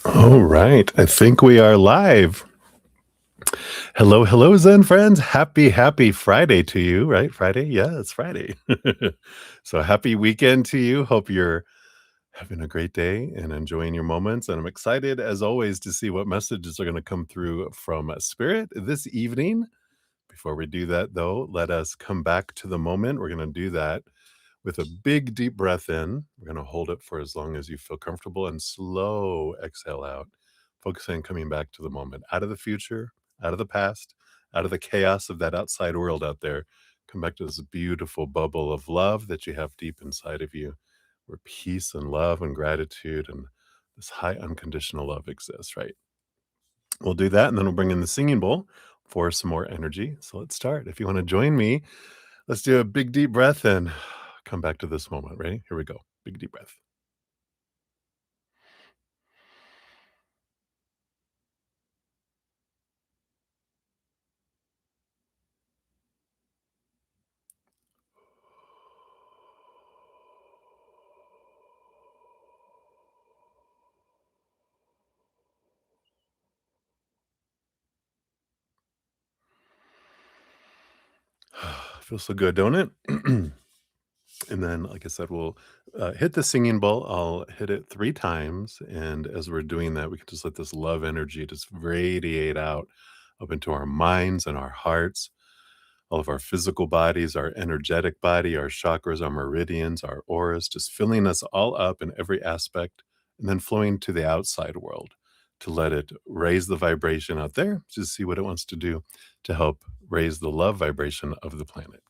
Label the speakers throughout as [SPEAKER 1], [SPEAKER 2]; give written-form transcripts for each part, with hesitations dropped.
[SPEAKER 1] All right. I think we are live. Hello, hello, Zen friends. Happy Friday to you, right? Friday? Yeah, it's Friday. So happy weekend to you. Hope you're having a great day and enjoying your moments. And I'm excited, as always, to see what messages are going to come through from Spirit this evening. Before we do that, though, let us come back to the moment. We're going to do that with a big, deep breath in. We're going to hold it for as long as you feel comfortable and slow exhale out. Focusing on coming back to the moment, out of the future, out of the past, out of the chaos of that outside world out there. Come back to this beautiful bubble of love that you have deep inside of you, where peace and love and gratitude and this high unconditional love exists, right? We'll do that, and then we'll bring in the singing bowl for some more energy. So let's start. If you want to join me, let's do a big deep breath and come back to this moment. Ready? Here we go. Big deep breath. Feels so good, don't it? And then, like I said, we'll hit the singing bowl. I'll hit it 3 times. And as we're doing that, we can just let this love energy just radiate out up into our minds and our hearts, all of our physical bodies, our energetic body, our chakras, our meridians, our auras, just filling us all up in every aspect, and then flowing to the outside world to let it raise the vibration out there, to see what it wants to do to help raise the love vibration of the planet.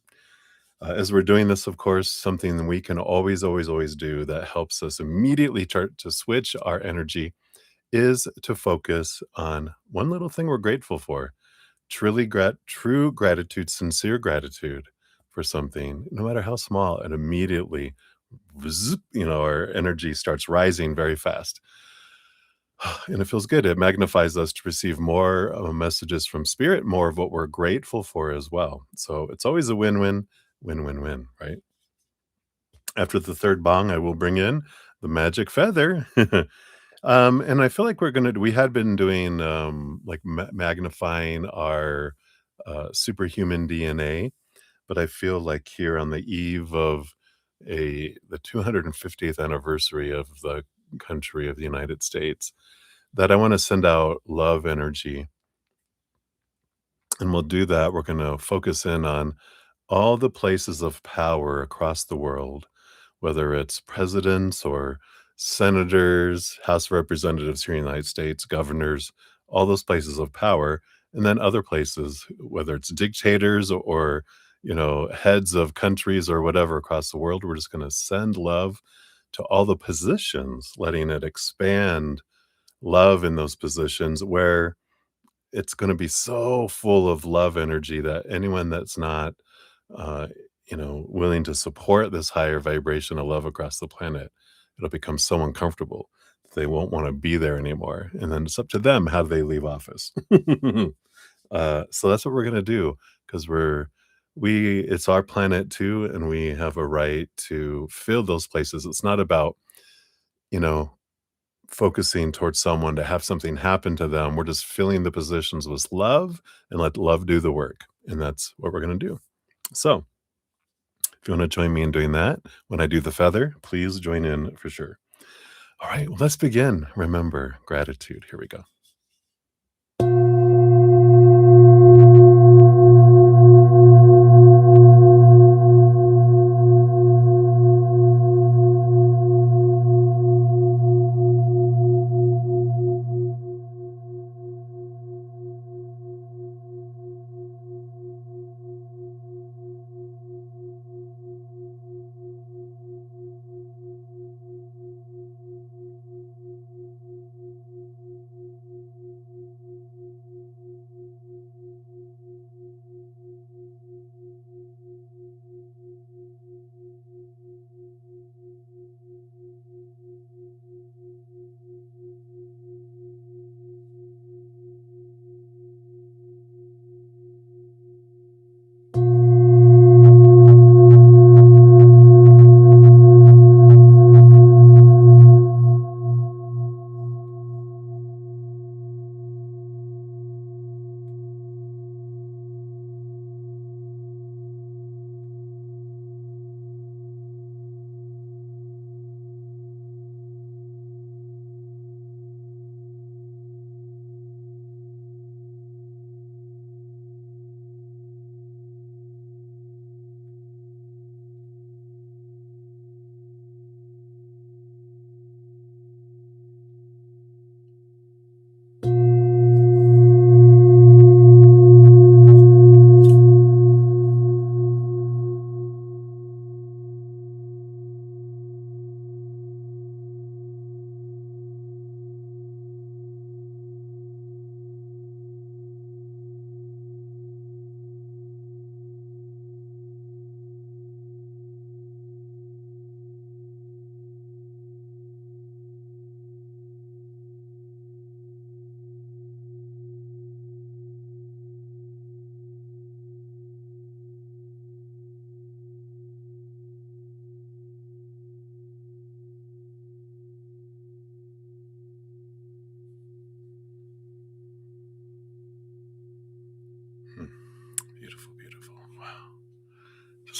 [SPEAKER 1] As we're doing this, of course, something that we can always do that helps us immediately start to switch our energy is to focus on one little thing we're grateful for. True gratitude, sincere gratitude for something, no matter how small, and immediately, our energy starts rising very fast. And it feels good. It magnifies us to receive more messages from spirit, more of what we're grateful for as well. So it's always a win, right? After the third bong, I will bring in the magic feather. And I feel like we had been doing like magnifying our superhuman DNA, but I feel like here on the eve of the 250th anniversary of the country of the United States, that I want to send out love energy. And we'll do that. We're going to focus in on all the places of power across the world, whether it's presidents or senators, House of Representatives here in the United States, governors, all those places of power, and then other places, whether it's dictators or heads of countries or whatever across the world. We're just going to send love to all the positions, letting it expand love in those positions where it's gonna be so full of love energy that anyone that's not, uh, willing to support this higher vibration of love across the planet, it'll become so uncomfortable that they won't wanna be there anymore, and then it's up to them how they leave office. So that's what we're gonna do because it's our planet too, and we have a right to fill those places. It's not about, you know, focusing towards someone to have something happen to them. We're just filling the positions with love and let love do the work. And that's what we're going to do. So, if you want to join me in doing that, when I do the feather, please join in for sure. All right, well, let's begin. Remember gratitude. Here we go.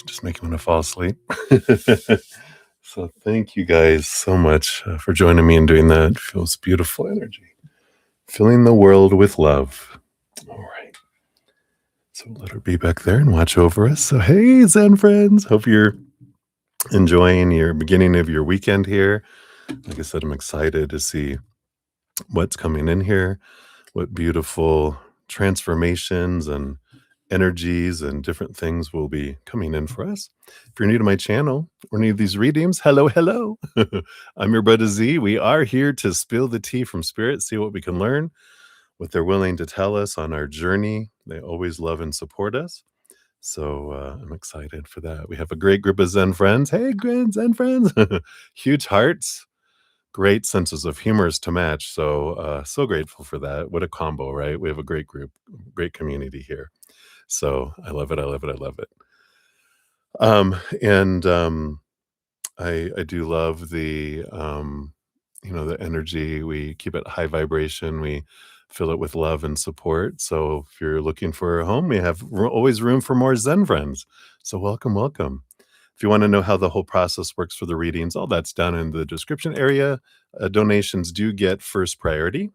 [SPEAKER 1] just make me want to fall asleep. So thank you guys so much for joining me and doing that. It feels beautiful energy. Filling the world with love. All right. So let her be back there and watch over us. So hey, Zen friends. Hope you're enjoying your beginning of your weekend here. Like I said, I'm excited to see what's coming in here, what beautiful transformations and energies and different things will be coming in for us. If you're new to my channel or any of these readings, hello, hello. I'm your brother Z. We are here to spill the tea from spirit, see what we can learn, what they're willing to tell us on our journey. They always love and support us. So I'm excited for that. We have a great group of Zen friends. Hey, grand Zen friends. Huge hearts, great senses of humors to match. So so grateful for that. What a combo, right? We have a great group, great community here. So I love it. I love it. I love it. And I do love the the energy. We keep it high vibration. We fill it with love and support. So if you're looking for a home, we have always room for more Zen friends. So welcome, welcome. If you want to know how the whole process works for the readings, all that's down in the description area. Donations do get first priority.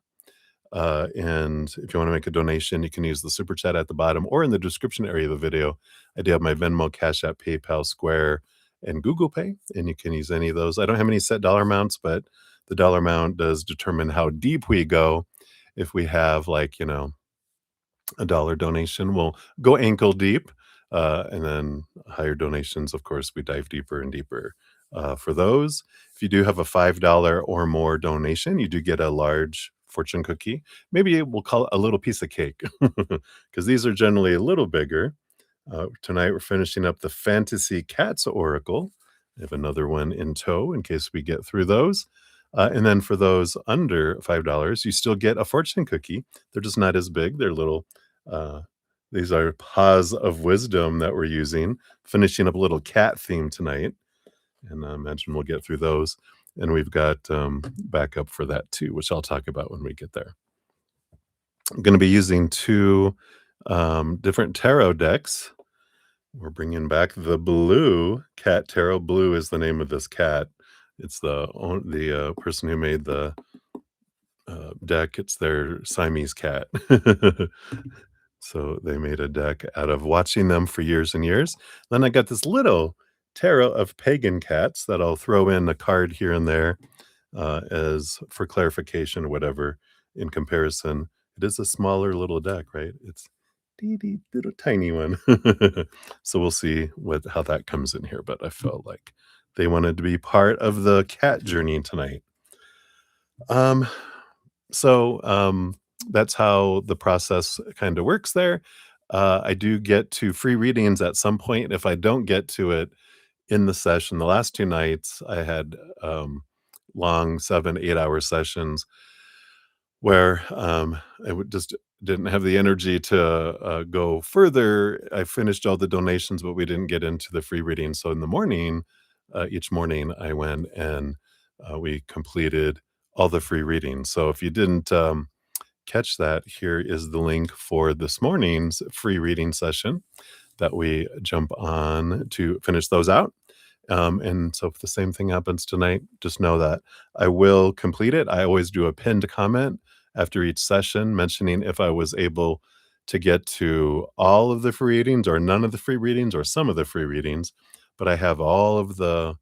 [SPEAKER 1] And if you want to make a donation, you can use the super chat at the bottom or in the description area of the video. I do have my Venmo, Cash App, PayPal, Square, and Google Pay, and you can use any of those. I don't have any set dollar amounts, but the dollar amount does determine how deep we go. If we have like, a dollar donation, we'll go ankle deep. And then higher donations, of course, we dive deeper and deeper for those. If you do have a $5 or more donation, you do get a large fortune cookie. Maybe we'll call it a little piece of cake because these are generally a little bigger. Tonight, we're finishing up the Fantasy Cats Oracle. I have another one in tow in case we get through those. And then for those under $5, you still get a fortune cookie. They're just not as big. They're little. Uh, these are paws of wisdom that we're using. Finishing up a little cat theme tonight. And I imagine we'll get through those. And we've got backup for that too, which I'll talk about when we get there. I'm going to be using two different tarot decks. We're bringing back the Blue Cat Tarot. Blue is the name of this cat. It's the person who made the deck. It's their Siamese cat. So they made a deck out of watching them for years and years. Then I got this little tarot of pagan cats that I'll throw in a card here and there as for clarification or whatever in comparison. It is a smaller little deck, right? It's little tiny one. So we'll see how that comes in here. But I felt like they wanted to be part of the cat journey tonight. So that's how the process kind of works there. I do get to free readings at some point. If I don't get to it in the session, the last two nights I had long 7-8 hour sessions where I would just didn't have the energy to go further. I finished all the donations, but we didn't get into the free reading. So in the morning, each morning I went and we completed all the free readings. So if you didn't catch that, here is the link for this morning's free reading session that we jump on to finish those out. And so if the same thing happens tonight, just know that I will complete it. I always do a pinned comment after each session mentioning if I was able to get to all of the free readings or none of the free readings or some of the free readings. But I have all of the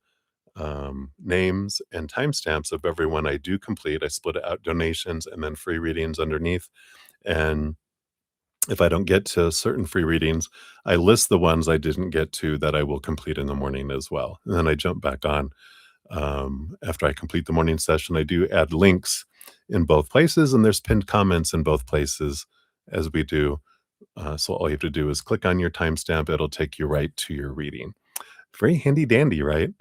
[SPEAKER 1] names and timestamps of everyone I do complete. I split out donations and then free readings underneath. And if I don't get to certain free readings, I list the ones I didn't get to that I will complete in the morning as well. And then I jump back on after I complete the morning session. I do add links in both places, and there's pinned comments in both places as we do. So all you have to do is click on your timestamp. It'll take you right to your reading. Very handy dandy, right?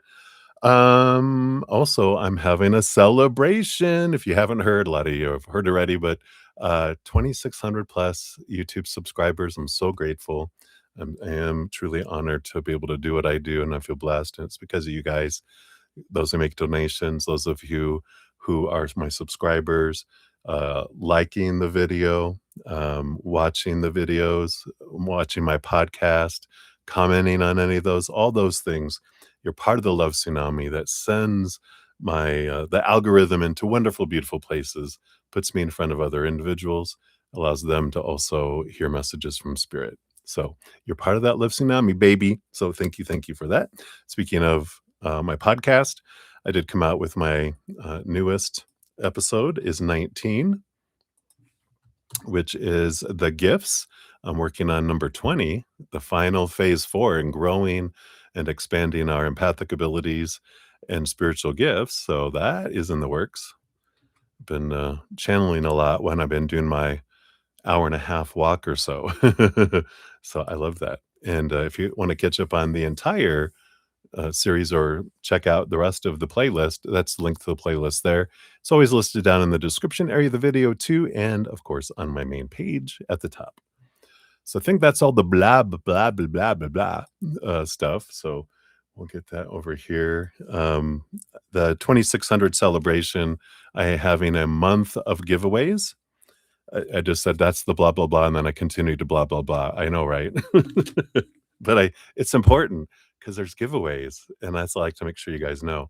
[SPEAKER 1] Also, I'm having a celebration. If you haven't heard, a lot of you have heard already, but 2,600 plus YouTube subscribers. I'm so grateful. I am truly honored to be able to do what I do, and I feel blessed. And it's because of you guys, those who make donations, those of you who are my subscribers, liking the video, watching the videos, watching my podcast, commenting on any of those, all those things. You're part of the love tsunami that sends the algorithm into wonderful, beautiful places, puts me in front of other individuals, allows them to also hear messages from spirit. So you're part of that love tsunami, baby. So thank you for that. Speaking of my podcast, I did come out with my newest episode is 19, which is the gifts. I'm working on number 20, the final phase 4 in growing and expanding our empathic abilities and spiritual gifts. So that is in the works. Been channeling a lot when I've been doing my hour and a half walk or so. So I love that. And if you want to catch up on the entire series or check out the rest of the playlist, that's linked to the playlist there. It's always listed down in the description area of the video too, and of course on my main page at the top. So I think that's all the blah blah blah stuff. So we'll get that over here. The 2600 celebration, I having a month of giveaways. I just said that's the blah blah blah, and then I continued to blah blah blah. I know, right? But it's important because there's giveaways, and that's I like to make sure you guys know.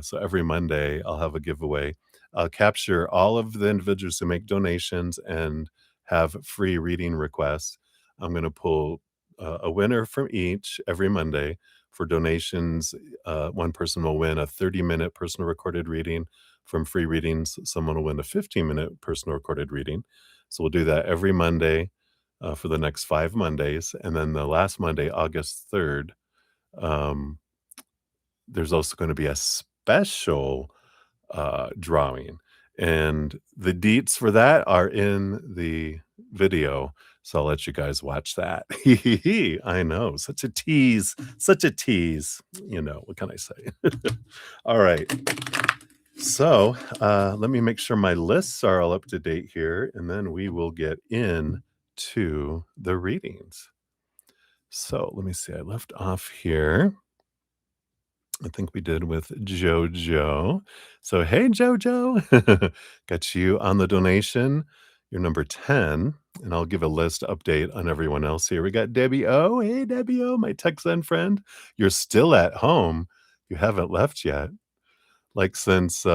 [SPEAKER 1] So every Monday, I'll have a giveaway. I'll capture all of the individuals who make donations and have free reading requests. I'm going to pull a winner from each every Monday for donations. One person will win a 30-minute personal recorded reading from free readings. Someone will win a 15-minute personal recorded reading. So we'll do that every Monday for the next 5 Mondays. And then the last Monday, August 3rd, um, there's also going to be a special drawing. And the deets for that are in the video. So I'll let you guys watch that. I know, such a tease, such a tease. You know, what can I say? All right. So let me make sure my lists are all up to date here, and then we will get into the readings. So let me see. I left off here. I think we did with Jojo. So, hey, Jojo, got you on the donation. You're number 10, and I'll give a list update on everyone else here. We got Debbie O. Hey, Debbie O, my Texan friend. You're still at home. You haven't left yet. Like since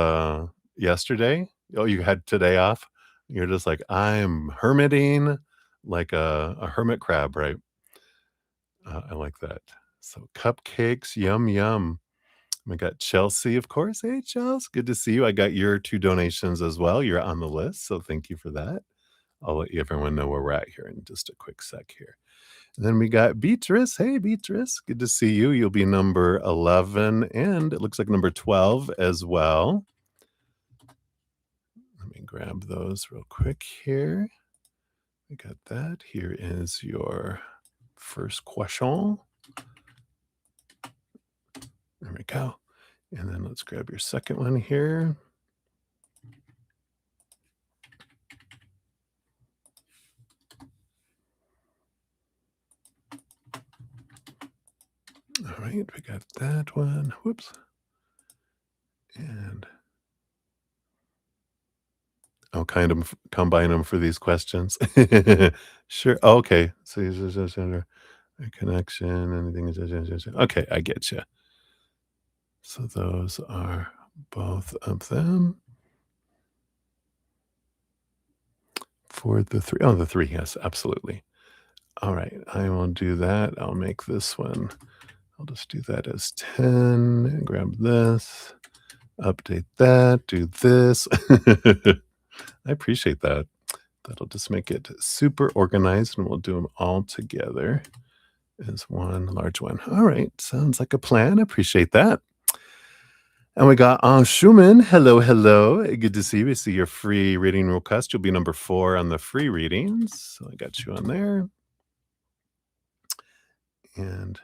[SPEAKER 1] yesterday. Oh, you had today off. You're just like, I'm hermiting like a hermit crab, right? I like that. So, cupcakes, yum, yum. We got Chelsea, of course. Hey, Chelsea, good to see you. I got your 2 donations as well. You're on the list, so thank you for that. I'll let everyone know where we're at here in just a quick sec here. And then we got Beatrice. Hey, Beatrice, good to see you. You'll be number 11, and it looks like number 12 as well. Let me grab those real quick here. We got that. Here is your first question. There we go. And then let's grab your second one here. All right, we got that one. Whoops. And I'll kind of combine them for these questions. Sure. Okay. So a connection, anything. Okay, I get you. So those are both of them. For the 3. Oh, the 3. Yes, absolutely. All right. I will do that. I'll make this one. I'll just do that as 10 and grab this, update that, do this. I appreciate that. That'll just make it super organized, and we'll do them all together as one large one. All right. Sounds like a plan. Appreciate that. And we got Schumann. Hello, hello. Good to see you. We see your free reading request. You'll be number 4 on the free readings. So I got you on there. And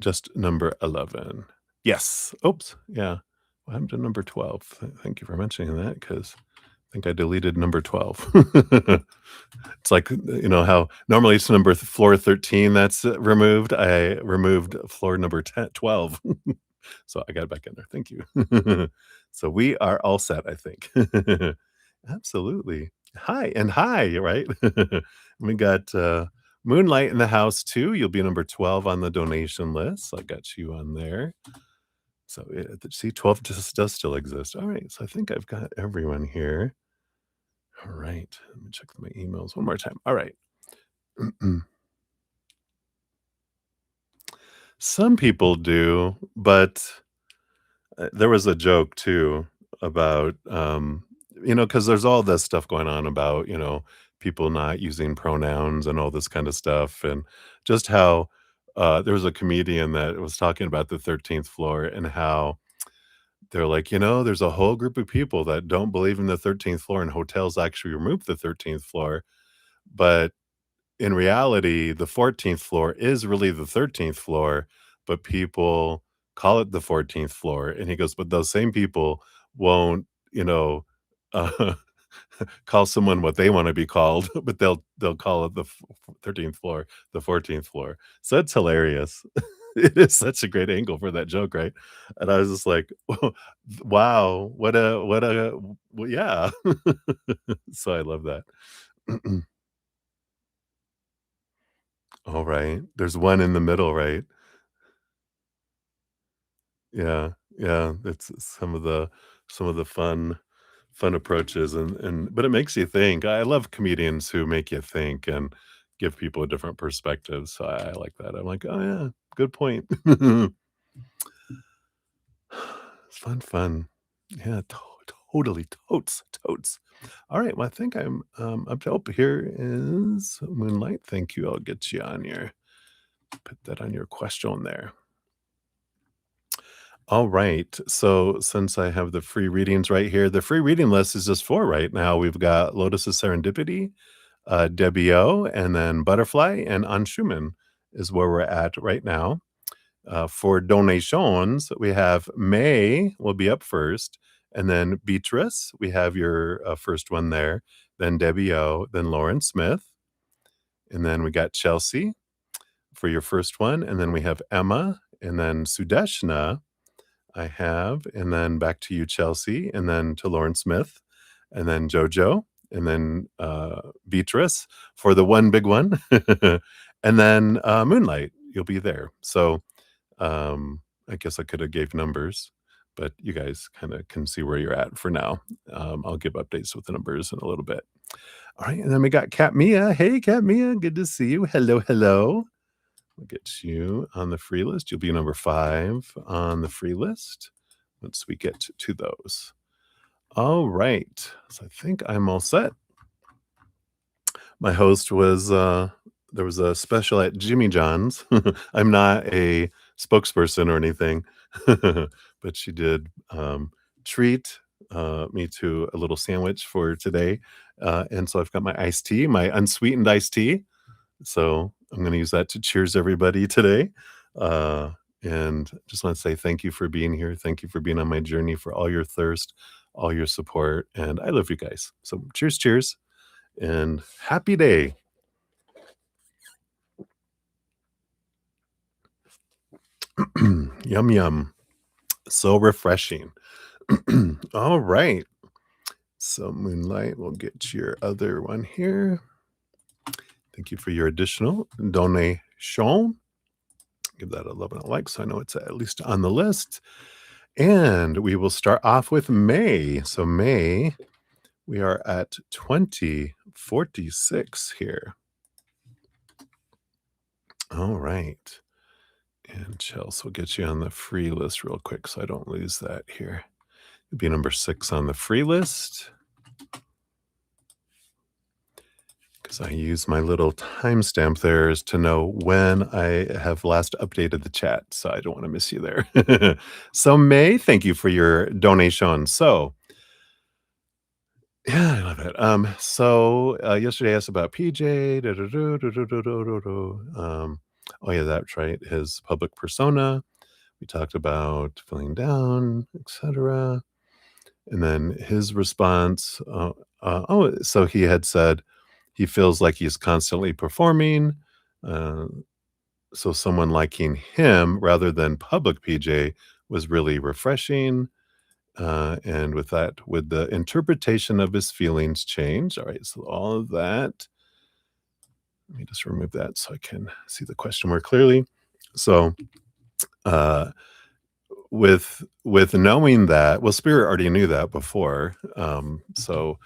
[SPEAKER 1] just number 11. Yes. Oops. Yeah. What happened to number 12? Thank you for mentioning that, because I think I deleted number 12. It's like, you know, how normally it's floor 13 that's removed. I removed floor number 12. So I got it back in there. Thank you. So we are all set, I think. Absolutely. Hi, right? We got, Moonlight in the house too. You'll be number 12 on the donation list. So I got you on there. So, see, 12 does still exist. Alright, so I think I've got everyone here. Alright, let me check my emails one more time. Alright. Some people do, but there was a joke too about, because there's all this stuff going on about, people not using pronouns and all this kind of stuff, and just how there was a comedian that was talking about the 13th floor and how they're like, there's a whole group of people that don't believe in the 13th floor, and hotels actually remove the 13th floor. But in reality, the 14th floor is really the 13th floor, but people call it the 14th floor. And he goes, but those same people won't, uh, call someone what they want to be called, but they'll call it the 13th floor, the 14th floor. So that's hilarious. It is such a great angle for that joke, right? And I was just like, wow, well, yeah. So I love that. All right. There's one in the middle, right? Yeah, yeah, it's some of the fun approaches, and but it makes you think. I love comedians who make you think and give people a different perspective, so I like that. I'm like, "Oh, yeah, good point." Fun, fun. Yeah, totally, totes. Alright, well, I think I'm, up to oh, here is Moonlight. Thank you, I'll get you on your put that on your question there. All right. So since I have the free readings right here, the free reading list is just four right now. We've got Lotus of Serendipity, Debbie O, and then Butterfly and Anshuman is where we're at right now. For donations, we have May will be up first, and then Beatrice, we have your first one there, then Debbie O, then Lauren Smith, and then we got Chelsea for your first one, and then we have Emma, and then Sudeshna, I have, and then back to you, Chelsea, and then to Lauren Smith, and then JoJo, and then Beatrice for the one big one, and then Moonlight. You'll be there. So I guess I could have gave numbers, but you guys kind of can see where you're at for now. I'll give updates with the numbers in a little bit. All right, and then we got Kat Mia. Hey, Kat Mia, good to see you. Hello, hello. We'll get you on the free list. You'll be number 5 on the free list once we get to those. All right. So I think I'm all set. My host was there was a special at Jimmy John's. I'm not a spokesperson or anything, but she did treat me to a little sandwich for today. And so I've got my iced tea, my unsweetened iced tea. So I'm going to use that to cheers everybody today. Uh, and just want to say thank you for being here. Thank you for being on my journey, for all your thirst, all your support. And I love you guys. So cheers, cheers, and happy day. Yum, yum. So refreshing. All right. So Moonlight, we'll get your other one here. Thank you for your additional donation. Give that a love and a like so I know it's at least on the list. And we will start off with May. So May, we are at 2046 here. All right. And Chelsea will get you on the free list real quick so I don't lose that here. You'll be number 6 on the free list. Because I use my little timestamp there is to know when I have last updated the chat, so I don't want to miss you there. So May, thank you for your donation. So yeah, I love it. Yesterday I asked about PJ. Oh yeah, that's right. His public persona. We talked about feeling down, etc. And then his response. So he had said he feels like he's constantly performing. Uh, so someone liking him rather than public PJ was really refreshing. And with that, would the interpretation of his feelings change? All right, so all of that. Let me just remove that so I can see the question more clearly. So, uh, with knowing that, well, spirit already knew that before. So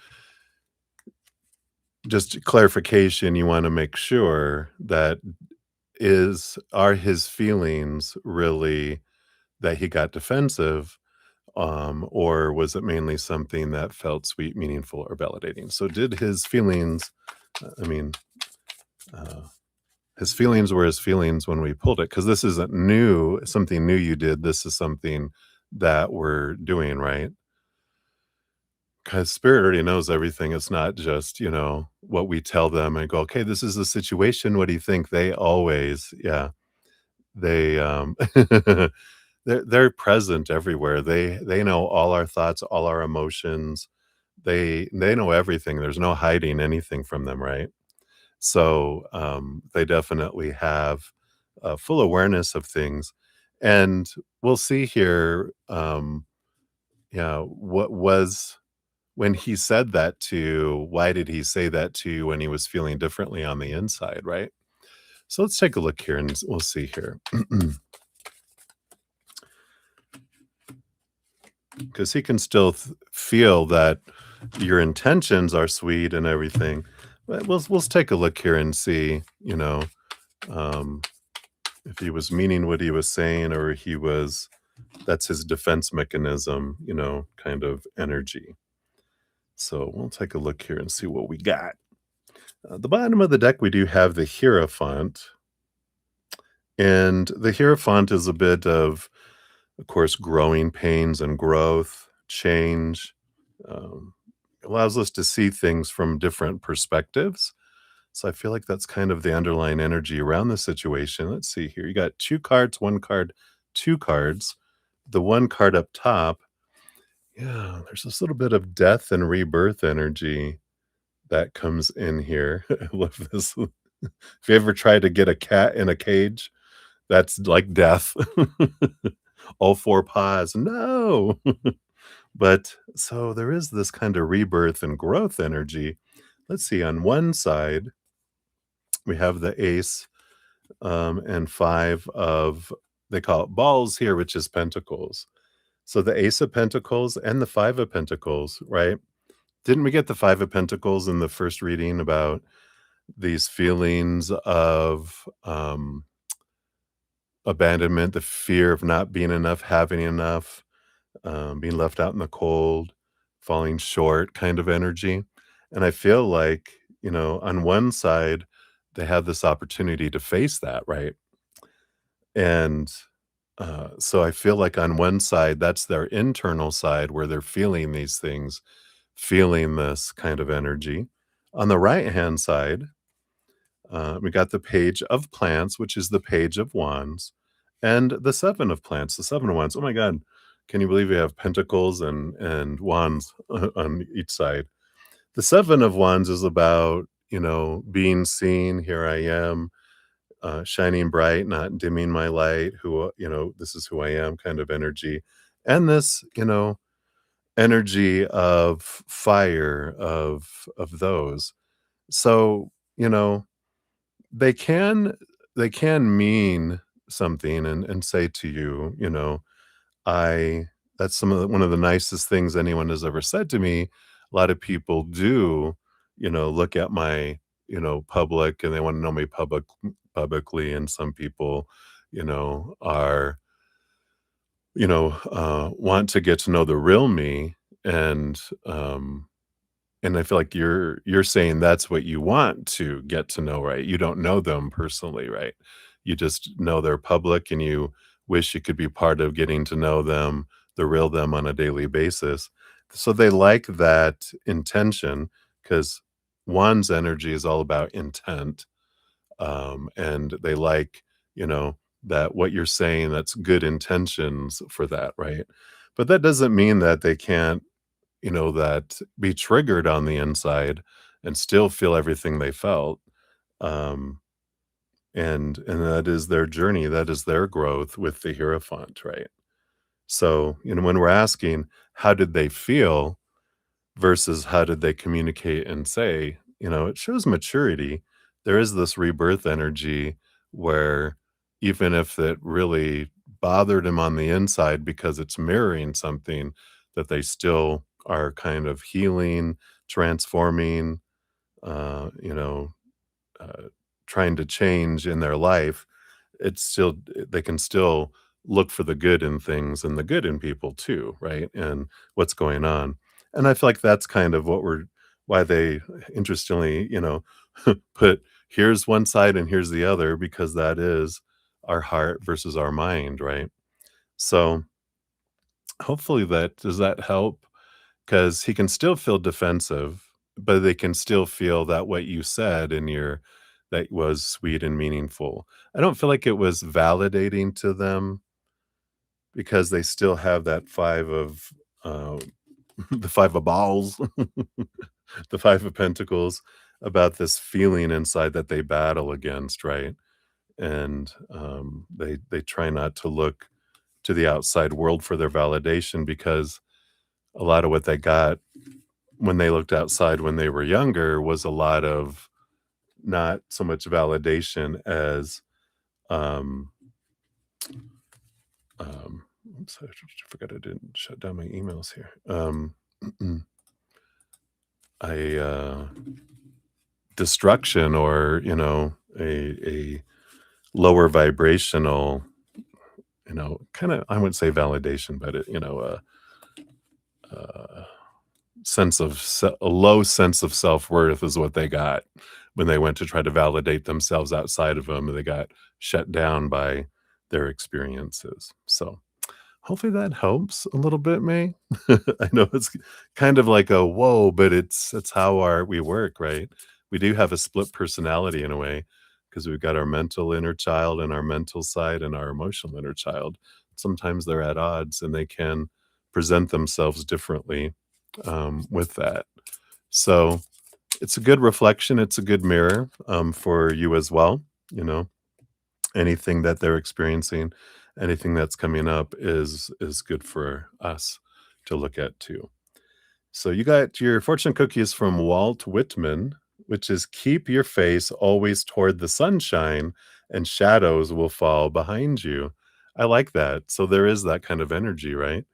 [SPEAKER 1] just clarification, you want to make sure that are his feelings really that he got defensive, or was it mainly something that felt sweet, meaningful, or validating? So did his feelings, I mean, uh, his feelings were his feelings when we pulled it, because this isn't new, something new you did. This is something that we're doing, right? Because spirit already knows everything. It's not just, what we tell them and go, okay, this is the situation. What do you think? They always, yeah, they, they're present everywhere. They know all our thoughts, all our emotions. They know everything. There's no hiding anything from them, right? So, they definitely have, full awareness of things, and we'll see here, what was when he said that to you, why did he say that to you when he was feeling differently on the inside, right? So let's take a look here and we'll see here. Because he can still feel that your intentions are sweet and everything. But we'll take a look here and see, um, if he was meaning what he was saying, or he was that's his defense mechanism, kind of energy. So we'll take a look here and see what we got. The bottom of the deck, we do have the Hierophant, and the Hierophant is a bit of course, growing pains and growth, change, um, allows us to see things from different perspectives. So I feel like that's kind of the underlying energy around the situation. Let's see here. You got two cards, one card, two cards. The one card up top, yeah, there's this little bit of death and rebirth energy that comes in here. I love this. If you ever tried to get a cat in a cage, that's like death. All four paws. No. But so there is this kind of rebirth and growth energy. Let's see, on one side, we have the ace, and five of, they call it balls here, which is pentacles. So the ace of pentacles and the five of pentacles, right? Didn't we get the five of pentacles in the first reading about these feelings of abandonment, the fear of not being enough, having enough, being left out in the cold, falling short kind of energy. And I feel like, on one side, they have this opportunity to face that, right? And so I feel like on one side, that's their internal side where they're feeling these things, feeling this kind of energy. On the right hand side, we got the page of plants, which is the page of wands, and the seven of plants, the seven of wands. Oh my God. Can you believe we have pentacles and wands on each side? The seven of wands is about, being seen. Here I am, shining bright, not dimming my light. This is who I am kind of energy. And this, energy of fire of those. So, they can they can mean something and say to you, I that's one of the nicest things anyone has ever said to me. A lot of people do, look at my, public, and they want to know me publicly, and some people, are, want to get to know the real me, and and I feel like you're saying that's what you want to get to know, right? You don't know them personally, right? You just know they're public, and you wish you could be part of getting to know them, the real them on a daily basis. So they like that intention, because one's energy is all about intent, and they like, that what you're saying, that's good intentions for that, right? But that doesn't mean that they can't, that be triggered on the inside and still feel everything they felt. Um, and that is their journey, that is their growth with the Hierophant, right? So, when we're asking, how did they feel versus how did they communicate and say, it shows maturity, there is this rebirth energy where even if it really bothered him on the inside because it's mirroring something, that they still are kind of healing, transforming, you know, uh, trying to change in their life, it's still they can still look for the good in things and the good in people too, right? And what's going on. And I feel like that's kind of what we're why they interestingly, put here's one side and here's the other because that is our heart versus our mind, right? So hopefully that does that help? Because he can still feel defensive, but they can still feel that what you said in your that was sweet and meaningful. I don't feel like it was validating to them because they still have that 5 of, uh, the 5 of balls, the 5 of pentacles, about this feeling inside that they battle against, right? And, they try not to look to the outside world for their validation because a lot of what they got when they looked outside when they were younger was a lot of not so much validation as, um, oops, I forgot I didn't shut down my emails here. I, destruction or, a lower vibrational, kinda I wouldn't say validation, but uh a low sense of self-worth is what they got when they went to try to validate themselves outside of them, and they got shut down by their experiences. So, hopefully that helps a little bit, May. I know it's kind of like a whoa, but it's how we work, right? We do have a split personality in a way because we've got our mental inner child and our mental side and our emotional inner child. Sometimes they're at odds and they can present themselves differently with that. So it's a good reflection. It's a good mirror for you as well. You know, anything that they're experiencing, anything that's coming up is good for us to look at too. So you got your fortune cookies from Walt Whitman, which is keep your face always toward the sunshine and shadows will fall behind you. I like that. So there is that kind of energy, right?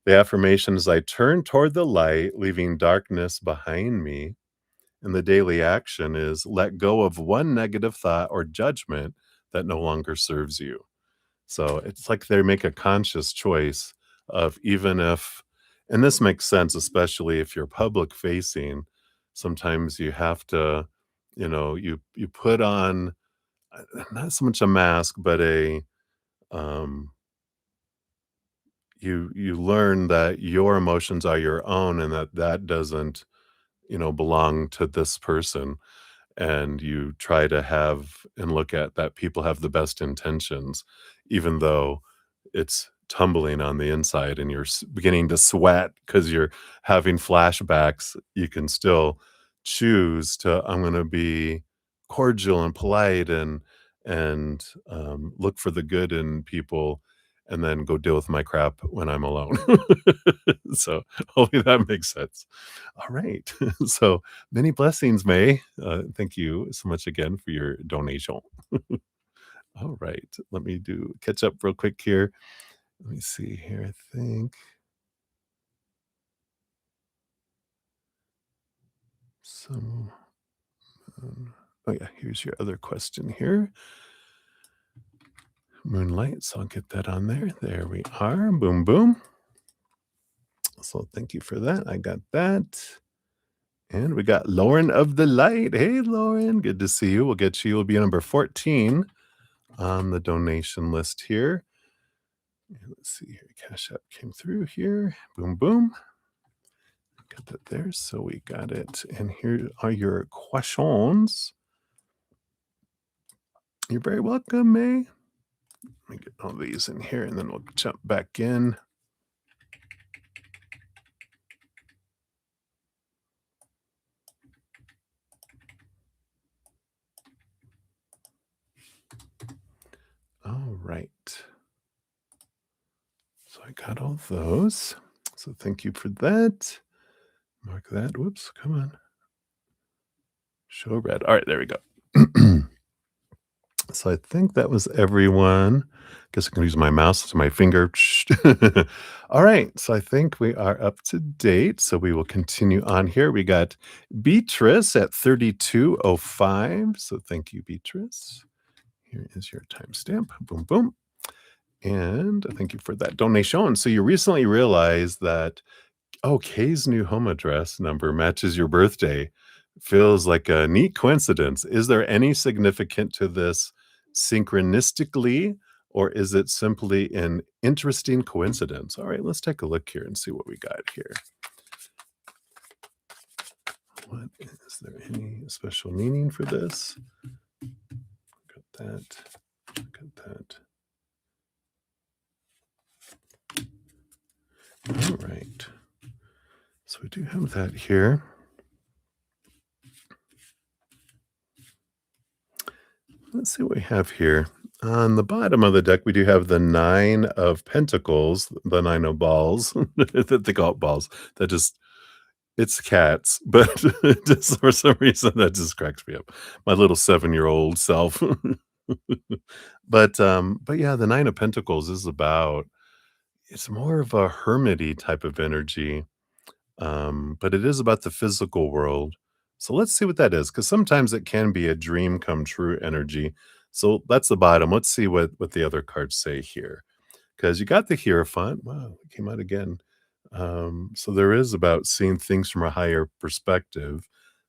[SPEAKER 1] The affirmation is I turn toward the light, leaving darkness behind me. And the daily action is let go of one negative thought or judgment that no longer serves you. So it's like they make a conscious choice of even if, and this makes sense, especially if you're public facing, sometimes you have to, you put on not so much a mask, but um, you learn that your emotions are your own and that doesn't, belong to this person, and you try to have and look at that people have the best intentions, even though it's tumbling on the inside and you're beginning to sweat because you're having flashbacks. You can still choose to, I'm going to be cordial and polite and look for the good in people and then go deal with my crap when I'm alone. So hopefully that makes sense. All right. So many blessings, May. Thank you so much again for your donation. All right. Let me do catch up real quick here. Let me see here. I think some. Oh, yeah. Here's your other question here. Moonlight. So I'll get that on there. There we are. Boom, boom. So thank you for that. I got that. And we got Lauren of the Light. Hey, Lauren. Good to see you. We'll get you. You'll be number 14 on the donation list here. And let's see here. Cash App came through here. Boom, boom. Got that there. So we got it. And here are your questions. You're very welcome, May. Let me get all these in here and then we'll jump back in. All right. So I got all those. So thank you for that. Mark that. Whoops. Come on. Show red. All right. There we go. So I think that was everyone. Guess I can use my mouse to my finger. All right. So I think we are up to date. So we will continue on here. We got Beatrice at 32:05. So thank you, Beatrice. Here is your timestamp. Boom, boom. And thank you for that donation. So you recently realized that, oh, Kay's new home address number matches your birthday. Feels like a neat coincidence. Is there any significant to this synchronistically, or is it simply an interesting coincidence? All right, let's take a look here and see what we got here. What is there any special meaning for this? Got that. Got that. All right. So we do have that here. Let's see what we have here. On the bottom of the deck, we do have the 9 of pentacles, the 9 of balls, that they call it balls. That just it's cats, but just for some reason, that just cracks me up. My little 7-year-old self. But yeah, the 9 of pentacles is about it's more of a hermity type of energy, but it is about the physical world. So let's see what that is, because sometimes it can be a dream come true energy. So that's the bottom. Let's see what the other cards say here. Because you got the Hierophant. Wow, it came out again. So there is about seeing things from a higher perspective.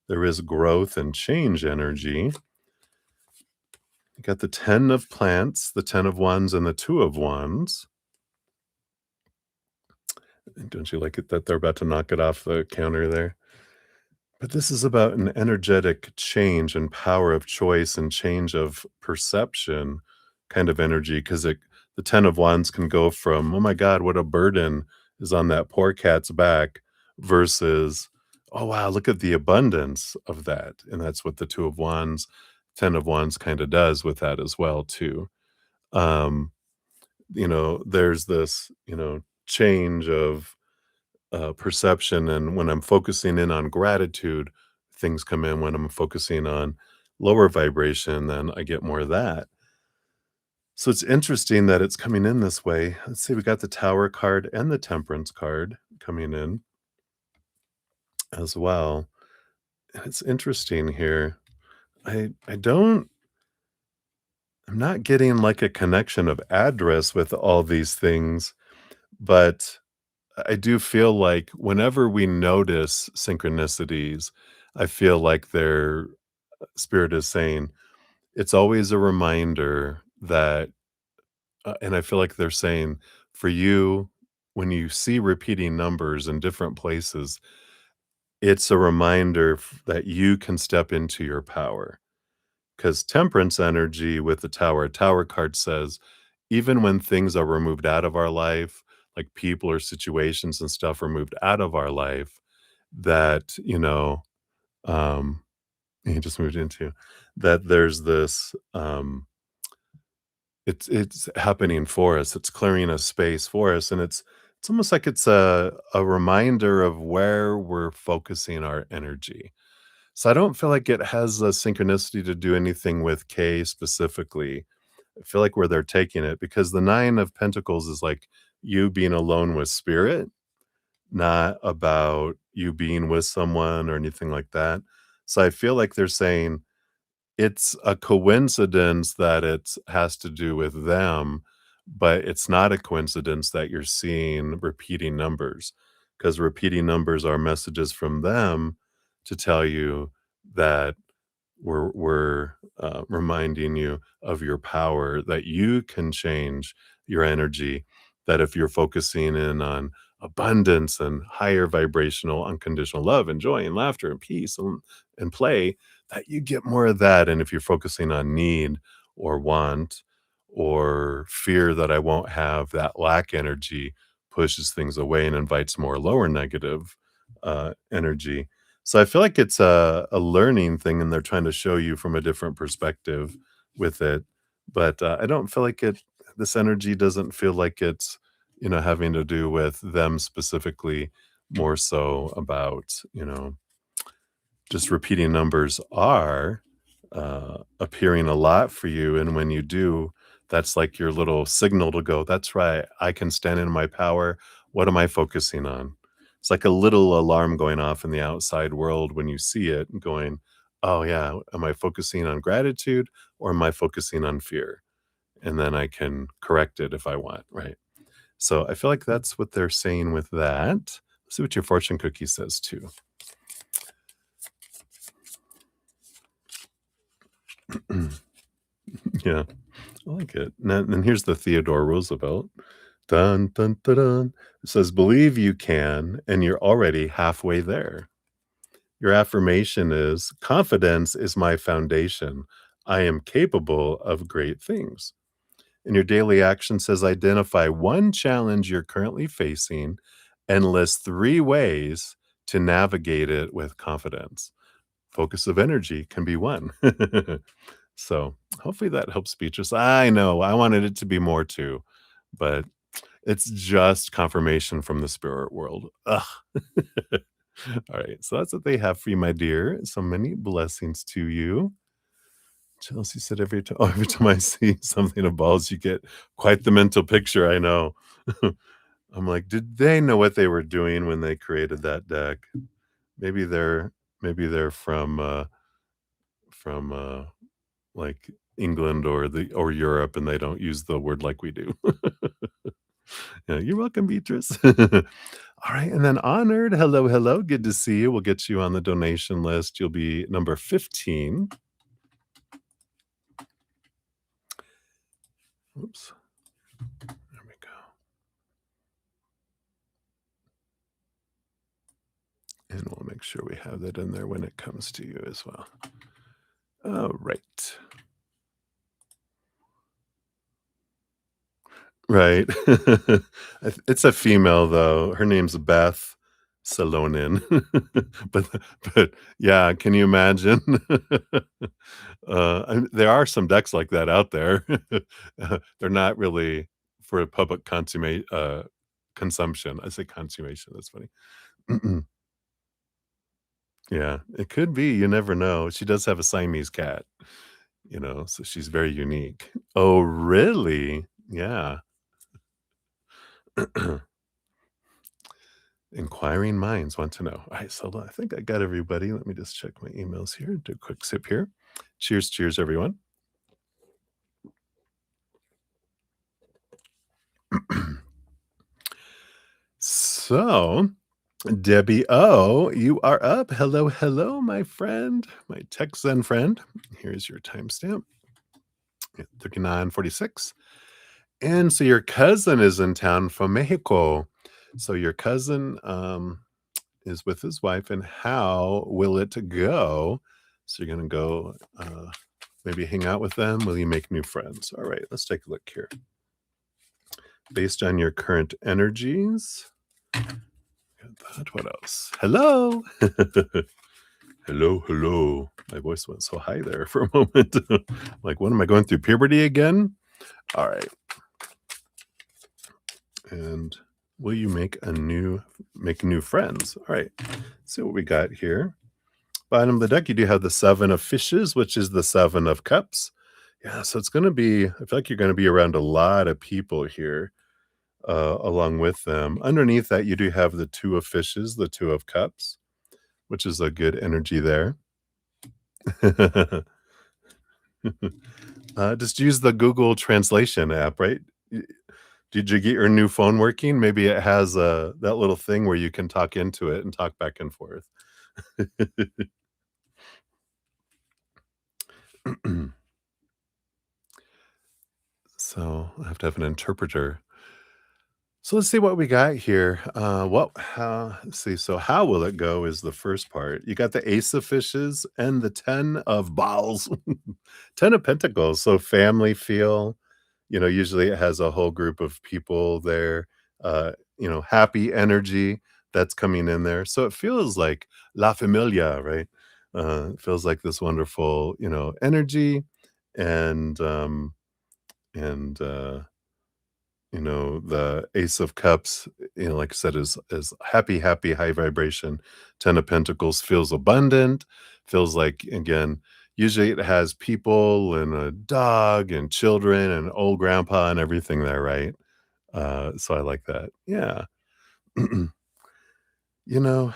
[SPEAKER 1] There is growth and change energy. You got the 10 of plants, the 10 of wands, and the 2 of wands. Don't you like it that they're about to knock it off the counter there? But this is about an energetic change and power of choice and change of perception kind of energy, because the 10 of wands can go from, "Oh my god, what a burden is on that poor cat's back," versus, "Oh, wow, look at the abundance of that." And that's what the 2 of wands, 10 of wands kinda does with that as well too. Um, there's this, change of perception. And when I'm focusing in on gratitude, things come in. When I'm focusing on lower vibration, then I get more of that. So it's interesting that it's coming in this way. Let's see, we got the Tower card and the Temperance card coming in as well. And it's interesting here. I don't I'm not getting like a connection of address with all these things, but I do feel like whenever we notice synchronicities, I feel like their spirit is saying it's always a reminder that, and I feel like they're saying for you, when you see repeating numbers in different places, it's a reminder that you can step into your power. Because temperance energy with the tower card says, even when things are removed out of our life, like people or situations and stuff removed out of our life, that, um, he just moved into, that there's this, it's happening for us. It's clearing a space for us, and it's almost like it's a reminder of where we're focusing our energy. So I don't feel like it has a synchronicity to do anything with K specifically. I feel like where they're taking it, because the 9 of pentacles is like you being alone with spirit, not about you being with someone or anything like that. So I feel like they're saying it's a coincidence that it has to do with them, but it's not a coincidence that you're seeing repeating numbers, because repeating numbers are messages from them to tell you that we're reminding you of your power, that you can change your energy, that if you're focusing in on abundance and higher vibrational unconditional love and joy and laughter and peace and play, that you get more of that. And if you're focusing on need or want or fear that I won't have, that lack energy pushes things away and invites more lower negative energy. So I feel like it's a learning thing, and they're trying to show you from a different perspective with it. But I don't feel like it. This energy doesn't feel like it's, having to do with them specifically. More so about, just repeating numbers are. appearing a lot for you, and when you do, that's like your little signal to go, "That's right, I can stand in my power. What am I focusing on?" It's like a little alarm going off in the outside world when you see it and going, "Oh, yeah, am I focusing on gratitude or am I focusing on fear?" And then I can correct it if I want, right? So, I feel like that's what they're saying with that. Let's see what your fortune cookie says too. Yeah, I like it. Now and here's the Theodore Roosevelt. Dun, dun, dun, dun. It says, "Believe you can, and you're already halfway there." Your affirmation is, "Confidence is my foundation. I am capable of great things." And your daily action says, "Identify one challenge you're currently facing and list 3 ways to navigate it with confidence." Focus of energy can be one. So, hopefully that helps Beatrice. I know, I wanted it to be more too, but it's just confirmation from the spirit world. Ugh. Alright, so that's what they have for you, my dear. So many blessings to you. Chelsea said, "Every time, every time I see something of balls, you get quite the mental picture." I know. I'm like, "Did they know what they were doing when they created that deck?" Maybe they're from, like, England or Europe, and they don't use the word like we do. Yeah, you're welcome, Beatrice. Alright, and then Honored, hello, hello, good to see you. We'll get you on the donation list. You'll be number 15. Oops, there we go. And we'll make sure we have that in there when it comes to you as well. Alright. Right. It's a female, though. Her name's Beth Salonen. But but, yeah, can you imagine? There are some decks like that out there. They're not really for public consumption. I say consummation, that's funny. Yeah, it could be, you never know. She does have a Siamese cat, so she's very unique. Oh, really? Yeah. Inquiring minds want to know. Alright, so I think I got everybody. Let me just check my emails here, do a quick sip here. Cheers, cheers, everyone. So, Debbie O, you are up. Hello, hello, my friend, my tech Zen friend. Here's your timestamp. 39:46. And so your cousin is in town from Mexico. So your cousin is with his wife, and how will it go? So you're gonna go maybe hang out with them. Will you make new friends? All right, let's take a look here. Based on your current energies. Got that. What else? Hello. Hello, hello. My voice went so high there for a moment. Like, what am I going through puberty again? All right. And will you make new friends? All right. Let's see what we got here. Bottom of the deck, you do have the 7 of fishes, which is the 7 of cups. Yeah, so it's gonna be I feel like you're gonna be around a lot of people here, along with them. Underneath that, you do have the 2 of fishes, the 2 of cups, which is a good energy there. Just use the Google Translation app, right? Y Did you get your new phone working? Maybe it has, that little thing where you can talk into it and talk back and forth. So, I have to have an interpreter. So let's see what we got here. Let's see. So how will it go is the first part. You got the ace of fishes and the 10 of balls, 10 of pentacles. So family feel, usually it has a whole group of people there, happy energy that's coming in there. So it feels like La Familia, right? It feels like this wonderful, energy and, the Ace of Cups, like I said, is happy, happy, high vibration. 10 of Pentacles feels abundant, feels like, again, Usually it has people and a dog and children and old grandpa and everything there, right? So I like that. Yeah. You know,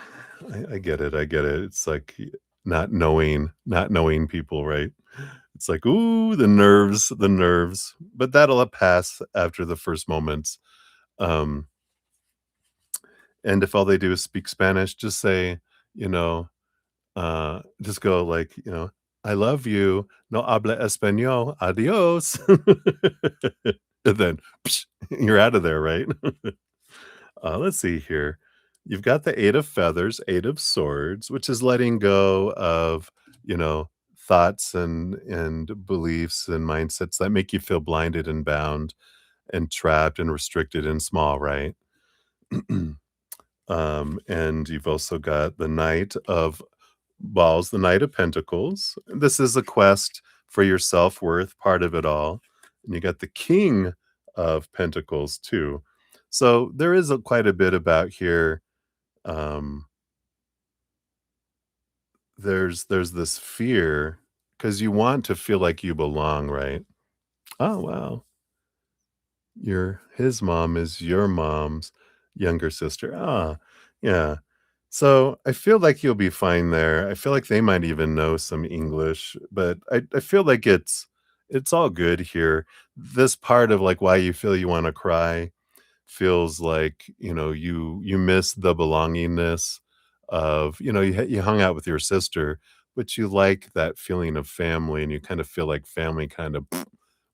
[SPEAKER 1] I get it, I get it. It's like not knowing people, right? It's like, "Ooh, the nerves," but that'll pass after the first moments. Um, and if all they do is speak Spanish, just say, you know, just go like, "I love you. No habla español. Adios." And then you're out of there, right? Let's see here. You've got the 8 of feathers, 8 of swords, which is letting go of, you know, thoughts and beliefs and mindsets that make you feel blinded and bound and trapped and restricted and small, right? And you've also got the Knight of Balls, the Knight of Pentacles. This is a quest for your self-worth, part of it all. And you got the King of Pentacles too. So there is quite a bit about here. Um, there's this fear because you want to feel like you belong, right? Oh wow, his mom is your mom's younger sister. Ah, yeah. So I feel like you'll be fine there. I feel like they might even know some English, but I feel like it's all good here. This part of like why you feel you want to cry feels like, you miss the belongingness of, you hung out with your sister, but you like that feeling of family and you kind of feel like family kind of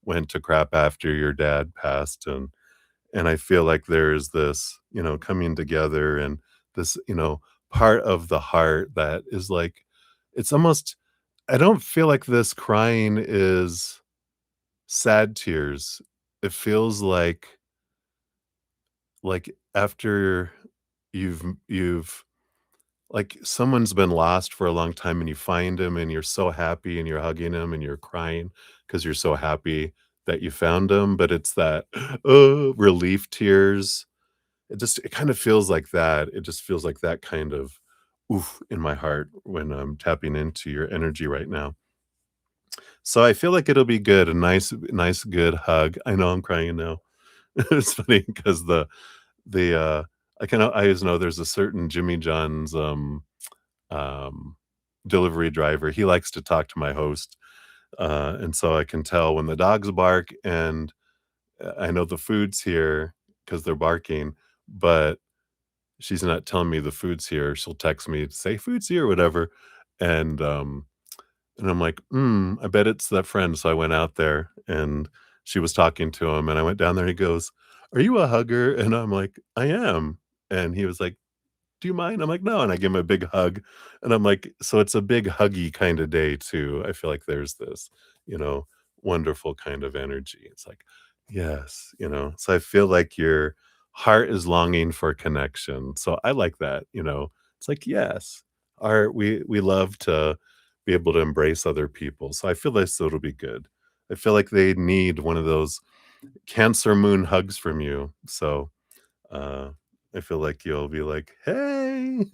[SPEAKER 1] went to crap after your dad passed and I feel like there's this, coming together and this, part of the heart that is like it's almost I don't feel like this crying is sad tears. It feels like after you've like someone's been lost for a long time and you find him and you're so happy and you're hugging him and you're crying because you're so happy that you found him, but it's that relief tears. It kind of feels like that. It just feels like that kind of oof in my heart when I'm tapping into your energy right now. So I feel like it'll be good. A nice, good hug. I know I'm crying now. It's funny because the I always know there's a certain Jimmy John's um, delivery driver. He likes to talk to my host, and so I can tell when the dogs bark, and I know the food's here because they're barking, but she's not telling me the food's here. She'll text me to say food's here, or whatever, and and I'm like, I bet it's that friend. So I went out there, and she was talking to him, and I went down there. And he goes, "Are you a hugger?" And I'm like, "I am." And he was like, "Do you mind?" I'm like, "No," and I give him a big hug, and I'm like so it's a big huggy kinda day too. I feel like there's this, you know, wonderful kind of energy. It's like, yes, so I feel like your heart is longing for connection, so I like that. It's like, yes, we love to be able to embrace other people, so I feel like so it'll be good. I feel like they need one of those Cancer moon hugs from you, so uh, I feel like you'll be like, "Hey."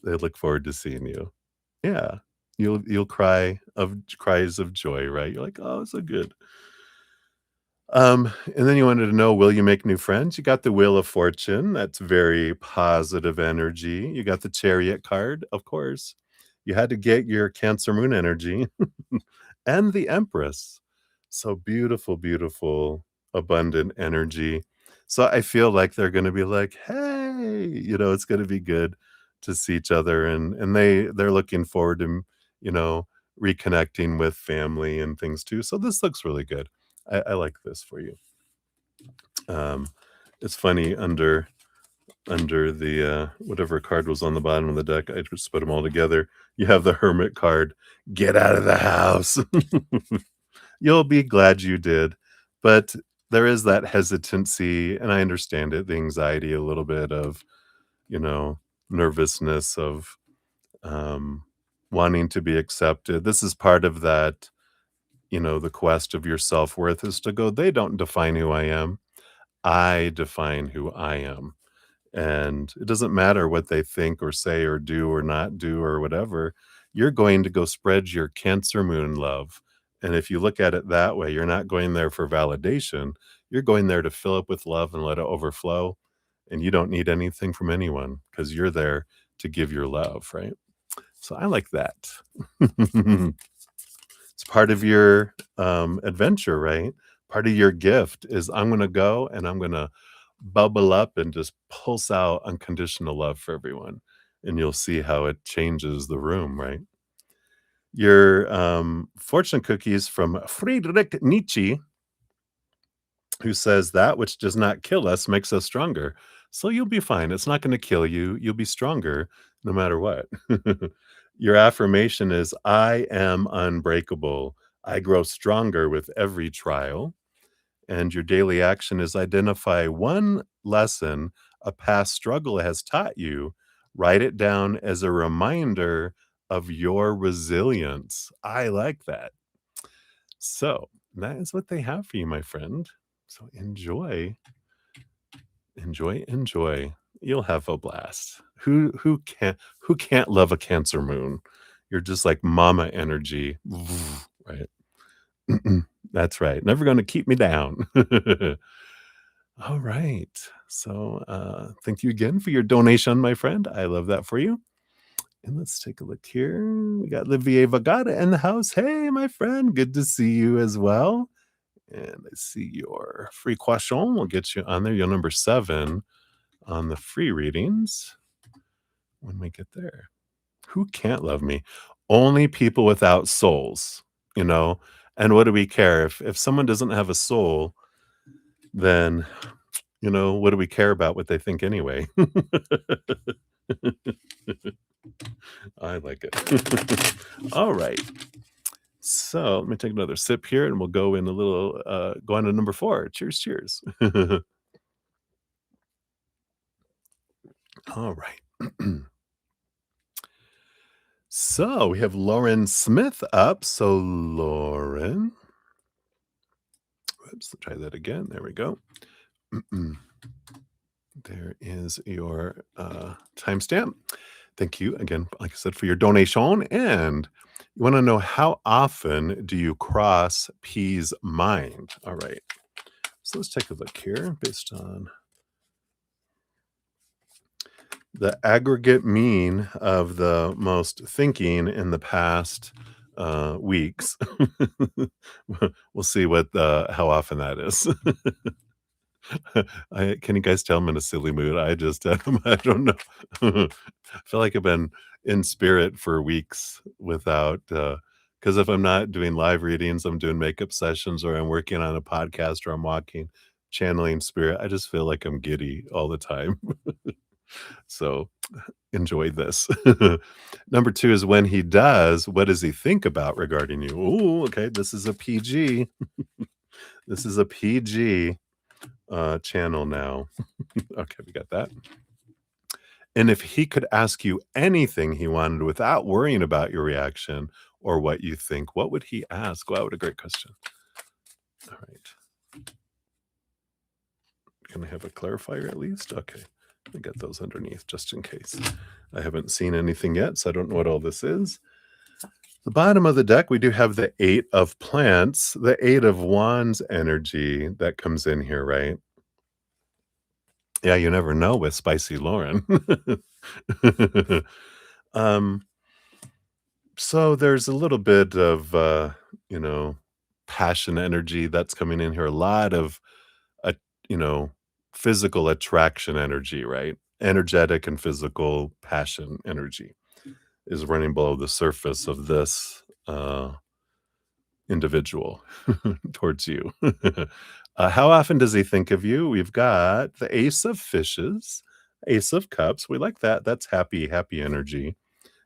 [SPEAKER 1] They look forward to seeing you. Yeah. You'll cries of joy, right? You're like, "Oh, so good." And then you wanted to know, will you make new friends? You got the Wheel of Fortune, that's very positive energy. You got the Chariot card, of course. You had to get your Cancer moon energy. And the Empress. So beautiful, beautiful, abundant energy. So I feel like they're gonna be like, "Hey," it's gonna be good to see each other and they're looking forward to, you know, reconnecting with family and things too. So this looks really good. I like this for you. Um, it's funny under the, whatever card was on the bottom of the deck, I just put them all together. You have the Hermit card, "Get out of the house." You'll be glad you did, but there is that hesitancy, and I understand it, the anxiety a little bit of, you know, nervousness of, um, wanting to be accepted. This is part of that, the quest of your self-worth is to go, "They don't define who I am. I define who I am." And it doesn't matter what they think or say or do or not do or whatever. you're going to go spread your Cancer moon love. And if you look at it that way, you're not going there for validation. You're going there to fill up with love and let it overflow. And you don't need anything from anyone because you're there to give your love, right? So I like that. It's part of your adventure, right? Part of your gift is I'm going to go and I'm going to bubble up and just pulse out unconditional love for everyone. And you'll see how it changes the room, right? Your fortune cookies from Friedrich Nietzsche, who says that which does not kill us makes us stronger. So you'll be fine. It's not going to kill you. You'll be stronger no matter what. Your affirmation is I am unbreakable. I grow stronger with every trial. And your daily action is identify one lesson a past struggle has taught you. Write it down as a reminder of your resilience. I like that. So that is what they have for you, my friend. So enjoy, enjoy, enjoy. You'll have a blast. Who can't love a Cancer moon? You're just like mama energy, right? That's right. Never going to keep me down. All right. So thank you again for your donation, my friend. I love that for you. And let's take a look here. We got Livier Vagata in the house. Hey, my friend. Good to see you as well. And I see your free question. We'll get you on there. You're number 7 on the free readings when we get there. Who can't love me? Only people without souls, you know? And what do we care? If someone doesn't have a soul, then, what do we care about what they think anyway? I like it. All right. So let me take another sip here and we'll go in a little, go on to number 4. Cheers, cheers. All right. So we have Lauren Smith up. So Lauren, let's try that again. There we go. There is your timestamp. Thank you again, like I said, for your donation. And you want to know how often do you cross P's mind? All right. So let's take a look here based on the aggregate mean of the most thinking in the past weeks. We'll see what how often that is. Can you guys tell I'm in a silly mood? I just I don't know. I feel like I've been in spirit for weeks without because if I'm not doing live readings, I'm doing makeup sessions or I'm working on a podcast or I'm walking, channeling spirit. I just feel like I'm giddy all the time. So enjoy this. Number 2 is when he does, what does he think about regarding you? Oh, okay. This is a PG. This is a PG channel now. Okay, we got that. And if he could ask you anything he wanted without worrying about your reaction or what you think, what would he ask? Wow, what a great question. All right. Can I have a clarifier at least? Okay. I got those underneath just in case. I haven't seen anything yet, so I don't know what all this is. The bottom of the deck, we do have the 8 of plants, the 8 of wands energy that comes in here, right? Yeah, you never know with Spicy Lauren. um, so there's a little bit of, you know, passion energy that's coming in here. A lot of, uh, you know, physical attraction energy, right? Energetic and physical passion energy is running below the surface of this individual towards you. How often does he think of you? We've got the Ace of Fishes, Ace of Cups. We like that. That's happy, happy energy.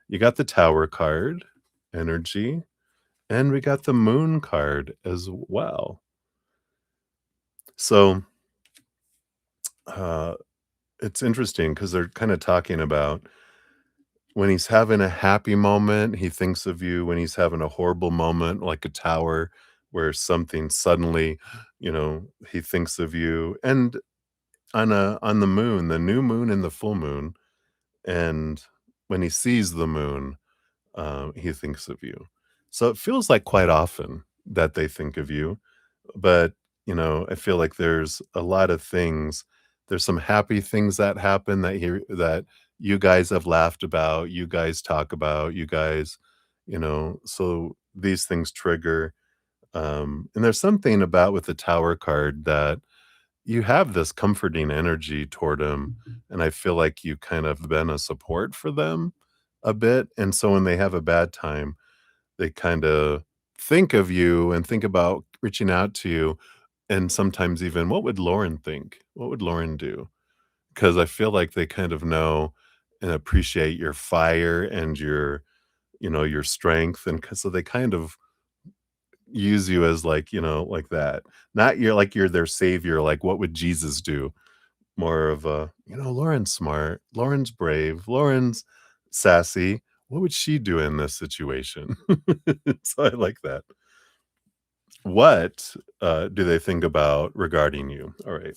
[SPEAKER 1] You got the Tower card, energy, and we got the Moon card as well. So it's interesting because they're kind of talking about when he's having a happy moment, he thinks of you. When he's having a horrible moment, like a tower, where something suddenly, he thinks of you. And on the moon, the new moon and the full moon, and when he sees the moon, he thinks of you. So it feels like quite often that they think of you, but, I feel like there's a lot of things. There's some happy things that happen that you guys have laughed about, you guys talk about, so these things trigger, and there's something about with the Tower card that you have this comforting energy toward them, and I feel like you kind of been a support for them a bit, and so when they have a bad time, they kinda think of you and think about reaching out to you, and sometimes even, "What would Lauren think? What would Lauren do?" Because I feel like they kind of know and appreciate your fire and your strength, and so they kind of use you as, like, like that. Not you're their savior, like, "What would Jesus do?" More of a, "Lauren's smart, Lauren's brave, Lauren's sassy. What would she do in this situation?" So I like that. What, do they think about regarding you? Alright.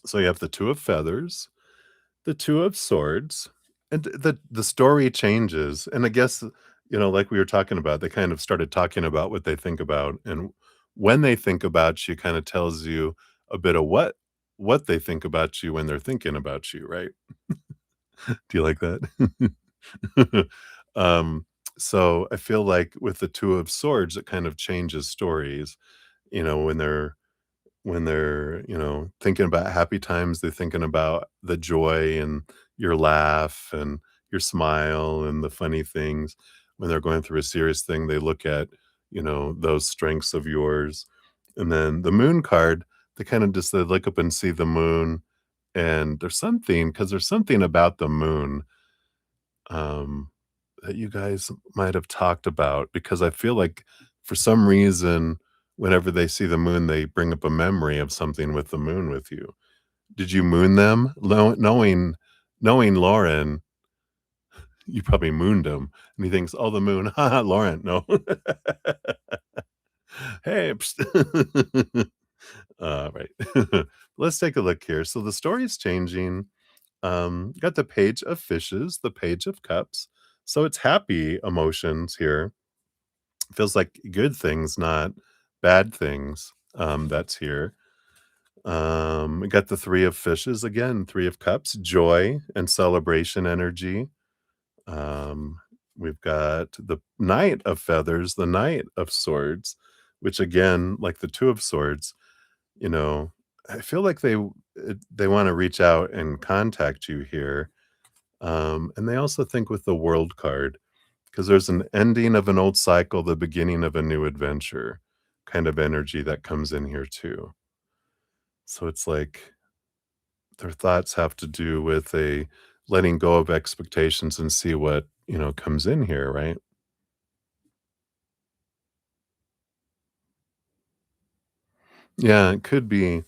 [SPEAKER 1] So you have the 2 of feathers, the 2 of swords, and the story changes, and I guess, like we were talking about, they kind of started talking about what they think about, and when they think about you, kinda tells you a bit of what they think about you when they're thinking about you, right? Do you like that? Um, so I feel like with the 2 of swords, it kind of changes stories, when they're thinking about happy times, they're thinking about the joy and your laugh and your smile and the funny things. When they're going through a serious thing, they look at, those strengths of yours. And then the moon card, they look up and see the moon, and there's something about the moon, um, that you guys might have talked about, because I feel like for some reason, whenever they see the moon, they bring up a memory of something with the moon with you. Did you moon them? Knowing Lauren, you probably mooned him, and he thinks, "Oh, the moon, haha, Lauren, no." Hey, psst. Right. Let's take a look here. So the story is changing. Got the Page of Fishes, the Page of Cups. So it's happy emotions here. Feels like good things, not bad things, that's here. We got the Three of Fishes again, Three of Cups, joy and celebration energy. Um, we've got the Knight of Feathers, the Knight of Swords, which again, like the Two of Swords, you know, I feel like they wanna reach out and contact you here. And they also think with the World card, because there's an ending of an old cycle, the beginning of a new adventure kind of energy that comes in here too. So it's like their thoughts have to do with a letting go of expectations and see what, comes in here, right? Yeah, it could be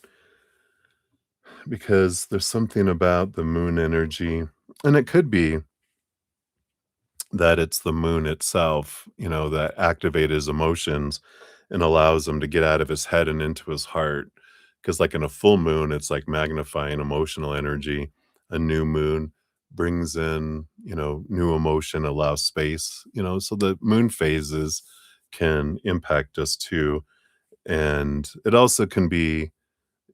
[SPEAKER 1] because there's something about the moon energy, and it could be that it's the moon itself, that activate his emotions and allows him to get out of his head and into his heart. Because, like in a full moon, it's like magnifying emotional energy. A new moon brings in, new emotion, allows space, so the moon phases can impact us too. And it also can be,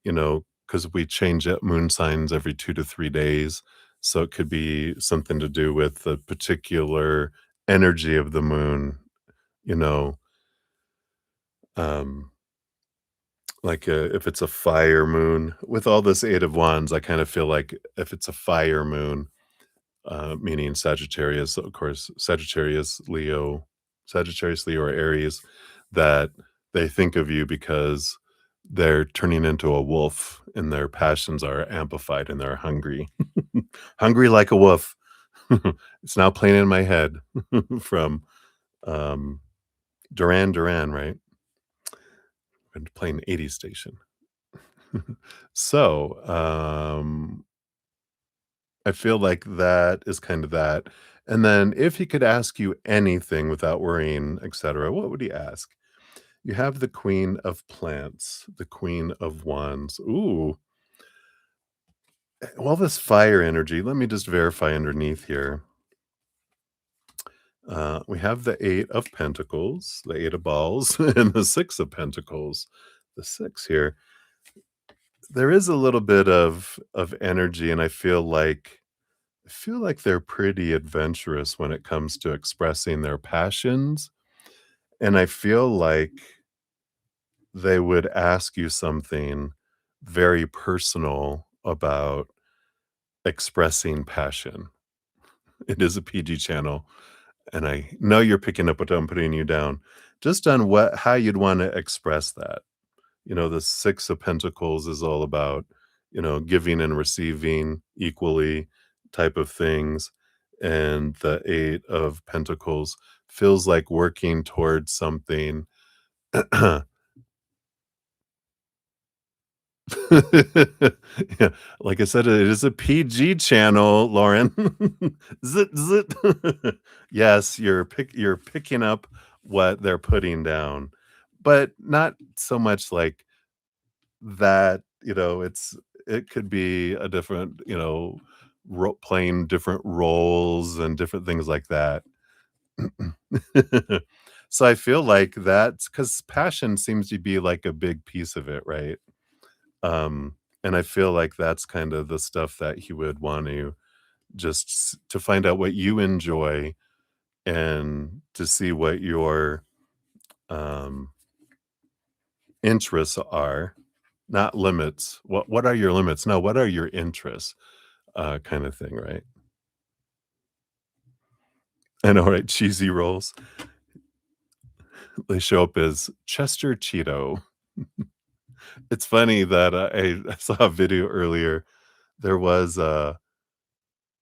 [SPEAKER 1] because we change moon signs every 2 to 3 days. So it could be something to do with the particular energy of the moon, you know, um, like if it's a fire moon with all this Eight of Wands, I kind of feel like if it's a fire moon, meaning Sagittarius, of course, Sagittarius, Leo, or Aries, that they think of you because they're turning into a wolf and their passions are amplified and they're hungry. Hungry like a wolf. It's now playing in my head from um, Duran Duran, right? And playing 80s station. So, I feel like that is kind of that. And then if he could ask you anything without worrying, etcetera, what would he ask? You have the Queen of Plants, the Queen of Wands. Ooh, all this fire energy. Let me just verify underneath here. We have the 8 of Pentacles, the 8 of Balls, and the 6 of Pentacles. The 6 here. There is a little bit of energy, and I feel like they're pretty adventurous when it comes to expressing their passions, and I feel like they would ask you something very personal about expressing passion. It is a PG channel, and I know you're picking up what I'm putting you down, just on what how you'd wanna express that. The 6 of Pentacles is all about, giving and receiving equally type of things, and the 8 of Pentacles feels like working towards something. Yeah, like I said, it is a PG channel, Lauren. Zit, zit. Yes, you're picking up what they're putting down, but not so much like that, it could be a different, playing different roles and different things like that. So I feel like that's because passion seems to be like a big piece of it, right? And I feel like that's kind of the stuff that he would want to to find out what you enjoy and to see what your um, interests are, not limits. What are your limits? No, what are your interests? Kind of thing, right? I know, right? Cheesy rolls. They show up as Chester Cheeto. It's funny that I saw a video earlier. There was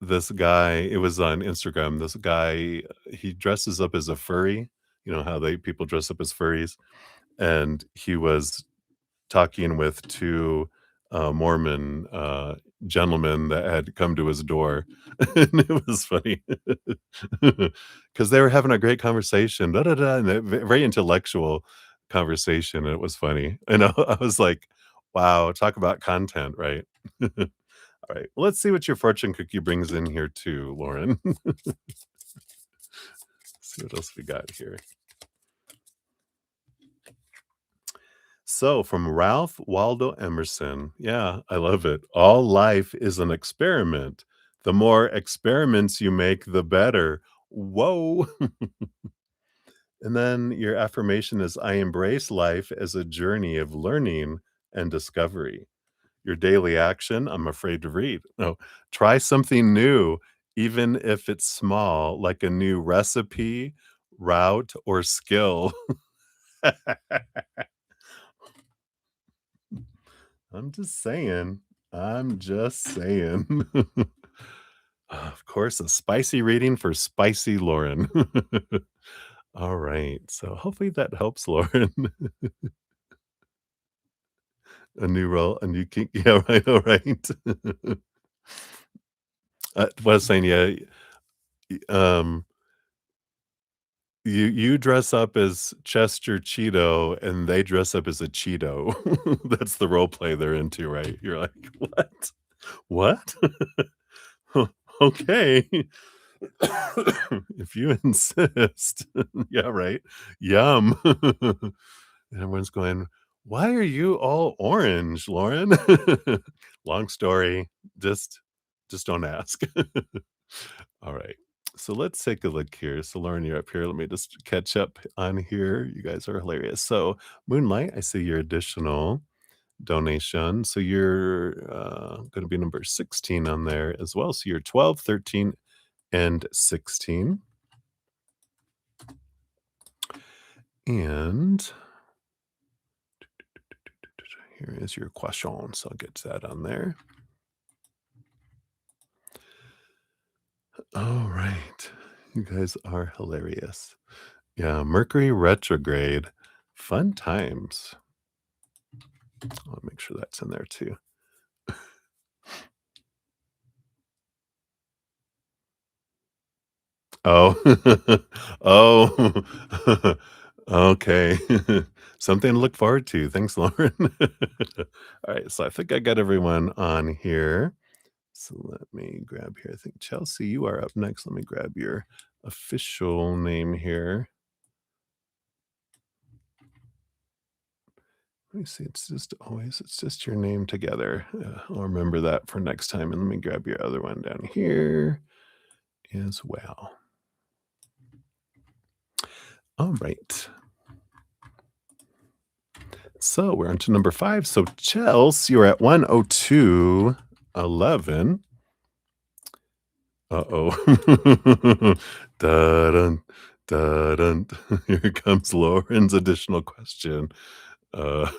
[SPEAKER 1] this guy. It was on Instagram. This guy, he dresses up as a furry. You know how they people dress up as furries, and he was talking with 2, Mormon, gentlemen that had come to his door, and it was funny because they were having a great conversation, da, da, da, and a very intellectual conversation, and it was funny, and I was like, "Wow, talk about content," right? Alright, well, let's see what your fortune cookie brings in here too, Lauren. See what else we got here. So, from Ralph Waldo Emerson, yeah, I love it. All life is an experiment. The more experiments you make, the better. Whoa. And then your affirmation is I embrace life as a journey of learning and discovery. Your daily action, I'm afraid to read. No, try something new, even if it's small, like a new recipe, route, or skill. I'm just saying. I'm just saying. Of course, a spicy reading for spicy Lauren. All right. So hopefully that helps, Lauren. A new role, a new kink. Yeah, right. All right. What I was saying, yeah. Um, you dress up as Chester Cheeto, and they dress up as a Cheeto. That's the role play they're into, right? You're like, what? What? Okay. If you insist. Yeah, right. Yum. And everyone's going, "Why are you all orange, Lauren?" Long story. Just just don't ask. All right. So let's take a look here. So Lauren, you're up here. Let me just catch up on here. You guys are hilarious. So Moonlight, I see your additional donation. So you're going to be number 16 on there as well. So you're 12, 13, and 16. And here is your question. So I'll get to that on there. All right. You guys are hilarious. Yeah, Mercury retrograde. Fun times. I'll make sure that's in there too. Oh. Oh. Okay. Something to look forward to. Thanks, Lauren. All right, so I think I got everyone on here. So let me grab here. I think Chelsea, you are up next. Let me grab your official name here. Let me see. It's just your name together. I'll remember that for next time. And let me grab your other one down here as well. All right. So we're on to number 5. So Chelsea, you're at 102.11. Uh-oh. Dun, dun. Here comes Lauren's additional question. Uh,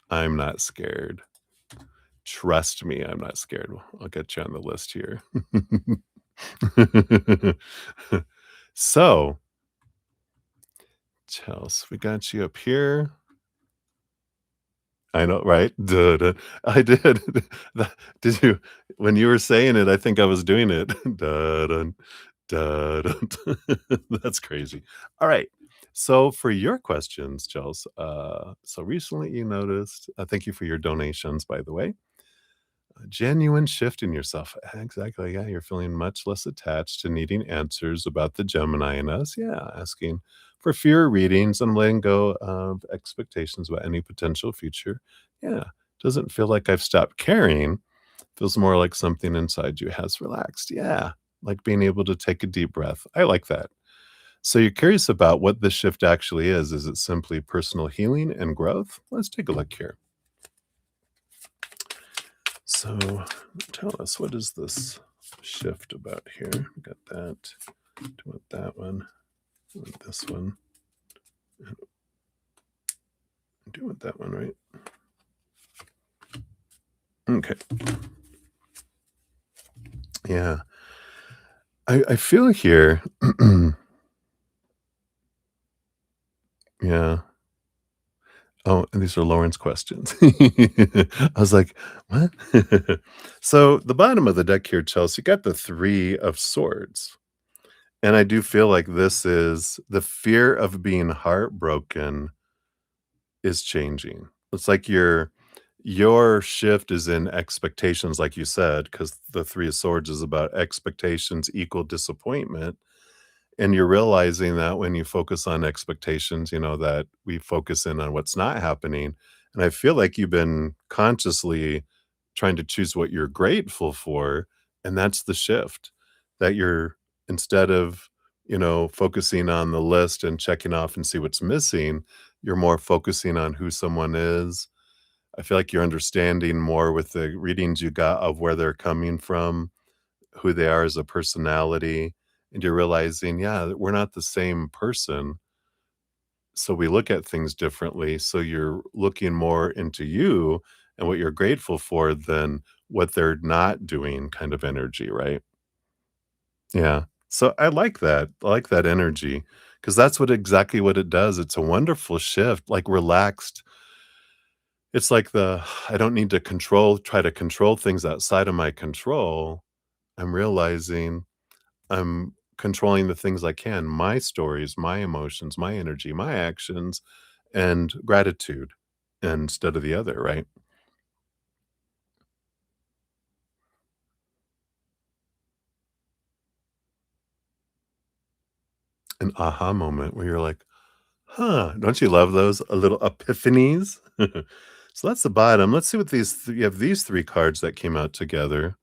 [SPEAKER 1] I'm not scared. Trust me, I'm not scared. I'll get you on the list here. So, Chelsea, we got you up here. I know, right? Duh, duh. I did. Did you when you were saying it, I think I was doing it. Duh, dun, duh, dun. That's crazy. All right. So for your questions, Chels, so recently you noticed thank you for your donations, by the way. A genuine shift in yourself. Exactly. Yeah, you're feeling much less attached to needing answers about the Gemini in us. Yeah, asking for fewer readings and letting go of expectations about any potential future. Yeah, doesn't feel like I've stopped caring. Feels more like something inside you has relaxed. Yeah, like being able to take a deep breath. I like that. So you're curious about what this shift actually is. Is it simply personal healing and growth? Let's take a look here. So tell us, what is this shift about here? We got that. Do you want that one? Do you want this one? I do want that one, right? Okay. Yeah. I feel here. Yeah. Oh, and these are Lauren's questions. I was like, what? So the bottom of the deck here, Chelsea, you got the 3 of swords. And I do feel like this is the fear of being heartbroken is changing. It's like your shift is in expectations, like you said, because the 3 of swords is about expectations equal disappointment. And you're realizing that when you focus on expectations, that we focus in on what's not happening. And I feel like you've been consciously trying to choose what you're grateful for. And that's the shift that you're instead of, focusing on the list and checking off and see what's missing, you're more focusing on who someone is. I feel like you're understanding more with the readings you got of where they're coming from, who they are as a personality, and you're realizing, yeah, that we're not the same person. So we look at things differently. So you're looking more into you and what you're grateful for than what they're not doing kind of energy, right? Yeah. So I like that. I like that energy because that's exactly what it does. It's a wonderful shift, like relaxed. It's like I don't need to try to control things outside of my control. I'm realizing I'm controlling the things I can, my stories, my emotions, my energy, my actions, and gratitude instead of the other, right? An aha moment where you're like, huh, don't you love those? A little epiphanies. So that's the bottom. Let's see what you have these 3 cards that came out together.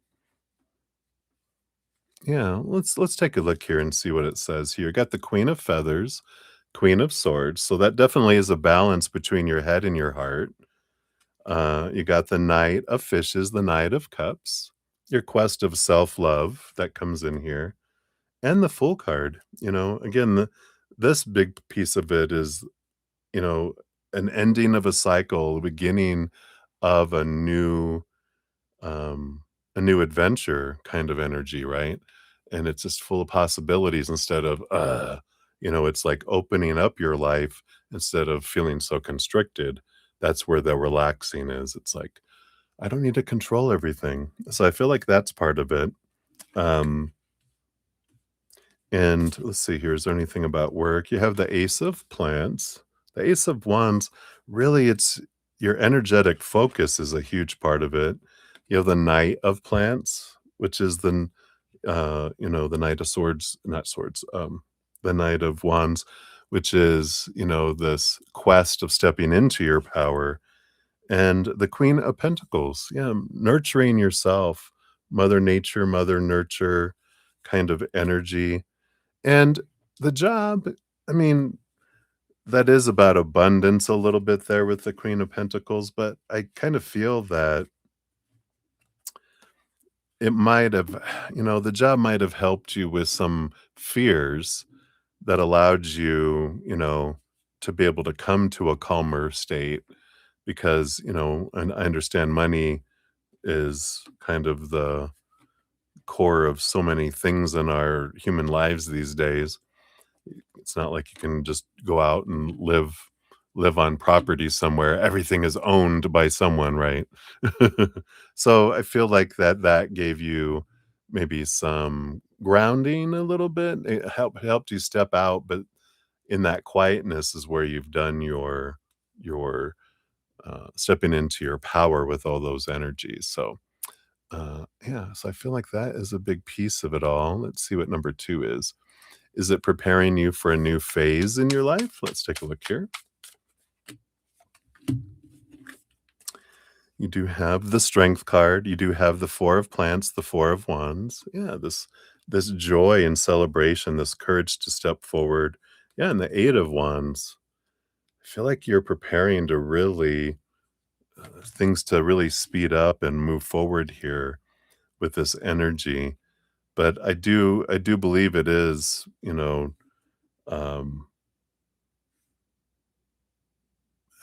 [SPEAKER 1] Yeah, let's take a look here and see what it says here. You got the Queen of Feathers, Queen of Swords. So that definitely is a balance between your head and your heart. You got the Knight of Fishes, the Knight of Cups, your quest of self-love that comes in here, and the Fool card. Again, this big piece of it is, you know, an ending of a cycle, the beginning of um, a new adventure kind of energy, right? And it's just full of possibilities instead of, it's like opening up your life instead of feeling so constricted. That's where the relaxing is. It's like, I don't need to control everything. So I feel like that's part of it. Um, and let's see here. Is there anything about work? You have the Ace of Plants, the Ace of Wands. Really, it's your energetic focus is a huge part of it. You have the Knight of Plants, which is the Knight of Swords, not swords, the Knight of Wands, which is, this quest of stepping into your power, and the Queen of Pentacles, yeah, nurturing yourself, Mother Nature, Mother Nurture kind of energy. And the job, I mean, that is about abundance a little bit there with the Queen of Pentacles, but I kind of feel that it might have, the job might have helped you with some fears that allowed you, to be able to come to a calmer state because, and I understand money is kind of the core of so many things in our human lives these days. It's not like you can just go out and live on property somewhere. Everything is owned by someone, right? So I feel like that gave you maybe some grounding a little bit. It helped you step out, but in that quietness is where you've done your stepping into your power with all those energies. So yeah, so I feel like that is a big piece of it all. Let's see what number 2 is. Is it preparing you for a new phase in your life? Let's take a look here. You do have the Strength card. You do have the Four of Plants, the Four of Wands. Yeah, this joy and celebration, this courage to step forward. Yeah, and the Eight of Wands. I feel like you're preparing to really things to really speed up and move forward here with this energy. But I do believe it is, um,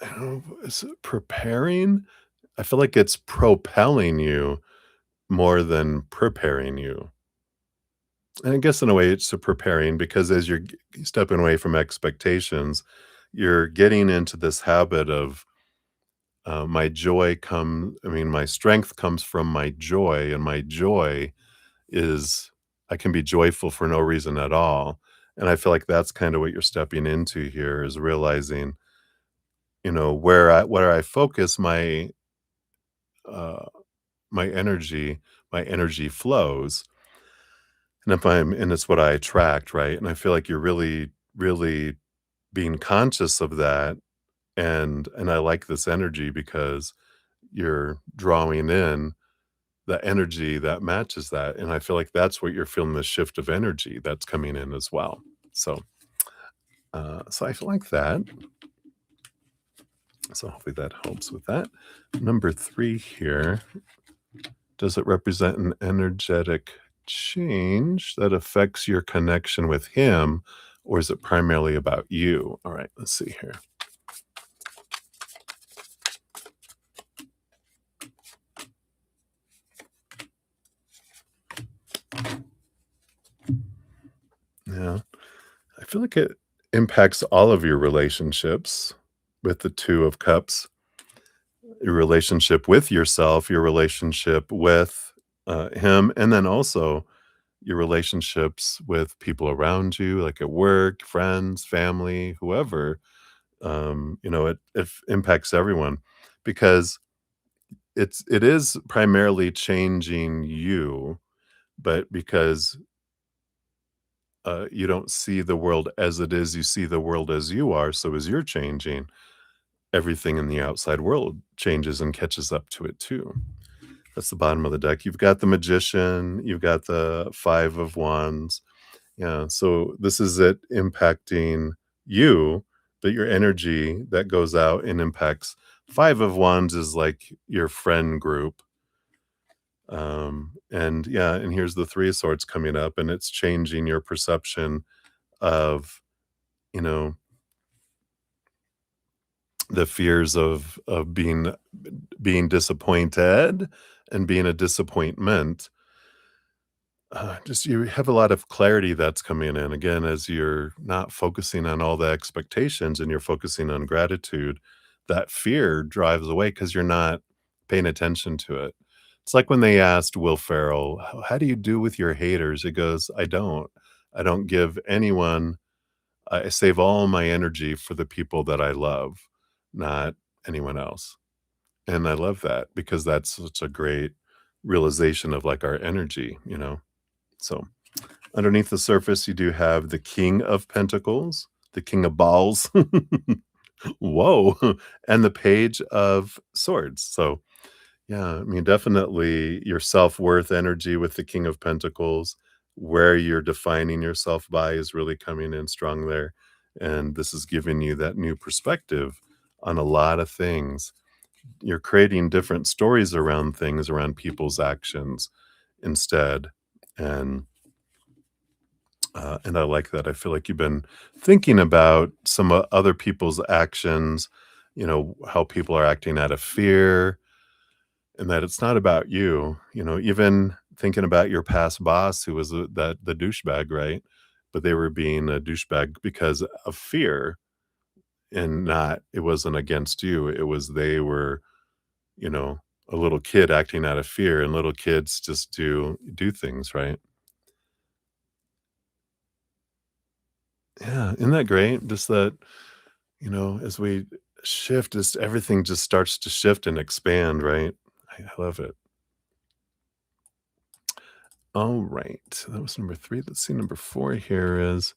[SPEAKER 1] I don't know, is it preparing? I feel like it's propelling you more than preparing you. And I guess in a way it's a preparing because as you're stepping away from expectations, you're getting into this habit of my joy come. I mean, my strength comes from my joy, and my joy is I can be joyful for no reason at all. And I feel like that's kind of what you're stepping into here is realizing, where I focus uh, my energy flows, and it's what I attract, right? And I feel like you're really, really being conscious of that, and I like this energy because you're drawing in the energy that matches that, and I feel like that's what you're feeling the shift of energy that's coming in as well. So, so I feel like that. So hopefully that helps with that. Number 3 here. Does it represent an energetic change that affects your connection with him, or is it primarily about you? All right, let's see here. Yeah, I feel like it impacts all of your relationships with the 2 of Cups, your relationship with yourself, your relationship with him, and then also your relationships with people around you, like at work, friends, family, whoever. It impacts everyone because it is primarily changing you, but because you don't see the world as it is, you see the world as you are. So as you're changing, everything in the outside world changes and catches up to it too. That's the bottom of the deck. You've got the Magician, you've got the Five of Wands. Yeah, so this is it impacting you, but your energy that goes out and impacts Five of Wands is like your friend group. And yeah, and here's the Three of Swords coming up, and it's changing your perception of, you know, the fears of being disappointed and being a disappointment. Just you have a lot of clarity that's coming in again as you're not focusing on all the expectations and you're focusing on gratitude. That fear drives away because you're not paying attention to it. It's like when they asked Will Ferrell, How do you do with your haters?" He goes, "I don't. I don't give anyone. I save all my energy for the people that I love, not anyone else." And I love that because that's such a great realization of like our energy. So underneath the surface, you do have the King of Pentacles, the King of Balls. Whoa. And the Page of Swords. So, yeah, I mean, definitely your self worth energy with the King of Pentacles, where you're defining yourself by, is really coming in strong there. And this is giving you that new perspective on a lot of things. You're creating different stories around things, around people's actions instead. And and I like that. I feel like you've been thinking about some other people's actions, how people are acting out of fear, and that it's not about you. Even thinking about your past boss who was the douchebag, right? But they were being a douchebag because of fear, and not it wasn't against you. It was they were, you know, a little kid acting out of fear, and little kids just do things, right? Yeah, isn't that great? Just that, as we shift, just everything just starts to shift and expand, right? I love it. All right. So that was number 3. Let's see, number 4 here is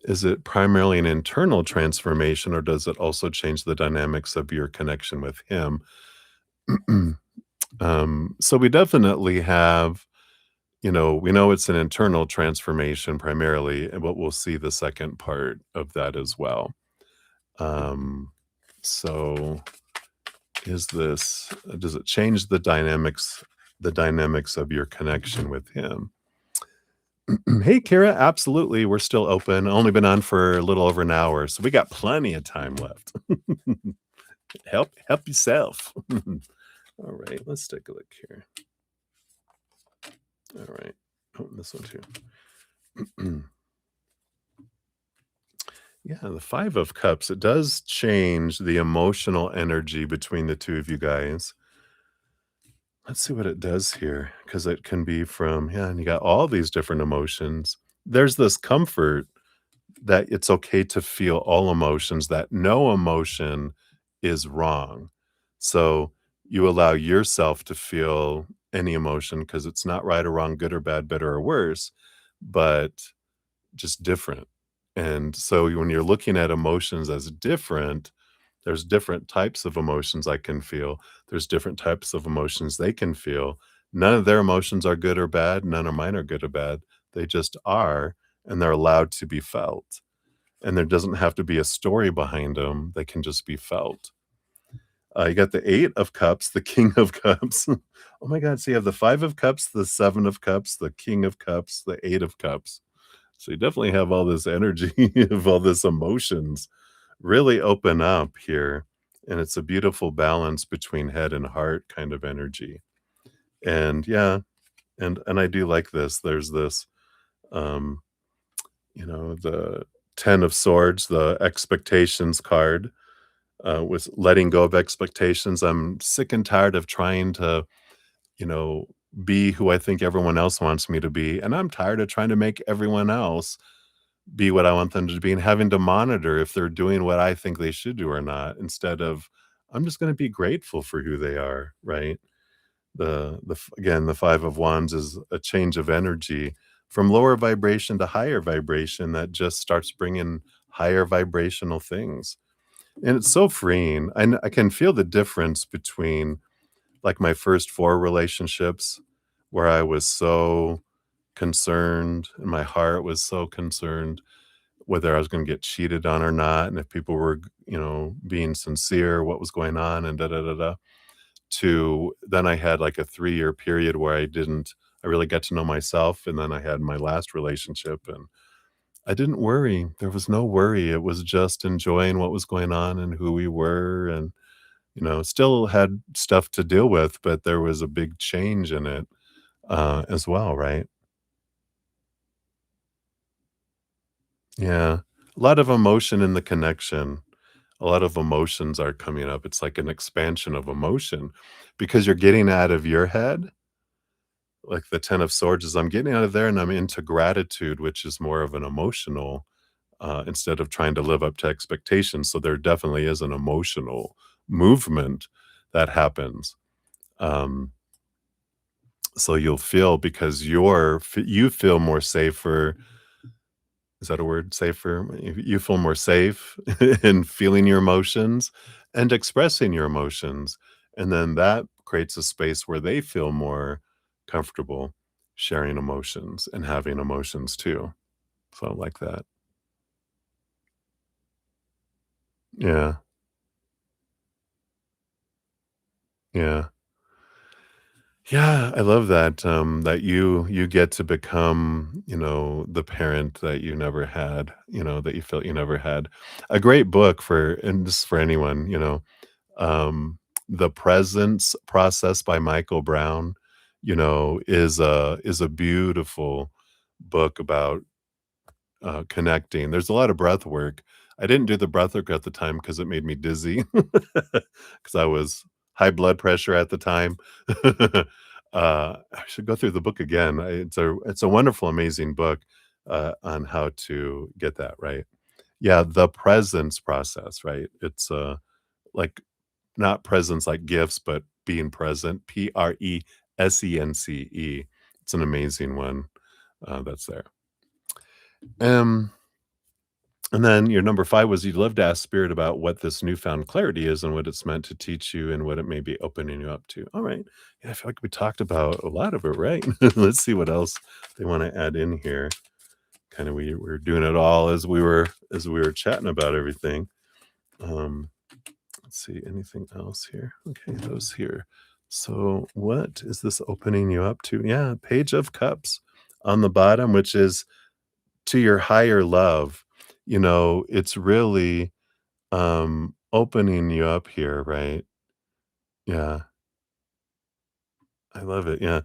[SPEAKER 1] it primarily an internal transformation, or does it also change the dynamics of your connection with him? So we definitely have, we know it's an internal transformation primarily, and but we'll see the second part of that as well. Um, so is this does it change the dynamics of your connection with him? Hey, Kara, absolutely. We're still open. Only been on for a little over an hour, so we got plenty of time left. Help yourself. All right, let's take a look here. All right. Oh, this one too. Yeah, the 5 of Cups, it does change the emotional energy between the 2 of you guys. Let's see what it does here, because it can be from, yeah, and you got all these different emotions. There's this comfort that it's okay to feel all emotions, that no emotion is wrong. So you allow yourself to feel any emotion because it's not right or wrong, good or bad, better or worse, but just different. And so when you're looking at emotions as different, there's different types of emotions I can feel. There's different types of emotions they can feel. None of their emotions are good or bad. None of mine are good or bad. They just are, and they're allowed to be felt. And there doesn't have to be a story behind them. They can just be felt. You got the 8 of Cups, the King of Cups. Oh my God. So you have the 5 of Cups, the 7 of Cups, the King of Cups, the 8 of Cups. So you definitely have all this energy of all this emotions really open up here. And it's a beautiful balance between head and heart kind of energy. And yeah, and I do like this. There's this um, the 10 of Swords, the expectations card, with letting go of expectations. I'm sick and tired of trying to, you know, be who I think everyone else wants me to be. And I'm tired of trying to make everyone else be what I want them to be and having to monitor if they're doing what I think they should do or not, instead of I'm just going to be grateful for who they are, right? Again, the 5 of Wands is a change of energy from lower vibration to higher vibration that just starts bringing higher vibrational things. And it's so freeing. I can feel the difference between like my first 4 relationships where I was so concerned and my heart was so concerned whether I was gonna get cheated on or not, and if people were, being sincere, what was going on, and da da da da, to then I had, like, a 3-year period where I really got to know myself, and then I had my last relationship, and I didn't worry. There was no worry. It was just enjoying what was going on and who we were, and, still had stuff to deal with, but there was a big change in it, as well, right? Yeah. A lot of emotion in the connection. A lot of emotions are coming up. It's like an expansion of emotion because you're getting out of your head. Like the 10 of Swords is I'm getting out of there and I'm into gratitude, which is more of an emotional, instead of trying to live up to expectations. So there definitely is an emotional movement that happens. Um, So you'll feel because you feel more safer. Is that a word? Safer? You feel more safe in feeling your emotions and expressing your emotions, and then that creates a space where they feel more comfortable sharing emotions and having emotions too. So I like that. Yeah, yeah. Yeah, I love that, that you get to become, the parent that you never had, that you felt you never had. A great book for and this is for anyone, um, The Presence Process by Michael Brown, is a beautiful book about connecting. There's a lot of breath work. I didn't do the breath work at the time because it made me dizzy because I was high blood pressure at the time. I should go through the book again. It's a wonderful, amazing book on how to get that right. Yeah, the presence process, right? It's like not presents like gifts, but being present. Presence. It's an amazing one that's there. Um, And then your number 5 was you'd love to ask spirit about what this newfound clarity is and what it's meant to teach you and what it may be opening you up to. All right. Yeah, I feel like we talked about a lot of it, right? Let's see what else they want to add in here. Kind of we were doing it all as we were chatting about everything. Um, let's see, anything else here? Okay, those here. So what is this opening you up to? Yeah, Page of Cups on the bottom, which is to your higher love. It's really opening you up here, right? Yeah, I love it, yeah.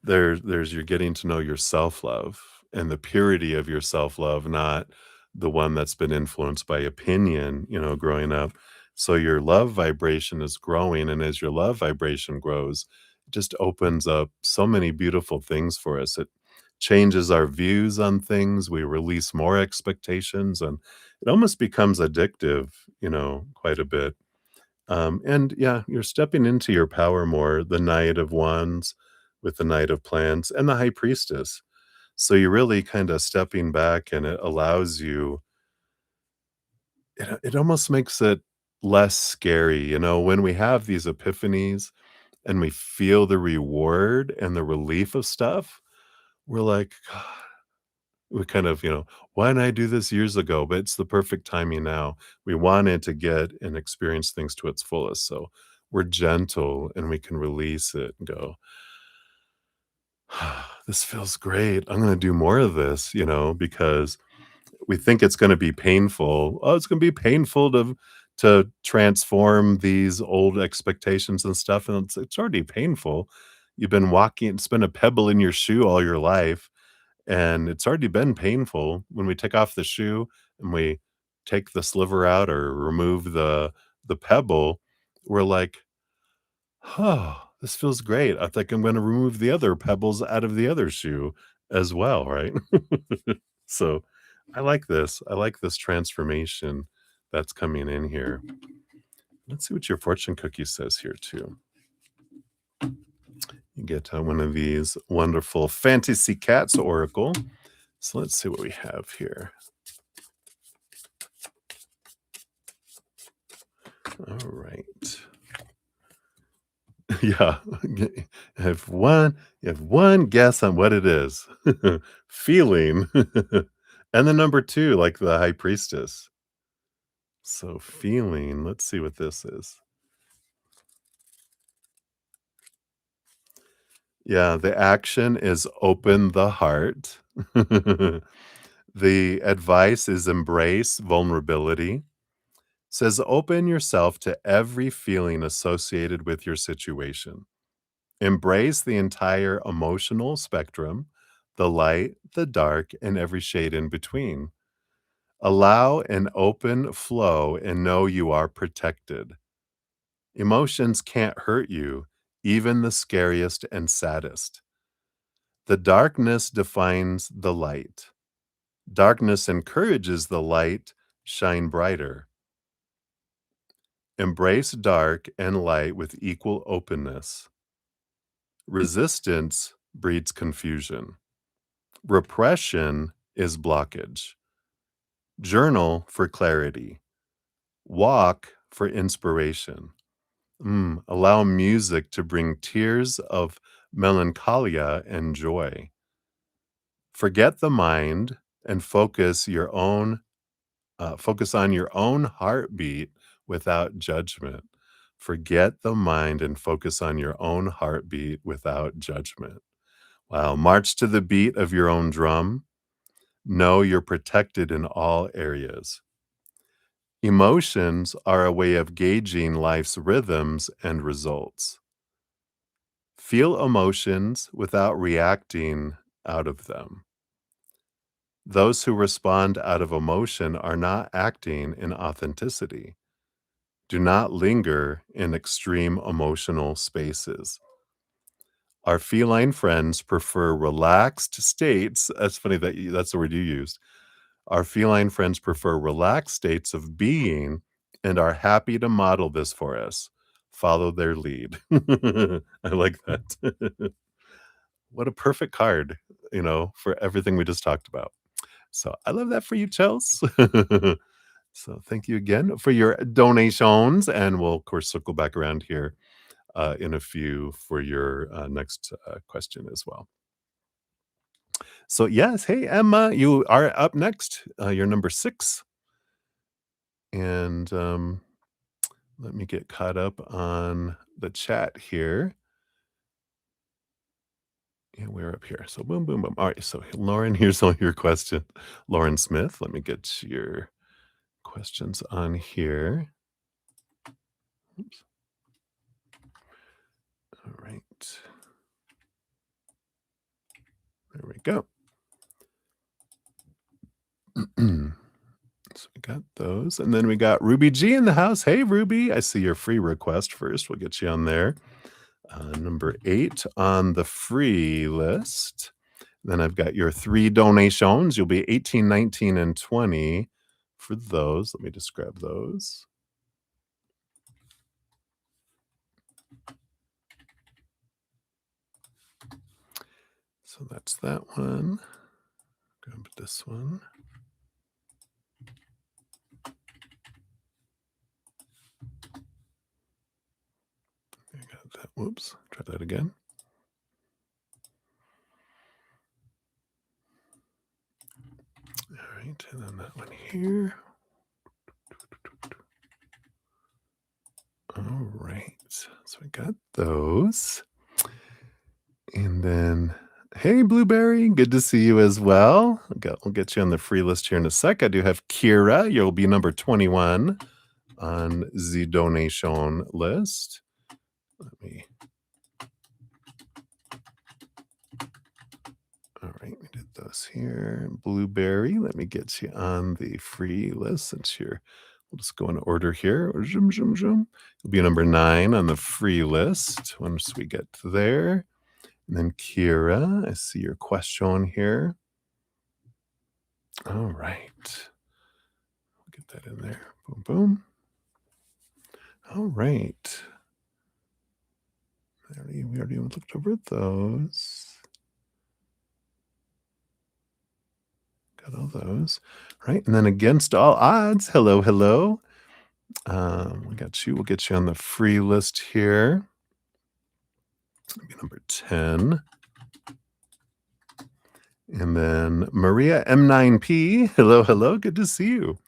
[SPEAKER 1] There's you're getting to know your self-love and the purity of your self-love, not the one that's been influenced by opinion, growing up. So your love vibration is growing, and as your love vibration grows, it just opens up so many beautiful things for us. It changes our views on things, we release more expectations, and it almost becomes addictive, quite a bit. And yeah, you're stepping into your power more, the Knight of Wands with the Knight of Plants and the High Priestess. So you're really kind of stepping back and it allows you, it almost makes it less scary. When we have these epiphanies and we feel the reward and the relief of stuff, we're like, "God," we kind of, why didn't I do this years ago? But it's the perfect timing now. We wanted to get and experience things to its fullest. So we're gentle and we can release it and go, this feels great. I'm going to do more of this, because we think it's going to be painful. Oh, it's going to be painful to transform these old expectations and stuff. And it's already painful. You've been walking, it's been a pebble in your shoe all your life and it's already been painful when we take off the shoe and we take the sliver out or remove the pebble, we're like, "Oh, this feels great. I think I'm gonna remove the other pebbles out of the other shoe as well," right? So, I like this. I like this transformation that's coming in here. Let's see what your fortune cookie says here too. You get, one of these wonderful fantasy cats oracle. So let's see what we have here. All right. Yeah. You have one guess on what it is. Feeling. And the number 2, like the high priestess. So feeling, let's see what this is. Yeah, the action is open the heart. The advice is embrace vulnerability. Says open yourself to every feeling associated with your situation. Embrace the entire emotional spectrum, the light, the dark, and every shade in between. Allow an open flow and know you are protected. Emotions can't hurt you, even the scariest and saddest. The darkness defines the light. Darkness encourages the light shine brighter. Embrace dark and light with equal openness. Resistance breeds confusion. Repression is blockage. Journal for clarity. Walk for inspiration. Allow music to bring tears of melancholia and joy. Forget the mind and focus on your own heartbeat without judgment. Forget the mind and focus on your own heartbeat without judgment. Wow. March to the beat of your own drum. Know you're protected in all areas. Emotions are a way of gauging life's rhythms and results. Feel emotions without reacting out of them. Those who respond out of emotion are not acting in authenticity. Do not linger in extreme emotional spaces. Our feline friends prefer relaxed states. That's funny that that's the word you used. Our feline friends prefer relaxed states of being and are happy to model this for us. Follow their lead. I like that. What a perfect card, for everything we just talked about. So I love that for you, Chels. So thank you again for your donations, and we'll of course circle back around here in a few for your next question as well. So yes, hey Emma, you are up next. You're number 6, and let me get caught up on the chat here. Yeah, we're up here. So boom, boom, boom. All right. So Lauren, here's all your questions. Lauren Smith, let me get your questions on here. Oops. All right. There we go. So we got those. And then we got Ruby G in the house. Hey, Ruby. I see your free request first. We'll get you on there. Number 8 on the free list. Then I've got your 3 donations. You'll be 18, 19, and 20 for those. Let me just grab those. So that's that one. Grab this one. I got that. Whoops. Try that again. All right. And then that one here. All right. So I got those. And then, hey, Blueberry, good to see you as well. We'll get you on the free list here in a sec. I do have Kira. You'll be number 21 on the donation list. Let me. All right, we did those here. Blueberry, let me get you on the free list since we'll just go in order here. Zoom, zoom, zoom. You'll be number 9 on the free list once we get there. And then Kira, I see your question here. All right. We'll get that in there. Boom, boom. All right. We already looked over those. Got all those. Right. And then against all odds, hello, hello. We got you. We'll get you on the free list here. Maybe number 10. And then Maria M9P. Hello, hello. Good to see you.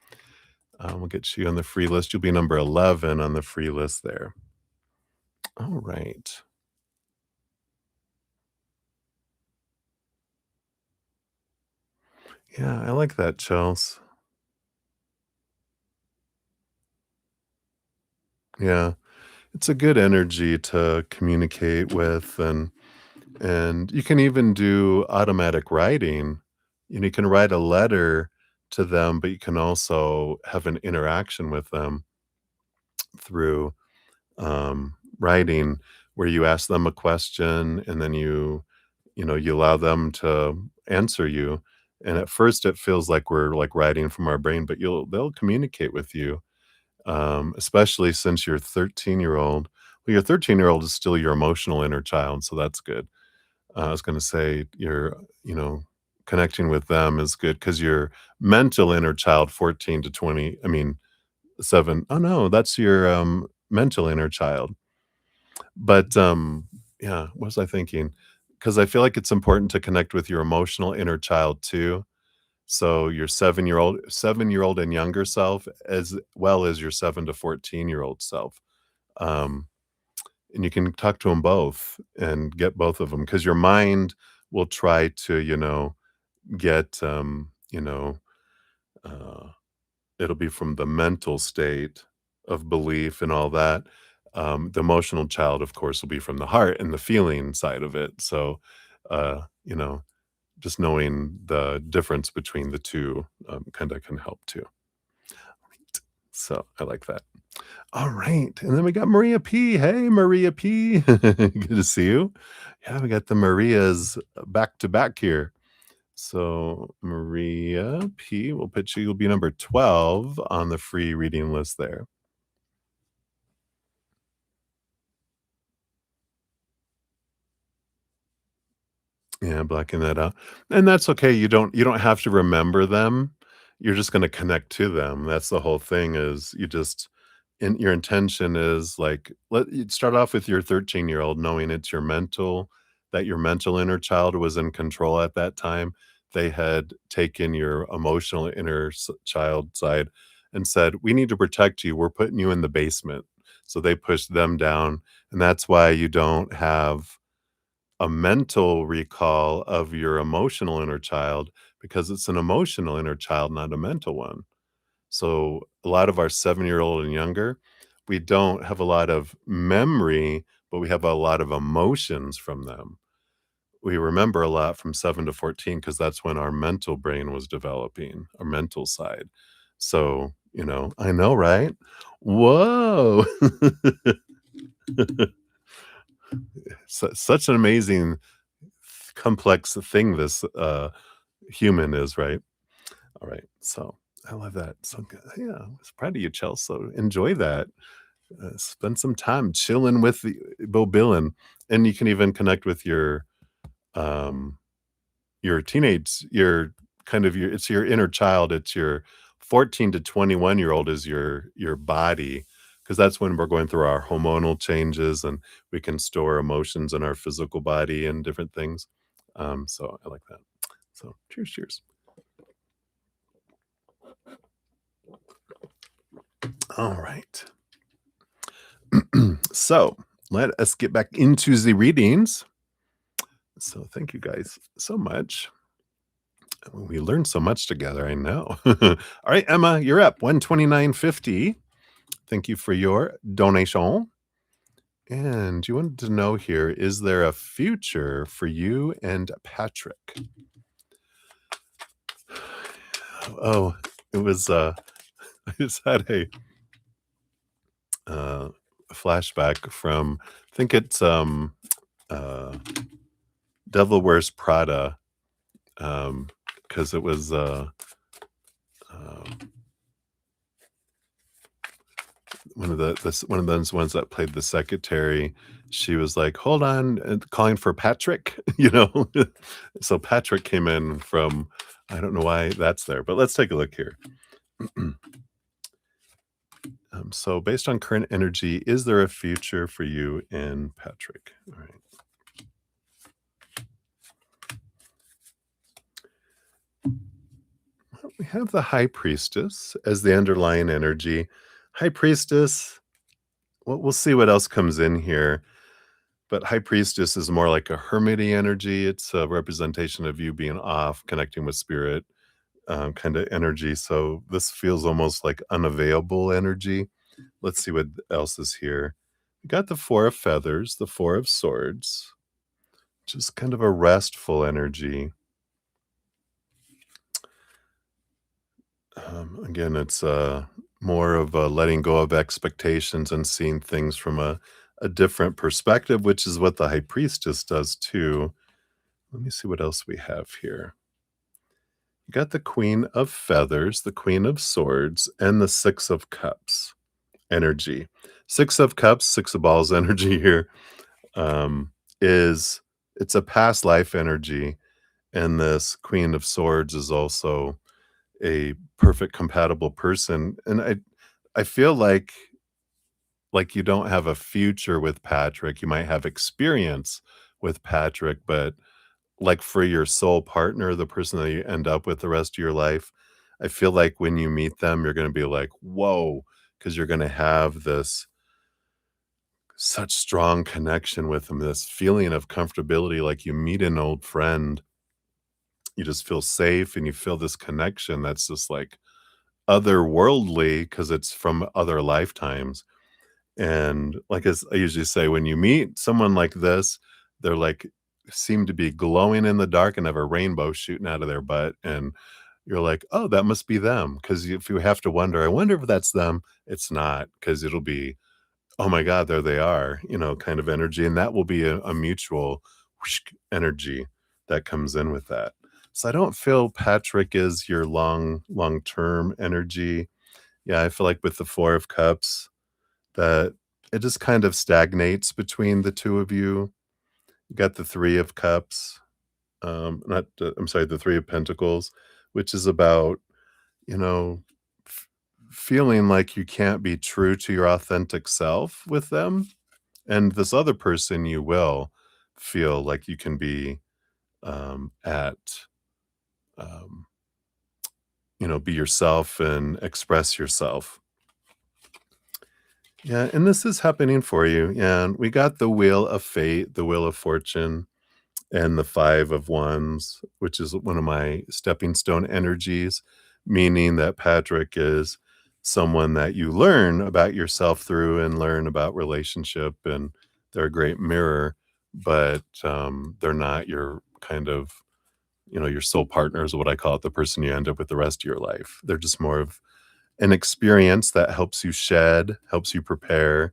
[SPEAKER 1] We'll get you on the free list. You'll be number 11 on the free list there. All right. Yeah, I like that, Chels. Yeah. It's a good energy to communicate with, and you can even do automatic writing. You can write a letter to them, but you can also have an interaction with them through writing, where you ask them a question and then you allow them to answer you. And at first it feels like we're like writing from our brain, but they'll communicate with you, especially since your 13-year-old Well, your 13-year-old is still your emotional inner child, so that's good. I was gonna say you're, connecting with them is good because your mental inner child, 14 to 20, I mean, 7, oh, no, that's your, mental inner child. But, yeah, what was I thinking? Because I feel like it's important to connect with your emotional inner child too. So your 7-year-old and younger self, as well as your 7 to 14-year-old self. Um, and you can talk to them both and get both of them because your mind will try to, get, uh it'll be from the mental state of belief and all that. The emotional child, of course, will be from the heart and the feeling side of it. So, uh, you know, just knowing the difference between the 2, kinda can help too. So, I like that. Alright, and then we got Maria P. Hey, Maria P. Good to see you. Yeah, we got the Marias back to back here. So, Maria P, we'll put you you'll be number 12 on the free reading list there. Yeah, blocking that out. And that's okay, you don't have to remember them. You're just gonna connect to them. That's the whole thing is you just and your intention is, like, let you start off with your 13-year-old knowing it's your mental inner child was in control at that time. They had taken your emotional inner child side and said, "We need to protect you. We're putting you in the basement." So they pushed them down, and that's why you don't have a mental recall of your emotional inner child because it's an emotional inner child, not a mental one. So a lot of our 7-year-old and younger, we don't have a lot of memory, but we have a lot of emotions from them. We remember a lot from 7 to 14 because that's when our mental brain was developing, our mental side. So, I know, right? Whoa. Such an amazing, complex thing this, human is, right? Alright, so I love that. So good. Yeah, I was proud of you, Chelsea. So enjoy that. Spend some time chilling with the Bo Billin, and you can even connect with um, your kind of it's your inner child. It's your 14 to 21-year-old is your body, because that's when we're going through our hormonal changes, and we can store emotions in our physical body and different things. So I like that. So cheers, cheers. All right. So let us get back into the readings. So thank you guys so much. We learned so much together. I know. All right, Emma, you're up. 129.50. Thank you for your donation. And you wanted to know here, is there a future for you and Patrick? Oh, it was I just had uh flashback from I think it's uh Devil Wears Prada. Because it was uh one of those ones that played the secretary. She was like, "Hold on," and calling for Patrick, you know? So Patrick came in from I don't know why that's there, but let's take a look here. So based on current energy, is there a future for you and Patrick? All right. We have the High Priestess as the underlying energy. High Priestess, well, we'll see what else comes in here. But High Priestess is more like a hermity energy. It's a representation of you being off, connecting with spirit, kind of energy. So this feels almost like unavailable energy. Let's see what else is here. We got the Four of Feathers, the Four of Swords, just kind of a restful energy. Again, it's more of a letting go of expectations and seeing things from a different perspective, which is what the High Priestess does too. Let me see what else we have here. You got the Queen of Feathers, the Queen of Swords, and the Six of Cups energy. Six of Cups, Six of Balls energy here, um, is it's a past life energy, and this Queen of Swords is also a perfect compatible person, and I feel like you don't have a future with Patrick, you might have experience with Patrick, but, like, for your soul partner, the person that you end up with the rest of your life, I feel like when you meet them, you're gonna be like, "Whoa," because 'cause you're gonna have this such strong connection with them, this feeling of comfortability, like you meet an old friend, you just feel safe and you feel this connection that's just, like, otherworldly because it's from other lifetimes. And like as I usually say, when you meet someone like this, they're like seem to be glowing in the dark and have a rainbow shooting out of their butt. And you're like, oh, that must be them. Cause if you have to wonder, I wonder if that's them, it's not, because it'll be, oh my God, there they are, kind of energy. And that will be a mutual whoosh energy that comes in with that. So I don't feel Patrick is your long term energy. Yeah, I feel like with the Four of Cups, that it just kind of stagnates between the 2 of you. You got the Three of Cups, not I'm sorry, the Three of Pentacles, which is about, you know, f feeling like you can't be true to your authentic self with them, and this other person you will feel like you can be, at, um, be yourself and express yourself. Yeah, and this is happening for you, and we got the Wheel of Fate, the Wheel of Fortune, and the Five of Wands, which is one of my stepping stone energies, meaning that Patrick is someone that you learn about yourself through and learn about relationship, and they're a great mirror, but they're not your kind of, your soul partner is what I call it, the person you end up with the rest of your life. They're just more of an experience that helps you shed, helps you prepare,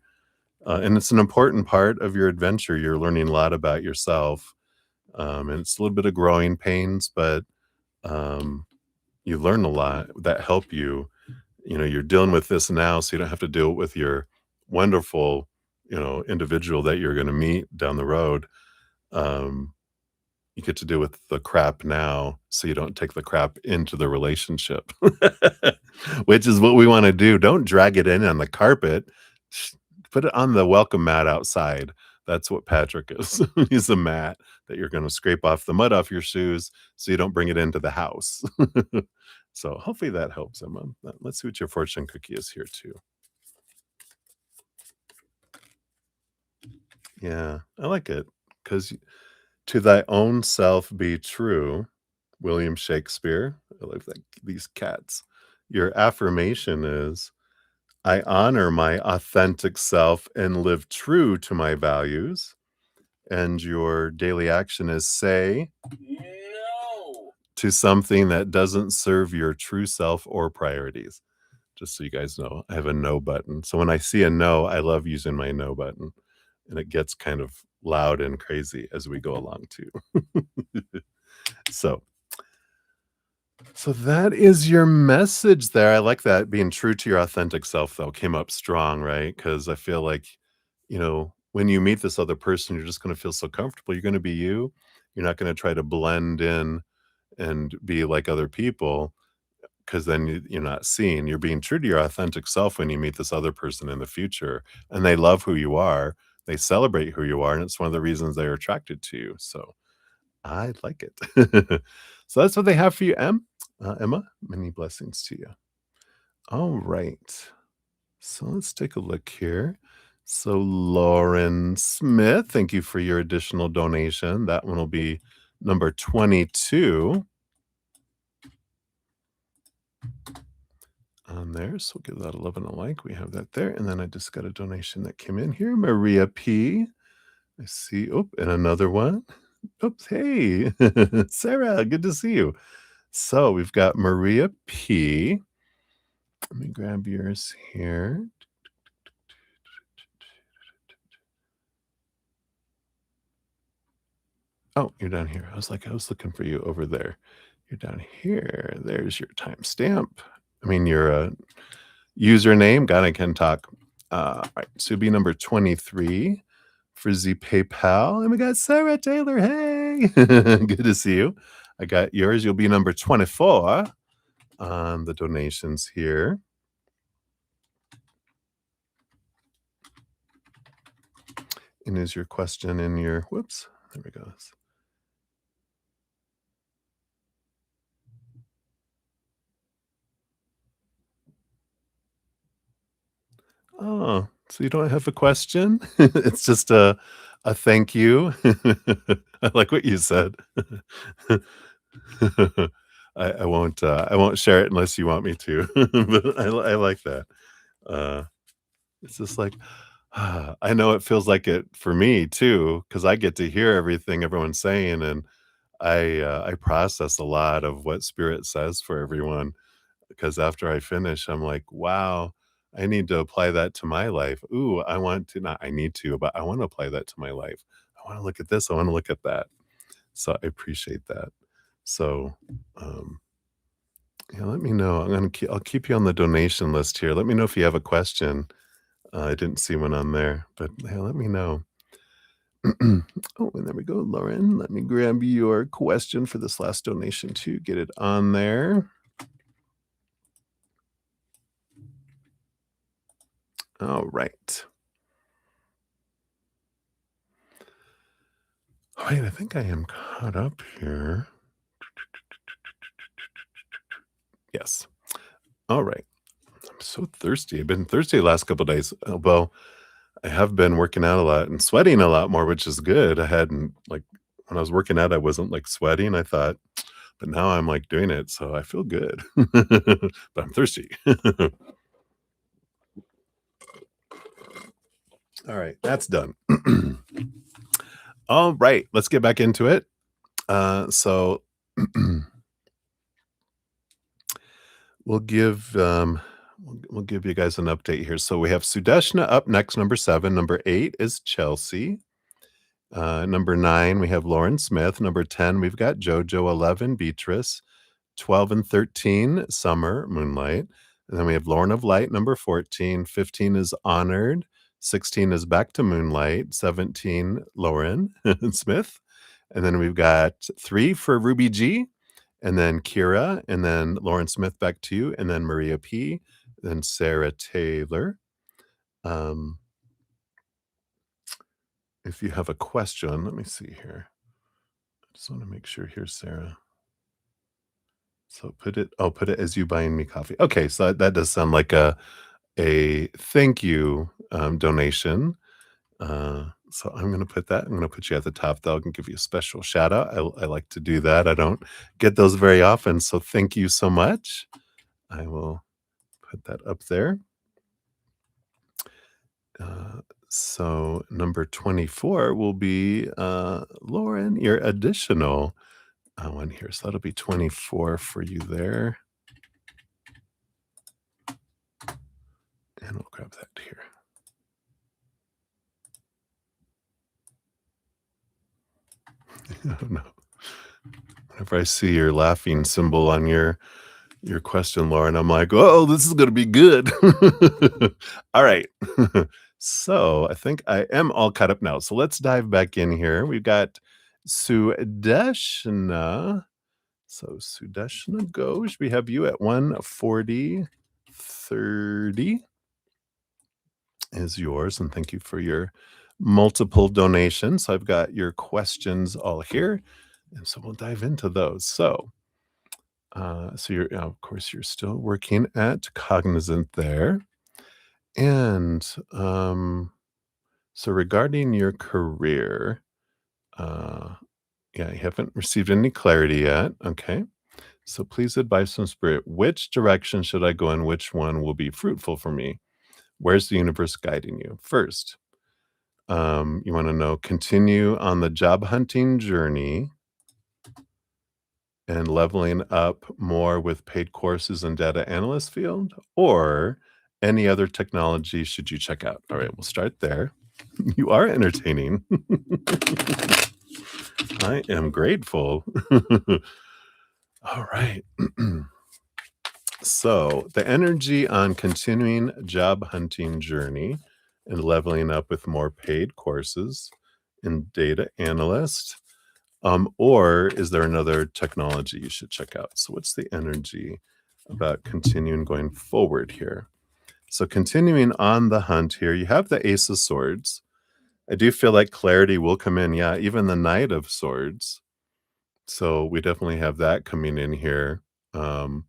[SPEAKER 1] and it's an important part of your adventure. You're learning a lot about yourself, and it's a little bit of growing pains, but um, you learn a lot that help you. You're dealing with this now, so you don't have to deal with your wonderful, individual that you're going to meet down the road. Um, you get to deal with the crap now, so you don't take the crap into the relationship, which is what we want to do. Don't drag it in on the carpet. Sh- Put it on the welcome mat outside. That's what Patrick is. He's a mat that you're going to scrape off the mud off your shoes so you don't bring it into the house. So hopefully that helps, Emma. Let's see what your fortune cookie is here too. Yeah, I like it because to thy own self be true, William Shakespeare. I love that these cats. Your affirmation is, I honor my authentic self and live true to my values. And your daily action is say no to something that doesn't serve your true self or priorities. Just so you guys know, I have a no button. So when I see a no, I love using my no button. And it gets kind of loud and crazy as we go along too. So so that is your message there. I like that. Being true to your authentic self, though, came up strong, right? Because I feel like, when you meet this other person, you're just going to feel so comfortable. You're going to be you. You're not going to try to blend in and be like other people because then you're not seen. You're being true to your authentic self when you meet this other person in the future. And they love who you are. They celebrate who you are. And it's one of the reasons they're attracted to you. So I like it. So that's what they have for you, Emma. Many blessings to you. All right. So let's take a look here. So Lauren Smith, thank you for your additional donation. That one will be number 22 on there. So we'll give that a love and a like. We have that there. And then I just got a donation that came in here. Maria P. I see. Oh, and another one. Oops. Hey, Sarah, good to see you. So we've got Maria P. Let me grab yours here. Oh, you're down here. I was looking for you over there. You're down here. There's your timestamp. I mean, your username. God, I can talk. All right, so you'll be number 23 for the PayPal. And we got Sarah Taylor. Hey, good to see you. I got yours. You'll be number 24 on the donations here. And is your question in your, whoops, there we go. Oh, so you don't have a question? It's just a thank you. I like what you said. I won't share it unless you want me to. But I like that. Uh, it's just like I know it feels like it for me too, because I get to hear everything everyone's saying, and I process a lot of what Spirit says for everyone. Because after I finish, I'm like, wow, I need to apply that to my life. Ooh, I want to, not I need to, but I want to apply that to my life. I want to look at this. I want to look at that. So I appreciate that. So, um, yeah, let me know. I'll keep you on the donation list here. Let me know if you have a question. I didn't see one on there, but yeah, let me know. Oh, and there we go, Lauren. Let me grab your question for this last donation too. Get it on there. All right. Oh, wait, I think I am caught up here. Yes. All right. I'm so thirsty. I've been thirsty the last couple days. Well, I have been working out a lot and sweating a lot more, which is good. I hadn't like when I was working out, I wasn't like sweating. I thought, but now I'm like doing it, so I feel good. But I'm thirsty. All right, that's done. All right, let's get back into it. So we'll give we'll give you guys an update here. So we have Sudeshna up next, number 7. Number 8 is Chelsea. Number 9, we have Lauren Smith. Number 10, we've got JoJo. 11, Beatrice. 12 and 13, Summer, Moonlight. And then we have Lauren of Light, number 14. 15 is Honored. 16 is Back to Moonlight. 17, Lauren Smith. And then we've got 3 for Ruby G. And then Kira. And then Lauren Smith, back to you. And then Maria P. Then Sarah Taylor. If you have a question, let me see here. I just want to make sure here, Sarah. So put it as you buying me coffee. Okay, so that does sound like a thank you donation. So I'm going to put that. I'm going to put you at the top, though. I can give you a special shout out. I like to do that. I don't get those very often. So thank you so much. I will put that up there. So number 24 will be Lauren, your additional one here. So that'll be 24 for you there. And we'll grab that here. Oh, no. Whenever I see your laughing symbol on your question, Lauren, I'm like, oh, this is going to be good. All right. So I think I am all caught up now. So let's dive back in here. We've got Sudeshna. So Sudeshna Ghosh, we have you at 140.30 is yours. And thank you for your multiple donations. I've got your questions all here. And so we'll dive into those. So you're, of course, you're still working at Cognizant there. And so regarding your career, yeah, you haven't received any clarity yet. Okay. So please advise from Spirit, which direction should I go and which one will be fruitful for me? Where's the universe guiding you? First, you want to know, continue on the job hunting journey and leveling up more with paid courses in data analyst field, or any other technology should you check out? All right, we'll start there. You are entertaining. I am grateful. All right. So, the energy on continuing job hunting journey and leveling up with more paid courses in data analyst. Or is there another technology you should check out? So, what's the energy about continuing going forward here? So, continuing on the hunt here, you have the Ace of Swords. I do feel like clarity will come in. Yeah, even the Knight of Swords. So, we definitely have that coming in here. Um,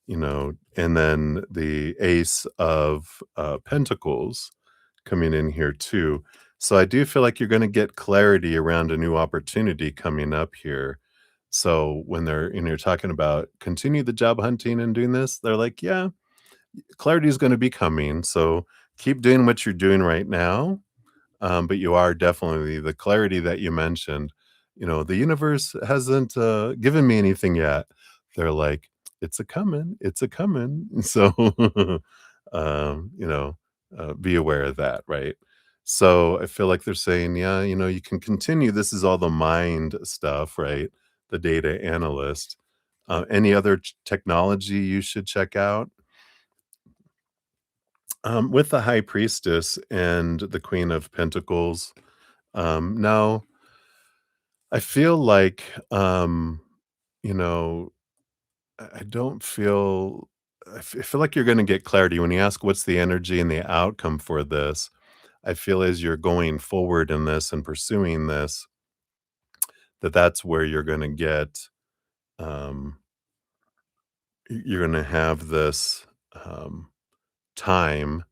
[SPEAKER 1] and then the Ace of Pentacles coming in here too. So I do feel like you're going to get clarity around a new opportunity coming up here. So when you're talking about continue the job hunting and doing this, they're like, yeah, clarity is going to be coming. So keep doing what you're doing right now. But you are definitely the clarity that you mentioned. The universe hasn't given me anything yet. They're like, it's a coming, it's a coming. So, be aware of that, right? So I feel like they're saying, yeah, you can continue. This is all the mind stuff, right? The data analyst. Any other technology you should check out? With the High Priestess and the Queen of Pentacles. Now, I feel like, you know, I don't feel. I feel like you're going to get clarity when you ask what's the energy and the outcome for this. I feel as you're going forward in this and pursuing this, that's where you're going to get. Um, you're going to have this um, time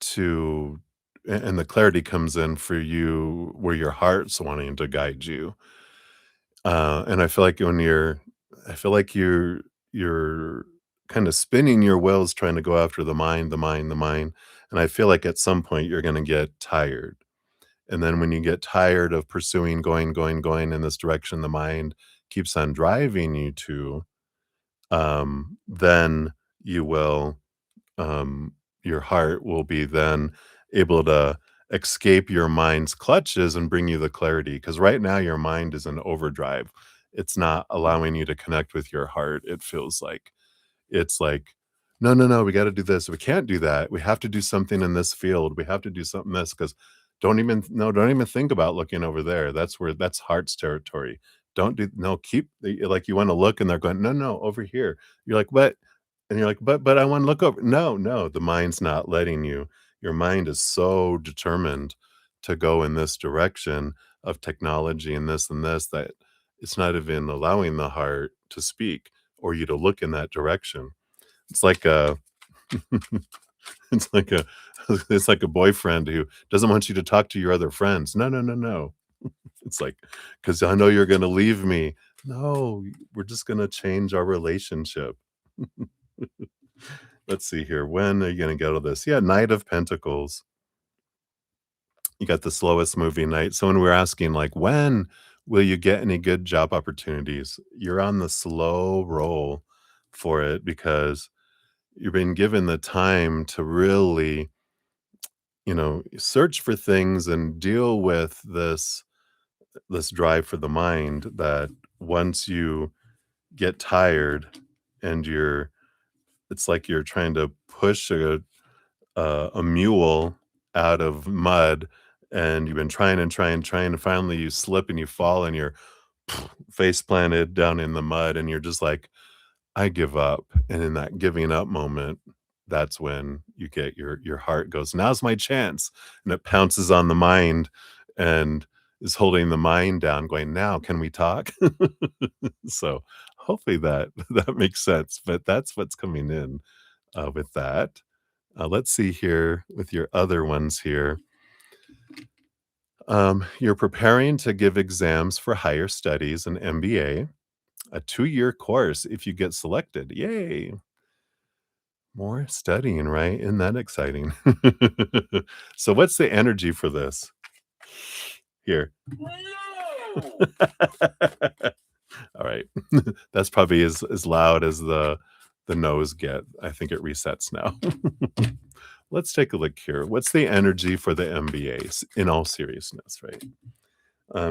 [SPEAKER 1] to, and the clarity comes in for you where your heart's wanting to guide you. And I feel like I feel like you're kind of spinning your wheels trying to go after the mind, the mind, the mind. And I feel like at some point you're going to get tired. And then when you get tired of pursuing, going in this direction, the mind keeps on driving you to, then you will your heart will be then able to escape your mind's clutches and bring you the clarity. Because right now, your mind is in overdrive. It's not allowing you to connect with your heart. It feels like it's like, no, no, no, we got to do this. We can't do that. We have to do something in this field. We have to do something this because don't even think about looking over there. That's heart's territory. Don't do no, keep like you want to look and they're going, no, no, over here. You're like, what? And you're like, but I want to look over. No, no, the mind's not letting you. Your mind is so determined to go in this direction of technology and this that it's not even allowing the heart to speak or you to look in that direction. It's like a it's like a it's like a boyfriend who doesn't want you to talk to your other friends. No, no, no, no. It's like, because I know you're gonna leave me. No, we're just gonna change our relationship. Let's see here. When are you gonna get to this? Yeah, Knight of Pentacles. You got the slowest moving night. So when we're asking, like, when will you get any good job opportunities? You're on the slow roll for it because you've been given the time to really, search for things and deal with this drive for the mind that once you get tired and it's like you're trying to push a mule out of mud and you've been trying and trying and finally you slip and you fall and you're face planted down in the mud and you're just like, I give up. And in that giving up moment, that's when you get your heart goes, now's my chance. And it pounces on the mind and is holding the mind down, going, now can we talk? So hopefully that that makes sense. But that's what's coming in with that. Let's see here with your other ones here. You're preparing to give exams for higher studies, an MBA, a 2-year course if you get selected. Yay! More studying, right? Isn't that exciting? So what's the energy for this? Here. All right. That's probably as loud as the no's get. I think it resets now. Let's take a look here. What's the energy for the MBAs in all seriousness, right?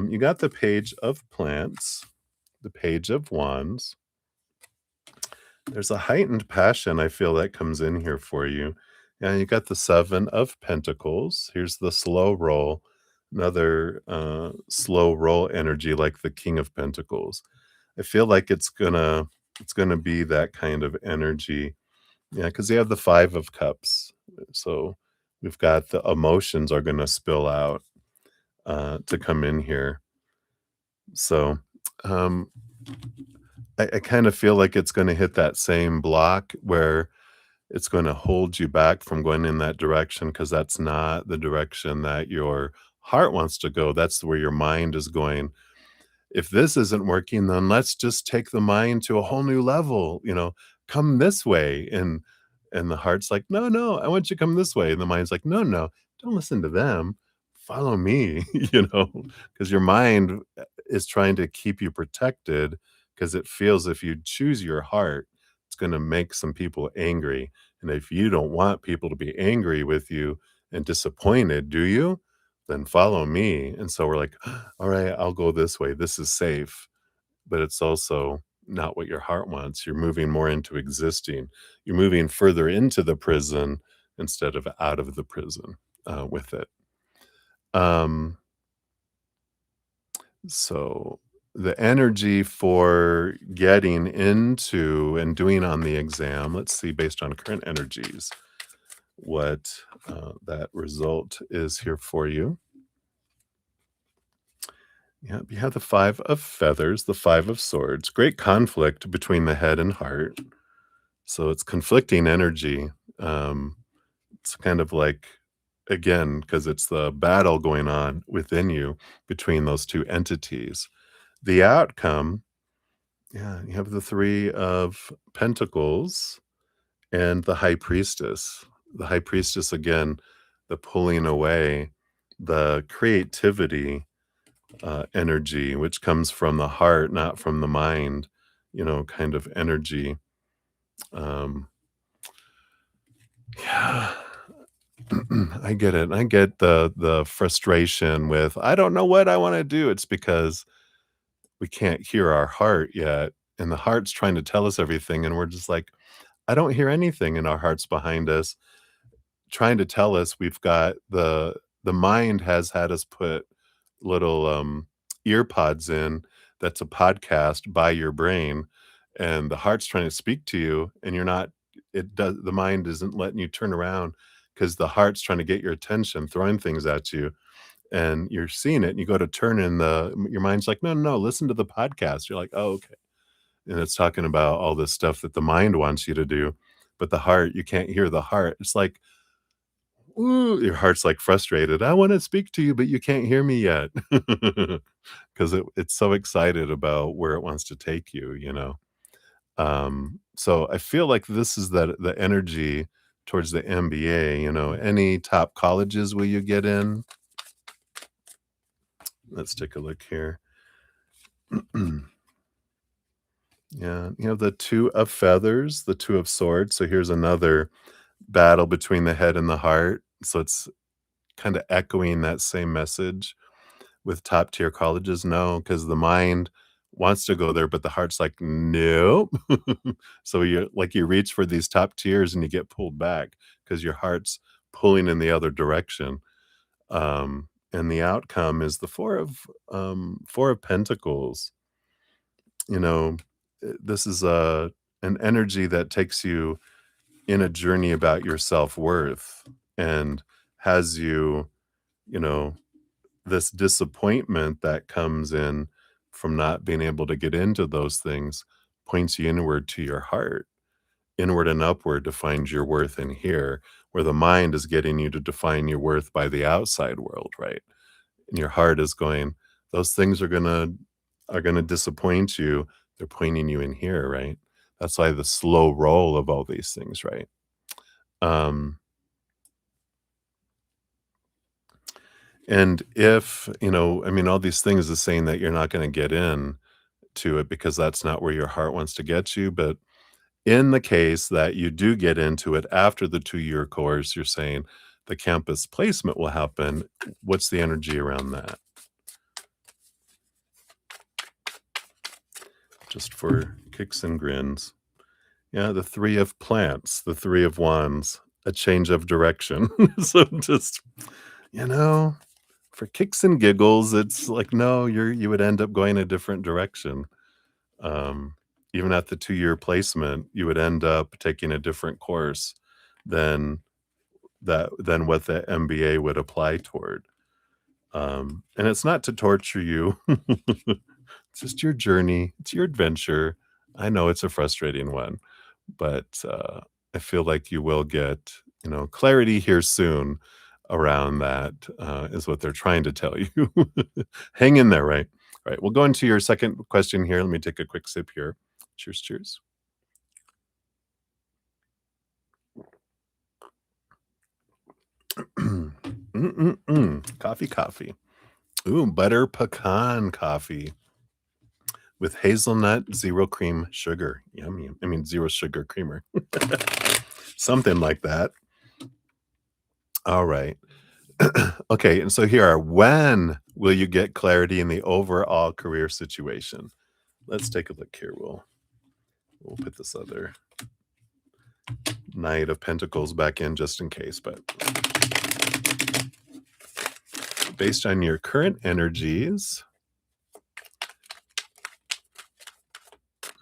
[SPEAKER 1] You got the Page of Plants, the Page of Wands, There's a heightened passion I feel that comes in here for you. And you got the 7 of Pentacles. Here's the slow roll, another, slow roll energy like the King of Pentacles. I feel like it's gonna be that kind of energy. Yeah, because you have the 5 of Cups. So, we've got the emotions are gonna spill out, to come in here. So, um, I kinda feel like it's gonna hit that same block where it's gonna hold you back from going in that direction because that's not the direction that your heart wants to go, that's where your mind is going. If this isn't working, then let's just take the mind to a whole new level, come this way. And the heart's like, no, no, I want you to come this way. And the mind's like, no, no, don't listen to them. Follow me, because your mind is trying to keep you protected because it feels if you choose your heart, it's going to make some people angry. And if you don't want people to be angry with you and disappointed, do you? Then follow me. And so we're like, all right, I'll go this way. This is safe, but it's also not what your heart wants. You're moving more into existing. You're moving further into the prison instead of out of the prison with it. Um, so the energy for getting into and doing on the exam, let's see, based on current energies, what that result is here for you. Yeah, you have the 5 of Feathers, the 5 of Swords, great conflict between the head and heart. So it's conflicting energy. Um, it's kind of like, again, because it's the battle going on within you between those two entities. The outcome, yeah, you have the 3 of Pentacles and the High Priestess. The High Priestess, again, the pulling away, the creativity, energy, which comes from the heart, not from the mind, kind of energy. Um, yeah, I get it. I get the frustration with I don't know what I want to do. It's because we can't hear our heart yet, and the heart's trying to tell us everything, and we're just like, I don't hear anything, and our heart's behind us trying to tell us we've got the mind has had us put little, ear pods in that's a podcast by your brain, and the heart's trying to speak to you, and you're not it does the mind isn't letting you turn around because the heart's trying to get your attention, throwing things at you, and you're seeing it, and you go to turn, and your mind's like, "No, no, no, listen to the podcast." You're like, "Oh, okay." And it's talking about all this stuff that the mind wants you to do, but the heart, you can't hear the heart. It's like, ooh, your heart's, like, frustrated, "I wanna speak to you, but you can't hear me yet," 'cause it's so excited about where it wants to take you, you know? So I feel like this is the energy towards the MBA, any top colleges will you get in? Let's take a look here. Yeah, you have the 2 of Feathers, the 2 of Swords, so here's another battle between the head and the heart, so it's kinda echoing that same message. With top tier colleges, no, because the mind wants to go there, but the heart's like, "Nope." So you reach for these top tiers and you get pulled back because your heart's pulling in the other direction. And the outcome is the 4 of Pentacles. You know, this is an energy that takes you in a journey about your self-worth and has you, you know this disappointment that comes in from not being able to get into those things points you inward to your heart, inward and upward to find your worth in here, where the mind is getting you to define your worth by the outside world, right? And your heart is going, those things are gonna disappoint you. They're pointing you in here, right? That's why the slow roll of all these things, right? Um, and if, I mean, all these things is saying that you're not gonna get in, to it because that's not where your heart wants to get you. But in the case that you do get into it after the 2-year course, you're saying the campus placement will happen. What's the energy around that? Just for kicks and grins. Yeah, the 3 of plants, the 3 of wands, a change of direction. So just, you know, for kicks and giggles, it's like, no, you would end up going a different direction. Um, Even at the 2-year placement, you would end up taking a different course than than what the MBA would apply toward. And it's not to torture you. It's just your journey, it's your adventure. I know it's a frustrating one, but, I feel like you will get, clarity here soon around that, is what they're trying to tell you. Hang in there, right? Right, we'll go into your second question here. Let me take a quick sip here. Cheers, cheers. Coffee, coffee. Ooh, butter pecan coffee with hazelnut, 0 cream sugar. Yummy. I mean, 0 sugar creamer. Something like that. All right. Okay, and so here are when will you get clarity in the overall career situation? Let's take a look here. We'll put this other Knight of Pentacles back in just in case, but based on your current energies,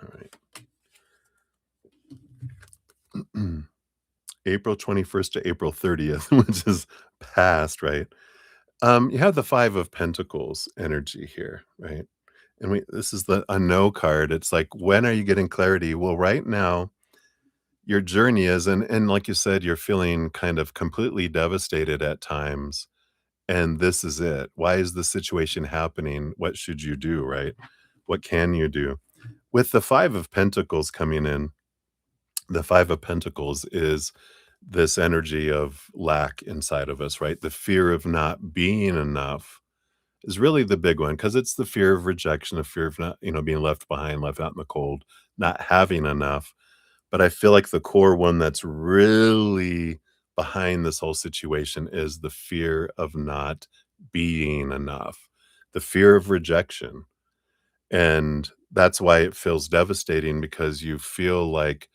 [SPEAKER 1] all right. April 21st to April 30th, which is past, right? You have the 5 of Pentacles energy here, right? And this is the a no card. It's like, when are you getting clarity? Well, right now, your journey is, and like you said, you're feeling kind of completely devastated at times. And this is it. Why is the situation happening? What should you do, right? What can you do? With the 5 of Pentacles coming in, the 5 of Pentacles is this energy of lack inside of us, right? The fear of not being enough is really the big one because it's the fear of rejection, the fear of not, being left behind, left out in the cold, not having enough. But I feel like the core one that's really behind this whole situation is the fear of not being enough, the fear of rejection. And that's why it feels devastating because you feel like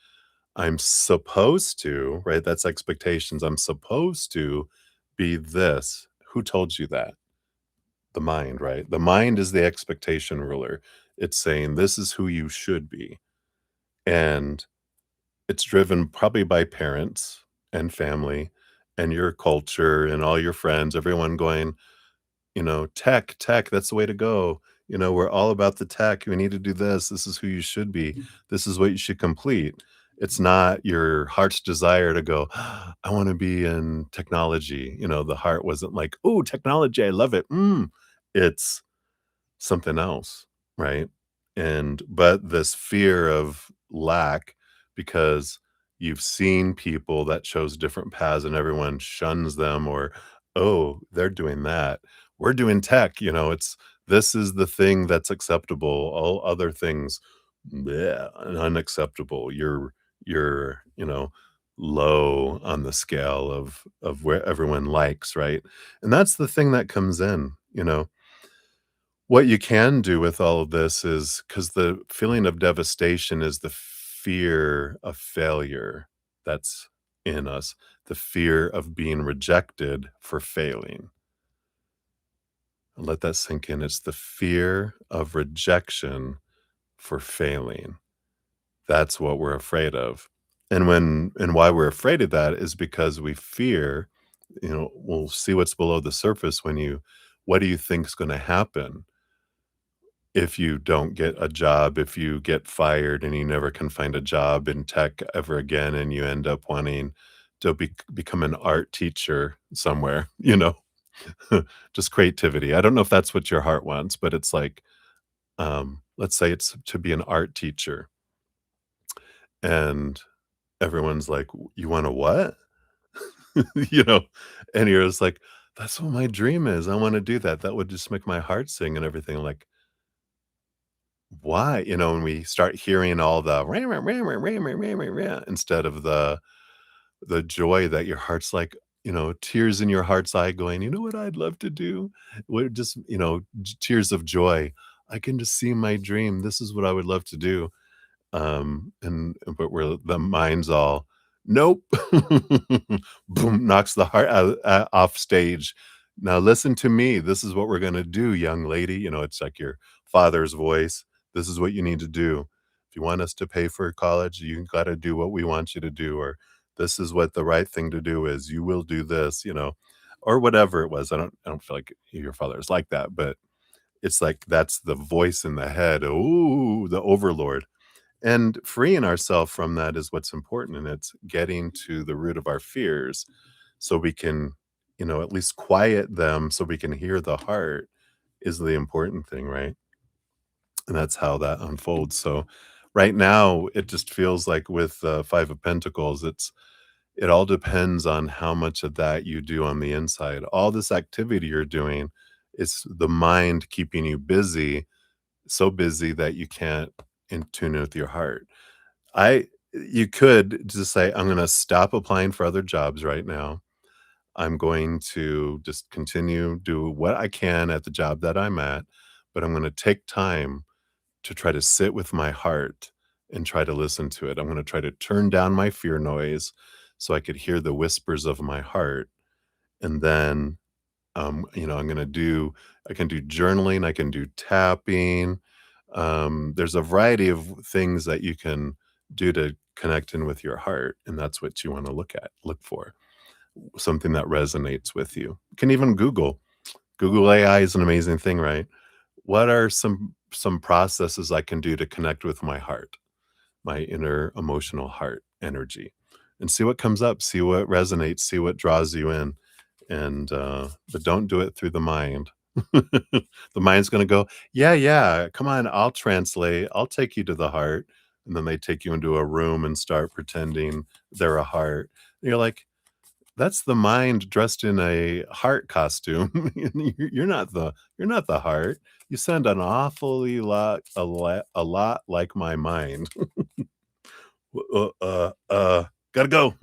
[SPEAKER 1] I'm supposed to, right? That's expectations. I'm supposed to be this. Who told you that? The mind, right? The mind is the expectation ruler. It's saying this is who you should be. And it's driven probably by parents and family and your culture and all your friends, everyone going, tech, tech, that's the way to go. We're all about the tech. We need to do this. This is who you should be. This is what you should complete. It's not your heart's desire to go, I want to be in technology. The heart wasn't like, oh, technology, I love it. It's something else, right? But this fear of lack because you've seen people that chose different paths and everyone shuns them or, oh, they're doing that. We're doing tech, it's this is the thing that's acceptable. All other things, bleh, unacceptable. You're, low on the scale of where everyone likes, right? And that's the thing that comes in. What you can do with all of this is because the feeling of devastation is the fear of failure that's in us, the fear of being rejected for failing. Let that sink in. It's the fear of rejection for failing. That's what we're afraid of. And why we're afraid of that is because we fear, we'll see what's below the surface when what do you think is going to happen if you don't get a job, if you get fired and you never can find a job in tech ever again, and you end up wanting to become an art teacher somewhere, just creativity. I don't know if that's what your heart wants, but it's like, let's say it's to be an art teacher, and everyone's like, "You want to what?" you know, and you're just like, "That's what my dream is. I want to do that. That would just make my heart sing and everything." Like, why? When we start hearing all the "Rah, rah, rah, rah, rah, rah, rah, rah, rah," instead of the joy that your heart's like, tears in your heart's eye going, "You know what I'd love to do?" What just, tears of joy. I can just see my dream. This is what I would love to do. But where the mind's all, "Nope." Boom, knocks the heart off stage. "Now listen to me. This is what we're gonna do, young lady." It's like your father's voice. "This is what you need to do. If you want us to pay for college, you gotta do what we want you to do," or, "This is what the right thing to do is. You will do this," or whatever it was. I don't feel like your father is like that, but it's like that's the voice in the head. Ooh, the overlord. And freeing ourselves from that is what's important, and it's getting to the root of our fears so we can at least quiet them so we can hear the heart is the important thing, right? And that's how that unfolds. So right now, it just feels like with the 5 of Pentacles, it all depends on how much of that you do on the inside. All this activity you're doing is the mind keeping you busy, so busy that you can't in tune with your heart. I You could just say, "I'm gonna stop applying for other jobs right now. I'm going to just continue, do what I can at the job that I'm at, but I'm gonna take time to try to sit with my heart and try to listen to it. I'm gonna try to turn down my fear noise so I could hear the whispers of my heart, and then I can do journaling, I can do tapping. There's a variety of things that you can do to connect in with your heart, and that's what you want to look for. Something that resonates with you. You can even Google AI is an amazing thing, right? What are some processes I can do to connect with my heart, my inner emotional heart energy, and see what comes up, see what resonates, see what draws you in, but don't do it through the mind. The mind's gonna go, "Yeah, yeah, come on, I'll translate, I'll take you to the heart," and then they take you into a room and start pretending they're a heart. And you're like, "That's the mind dressed in a heart costume. You're not the heart. You sound an awfully lot like my mind." "W gotta go."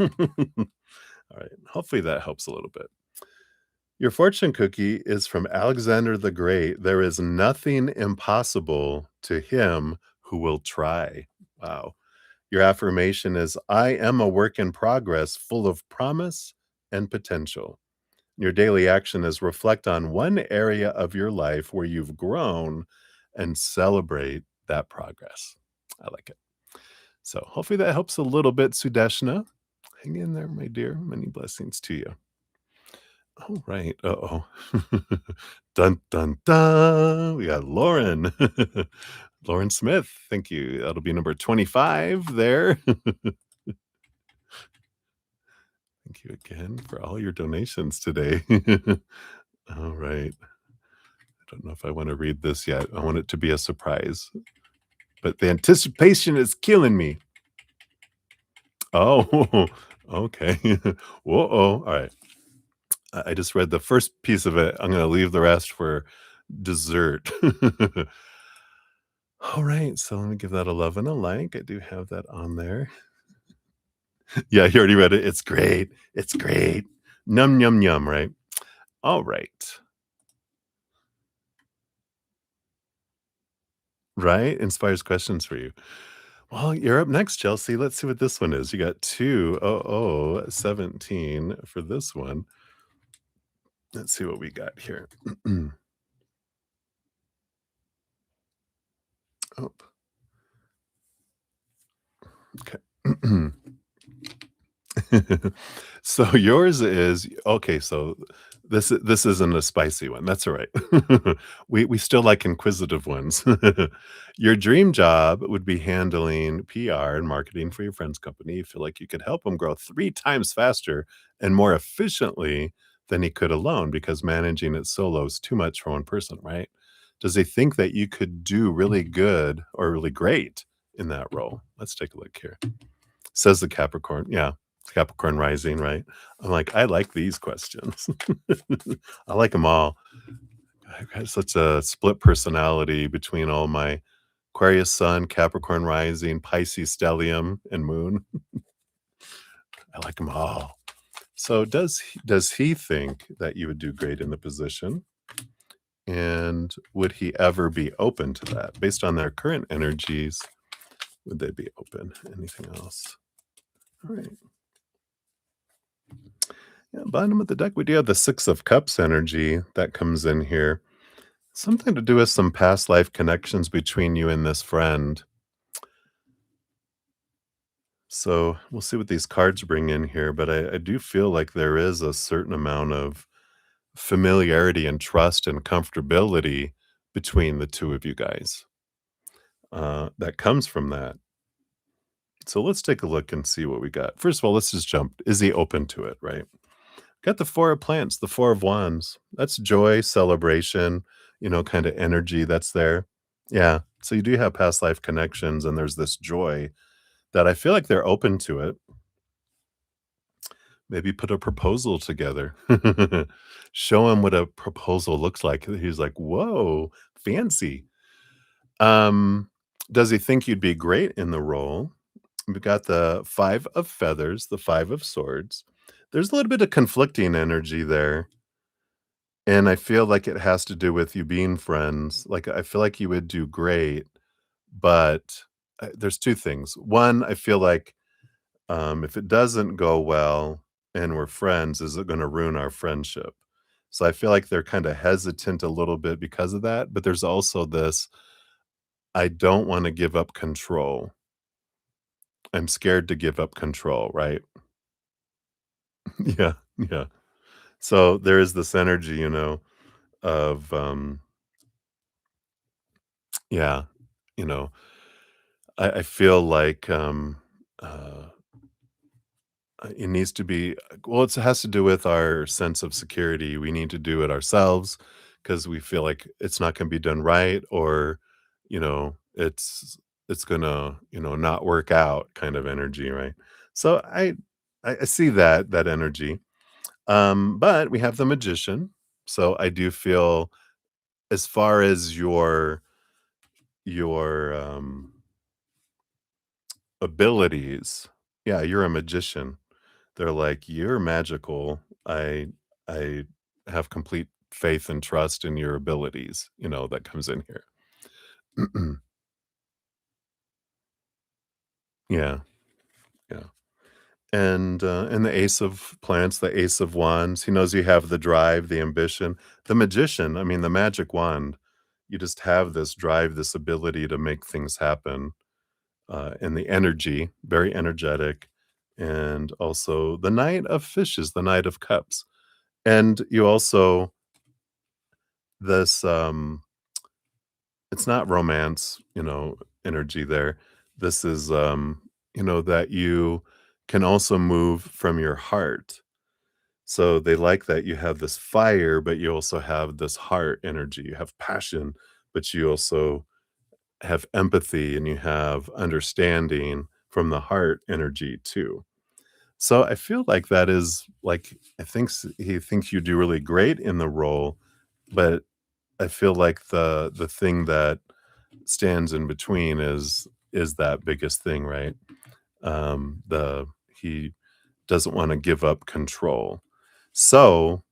[SPEAKER 1] Alright, hopefully that helps a little bit. Your fortune cookie is from Alexander the Great. "There is nothing impossible to him who will try." Wow. Your affirmation is, "I am a work in progress, full of promise and potential." Your daily action is reflect on one area of your life where you've grown and celebrate that progress. I like it. So hopefully that helps a little bit, Sudeshna. Hang in there, my dear. Many blessings to you. All right. Uh-oh. Dun, dun, dun. We got Lauren. Lauren Smith. Thank you. That'll be number 25 there. Thank you again for all your donations today. All right. I don't know if I want to read this yet. I want it to be a surprise, but the anticipation is killing me. Oh, okay. Whoa. All right. I just read the first piece of it. I'm going to leave the rest for dessert. All right, so let me give that a love and a like. I do have that on there. Yeah, you already read it. It's great. It's great. Num yum yum, right? All right. Right? Inspires questions for you. Well, you're up next, Chelsea. Let's see what this one is. You got 20017 for this one. Let's see what we got here. Oh, okay. So yours is okay, so this isn't a spicy one, that's all right. We still like inquisitive ones. Your dream job would be handling PR and marketing for your friend's company. You feel like you could help him grow 3 times faster and more efficiently than he could alone because managing it solo is too much for one person, right? Does he think that you could do really good or really great in that role? Let's take a look here. Says the Capricorn. Yeah, Capricorn rising, right? I'm like, I like these questions. I like them all. I've got such a split personality between all my Aquarius sun, Capricorn rising, Pisces stellium, and moon. I like them all. So does he think that you would do great in the position? And would he ever be open to that? Based on their current energies, Would they be open? Anything else? All right. Yeah, bottom of the deck, we do have the Six of Cups energy that comes in here. Something to do with some past life connections between you and this friend. So we'll see what these cards bring in here, but I do feel like there is a certain amount of familiarity and trust and comfortability between the two of you guys that comes from that. So let's take a look and see what we got. First of all, let's just jump. Is he open to it, right? Got the Four of Plants, the Four of Wands. That's joy, celebration, kind of energy that's there. Yeah. So you do have past life connections, and there's this joy that I feel like they're open to it. Maybe put a proposal together. Show him what a proposal looks like. He's like, whoa, fancy. Um, does he think you'd be great in the role? We've got the Five of Feathers, the Five of Swords. There's a little bit of conflicting energy there. And I feel like it has to do with you being friends. Like, I feel like you would do great, but there's two things. One, I feel like if it doesn't go well and we're friends, is it going to ruin our friendship? So I feel like they're kind of hesitant a little bit because of that. But there's also this I don't want to give up control. I'm scared to give up control, right? Yeah, yeah. So there is this energy, of yeah, you know, I feel like it needs to be well, it has to do with our sense of security. We need to do it ourselves because we feel like it's not gonna be done right or, it's gonna, not work out kind of energy, right? So I see that energy. But we have the Magician. So I do feel as far as your abilities, yeah, you're a magician. They're like, "You're magical. I have complete faith and trust in your abilities," that comes in here. Yeah, yeah. And the Ace of Plants, the Ace of Wands, he knows you have the drive, the ambition. The Magician, I mean, the magic wand, you just have this drive, this ability to make things happen, and the energy, very energetic, and also the Knight of Fishes, the Knight of Cups. And you also this, it's not romance, energy there. This is, that you can also move from your heart. So they like that you have this fire, but you also have this heart energy. You have passion, but you also have empathy and you have understanding from the heart energy too. So I feel like that is like he thinks you do really great in the role, but I feel like the thing that stands in between is that biggest thing, right? The He doesn't wanna give up control. So,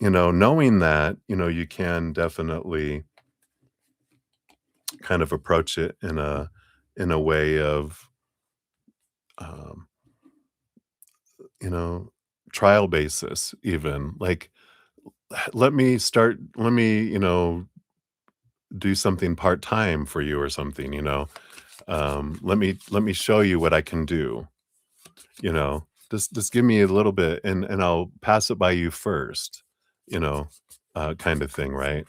[SPEAKER 1] knowing that, you can definitely kind of approach it in a way of, um, you know, trial basis even, like, let me, do something part-time for you or something, let me show you what I can do, just give me a little bit and I'll pass it by you first, you know, kind of thing, right?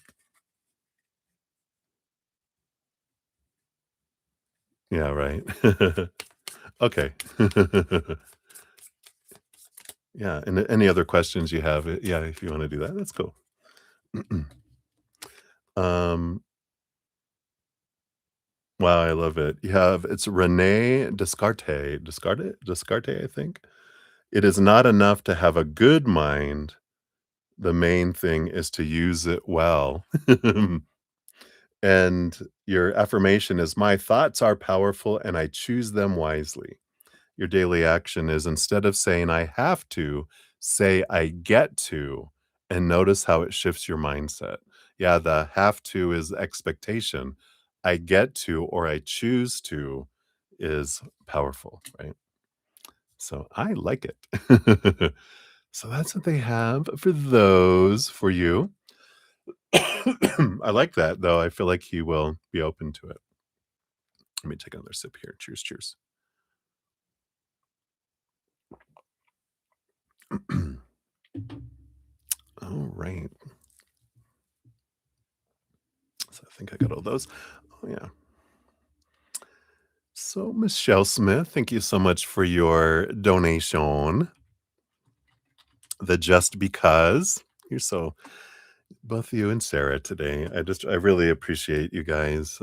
[SPEAKER 1] Yeah, right. Okay. Yeah, and any other questions you have, yeah, if you wanna do that, that's cool. Um, wow, I love it. It's René Descartes, I think. "It is not enough to have a good mind, the main thing is to use it well." And your affirmation is, "My thoughts are powerful and I choose them wisely." Your daily action is instead of saying, "I have to," say, "I get to," and notice how it shifts your mindset. Yeah, the have to is expectation. I get to or I choose to is powerful, right? So I like it. So that's what they have for those for you. I like that though. I feel like he will be open to it. Let me take another sip here. Cheers, cheers. All right. So I think I got all those. Oh yeah. So Michelle Smith, thank you so much for your donation. The just because you're so both you and Sarah today. I really appreciate you guys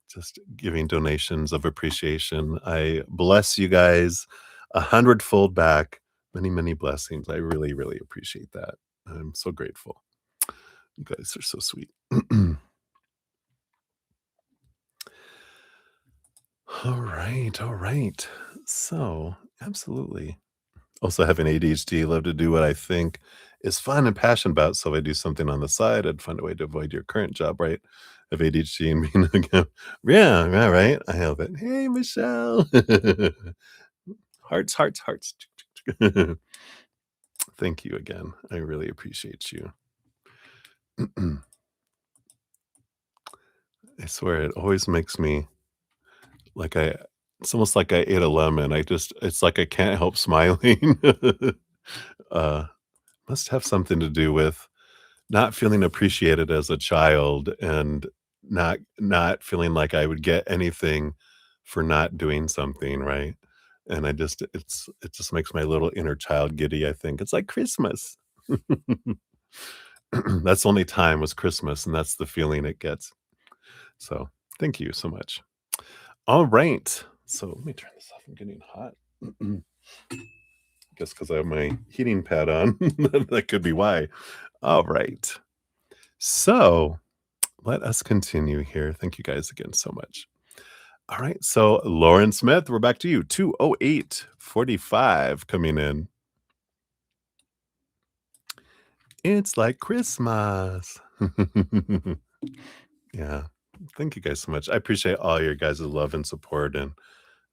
[SPEAKER 1] just giving donations of appreciation. I bless you guys a hundredfold back. Many, many blessings. I really, really appreciate that. I'm so grateful. You guys are so sweet. All right, all right. So, absolutely. Also having ADHD, love to do what I think is fun and passionate about, so I do something on the side. I'd find a way to avoid your current job, right? Of ADHD and being again. Yeah, yeah, right. I have it. Hey, Michelle. Hearts, hearts, hearts. Thank you again. I really appreciate you. I swear it always makes me like it's almost like I ate a lemon. It's like I can't help smiling. uh must have something to do with not feeling appreciated as a child and not feeling like I would get anything for not doing something, right? And it just makes my little inner child giddy, I think. It's like Christmas. That's the only time was Christmas, and that's the feeling it gets. So, thank you so much. All right. So, let me turn this off. I'm getting hot. Guess because I have my heating pad on. That could be why. All right. So, let us continue here. Thank you guys again so much. All right. So, Lauren Smith, we're back to you. 20845 coming in. It's like Christmas. Yeah. Thank you guys so much. I appreciate all your guys' love and support. And,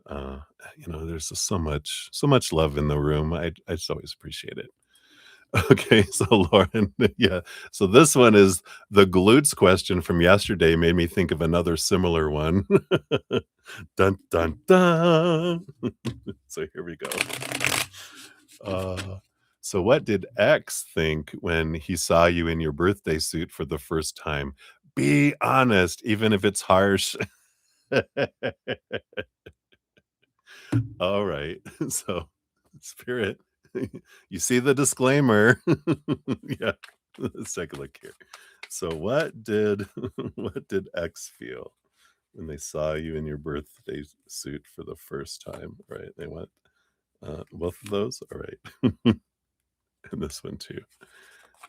[SPEAKER 1] uh, there's just so much love in the room. I just always appreciate it. Okay, so Lauren, yeah. So this one is the glutes question from yesterday made me think of another similar one. Dun dun dun. So here we go. Uh, so what did X think when he saw you in your birthday suit for the first time? Be honest, even if it's harsh. All right. So, Spirit, you see the disclaimer. Yeah. Let's take a look here. So, what did X feel when they saw you in your birthday suit for the first time? Right? They went both of those. All right, and this one too.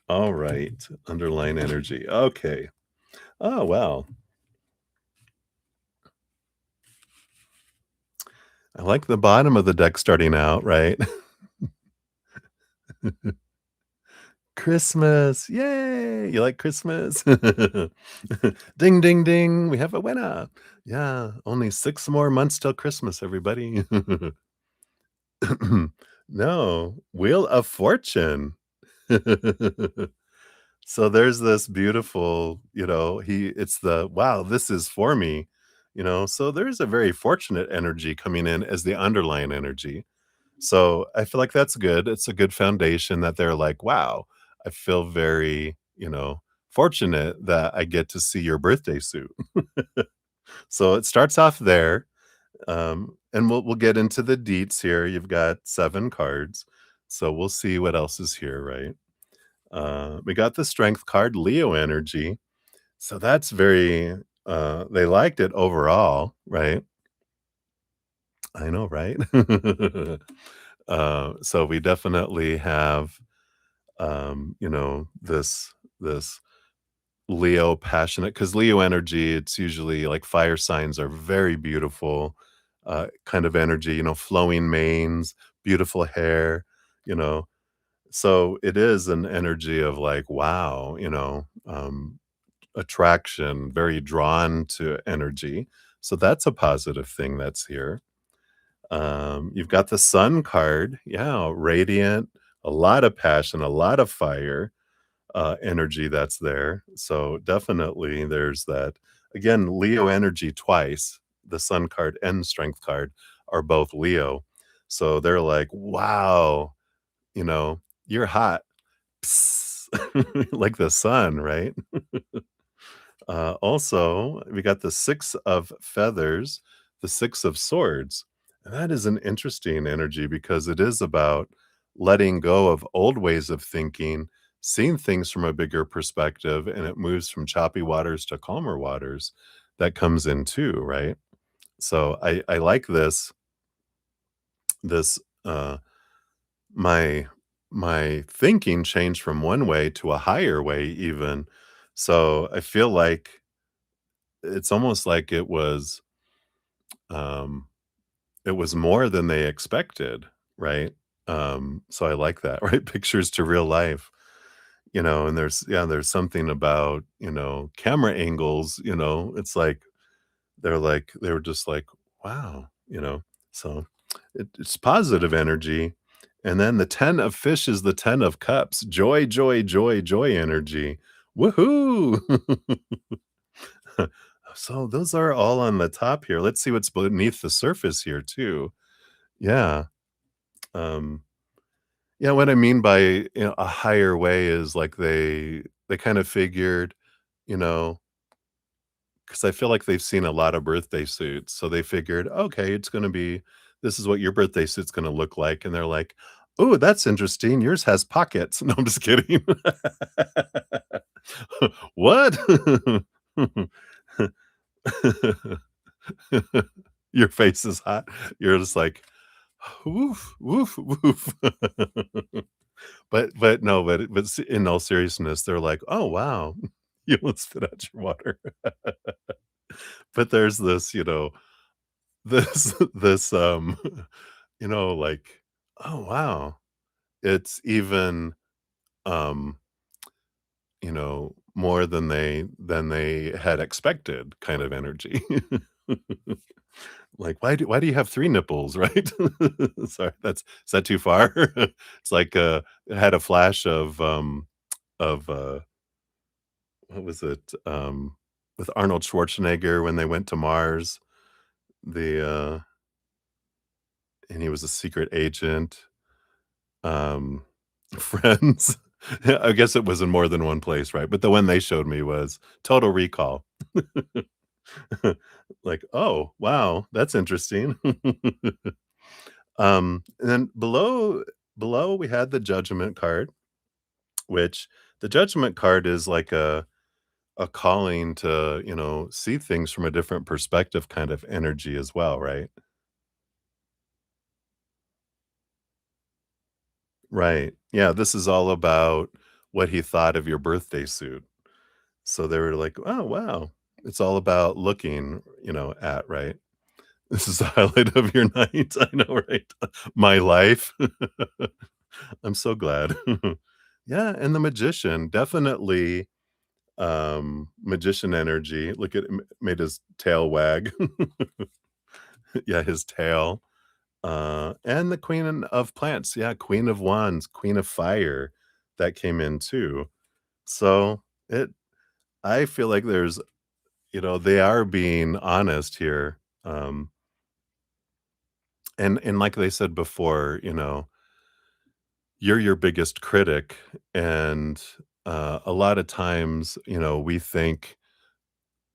[SPEAKER 1] All right. Underline energy. Okay. Oh wow. I like the bottom of the deck starting out. Right. Christmas, yay! You like Christmas? Ding, ding, ding, we have a winner. Yeah, only 6 more months till Christmas, everybody. No, Wheel of Fortune. So there's this beautiful, it's the, "Wow, this is for me," so there's a very fortunate energy coming in as the underlying energy. So I feel like that's good. It's a good foundation that they're like, wow, I feel very, fortunate that I get to see your birthday suit. So it starts off there. And we'll get into the deets here. You've got 7 cards. So we'll see what else is here, right? We got the strength card, Leo energy. So that's very they liked it overall, right? I know, right? So we definitely have this Leo passionate because Leo energy, it's usually like fire signs are very beautiful, kind of energy, flowing manes, beautiful hair, you know. So it is an energy of like, wow, attraction, very drawn to energy. So that's a positive thing that's here. You've got the Sun card. Yeah, radiant, a lot of passion, a lot of fire, energy that's there. So definitely there's that. Again, Leo energy twice. The Sun card and Strength card are both Leo. So they're like, wow, you know, you're hot. Psst. Like the sun, right? Also, we got the Six of Feathers, the Six of Swords. And that is an interesting energy because it is about letting go of old ways of thinking, seeing things from a bigger perspective, and it moves from choppy waters to calmer waters. That comes in too, right? So I like this my my thinking changed from one way to a higher way even. So I feel like it's almost like um, it was more than they expected, right? So I like that, right? Pictures to real life, and there's something about, camera angles, it's like they were just like, wow, so it's positive energy. And then the 10 of fish is the 10 of cups, joy, joy, joy, joy energy. Woohoo! So those are all on the top here. Let's see what's beneath the surface here too. Yeah. Um, yeah, what I mean by, a higher way is like they kind of figured, you know, because I feel like they've seen a lot of birthday suits. So they figured, okay, this is what your birthday suit's gonna look like. And they're like, oh, that's interesting. Yours has pockets. No, I'm just kidding. What? Your face is hot. You're just like, "Woof, woof, woof." But no, in all seriousness, they're like, "Oh, wow. You almost spit out your water." But there's this, this, like, "Oh, wow." It's even, um, more than they had expected kind of energy. Like, why do you have 3 nipples, right? Sorry, is that too far? It's like, it had a flash of what was it? With Arnold Schwarzenegger when they went to Mars, the, and he was a secret agent, um, Friends. Yeah, I guess it was in more than one place, right? But the one they showed me was Total Recall. Like, "Oh, wow, that's interesting." And then below we had the Judgment card, which the Judgment card is like a calling to, see things from a different perspective kind of energy as well, right? Right. Yeah, this is all about what he thought of your birthday suit. So they were like, "Oh, wow." It's all about looking, at, right? This is the highlight of your night. I know, right? My life. I'm so glad. Yeah, and the magician, definitely, magician energy. Look at made his tail wag. Yeah, his tail. And the queen of plants. Yeah, queen of wands, queen of fire that came in too. So it I feel like they are being honest here. And like they said before, you're your biggest critic. And a lot of times, we think,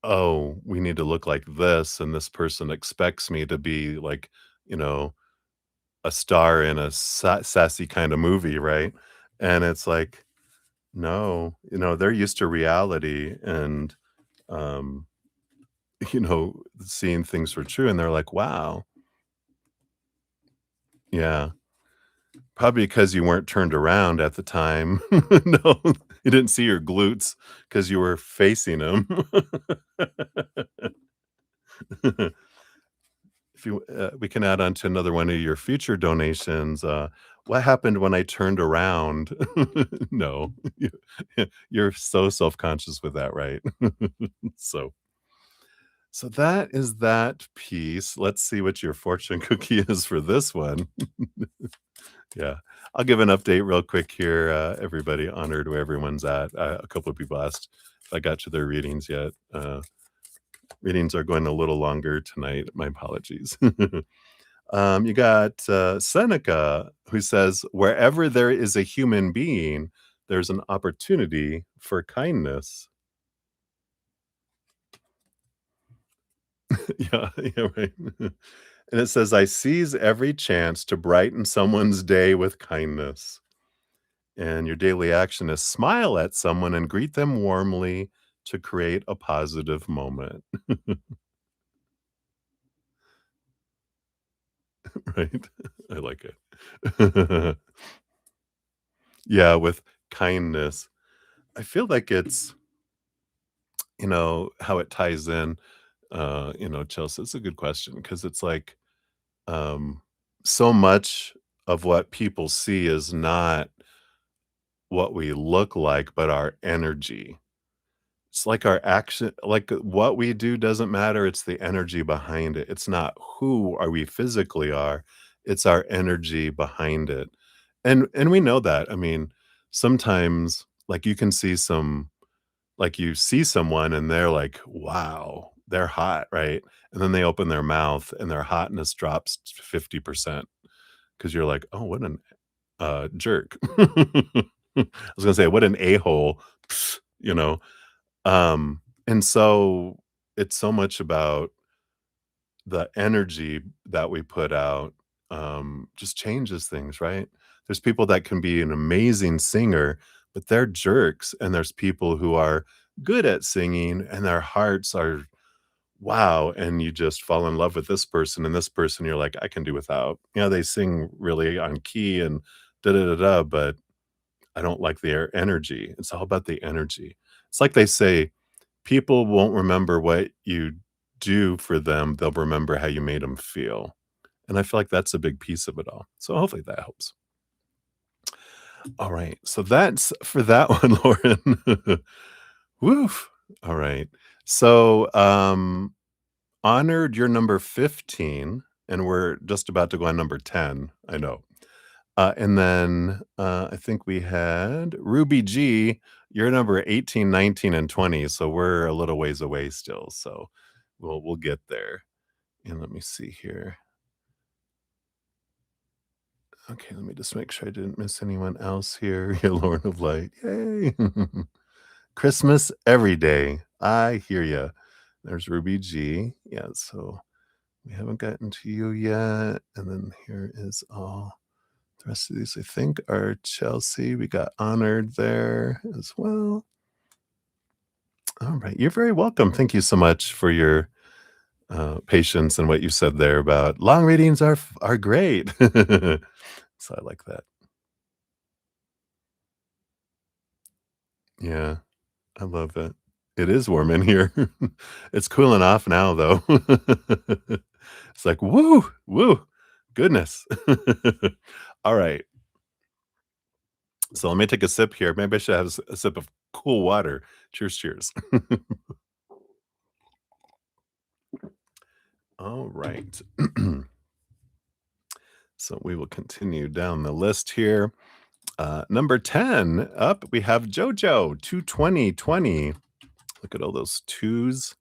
[SPEAKER 1] oh, we need to look like this, and this person expects me to be like, you know, a star in a sassy kind of movie, right? And it's like, no, they're used to reality and, um, seeing things for true, and they're like, "Wow." Yeah. Probably because you weren't turned around at the time. No, you didn't see your glutes because you were facing 'em. if you we can add on to another one of your future donations. What happened when I turned around? No, you're so self-conscious with that, right? So so that is that piece. Let's see what your fortune cookie is for this one. Yeah. I'll give an update real quick here, everybody, honored where everyone's at. A couple of people asked if I got to their readings yet. Readings are going a little longer tonight. My apologies. You got Seneca, who says, "Wherever there is a human being, there's an opportunity for kindness." Yeah, yeah, right. And it says, "I seize every chance to brighten someone's day with kindness." And your daily action is smile at someone and greet them warmly to create a positive moment. Right? I like it. Yeah, with kindness. I feel like it's, how it ties in, Chelsea, it's a good question because it's like, um, so much of what people see is not what we look like, but our energy. It's like our action like, what we do doesn't matter, it's the energy behind it. It's not who are we physically are, it's our energy behind it. And we know that. I mean, sometimes, like, you can see you see someone and they're like, "Wow, they're hot," right? And then they open their mouth and their hotness drops 50% because 'cause you're like, "Oh, what an, jerk." I was gonna say, "What an a-hole," you know? And so it's so much about the energy that we put out, just changes things, right? There's people that can be an amazing singer, but they're jerks, and there's people who are good at singing and their hearts are wow, and you just fall in love with this person you're like, "I can do without." They sing really on key and da da da da, but I don't like their energy. It's all about the energy. It's like they say, people won't remember what you do for them, they'll remember how you made them feel, and I feel like that's a big piece of it all. So hopefully that helps. Alright, so that's for that one, Lauren. Woof. Alright. So, honored, you're number 15, and we're just about to go on number 10, I know. And then, I think we had Ruby G, you're number 18, 19, and 20, so we're a little ways away still, so we'll get there. And let me see here. Okay, let me just make sure I didn't miss anyone else here. Yeah, Lord of Light, yay. Christmas every day. I hear ya. There's Ruby G. Yeah, so we haven't gotten to you yet, and then here is all the rest of these, I think, are Chelsea. We got honored there as well. All right. You're very welcome. Thank you so much for your patience and what you said there about long readings are great. So I like that. Yeah, I love it. It is warm in here. It's cooling off now, though. It's like, woo, woo, goodness. All right. So let me take a sip here. Maybe I should have a sip of cool water. Cheers, cheers. All right. So we will continue down the list here. Number 10 up, we have JoJo 22020. Look at all those twos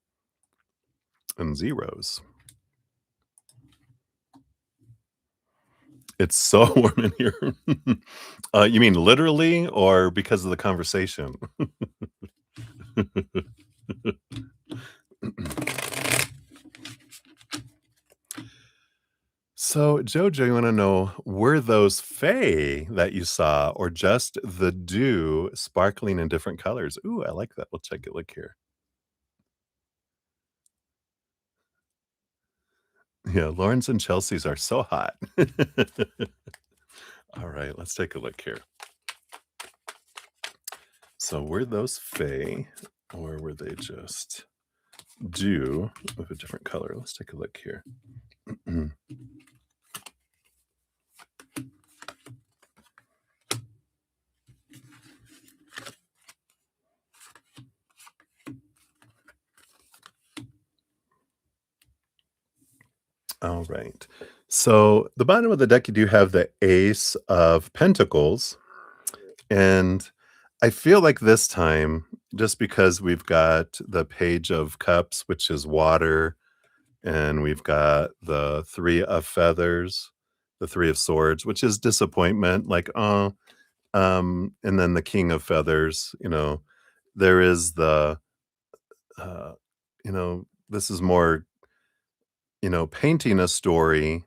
[SPEAKER 1] and zeros. It's so warm in here. You mean literally or because of the conversation? So, Jojo, you want to know, were those Fae that you saw or just the dew sparkling in different colors? Ooh, I like that. We'll check it. Look here. Yeah, Lawrence and Chelsea's are so hot. All right, let's take a look here. So, were those Fae or were they just dew with a different color? Let's take a look here. All right. So the bottom of the deck, you do have the Ace of Pentacles. And I feel like this time, just because we've got the Page of Cups, which is water, and we've got the Three of Feathers, the Three of Swords, which is disappointment, like, oh, and then the King of Feathers, there is the, uh, this is more, painting a story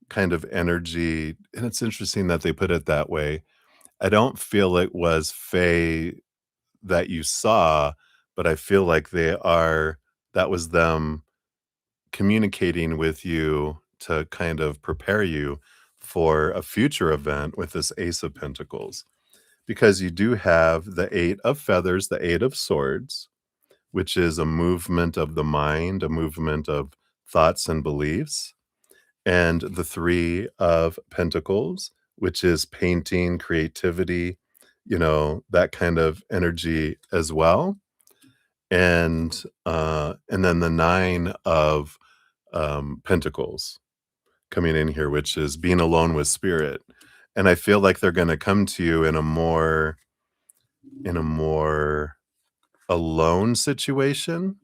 [SPEAKER 1] kind of energy. And it's interesting that they put it that way. I don't feel it was Faye that you saw, but I feel like that was them communicating with you to kind of prepare you for a future event with this Ace of Pentacles. Because you do have the Eight of Feathers, the Eight of Swords, which is a movement of the mind, a movement of thoughts and beliefs, and the Three of Pentacles, which is painting, creativity, that kind of energy as well. And then the Nine of Pentacles coming in here, which is being alone with spirit. And I feel like they're going to come to you in a more alone situation,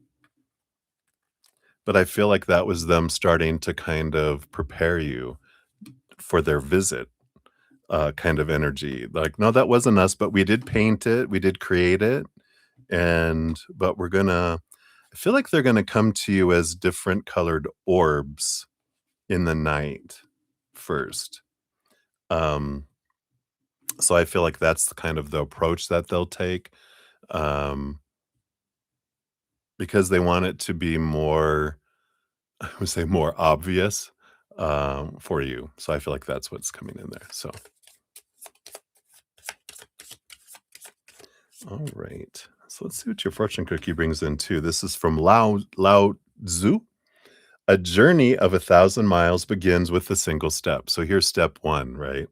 [SPEAKER 1] but I feel like that was them starting to kind of prepare you for their visit, kind of energy. Like, no, that wasn't us, but we did paint it, we did create it, but I feel like they're gonna come to you as different colored orbs in the night first. Um, so I feel like that's the kind of the approach that they'll take, um, because they want it to be more, I would say, more obvious, for you. So I feel like that's what's coming in there. So, all right. So let's see what your fortune cookie brings in too. This is from Lao Tzu. A journey of 1,000 miles begins with a single step. So here's step one, right?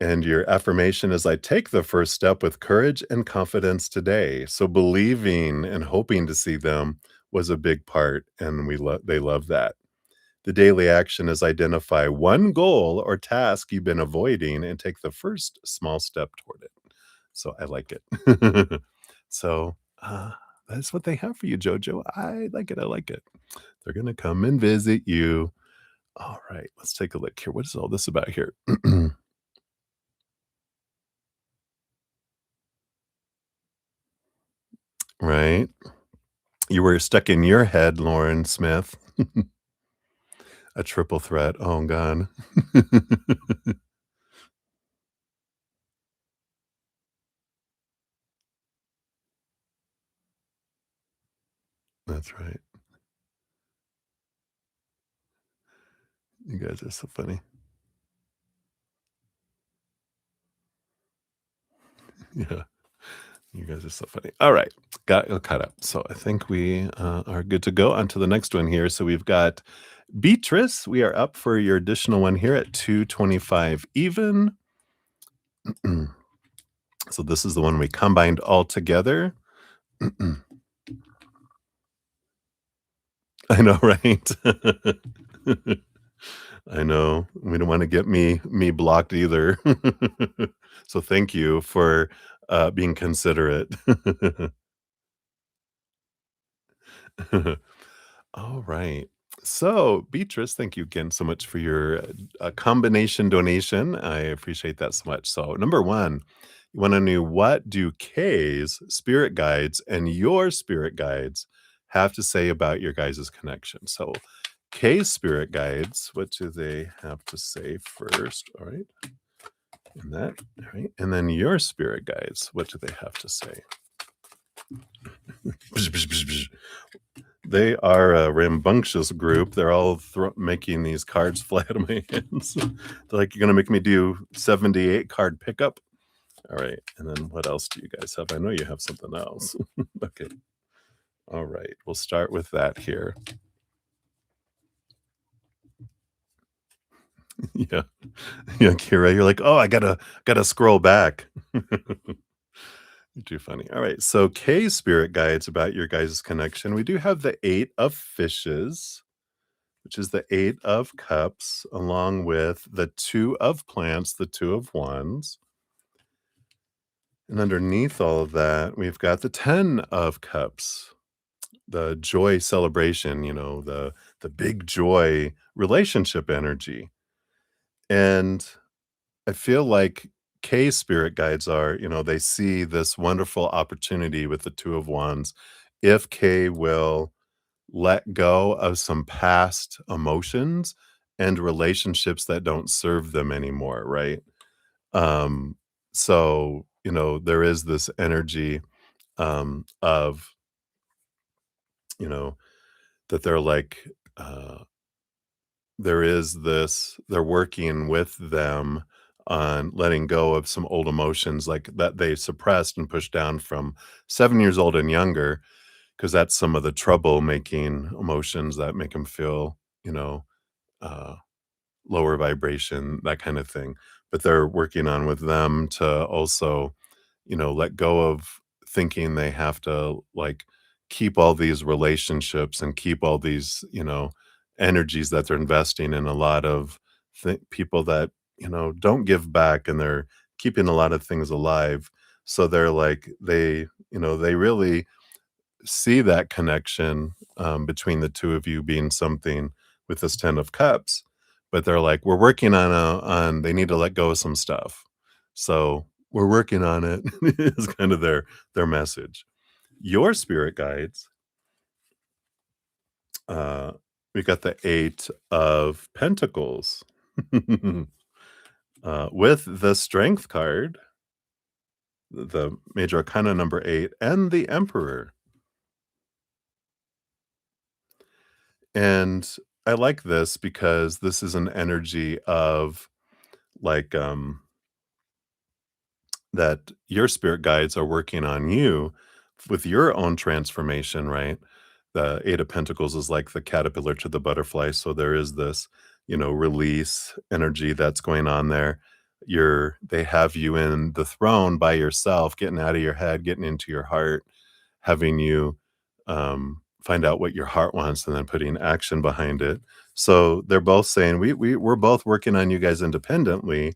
[SPEAKER 1] And your affirmation is, I take the first step with courage and confidence today. So believing and hoping to see them was a big part, and they love that. The daily action is, identify one goal or task you've been avoiding and take the first small step toward it. So I like it. So that's what they have for you, Jojo. I like it. I like it. They're going to come and visit you. All right, let's take a look here. What is all this about here? Right. You were stuck in your head, Lauren Smith. A triple threat. Oh, God. That's right. You guys are so funny. Yeah. You guys are so funny. All right. Got caught up. So I think we are good to go on to the next one here. So we've got Beatrice. We are up for your additional one here at 225 even. So this is the one we combined all together. I know, right? I know. We don't wanna get me blocked either. So thank you for, being considerate. All right. So, Beatrice, thank you again so much for your, combination donation. I appreciate that so much. So, number 1, you wanna know, what do K's spirit guides and your spirit guides have to say about your guys' connection? So, K's spirit guides, what do they have to say first? All right. And that, all right. And then your spirit guides, what do they have to say? They are a rambunctious group. They're all making these cards fly out of my hands. They're like, you're going to make me do 78 card pickup? All right. And then what else do you guys have? I know you have something else. Okay. All right. We'll start with that here. Yeah. Yeah, Kira, you're like, "Oh, I gotta scroll back." You're too funny. Alright, so K spirit guides about your guys' connection. We do have the 8 of fishes, which is the 8 of cups, along with the 2 of plants, the 2 of wands. And underneath all of that, we've got the 10 of cups, the joy celebration, the big joy relationship energy. And I feel like K's spirit guides they see this wonderful opportunity with the 2 of wands if K will let go of some past emotions and relationships that don't serve them anymore, right? Um, there is this energy, of, you know, that they're like, uh there is this they're working with them on letting go of some old emotions, like, that they suppressed and pushed down from 7 years old and younger, because that's some of the trouble-making emotions that make them feel, uh lower vibration, that kind of thing. But they're working on with them to also, let go of thinking they have to like keep all these relationships and keep all these, energies that they're investing in a lot of people that, don't give back and they're keeping a lot of things alive. So they're like, they really see that connection, between the 2 of you being something with this 10 of cups, but they're like, "We're working on they need to let go of some stuff." So, "We're working on it," is kind of their message. Your spirit guides, uh, we got the 8 of pentacles, with the strength card, the major arcana number 8, and the emperor. And I like this because this is an energy of like that your spirit guides are working on you with your own transformation, right? The 8 of Pentacles is like the caterpillar to the butterfly. So there is this, release energy that's going on there. They have you in the throne by yourself, getting out of your head, getting into your heart, having you find out what your heart wants and then putting action behind it. So they're both saying we're both working on you guys independently,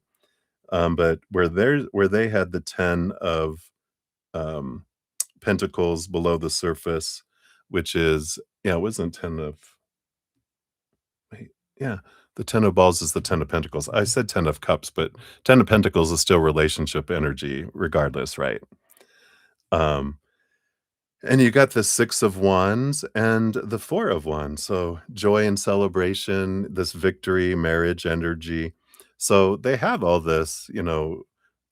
[SPEAKER 1] but where they had the 10 of um, pentacles below the surface, which is yeah, it wasn't 10 of wait, yeah, the 10 of balls is the 10 of pentacles. I said 10 of cups, but 10 of pentacles is still relationship energy regardless, right? Um, And you got the 6 of wands and the 4 of wands, so joy and celebration, this victory, marriage energy. So they have all this,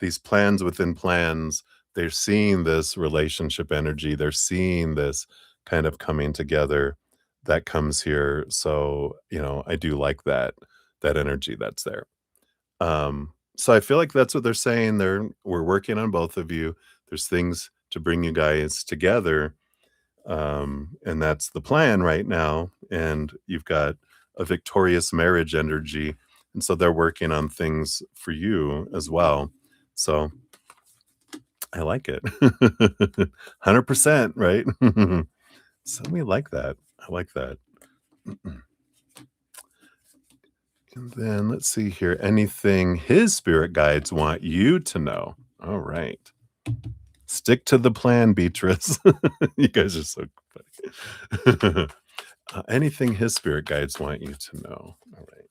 [SPEAKER 1] these plans within plans. They're seeing this relationship energy. They're seeing this kind of coming together that comes here. So, I do like that energy that's there. So I feel like that's what they're saying. We're working on both of you. There's things to bring you guys together, and that's the plan right now. And you've got a victorious marriage energy, and so they're working on things for you as well. So I like it. 100%, right? So we like that. I like that. And then let's see here. Anything his spirit guides want you to know. All right. Stick to the plan, Beatrice. You guys are so funny. Anything his spirit guides want you to know. All right.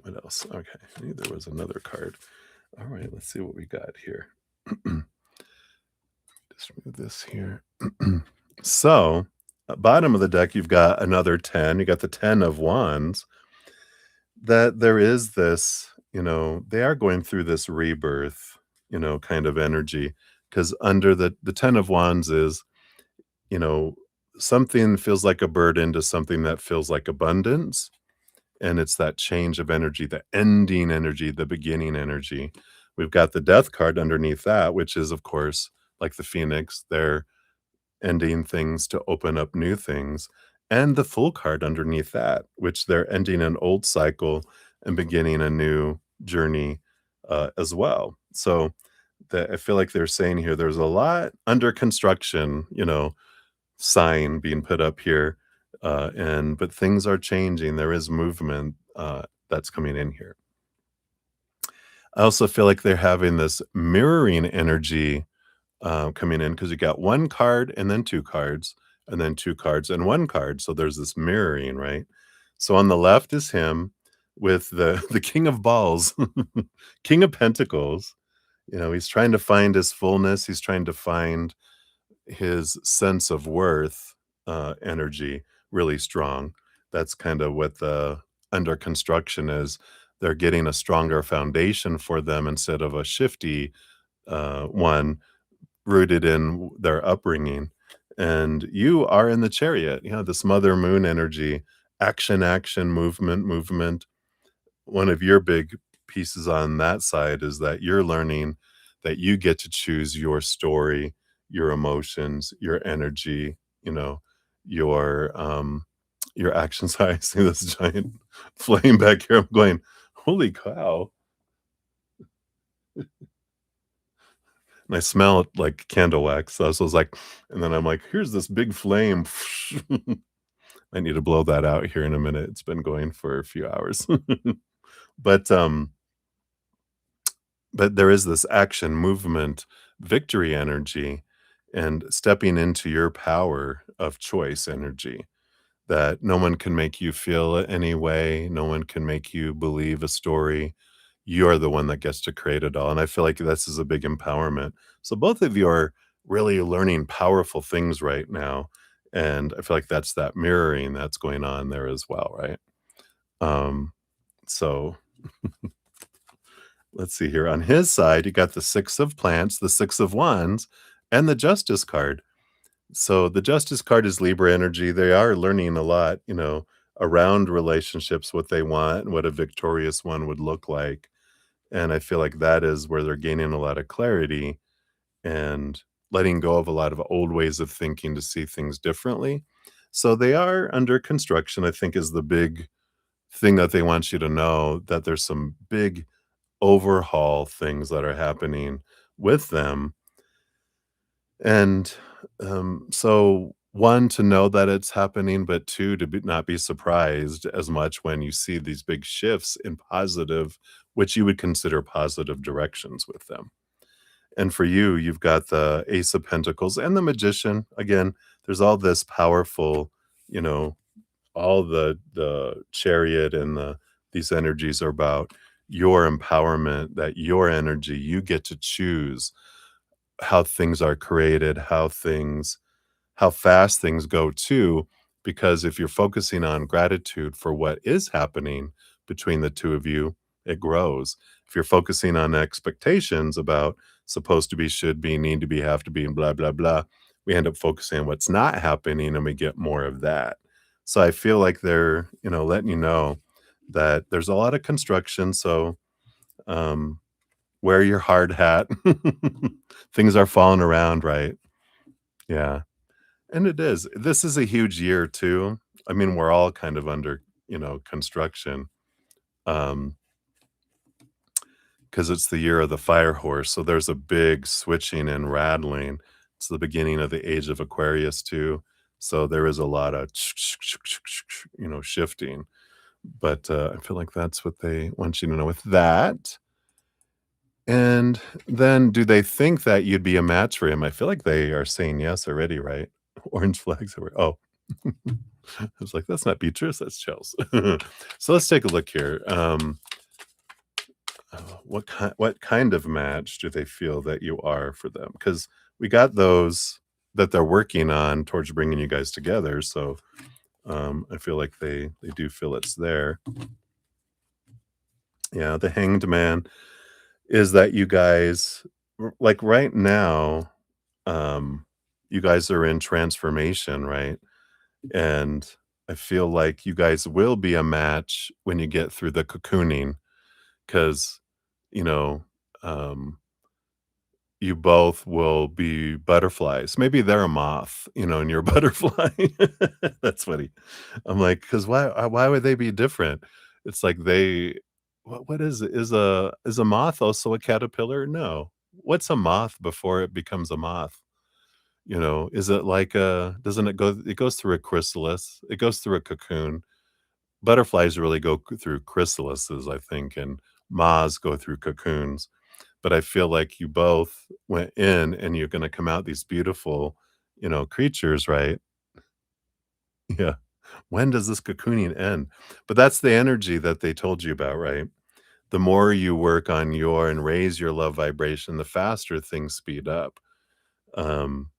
[SPEAKER 1] What else? Okay. I knew there was another card. All right. Let's see what we got here. Just move this here. So, bottom of the deck, you've got another 10. You got the 10 of wands. That there is this, they are going through this rebirth, kind of energy. Because under the 10 of wands is, you know, something feels like a burden to something that feels like abundance. And it's that change of energy, the ending energy, the beginning energy. We've got the death card underneath that, which is, of course, like the phoenix there. ending things to open up new things, and the Fool card underneath that, which they're ending an old cycle and beginning a new journey, as well. So, I feel like they're saying here there's a lot under construction, sign being put up here, and but things are changing. There is movement, that's coming in here. I also feel like they're having this mirroring energy, coming in because you got 1 card and then 2 cards, and then 2 cards and 1 card, so there's this mirroring, right? So on the left is him with the the king of balls, king of pentacles. He's trying to find his fullness, he's trying to find his sense of worth, energy really strong. That's kind of what the under construction is. They're getting a stronger foundation for them instead of a shifty, one rooted in their upbringing. And you are in the chariot, this mother moon energy, action, action, movement, movement. One of your big pieces on that side is that you're learning that you get to choose your story, your emotions, your energy, you know, your actions. I see this giant flame back here. I'm going, holy cow. And I smell it like candle wax. So I was like, and then I'm like, here's this big flame. I need to blow that out here in a minute. It's been going for a few hours. But but there is this action, movement, victory energy, and stepping into your power of choice energy that no one can make you feel any way. No one can make you believe a story. You're the one that gets to create it all. And I feel like this is a big empowerment. So both of you are really learning powerful things right now. And I feel like that's that mirroring that's going on there as well, right? Um, so let's see here. On his side, you got the Six of Plants, the Six of Wands, and the Justice card. So the Justice card is Libra energy. They are learning a lot, around relationships, what they want and what a victorious one would look like. And I feel like that is where they're gaining a lot of clarity and letting go of a lot of old ways of thinking to see things differently. So they are under construction, I think, is the big thing that they want you to know, that there's some big overhaul things that are happening with them. And, so 1, to know that it's happening, but 2, to not be surprised as much when you see these big shifts in positive, which you would consider positive directions with them. And for you, you've got the Ace of Pentacles and the Magician. Again, there's all this powerful, you know, all the Chariot and these energies are about your empowerment, that your energy, you get to choose how things are created, how fast things go too, because if you're focusing on gratitude for what is happening between the 2 of you, it grows. If you're focusing on expectations about supposed to be, should be, need to be, have to be, and blah, blah, blah, we end up focusing on what's not happening and we get more of that. So I feel like they're, letting you know that there's a lot of construction. So, um, wear your hard hat. Things are falling around, right? Yeah. And it is. This is a huge year too. I mean, we're all kind of under, construction. Um, because it's the year of the fire horse. So there's a big switching and rattling. It's the beginning of the age of Aquarius too. So there is a lot of, shifting. But I feel like that's what they want you to know with that. And then do they think that you'd be a match for him? I feel like they are saying yes already, right? Orange flags over. Oh, I was like, that's not Beatrice, that's Chels. So let's take a look here. What kind of match do they feel that you are for them? Because we got those that they're working on towards bringing you guys together. So I feel like they do feel it's there. Yeah, the Hanged Man is that you guys, like right now, um, you guys are in transformation, right? And I feel like you guys will be a match when you get through the cocooning, because you know, um, you both will be butterflies. Maybe they're a moth, and you're a butterfly. That's funny. I'm like, because why would they be different? It's like what is it? Is a moth also a caterpillar? No. What's a moth before it becomes a moth? Is it like a doesn't it goes through a chrysalis, it goes through a cocoon. Butterflies really go through chrysalises, I think, and moths go through cocoons. But I feel like you both went in and you're gonna come out these beautiful, creatures, right? Yeah. When does this cocooning end? But that's the energy that they told you about, right? The more you work on your and raise your love vibration, the faster things speed up. Um,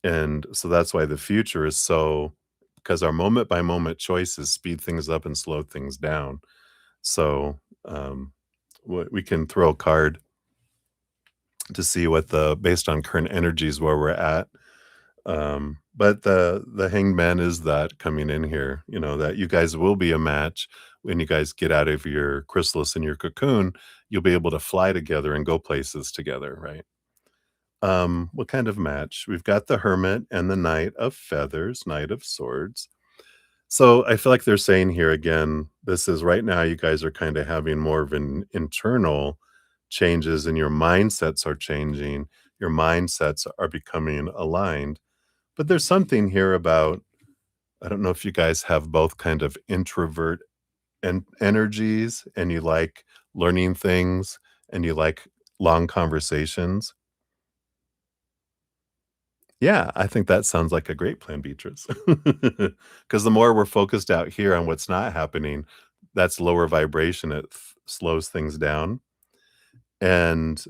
[SPEAKER 1] and so that's why the future is so because our moment by moment choices speed things up and slow things down. So we can throw a card to see what the based on current energies where we're at. But the hanged man is that coming in here, that you guys will be a match when you guys get out of your chrysalis and your cocoon, you'll be able to fly together and go places together, right? What kind of match? We've got the hermit and the knight of feathers, knight of swords. So I feel like they're saying here again, this is right now you guys are kind of having more of an internal changes and your mindsets are changing. Your mindsets are becoming aligned. But there's something here about I don't know if you guys have both kind of introvert and energies and you like learning things and you like long conversations. Yeah, I think that sounds like a great plan, Beatrice. Because the more we're focused out here on what's not happening, that's lower vibration. It slows things down. And,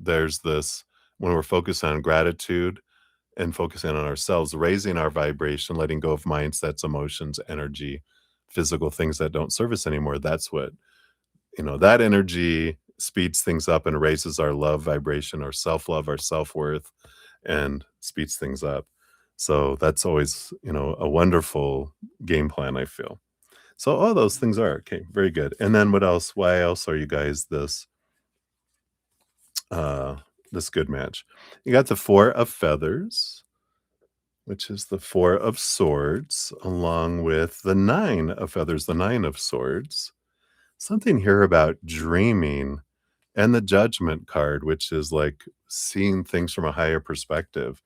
[SPEAKER 1] there's this when we're focused on gratitude and focusing on ourselves, raising our vibration, letting go of mindsets, emotions, energy, physical things that don't serve us anymore. That's what, that energy speeds things up and raises our love vibration, our self love, our self worth, and speeds things up. So that's always, a wonderful game plan, I feel. So all those things are okay, very good. And then what else? Why else are you guys uh this good match? You got the four of feathers, which is the four of swords, along with the nine of feathers, the nine of swords. Something here about dreaming and the judgment card, which is like seeing things from a higher perspective.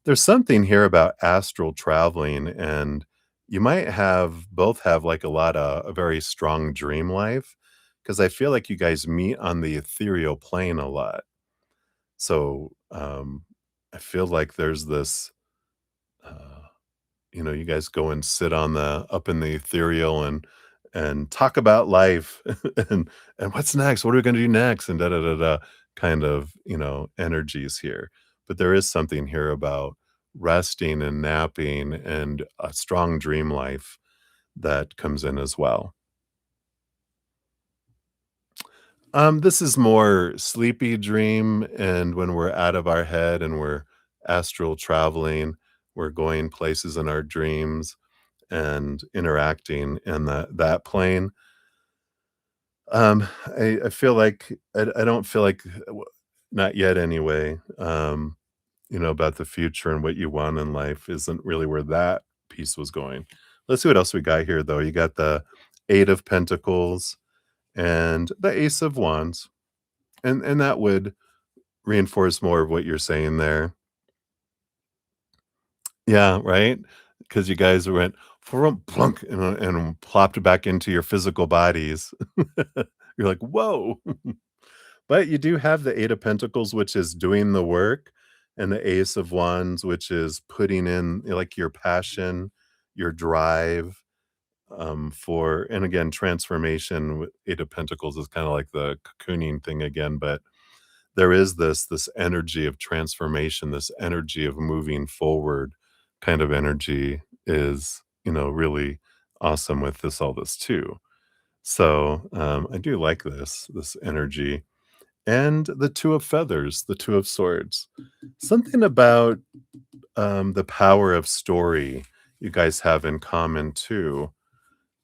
[SPEAKER 1] There's something here about astral traveling, and you might have both have like a very strong dream life because I feel like you guys meet on the ethereal plane a lot. So I feel like there's this. Uh, you guys go and sit on the up in the ethereal and talk about life and what's next? What are we gonna do next? And da da da da kind of, energies here. But there is something here about resting and napping and a strong dream life that comes in as well. This is more sleepy dream, and when we're out of our head and we're astral traveling, we're going places in our dreams and interacting in that plane. I feel like I don't feel like not yet anyway, about the future and what you want in life isn't really where that piece was going. Let's see what else we got here, though. You got the 8 of Pentacles and the Ace of Wands, and that would reinforce more of what you're saying there. Yeah, right? Because you guys went "Frump, plunk," and plopped back into your physical bodies. You're like, "Whoa." But you do have the 8 of Pentacles, which is doing the work, and the Ace of Wands, which is putting in, like, your passion, your drive, for and again, transformation with 8 of Pentacles is kinda like the cocooning thing again, but there is this energy of transformation, this energy of moving forward kind of energy is, really awesome with all this too. So, I do like this energy. And the 2 of feathers, the 2 of swords. Something about, the power of story you guys have in common too.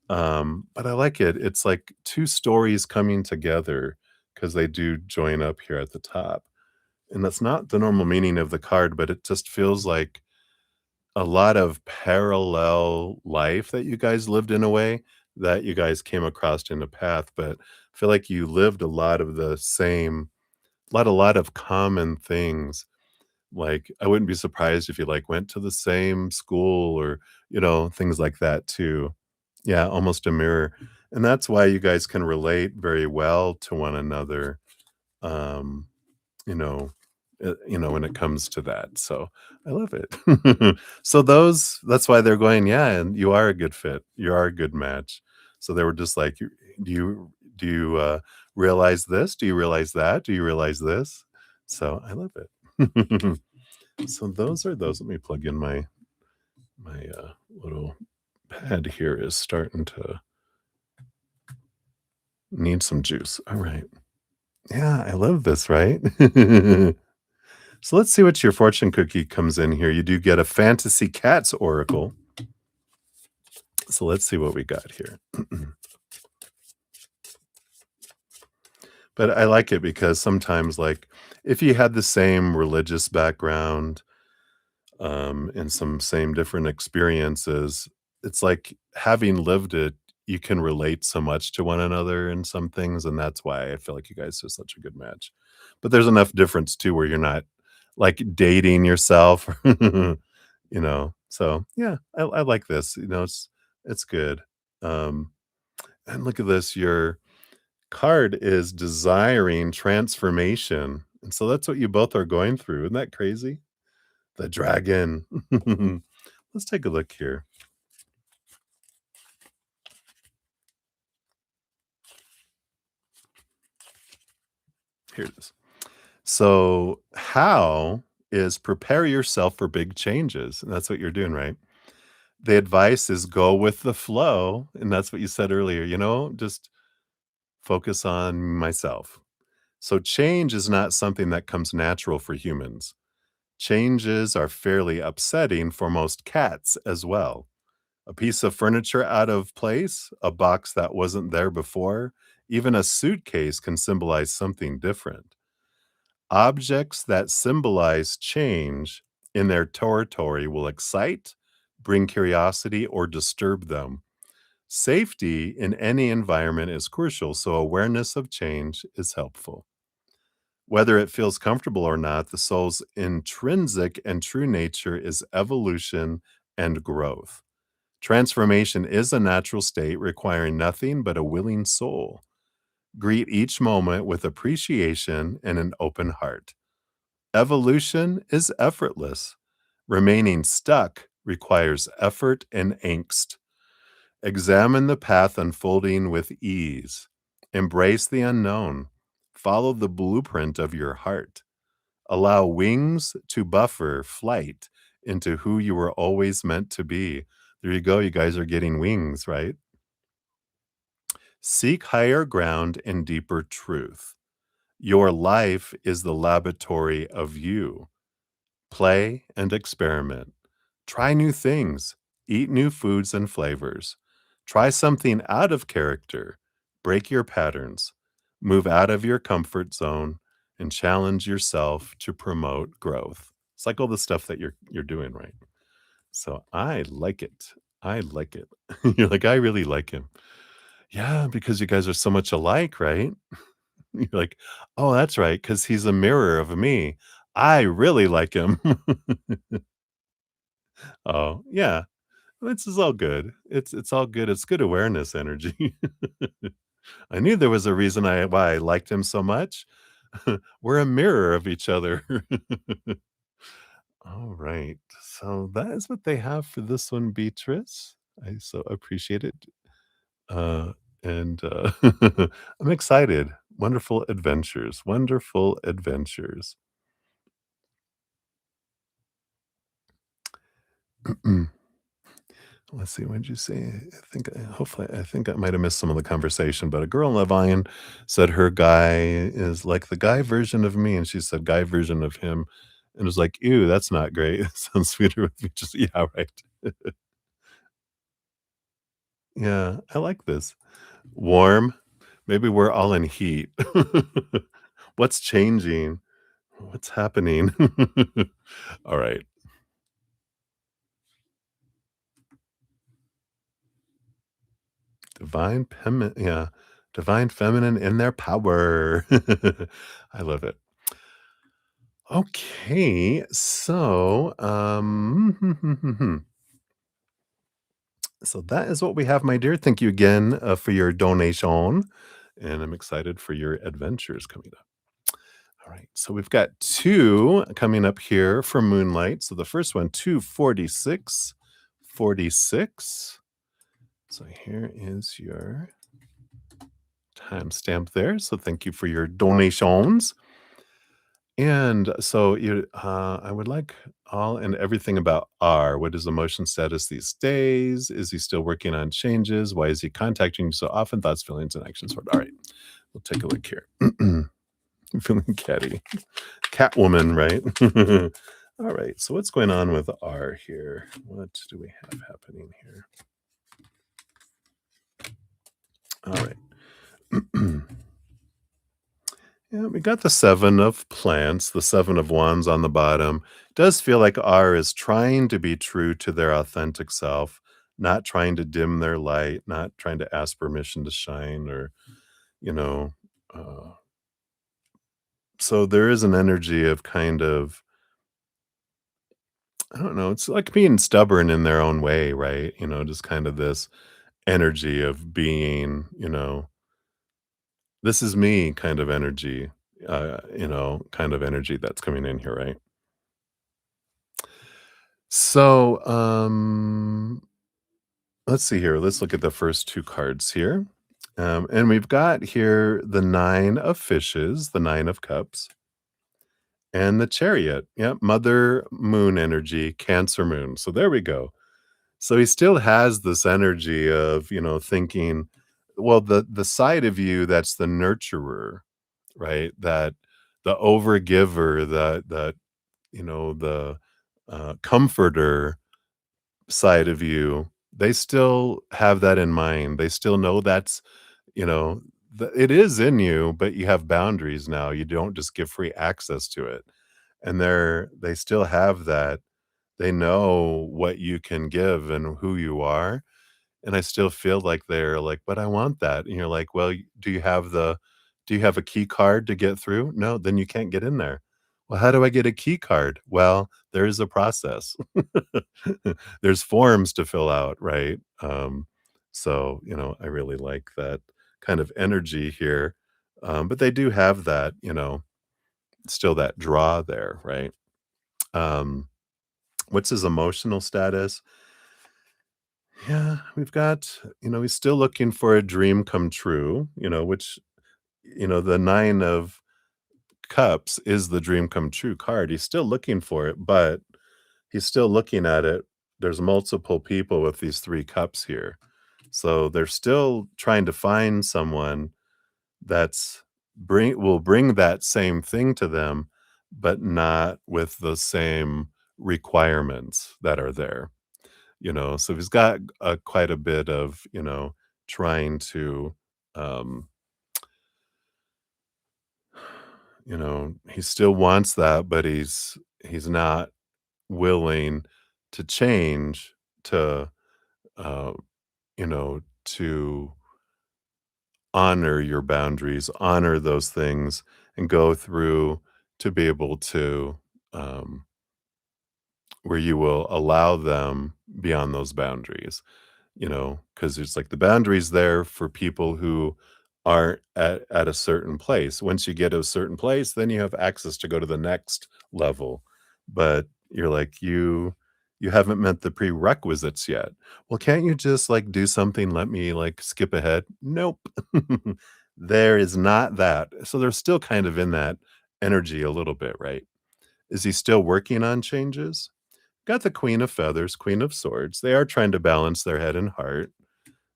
[SPEAKER 1] But I like it. It's like 2 stories coming together because they do join up here at the top. and that's not the normal meaning of the card, but it just feels like a lot of parallel life that you guys lived in a way that you guys came across in a path, but I feel like you lived a lot of the same lot of common things. Like, I wouldn't be surprised if you, like, went to the same school or, things like that too. Yeah, almost a mirror, and that's why you guys can relate very well to one another, um, you know, when it comes to that, so I love it. So that's why they're going, "Yeah, and you are a good fit. You are a good match." So they were just like, "You do you realize this? Do you realize that? Do you realize this?" So I love it. So those are those. Let me plug in my little pad here is starting to need some juice. All right. Yeah, I love this, right? So let's see what your fortune cookie comes in here. You do get a fantasy cats oracle. So let's see what we got here. But I like it because sometimes, like, if you had the same religious background, and some same different experiences, it's like having lived it, you can relate so much to one another in some things, and that's why I feel like you guys are such a good match. But there's enough difference too where you're not, like, dating yourself, So, yeah, I like this, it's good. Um, and look at this, your card is desiring transformation, and so that's what you both are going through, isn't that crazy? The dragon. Let's take a look here. Here it is. So, how is prepare yourself for big changes, and that's what you're doing, right? The advice is go with the flow, and that's what you said earlier, just focus on myself. So, change is not something that comes natural for humans. Changes are fairly upsetting for most cats as well. A piece of furniture out of place, a box that wasn't there before, even a suitcase can symbolize something different. Objects that symbolize change in their territory will excite, bring curiosity, or disturb them. Safety in any environment is crucial, so awareness of change is helpful. Whether it feels comfortable or not, the soul's intrinsic and true nature is evolution and growth. Transformation is a natural state requiring nothing but a willing soul. Greet each moment with appreciation and an open heart. Evolution is effortless. Remaining stuck requires effort and angst. Examine the path unfolding with ease. Embrace the unknown. Follow the blueprint of your heart. Allow wings to buffer flight into who you were always meant to be. There you go. You guys are getting wings, right? Seek higher ground and deeper truth. Your life is the laboratory of you. Play and experiment. Try new things. Eat new foods and flavors. Try something out of character. Break your patterns. Move out of your comfort zone and challenge yourself to promote growth. It's like all the stuff that you're doing, right? So I like it. I like it. You're like, I really like him. Yeah, because you guys are so much alike, right? You're like, oh, that's right, because he's a mirror of me. I really like him. Oh, yeah. This is all good. It's all good. It's good awareness energy. I knew there was a reason why I liked him so much. We're a mirror of each other. All right. So that is what they have for this one, Beatrice. I so appreciate it. Uh, and I'm excited. Wonderful adventures. Wonderful adventures. Let's see, what did you say? I think I might have missed some of the conversation, but a girl in Levine said her guy is like the guy version of me, and she said guy version of him, and it was like, "Ew, that's not great." It sounds sweeter with me. Just yeah, right. Yeah, I like this. Warm. Maybe we're all in heat. What's changing? What's happening? All right. Yeah, divine feminine in their power. I love it. Okay, so, so that is what we have, my dear. Thank you again, for your donation, and I'm excited for your adventures coming up. All right, so we've got 2 coming up here for Moonlight. So the first one, 2:46:46. So here is your timestamp there. So thank you for your donations. And so I would like all and everything about R. What is emotion status these days? Is he still working on changes? Why is he contacting you so often? Thoughts, feelings, and actions. All right, we'll take a look here. Feeling catty. Catwoman, right? All right, so what's going on with R here? What do we have happening here? All right. Yeah, we got the 7 of plants, the 7 of wands on the bottom. Does feel like R is trying to be true to their authentic self, not trying to dim their light, not trying to ask permission to shine or, you know, uh, so there is an energy of kind of, I don't know, it's like being stubborn in their own way, right? Just kind of this energy of being, this is me kind of energy, kind of energy that's coming in here, right? So, let's see here. Let's look at the first 2 cards here. And we've got here the 9 of fishes, the 9 of cups, and the chariot. Yep, mother moon energy, Cancer moon. So there we go. So he still has this energy of, thinking, well, the side of you that's the nurturer, right? That the overgiver, that the comforter side of you, they still have that in mind. They still know that's, you know, it is in you, but you have boundaries now. You don't just give free access to it. And they still have that. They know what you can give and who you are. And I still feel like they're like, "But I want that." And you're like, "Well, do you have a key card to get through?" "No, then you can't get in there." "Well, how do I get a key card?" "Well, there is a process." There's forms to fill out, right? So, I really like that kind of energy here. But they do have that, still that draw there, right? Um, what's his emotional status? Yeah, we've got, he's still looking for a dream come true, which, the 9 of cups is the dream come true card. He's still looking for it, but he's still looking at it. There's multiple people with these 3 cups here. So they're still trying to find someone that's bring that same thing to them, but not with the same requirements that are there. So he's got quite a bit of, trying to, um, he still wants that, but he's not willing to change to, uh, to honor your boundaries, honor those things, and go through to be able to, um, where you will allow them beyond those boundaries. Because it's like the boundaries there for people who aren't at a certain place. Once you get to a certain place, then you have access to go to the next level. But you're like, you haven't met the prerequisites yet. Well, can't you just like do something? Let me like skip ahead. Nope. There is not that. So they're still kind of in that energy a little bit, right? Is he still working on changes? Got the Queen of Feathers, Queen of Swords. They are trying to balance their head and heart.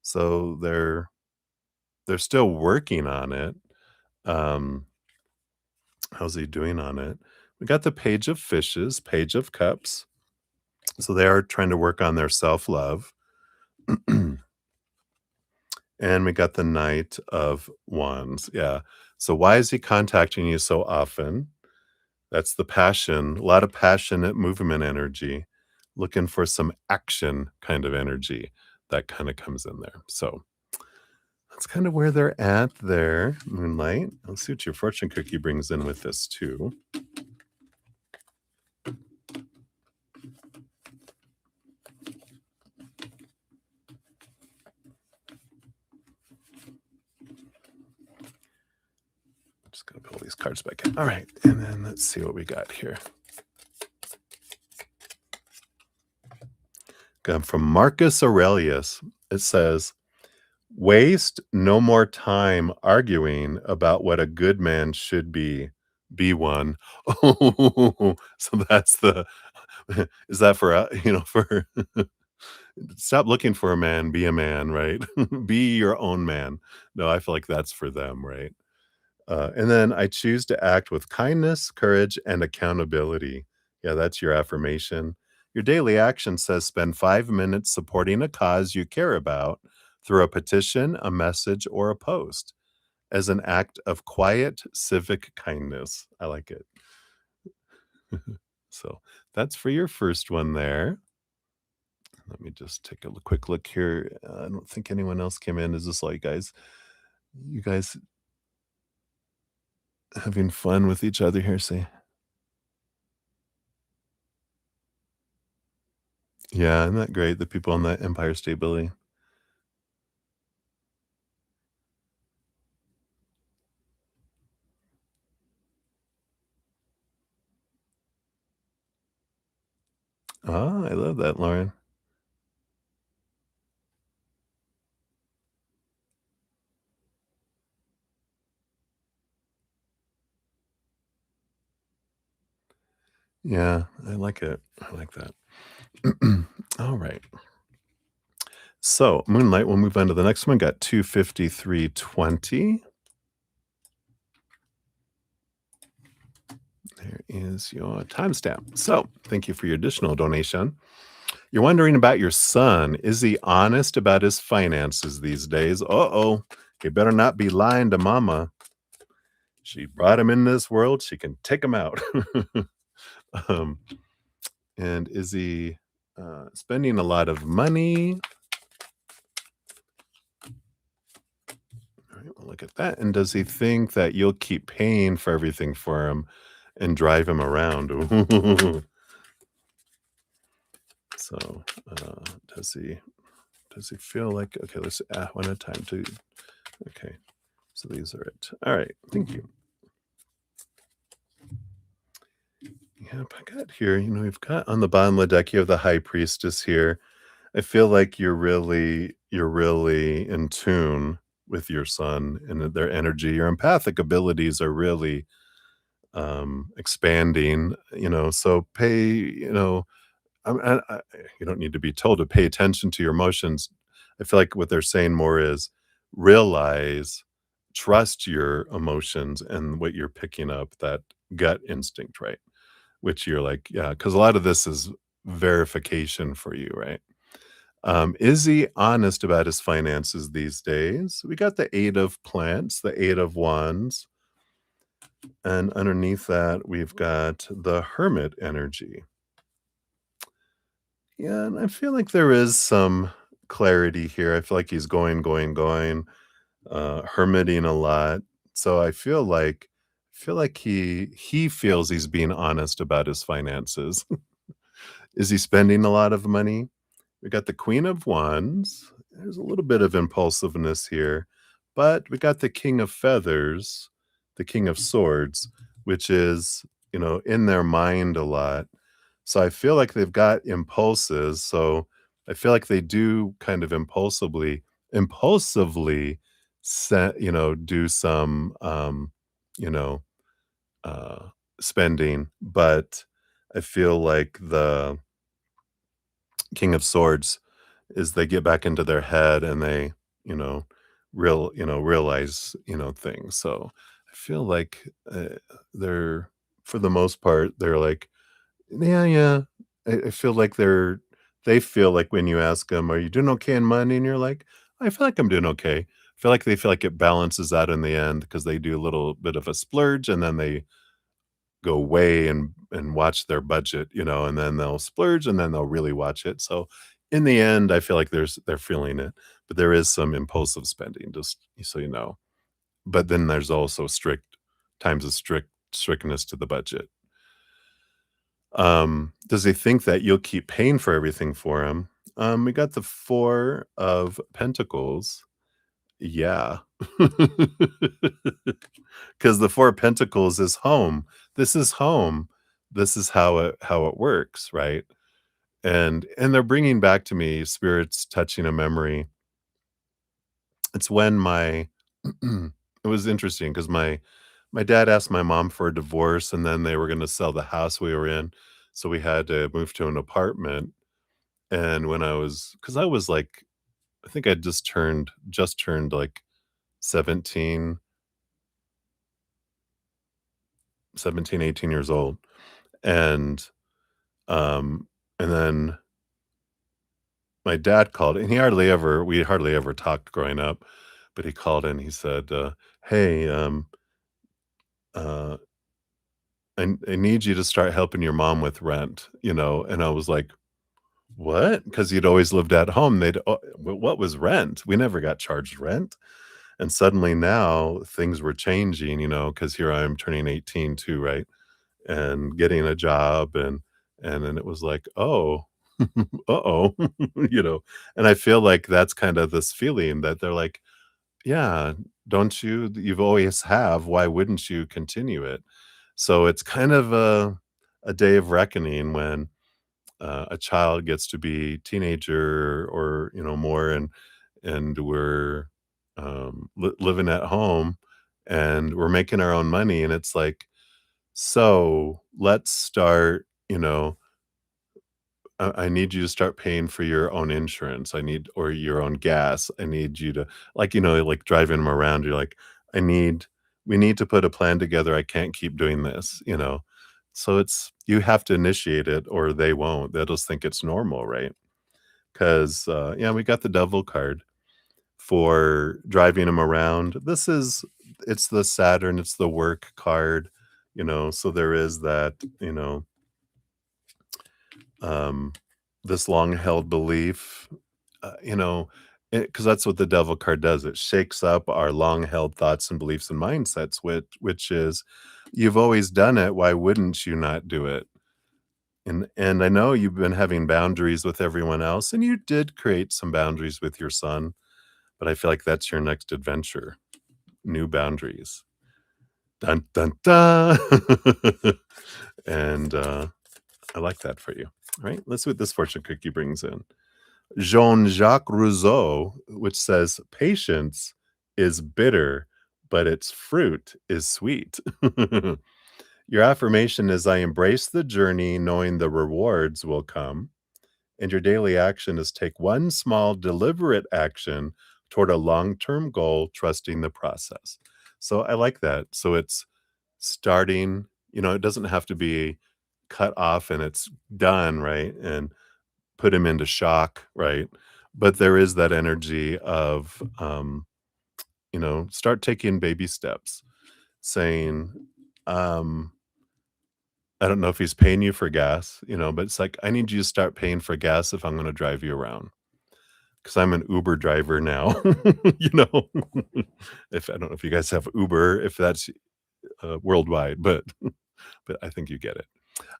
[SPEAKER 1] So they're still working on it. Um, how's he doing on it? We got the Page of Fishes, Page of Cups. So they are trying to work on their self-love. And we got the Knight of Wands. Yeah. So why is he contacting you so often? That's the passion, a lot of passionate movement energy, looking for some action kind of energy that kinda comes in there. So, that's kind of where they're at there, Moonlight. Let's see what your fortune cookie brings in with this too. Just gonna pull these cards back in. All right, and then let's see what we got here. Got from Marcus Aurelius. It says, "Waste no more time arguing about what a good man should be. Be one." Oh, so that's the is that for, for stop looking for a man, be a man, right? Be your own man. No, I feel like that's for them, right? And then I choose to act with kindness, courage, and accountability. Yeah, that's your affirmation. Your daily action says spend 5 minutes supporting a cause you care about through a petition, a message, or a post as an act of quiet civic kindness. I like it. So that's for your first one there. Let me just take a quick look here. I don't think anyone else came in. Is this all you guys having fun with each other here? Say, yeah, isn't that great? The people on the Empire State Building. Ah, I love that, Lauren. Yeah, I like it. I like that. All right. So, Moonlight, we'll move on to the next one. Got 25320. There is your timestamp. So, thank you for your additional donation. You're wondering about your son. Is he honest about his finances these days? Uh-oh. He better not be lying to mama. She brought him in this world. She can take him out. um, and is he spending a lot of money? All right, we'll look at that. And does he think that you'll keep paying for everything for him and drive him around? Ooh. So, uh, does he does he feel like okay? Let's one at a time. To okay. So these are it. All right. Thank you. Yep, I got here. We've got on the bottom of the deck. You have the High Priestess here. I feel like you're really in tune with your son and their energy. Your empathic abilities are really expanding, so pay, you don't need to be told to pay attention to your emotions. I feel like what they're saying more is realize, trust your emotions and what you're picking up, that gut instinct, right? Which you're like, yeah, because a lot of this is verification for you, right? Is he honest about his finances these days? We got the Eight of Plants, the Eight of Wands, and underneath that, we've got the Hermit energy. Yeah, and I feel like there is some clarity here. I feel like he's going, hermiting a lot. So I feel like he feels he's being honest about his finances. Is he spending a lot of money? We got the Queen of Wands. There's a little bit of impulsiveness here, but we got the King of Feathers, the King of Swords, which is, in their mind a lot. So I feel like they've got impulses. So I feel like they do kind of impulsively do some, you know, uh, spending, but I feel like the King of Swords is they get back into their head and they, you know, realize, things. So I feel like they're, for the most part, they're like, yeah, yeah. I feel like they feel like when you ask them, "Are you doing okay in money?" And you're like, "I feel like I'm doing okay." I feel like they feel like it balances out in the end because they do a little bit of a splurge and then they go away and watch their budget, and then they'll splurge and then they'll really watch it. So in the end, I feel like they're feeling it, but there is some impulsive spending, just so you know. But then there's also strictness to the budget. Does he think that you'll keep paying for everything for him? We got the 4 of Pentacles. Yeah. Because the 4 of Pentacles is home. This is home. This is how it works, right? And they're bringing back to me spirits touching a memory. It's when my it was interesting because my dad asked my mom for a divorce, and then they were gonna sell the house we were in, so we had to move to an apartment, and when because I was, like, I think I just turned, like, 17, 17, 18 years old, and, um, and then my dad called, and we hardly ever talked growing up, but he called and he said, "Hey, uh, I need you to start helping your mom with rent," and I was like, "What?" Because 'Cause he'd always lived at home. What was rent? We never got charged rent, and suddenly now things were changing, because here I am turning 18 too, right? And getting a job, and then it was like, "Oh, uh-oh," you know? And I feel like that's kind of this feeling that they're like, "Yeah, don't you? You've always have. Why wouldn't you continue it?" So it's kind of a day of reckoning when a child gets to be teenager or more, and we're living at home and we're making our own money, and it's like, so let's start, I need you to start paying for your own insurance. Or your own gas. I need you to, like, like driving them around. You're like, I need, we need to put a plan together. I can't keep doing this. So you have to initiate it or they won't. They'll just think it's normal, right? Because, yeah, we got the devil card for driving them around. It's the Saturn, it's the work card, so there is that, um, this long held belief, because that's what the devil card does. It shakes up our long held thoughts and beliefs and mindsets, which is, you've always done it. Why wouldn't you not do it? And I know you've been having boundaries with everyone else, and you did create some boundaries with your son, but I feel like that's your next adventure, new boundaries. Dun dun dun. And I like that for you. All right, let's see what this fortune cookie brings in. Jean-Jacques Rousseau, which says, "Patience is bitter, but its fruit is sweet." Your affirmation is, "I embrace the journey, knowing the rewards will come." And your daily action is, take one small, deliberate action toward a long term goal, trusting the process. So I like that. So it's starting, it doesn't have to be cut off and it's done, right? And put him into shock, right? But there is that energy of, start taking baby steps, saying, um, I don't know if he's paying you for gas, but it's like, I need you to start paying for gas if I'm going to drive you around. Because I'm an Uber driver now, you know? If I don't know if you guys have Uber, if that's, worldwide, but I think you get it.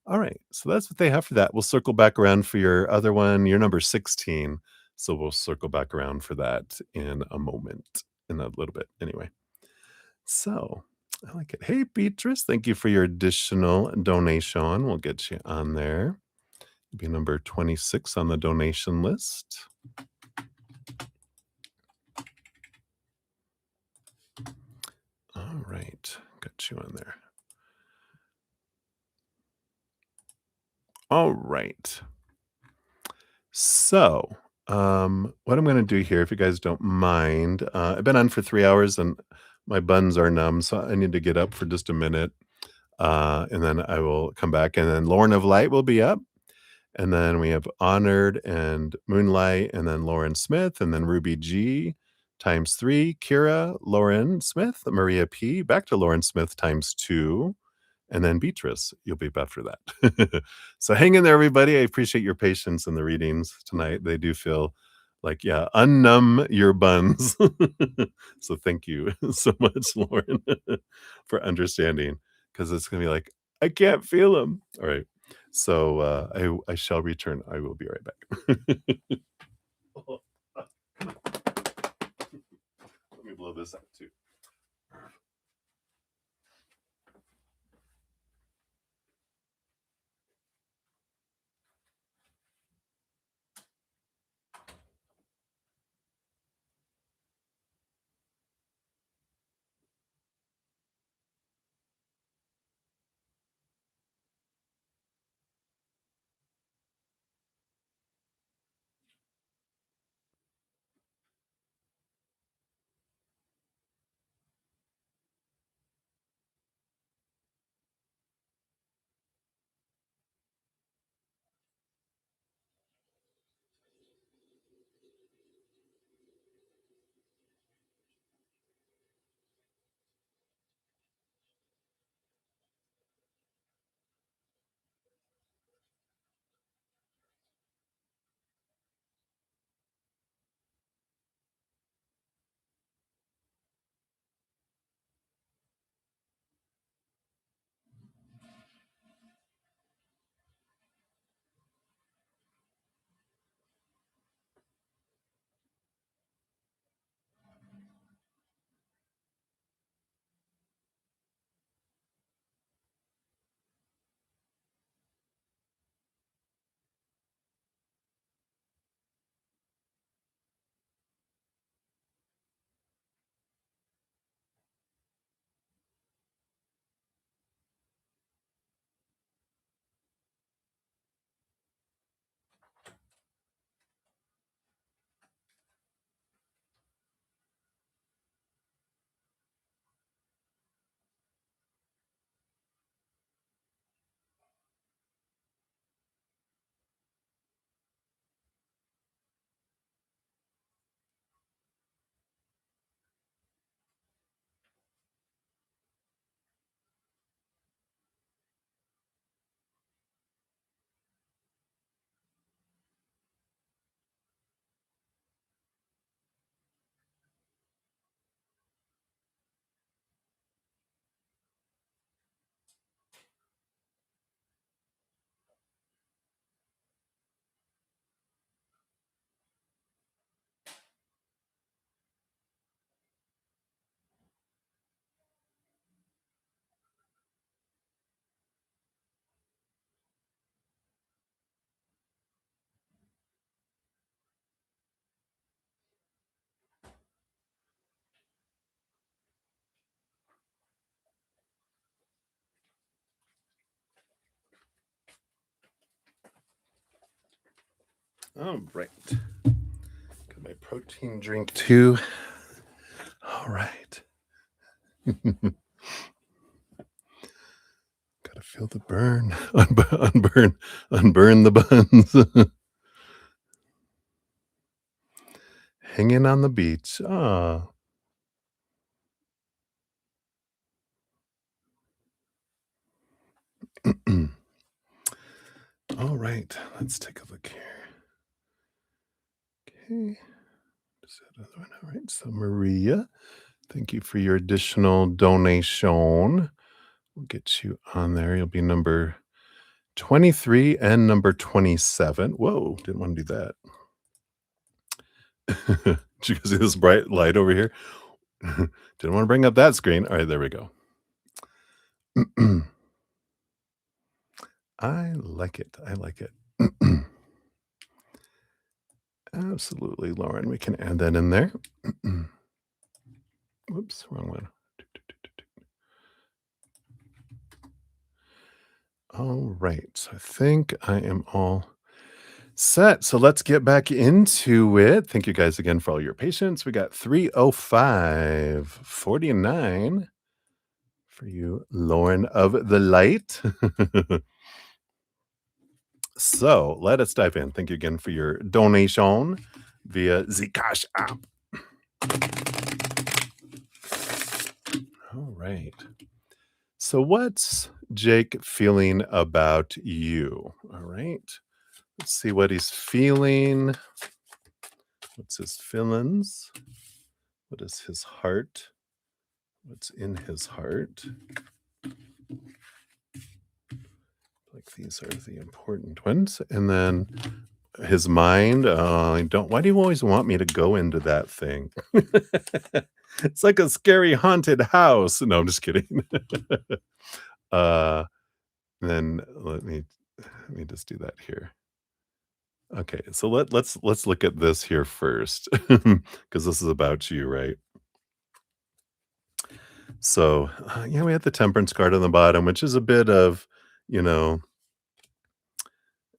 [SPEAKER 1] Alright, so that's what they have for that. We'll circle back around for your other one. You're number 16, so we'll circle back around for that in a moment, in a little bit, anyway. So, I like it. Hey, Beatrice, thank you for your additional donation. We'll get you on there. Be number 26 on the donation list. All right, got you on there. All right. So, what I'm gonna do here, if you guys don't mind, I've been on for 3 hours and my buns are numb, so I need to get up for just a minute, and then I will come back, and then Lauren of Light will be up, and then we have Honored and Moonlight, and then Lauren Smith, and then Ruby G times 3, Kira, Lauren Smith, Maria P, back to Lauren Smith times 2, and then Beatrice, you'll be after that. So hang in there, everybody. I appreciate your patience in the readings tonight. They do feel like, yeah, unnumb your buns. So thank you so much, Lauren, for understanding, because it's going to be like, I can't feel them. All right. So I shall return. I will be right back. Let me blow this out too. All right. Got my protein drink too. All right. Gotta feel the burn. Unburn the buns. Hanging on the beach. Ah. All right. Let's take a look here. Okay. Just another one. All right. So Maria, thank you for your additional donation. We'll get you on there. You'll be number 23 and number 27. Whoa, didn't want to do that. Did you guys see this bright light over here? Didn't want to bring up that screen. All right, there we go. I like it. I like it. Absolutely, Lauren. We can add that in there. Whoops, wrong one. All right. So I think I am all set. So let's get back into it. Thank you guys again for all your patience. We got 305.49 for you, Lauren of the Light. So let us dive in. Thank you again for your donation via the CashApp. All right. So what's Jake feeling about you? All right. Let's see what he's feeling. What's his feelings? What is his heart? What's in his heart? Like these are the important ones. And then his mind. I don't. Why do you always want me to go into that thing? It's like a scary haunted house. No, I'm just kidding. uh, then let me just do that here. Okay, so let's look at this here first, because this is about you, right? So, yeah, we have the temperance card on the bottom, which is a bit of, you know,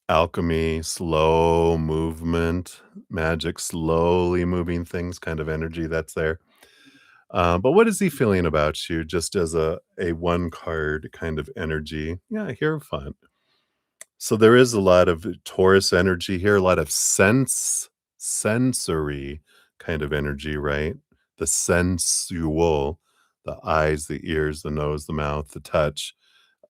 [SPEAKER 1] alchemy, slow movement, magic, slowly moving things, kind of energy that's there. But what is he feeling about you, just as a one card kind of energy? Yeah, here, fun. So there is a lot of Taurus energy here, a lot of sensory kind of energy, right? The sensual, the eyes, the ears, the nose, the mouth, the touch.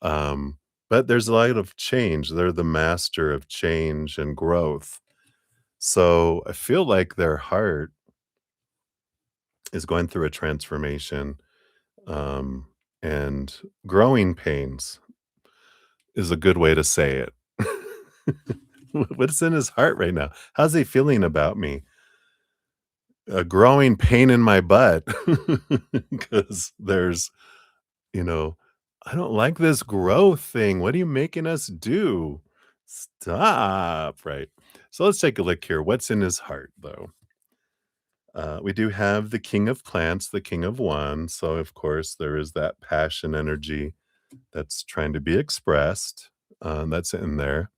[SPEAKER 1] Um, but there's a lot of change. They're the master of change and growth. So I feel like their heart is going through a transformation, um, and growing pains is a good way to say it. What's in his heart right now? How's he feeling about me? A growing pain in my butt because there's, you know, I don't like this growth thing. What are you making us do? Stop. Right. So let's take a look here. What's in his heart, though? We do have the king of plants, the king of wands. So, of course, there is that passion energy that's trying to be expressed. That's in there.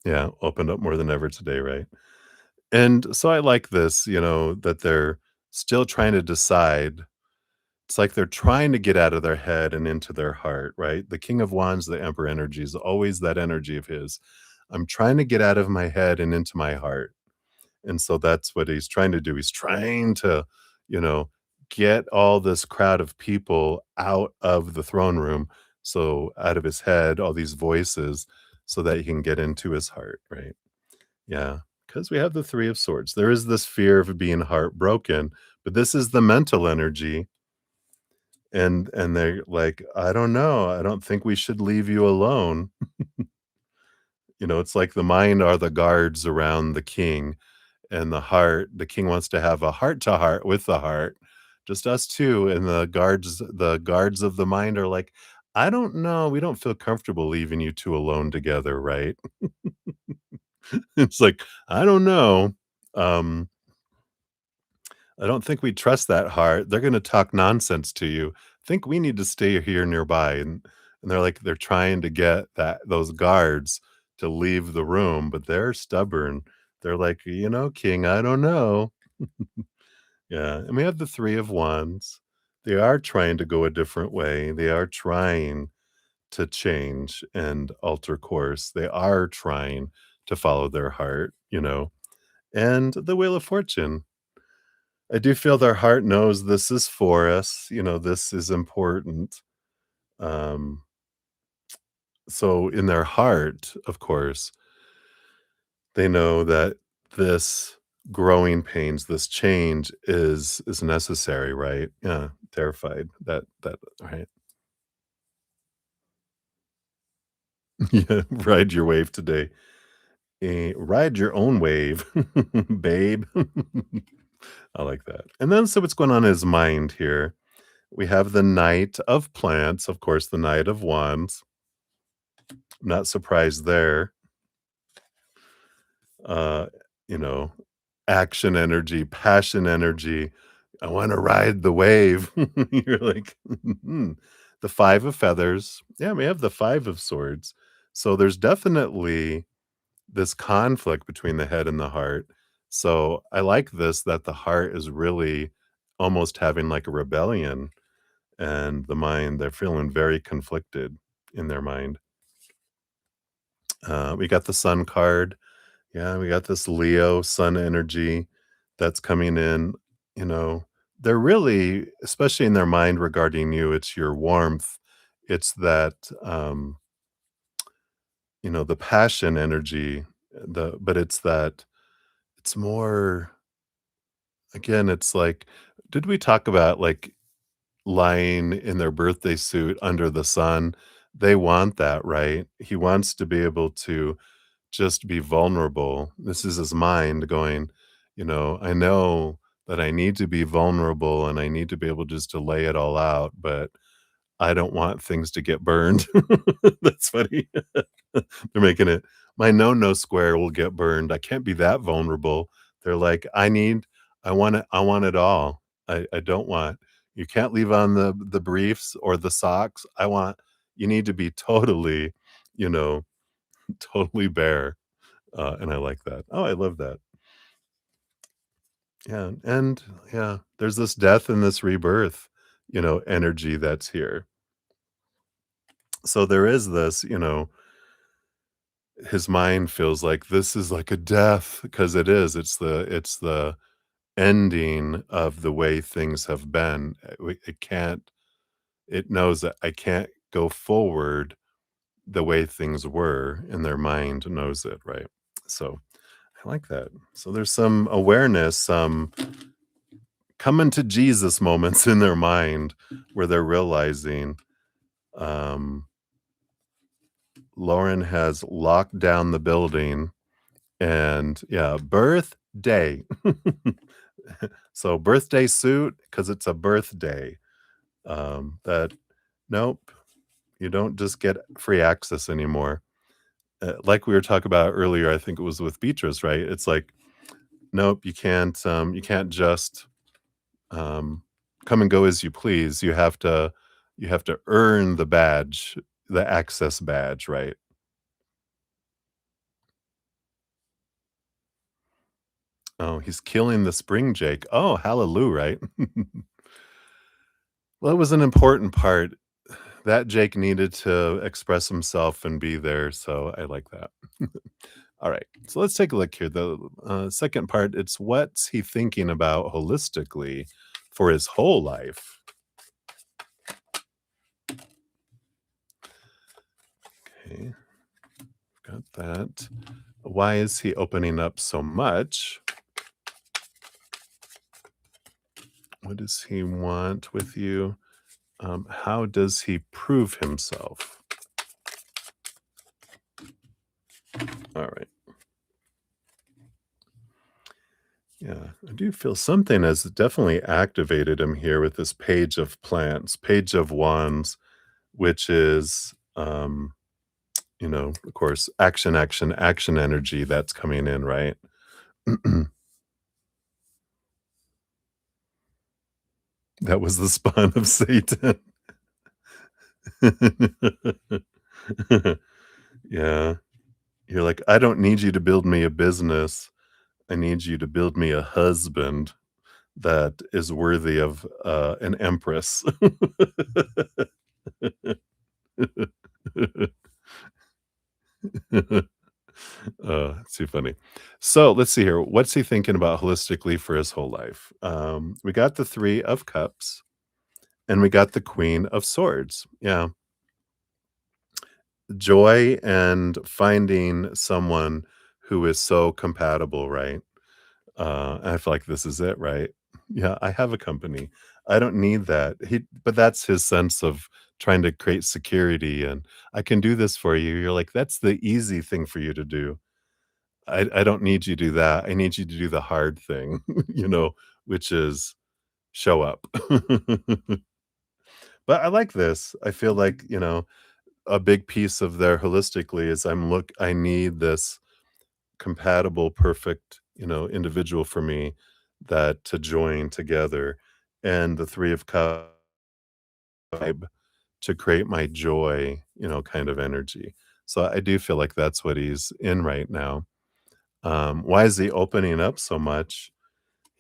[SPEAKER 1] Yeah, opened up more than ever today, right? And so I like this, that they're still trying to decide. It's like they're trying to get out of their head and into their heart, right? The King of Wands, the Emperor energy is always that energy of his. I'm trying to get out of my head and into my heart. And so that's what he's trying to do. He's trying to, you know, get all this crowd of people out of the throne room. So out of his head, all these voices, so that he can get into his heart, right? Yeah, because we have the 3 of swords. There is this fear of being heartbroken, but this is the mental energy, and they're like, "I don't know. I don't think we should leave you alone." It's like the mind are the guards around the king, and the king wants to have a heart to heart with the heart, just us 2, and the guards of the mind are like, "I don't know. We don't feel comfortable leaving you 2 alone together, right?" It's like, "I don't know. Um, I don't think we trust that heart. They're gonna talk nonsense to you. Think we need to stay here nearby." And they're trying to get those guards to leave the room, but they're stubborn. They're like, "King, I don't know." Yeah, and we have the 3 of wands. They are trying to go a different way. They are trying to change and alter course. They are trying to follow their heart. And the Wheel of Fortune. I do feel their heart knows this is for us, this is important. Um, so in their heart, of course, they know that this growing pains, this change is necessary, right? Yeah, terrified that right. Yeah, ride your wave today. Ride your own wave, babe. I like that. And then so what's going on in his mind here? We have the Knight of Plants, of course, the Knight of Wands. Not surprised there. Uh, you know, action energy, passion energy. I wanna ride the wave. You're like, "Mhm." The 5 of Feathers. Yeah, we have the 5 of Swords. So there's definitely this conflict between the head and the heart. So I like this, that the heart is really almost having like a rebellion, and the mind, they're feeling very conflicted in their mind. We got the Sun card. Yeah, we got this Leo Sun energy that's coming in. You know, they're really, especially in their mind regarding you, it's your warmth, It's that, the passion energy, but it's that it's more again, it's like did we talk about, like, lying in their birthday suit under the sun? They want that, right? He wants to be able to just be vulnerable. This is his mind going, I know that I need to be vulnerable and I need to be able just to lay it all out, but I don't want things to get burned. That's funny. They're making it my no square will get burned. I can't be that vulnerable. They're like, I want it all. I don't want you can't leave on the briefs or the socks. You need to be totally, you know, totally bare. And I like that. Oh, I love that. Yeah. And yeah, there's this death and this rebirth, energy that's here. So there is this, his mind feels like this is like a death because it is. It's the ending of the way things have been. It can't. It knows that I can't go forward the way things were, and their mind knows it, right? So I like that. So there's some awareness, some coming to Jesus moments in their mind where they're realizing um, Lauren has locked down the building. And yeah, birthday. So birthday suit because it's a birthday. That nope, you don't just get free access anymore. Like we were talking about earlier, I think it was with Beatrice, right? It's like, nope, you can't just um, come and go as you please. You have to earn the badge, the access badge, right? Oh, he's killing the spring Jake. Oh, hallelujah, right? Well, it was an important part. That Jake needed to express himself and be there, so I like that. All right, so let's take a look here. The second part, it's what's he thinking about holistically for his whole life? Okay, got that. Why is he opening up so much? What does he want with you? How does he prove himself? All right. Yeah, I do feel something has definitely activated him here with this page of plants, page of wands, which is, of course, action energy that's coming in, right? That was the spawn of Satan. Yeah. You're like, I don't need you to build me a business. I need you to build me a husband that is worthy of an empress. It's too funny. So let's see here. What's he thinking about holistically for his whole life? We got the Three of Cups and we got the Queen of Swords. Yeah. Joy and finding someone who is so compatible, right? I feel like this is it, right? Yeah, I have a company. I don't need that. But that's his sense of trying to create security and I can do this for you. You're like, that's the easy thing for you to do. I don't need you to do that. I need you to do the hard thing, which is show up. But I like this. I feel like, a big piece of their holistically is I need this compatible, perfect, individual for me that to join together. And the Three of Cups vibe to create my joy, kind of energy. So I do feel like that's what he's in right now. Why is he opening up so much?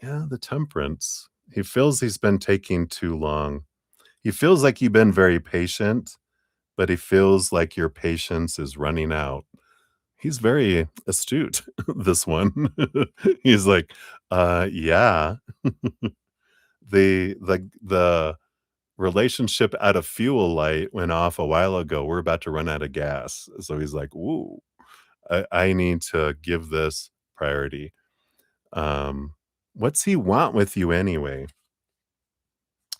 [SPEAKER 1] Yeah, the temperance. He feels he's been taking too long. He feels like you've been very patient, but he feels like your patience is running out. He's very astute, this one. He's like, yeah. The relationship at a fuel light went off a while ago. We're about to run out of gas." So he's like, "Ooh, I need to give this priority." Um, what's he want with you anyway?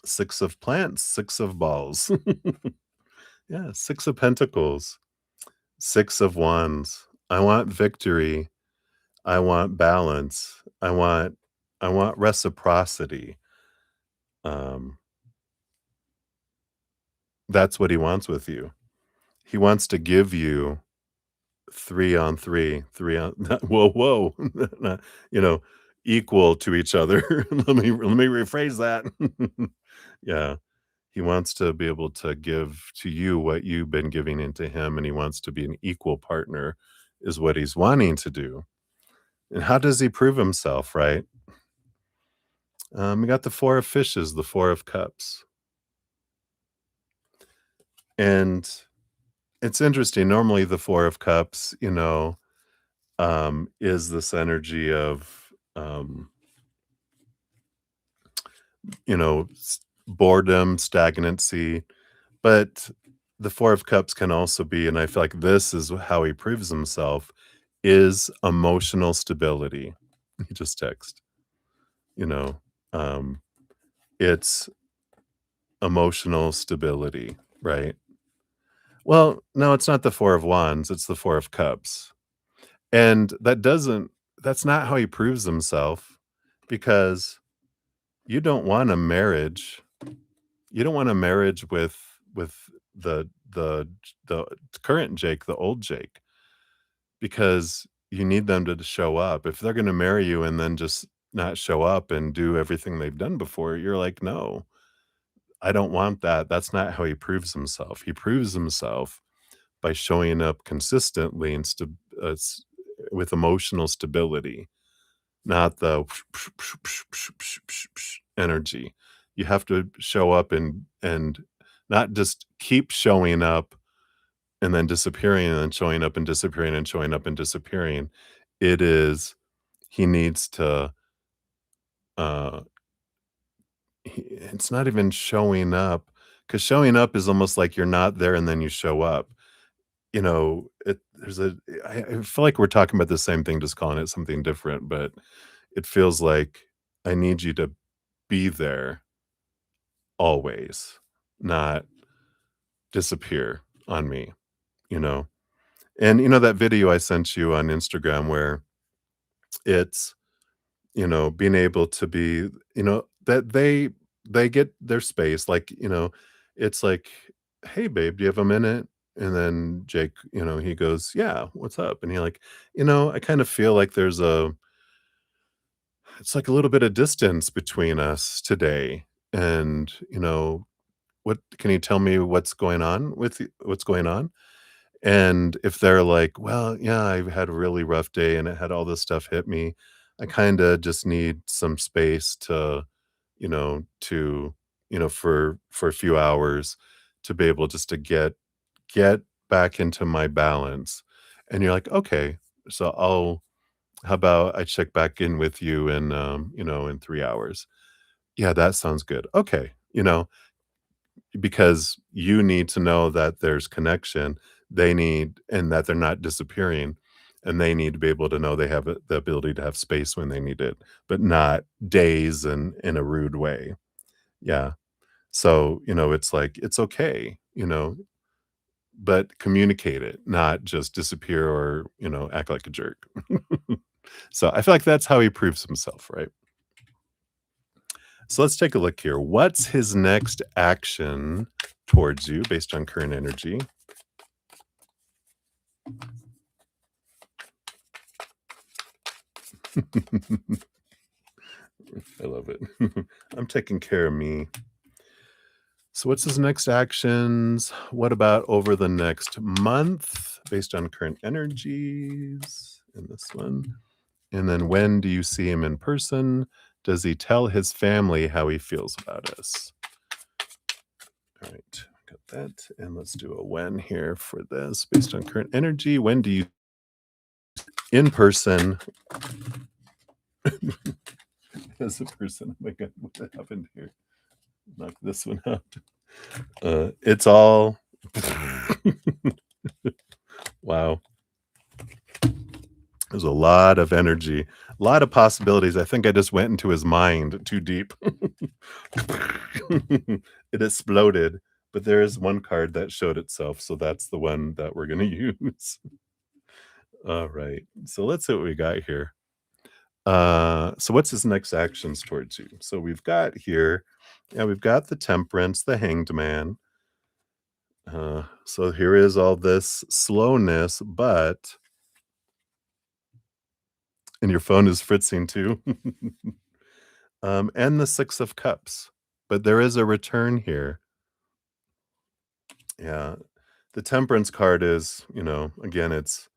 [SPEAKER 1] Six of plants, six of balls. Yeah, six of pentacles, six of wands. I want victory. I want balance. I want reciprocity. Um, that's what he wants with you. He wants to give you 3 on 3, 3 on whoa, whoa, you know, equal to each other. Let me rephrase that. Yeah, he wants to be able to give to you what you've been giving into him, and he wants to be an equal partner is what he's wanting to do. And how does he prove himself, right? We got the 4 of fishes, the 4 of cups. And it's interesting, normally the 4 of cups, is this energy of, boredom, stagnancy, but the 4 of cups can also be, and I feel like this is how he proves himself, is emotional stability. He just text, you know, um, it's emotional stability, right? Well, no, it's not the 4 of wands, it's the 4 of cups. And that's not how he proves himself, because you don't want a marriage. You don't want a marriage with the current Jake, the old Jake, because you need them to show up. If they're gonna marry you and then just not show up and do everything they've done before, you're like, "No, I don't want that." That's not how he proves himself. He proves himself by showing up consistently and with emotional stability, not the energy. You have to show up and not just keep showing up and then disappearing and then showing up and disappearing and showing up and disappearing. It is he needs to uh it's not even showing up, because showing up is almost like you're not there and then you show up. I feel like we're talking about the same thing, just calling it something different, but it feels like I need you to be there always, not disappear on me, you know? And that video I sent you on Instagram where it's, being able to be, that they get their space, like, it's like, "Hey, babe, do you have a minute?" And then Jake, he goes, "Yeah, what's up?" And you're like, I kind of feel like it's like a little bit of distance between us today. And, what can you tell me what's going on? And if they're like, "Well, yeah, I've had a really rough day and it had all this stuff hit me. I kinda just need some space to, you know, to, for a few hours to be able just to get back into my balance." And you're like, "Okay, so how about I check back in with you in 3 hours?" "Yeah, that sounds good." "Okay." Because you need to know that there's connection, and that they're not disappearing, and they need to be able to know they have the ability to have space when they need it, but not days and in a rude way. Yeah. So, it's like, it's okay, but communicate it, not just disappear or, act like a jerk. So I feel like that's how he proves himself, right? So let's take a look here. What's his next action towards you based on current energy? I love it. I'm taking care of me. So, what's his next actions? What about over the next month based on current energies in this one? And then, when do you see him in person? Does he tell his family how he feels about us? All right, got that. And let's do a when here for this based on current energy. When do you in person as a person? Oh my God, what happened here? Knock this one out. It's all wow. There's a lot of energy, a lot of possibilities. I think I just went into his mind too deep. It exploded, but there is one card that showed itself, so that's the one that we're gonna use. Alright, so let's see what we got here. So what's his next actions towards you? So we've got here, yeah, we've got the Temperance, the Hanged Man. So here is all this slowness, but and your phone is fritzing too. And the Six of Cups, but there is a return here. Yeah, the Temperance card is, again, it's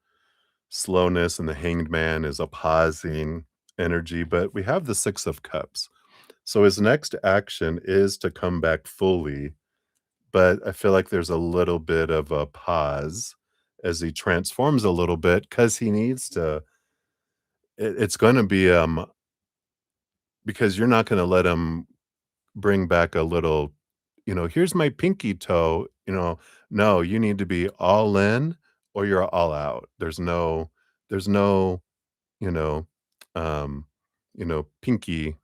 [SPEAKER 1] slowness, and the Hanged Man is a pausing energy, but we have the Six of Cups. So his next action is to come back fully, but I feel like there's a little bit of a pause as he transforms a little bit because he needs to. It's going to be because you're not going to let him bring back a little, here's my pinky toe. No, you need to be all in or you're all out. There's no, you know, um, pinky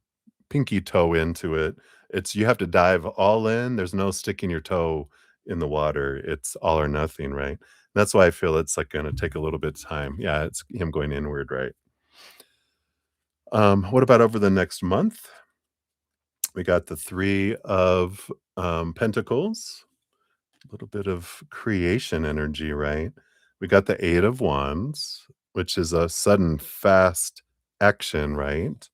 [SPEAKER 1] toe into it. It's you have to dive all in. There's no sticking your toe in the water. It's all or nothing, right? That's why I feel it's like going to take a little bit of time. Yeah, it's him going inward, right? What about over the next month? We got the three of Pentacles, a little bit of creation energy, right? We got the Eight of Wands, which is a sudden, fast action, right?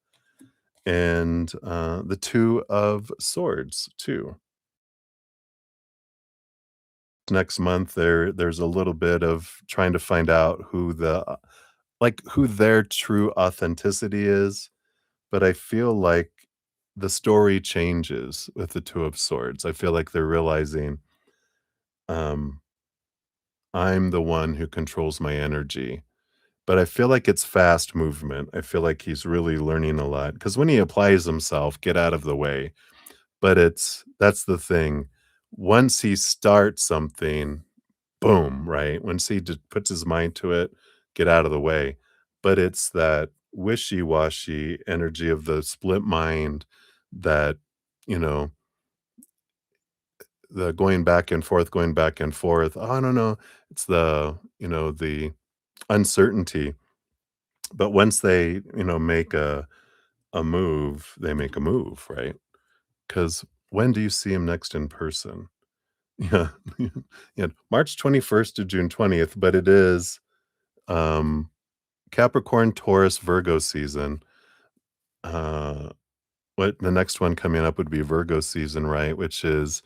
[SPEAKER 1] And the Two of Swords too. Next month, there's a little bit of trying to find out who their true authenticity is, but I feel like the story changes with the Two of Swords. I feel like they're realizing, um, I'm the one who controls my energy, but I feel like it's fast movement. I feel like he's really learning a lot because when he applies himself, get out of the way. But that's the thing. Once he starts something, boom, right? Once he just puts his mind to it, get out of the way. But it's that wishy-washy energy of the split mind that, you know, the going back and forth. Oh, I don't know. It's the uncertainty. But once they, make a move, they make a move, right? Because when do you see him next in person? Yeah. Yeah, March 21st to June 20th, but it is, um, Capricorn, Taurus, Virgo season. Uh, what the next one coming up would be Virgo season, right? Which is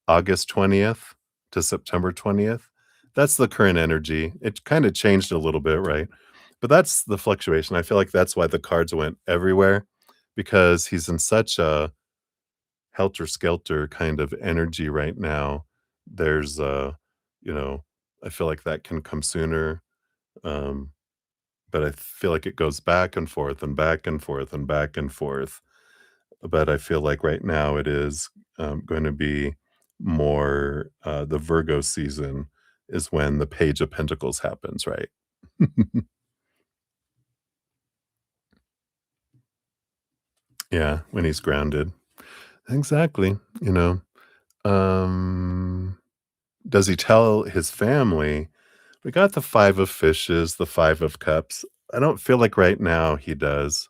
[SPEAKER 1] August 20th to September 20th. That's the current energy. It kinda changed a little bit, right? But that's the fluctuation. I feel like that's why the cards went everywhere because he's in such a helter-skelter kind of energy right now. There's, you know, I feel like that can come sooner, um, but I feel like it goes back and forth and back and forth and back and forth. But I feel like right now it is, going to be more, the Virgo season is when the Page of Pentacles happens, right? Yeah, when he's grounded. Exactly, um, does he tell his family? We got the 5 of Fishes, the 5 of Cups. I don't feel like right now he does.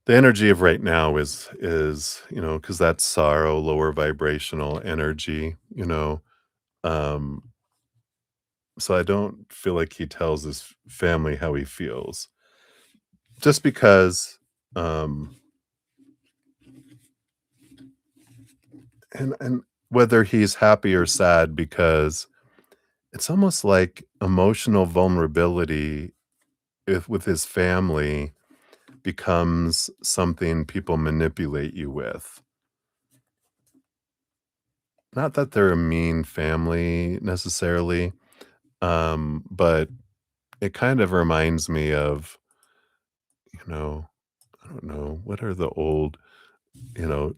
[SPEAKER 1] The energy of right now is, because that's sorrow, lower vibrational energy, um, so I don't feel like he tells his family how he feels. Just because, um and whether he's happy or sad because it's almost like emotional vulnerability if with his family becomes something people manipulate you with. Not that they're a mean family necessarily, but it kind of reminds me of, you know, I don't know, what are the old?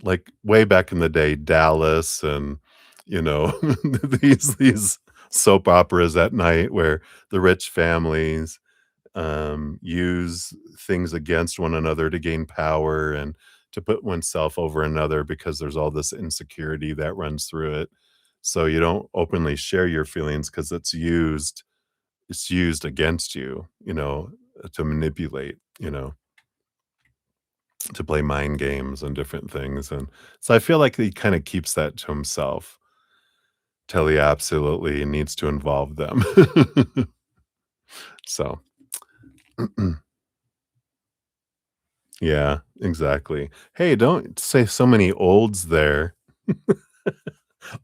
[SPEAKER 1] like way back in the day, Dallas and, these soap operas at night where the rich families use things against one another to gain power and to put oneself over another because there's all this insecurity that runs through it. So you don't openly share your feelings because it's used against you, to manipulate, to play mind games and different things. And so I feel like he kind of keeps that to himself till he absolutely needs to involve them. So yeah, exactly. Hey, don't say so many olds there.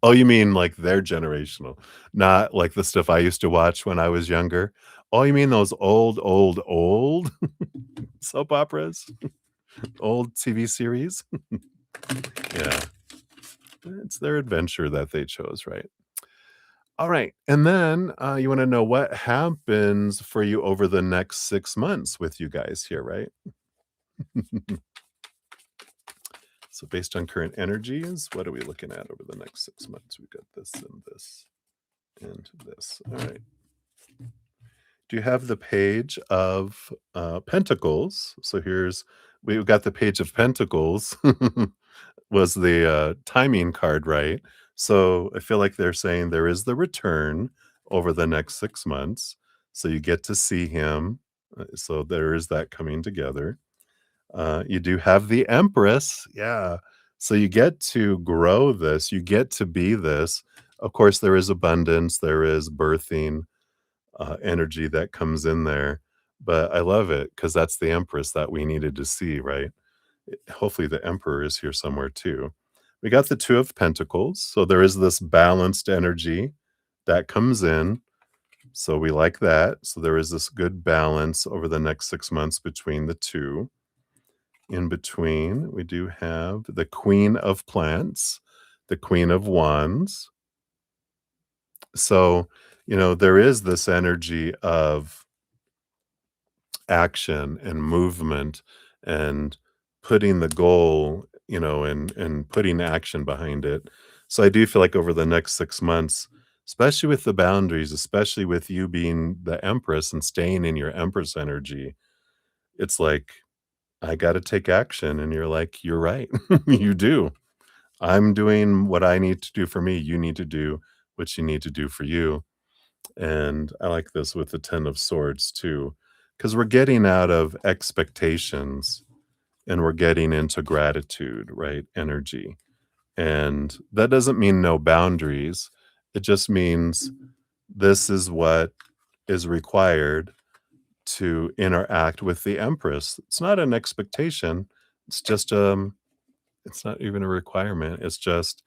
[SPEAKER 1] Oh, you mean like their generational, not like the stuff I used to watch when I was younger? Oh, you mean those old, old, old soap operas? Old TV series? Yeah, it's their adventure that they chose, right? Alright, and then, you wanna know what happens for you over the next 6 months with you guys here, right? So based on current energies, what are we looking at over the next 6 months? We got this and this and this. Alright. Do you have the page of, pentacles? So we've got the page of pentacles was the, timing card, right? So I feel like they're saying there is the return over the next 6 months, so you get to see him, so there is that coming together. You do have the Empress, yeah. So you get to grow this, you get to be this. Of course, there is abundance, there is birthing, energy that comes in there, but I love it because that's the Empress that we needed to see, right? Hopefully, the Emperor is here somewhere too. We got the Two of Pentacles, so there is this balanced energy that comes in, so we like that. So there is this good balance over the next 6 months between the 2. In between, we do have the Queen of Plants, the Queen of Wands. So, there is this energy of action and movement and putting the goal, and putting action behind it. So I do feel like over the next 6 months, especially with the boundaries, especially with you being the Empress and staying in your Empress energy, it's like, I gotta take action, and you're like, "You're right. You do. I'm doing what I need to do for me. You need to do what you need to do for you." And I like this with the 10 of swords too, because 'cause we're getting out of expectations and we're getting into gratitude, right? Energy. And that doesn't mean no boundaries. It just means this is what is required to interact with the Empress. It's not an expectation. It's just it's not even a requirement. It's just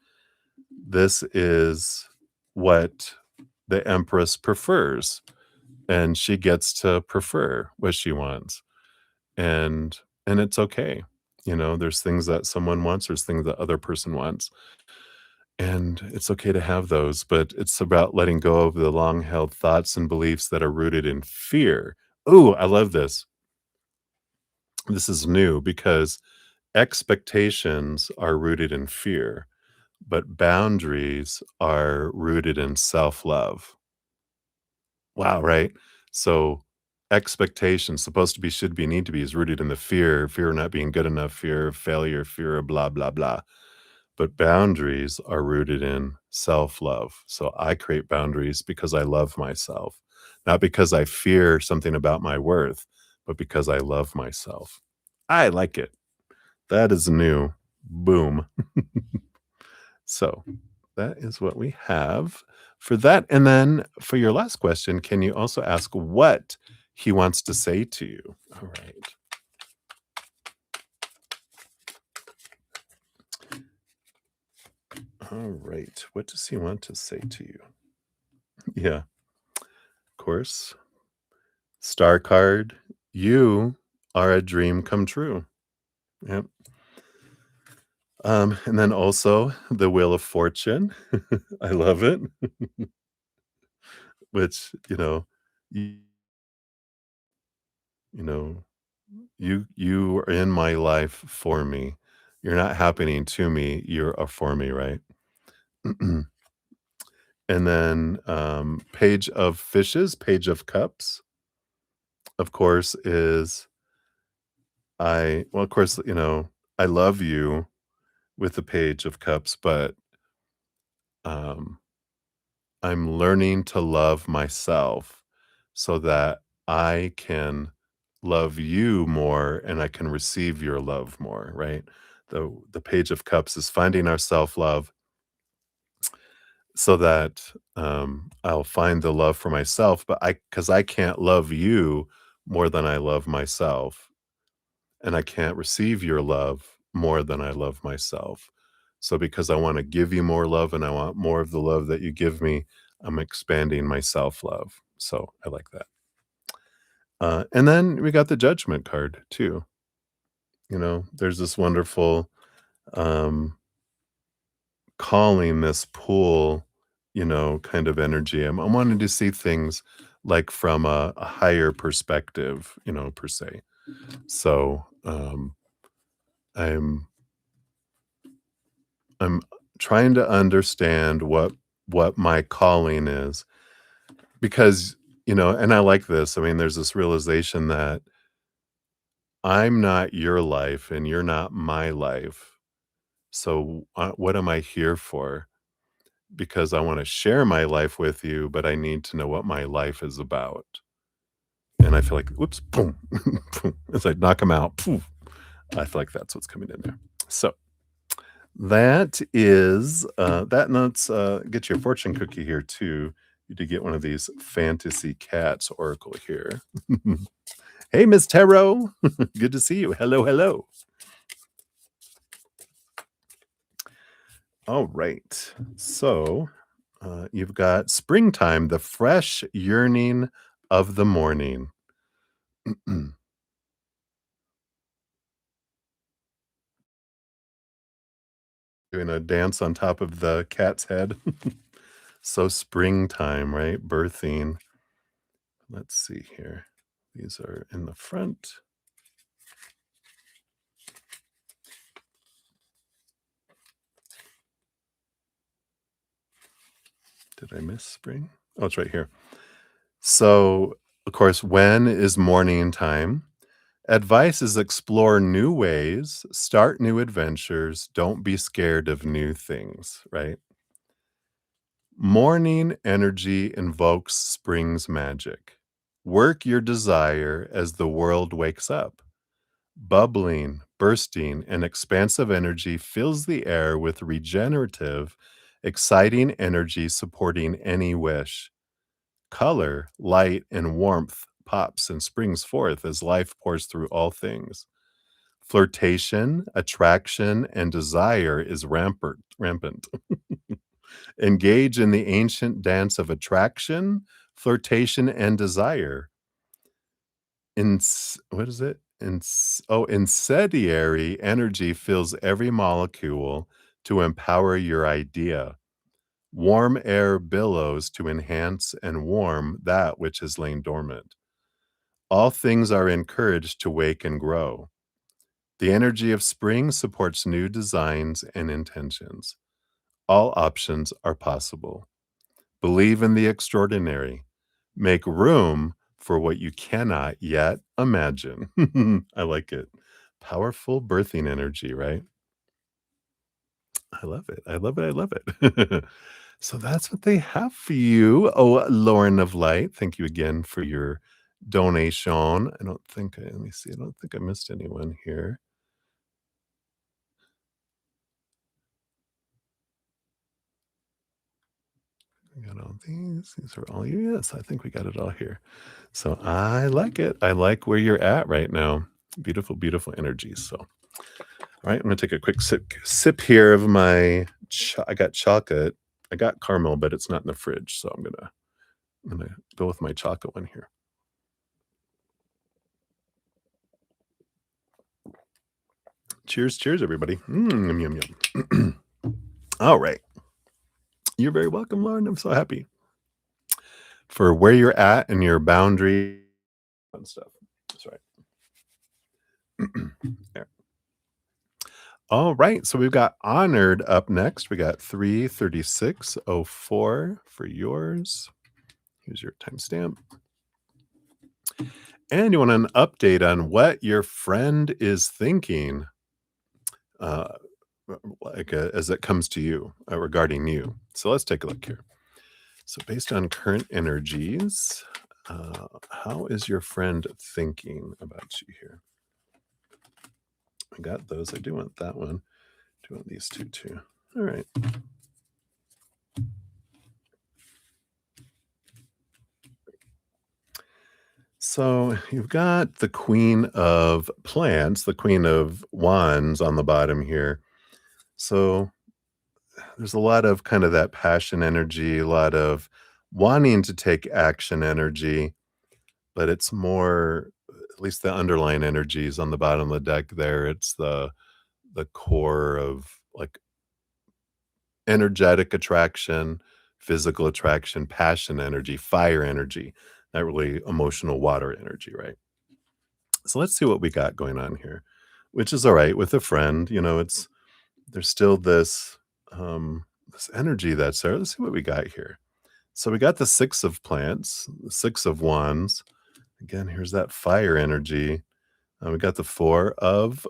[SPEAKER 1] this is what the Empress prefers, and she gets to prefer what she wants, and it's okay. There's things that someone wants, there's things that other person wants, and it's okay to have those, but it's about letting go of the long-held thoughts and beliefs that are rooted in fear. Ooh, I love this. This is new because expectations are rooted in fear, but boundaries are rooted in self-love. Wow, right? So expectations supposed to be, should be, need to be is rooted in the fear of not being good enough, fear of failure, fear of blah, blah, blah. But boundaries are rooted in self-love. So I create boundaries because I love myself, not because I fear something about my worth, but because I love myself. I like it. That is new. Boom. So that is what we have for that. And then for your last question, can you also ask what he wants to say to you? All right. All right. What does he want to say to you? Yeah, of course. Star card. You are a dream come true. Yep. And then also the Wheel of Fortune. I love it. Which, you know, you are in my life for me. You're not happening to me, you're for me, right? And then, Page of Fishes, Page of Cups, of course, is of course, I love you with the Page of Cups, but, um, I'm learning to love myself so that I can love you more and I can receive your love more, right? The Page of Cups is finding our self-love so that, I'll find the love for myself, but because I can't love you more than I love myself, and I can't receive your love more than I love myself. So because I wanna give you more love and I want more of the love that you give me, I'm expanding my self-love. So I like that. And then we got the Judgment card too. There's this wonderful, um calling this pool, kind of energy. I'm wanting to see things like from a higher perspective, per se. So I'm I'm trying to understand what my calling is because and I like this. I mean, there's this realization that I'm not your life and you're not my life. So what am I here for? Because I wanna share my life with you, but I need to know what my life is about. And I feel like, whoops, boom, boom, as I knock them out, poof. I feel like that's what's coming in there. So that notes get your fortune cookie here too. You did get one of these fantasy cats oracle here. Hey, Miss Tarot. Good to see you. Hello, hello. All right. So you've got springtime, the fresh yearning of the morning. Doing a dance on top of the cat's head. So springtime, right? Birthing. Let's see here. These are in the front. Did I miss spring? Oh, it's right here. So, of course, when is morning time? Advice is explore new ways, start new adventures, don't be scared of new things, right? Morning energy invokes spring's magic. Work your desire as the world wakes up. Bubbling, bursting, and expansive energy fills the air with regenerative, exciting energy supporting any wish. Color, light, and warmth pops and springs forth as life pours through all things. Flirtation, attraction, and desire is rampant. Engage in the ancient dance of attraction, flirtation, and desire. What is it? Incendiary energy fills every molecule to empower your idea. Warm air billows to enhance and warm that which has lain dormant. All things are encouraged to wake and grow. The energy of spring supports new designs and intentions. All options are possible. Believe in the extraordinary. Make room for what you cannot yet imagine. I like it. Powerful birthing energy, right? I love it. I love it. I love it. So that's what they have for you. Oh, Lauren of Light, thank you again for your donation. Let me see. I don't think I missed anyone here. I got all these. These are all you. Yes, I think we got it all here. So I like it. I like where you're at right now. Beautiful, beautiful energy. So, all right, I'm gonna take a quick sip here of my. I got chocolate. I got caramel, but it's not in the fridge, so I'm gonna go with my chocolate one here. Cheers, cheers, everybody. Yum, yum. All right, you're very welcome, Lauren. I'm so happy for where you're at and your boundary and stuff. That's right. There. All right, so we've got honored up next. We got 33604 for yours. Here's your timestamp. And you want an update on what your friend is thinking, uh, like as it comes to you regarding you. So let's take a look here. So, based on current energies, how is your friend thinking about you here? I got those. I do want that one. Do want these two too. All right. So you've got the Queen of Plants, the Queen of Wands on the bottom here. So there's a lot of kind of that passion energy, a lot of wanting to take action energy, but it's more, at least the underlying energies on the bottom of the deck there. It's the core of like energetic attraction, physical attraction, passion energy, fire energy, not really emotional water energy, right? So let's see what we got going on here, which is all right with a friend. It's there's still this energy that's there. Let's see what we got here. So we got the six of plants, the six of wands. Again, here's that fire energy. We got the four of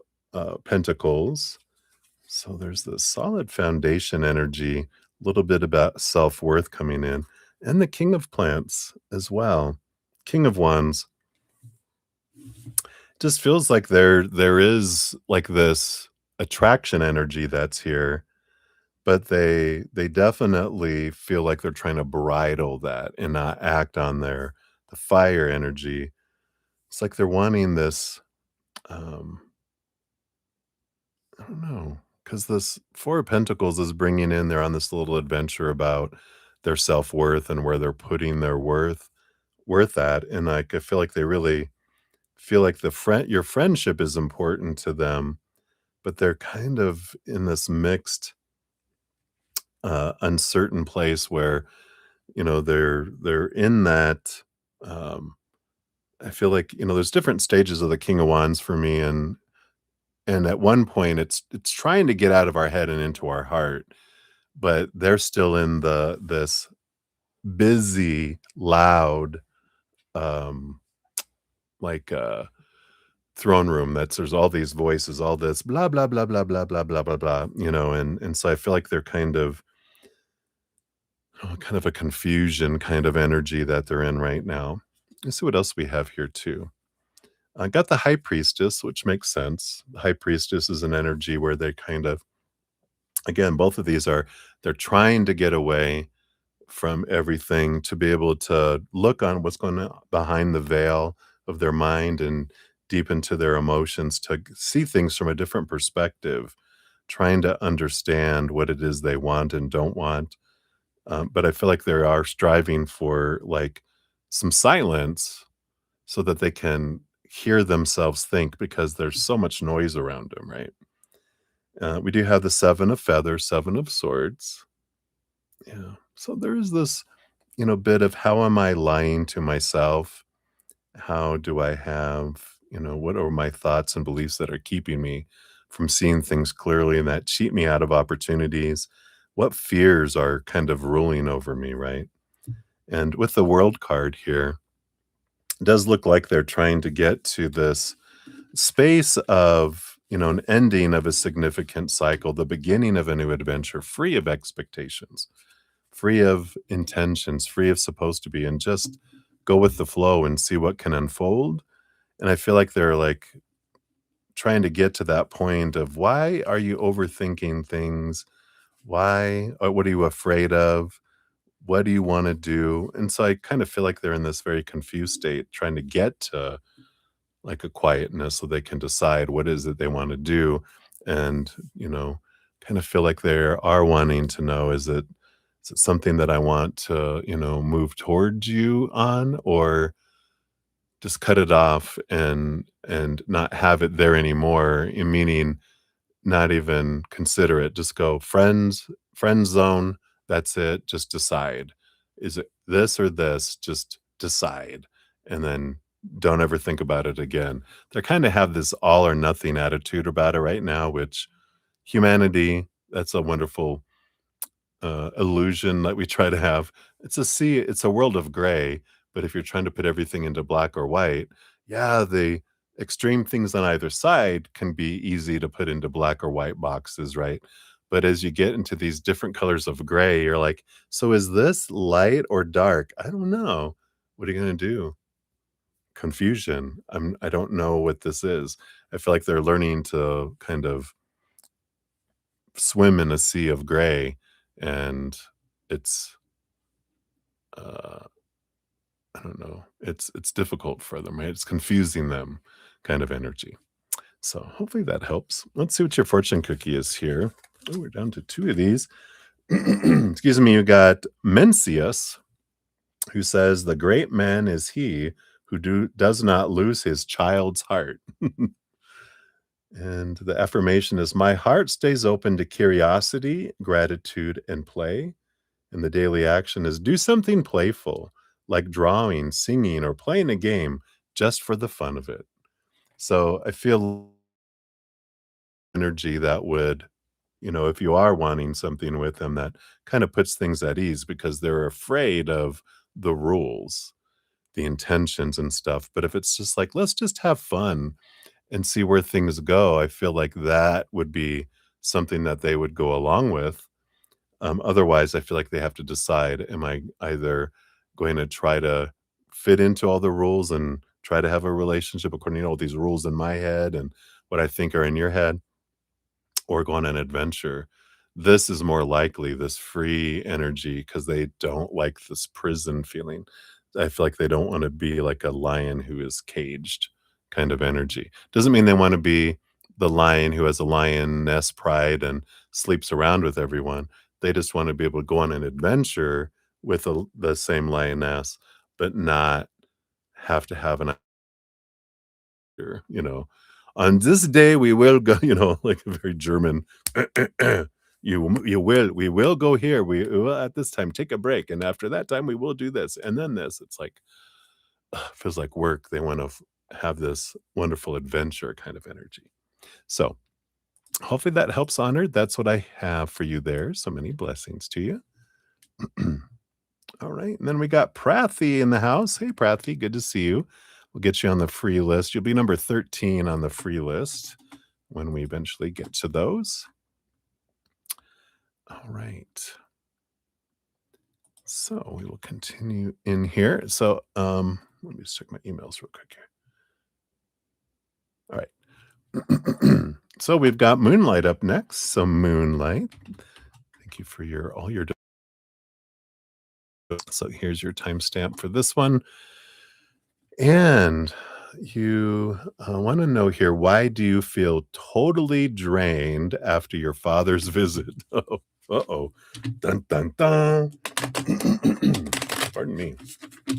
[SPEAKER 1] pentacles. So there's the solid foundation energy, a little bit about self worth coming in, and the king of plants as well. King of wands just feels like there is like this attraction energy that's here, but they definitely feel like they're trying to bridle that and not act on the fire energy. It's like they're wanting this, um, I don't know, because this Four of Pentacles is bringing in they're on this little adventure about their self-worth and where they're putting their worth at, and, like, I feel like they really feel like the friend your friendship is important to them, but they're kind of in this mixed, uncertain place where, they're in that, um I feel like, there's different stages of the King of Wands for me, and at one point, it's trying to get out of our head and into our heart, but they're still in this busy, loud, um, like, throne room that's there's all these voices, all this blah, blah, blah, blah, blah, blah, blah, blah, blah, and so I feel like they're kind of a confusion kind of energy that they're in right now. Let's see what else we have here too. I got the High Priestess, which makes sense. The High Priestess is an energy where they kind of again, both of these are they're trying to get away from everything to be able to look on what's going on behind the veil of their mind and deep into their emotions to see things from a different perspective, trying to understand what it is they want and don't want. But I feel like they are striving for like some silence so that they can hear themselves think because there's so much noise around them, right? We do have the Seven of Feathers, Seven of Swords. Yeah. So there is this, bit of how am I lying to myself? How do I have, what are my thoughts and beliefs that are keeping me from seeing things clearly and that cheat me out of opportunities? What fears are kind of ruling over me, right? And with the World card here, it does look like they're trying to get to this space of, an ending of a significant cycle, the beginning of a new adventure, free of expectations, free of intentions, free of supposed to be, and just go with the flow and see what can unfold. And I feel like they're like trying to get to that point of why are you overthinking things? Why? Or what are you afraid of? What do you want to do? And so I kind of feel like they're in this very confused state, trying to get to like a quietness so they can decide what is it they want to do. And, kind of feel like they are wanting to know is it something that I want to, move towards you on or just cut it off and not have it there anymore, meaning not even consider it, just go friend zone, that's it, just decide. Is it this or this? Just decide, and then don't ever think about it again. They kinda have this all or nothing attitude about it right now, which humanity, that's a wonderful illusion that we try to have. It's a world of gray, but if you're trying to put everything into black or white, yeah, the extreme things on either side can be easy to put into black or white boxes, right? But as you get into these different colors of gray, you're like, so is this light or dark? I don't know. What are you going to do? Confusion. I don't know what this is. I feel like they're learning to kind of swim in a sea of gray, and it's uh I don't know, it's difficult for them, right? It's confusing them, kind of energy. So hopefully that helps. Let's see what your fortune cookie is here. Oh, we're down to two of these. Excuse me. You got Mencius, who says the great man is he who does not lose his child's heart. And the affirmation is, my heart stays open to curiosity, gratitude, and play. And the daily action is do something playful, like drawing, singing, or playing a game just for the fun of it. So I feel energy that would, if you are wanting something with them, that kind of puts things at ease because they're afraid of the rules, the intentions and stuff. But if it's just like, let's just have fun and see where things go, I feel like that would be something that they would go along with. Otherwise, I feel like they have to decide, am I either going to try to fit into all the rules and try to have a relationship according to all these rules in my head and what I think are in your head, or go on an adventure? This is more likely this free energy because they don't like this prison feeling. I feel like they don't want to be like a lion who is caged kind of energy. Doesn't mean they want to be the lion who has a lioness pride and sleeps around with everyone. They just want to be able to go on an adventure with the same lioness, but not have to have an here, on this day we will go, like a very German, we will go here. We will at this time take a break. And after that time, we will do this. And then this, it's like, feels like work. They want to have this wonderful adventure kind of energy. So hopefully that helps, Honored. That's what I have for you there. So many blessings to you. All right. And then we got Prathy in the house. Hey, Prathy, good to see you. We'll get you on the free list. You'll be number 13 on the free list when we eventually get to those. All right. So we will continue in here. So let me just check my emails real quick here. All right. So we've got Moonlight up next. So Moonlight, thank you for all your. So here's your timestamp for this one. And you want to know here, why do you feel totally drained after your father's visit? Oh, uh-oh. Dun, dun, dun. Pardon me. I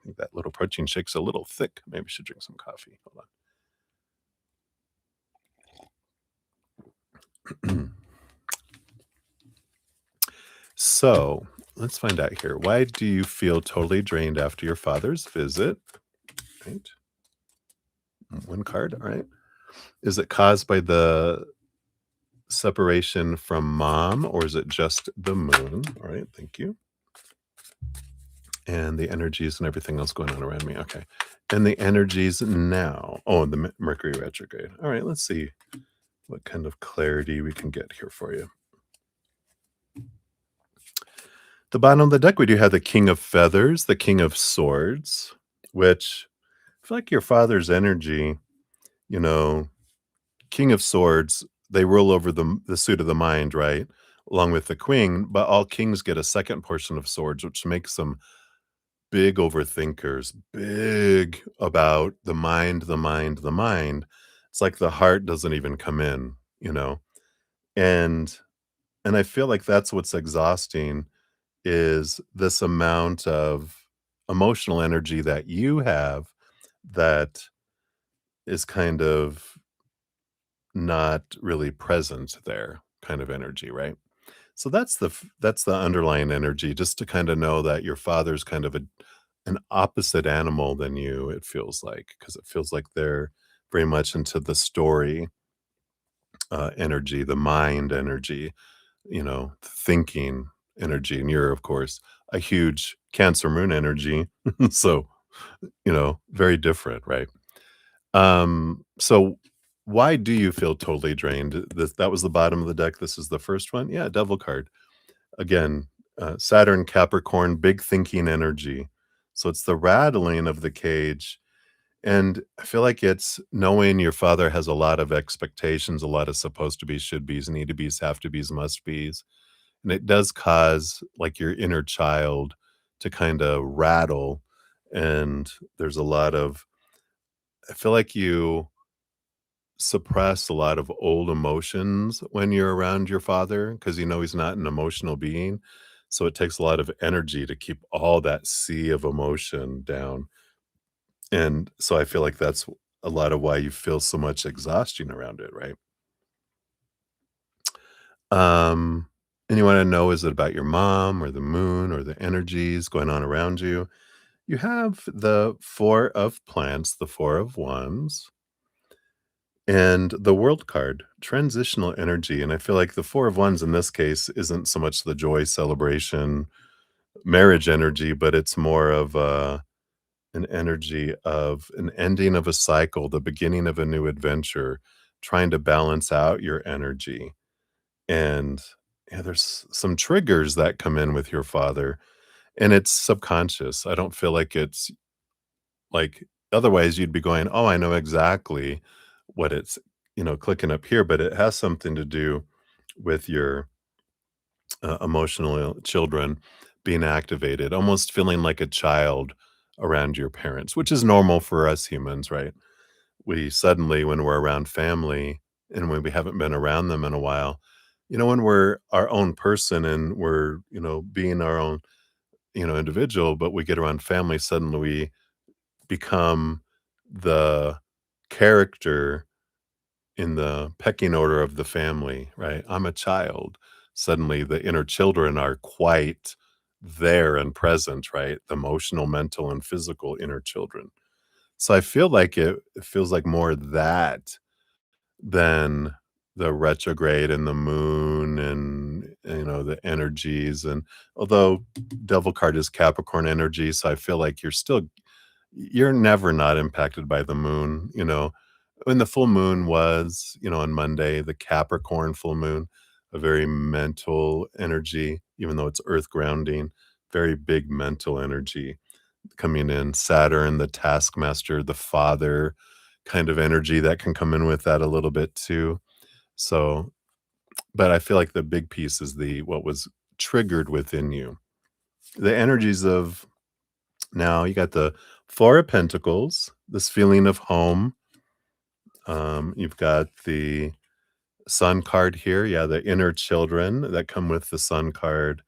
[SPEAKER 1] think that little protein shake's a little thick. Maybe I should drink some coffee. Hold on. So let's find out here. Why do you feel totally drained after your father's visit? Right. One card. All right. Is it caused by the separation from mom, or is it just the moon? All right. Thank you. And the energies and everything else going on around me. Okay. And the energies now. Oh, the Mercury retrograde. All right. Let's see what kind of clarity we can get here for you. The bottom of the deck, we do have the King of Feathers, the King of Swords, which I feel like your father's energy, King of Swords, they rule over the suit of the mind, right? Along with the Queen, but all kings get a second portion of swords, which makes them big overthinkers, big about the mind, the mind, the mind. It's like the heart doesn't even come in. And I feel like that's what's exhausting, is this amount of emotional energy that you have that is kind of not really present there, kind of energy, right? So that's the underlying energy, just to kind of know that your father's kind of an opposite animal than you, it feels like, because it feels like they're very much into the story energy, the mind energy, thinking energy. And you're, of course, a huge Cancer moon energy. So, very different, right? So why do you feel totally drained? That was the bottom of the deck. This is the first one. Yeah, Devil card. Again, Saturn, Capricorn, big thinking energy. So it's the rattling of the cage. And I feel like it's knowing your father has a lot of expectations, a lot of supposed to be, should be's, need to be's, have to be's, must be's. And it does cause like your inner child to kind of rattle. And there's a lot of, I feel like you suppress a lot of old emotions when you're around your father because you know he's not an emotional being. So it takes a lot of energy to keep all that sea of emotion down. And so I feel like that's a lot of why you feel so much exhaustion around it, right? Um, and you want to know, is it about your mom or the moon or the energies going on around you? You have the Four of Plants, the Four of Wands, and the World card, transitional energy. And I feel like the Four of Wands in this case isn't so much the joy, celebration, marriage energy, but it's more of an energy of an ending of a cycle, the beginning of a new adventure, trying to balance out your energy. And yeah, there's some triggers that come in with your father, and it's subconscious. I don't feel like it's like otherwise you'd be going, "Oh, I know exactly what it's, clicking up here," but it has something to do with your emotional children being activated, almost feeling like a child around your parents, which is normal for us humans, right? We suddenly, when we're around family and when we haven't been around them in a while, when we're our own person and we're, being our own, individual, but we get around family, suddenly we become the character in the pecking order of the family, right? I'm a child. Suddenly the inner children are quite there and present, right? The emotional, mental, and physical inner children. So I feel like it feels like more that than the retrograde and the moon and the energies. And although devil card is Capricorn energy, so I feel like you're never not impacted by the moon. When the full moon was, on Monday, the Capricorn full moon, a very mental energy, even though it's earth grounding, very big mental energy coming in. Saturn, the taskmaster, the father kind of energy that can come in with that a little bit too. So, but I feel like the big piece is the what was triggered within you. The energies of now you got the Four of Pentacles, this feeling of home. You've got the Sun card here. Yeah, the inner children that come with the Sun card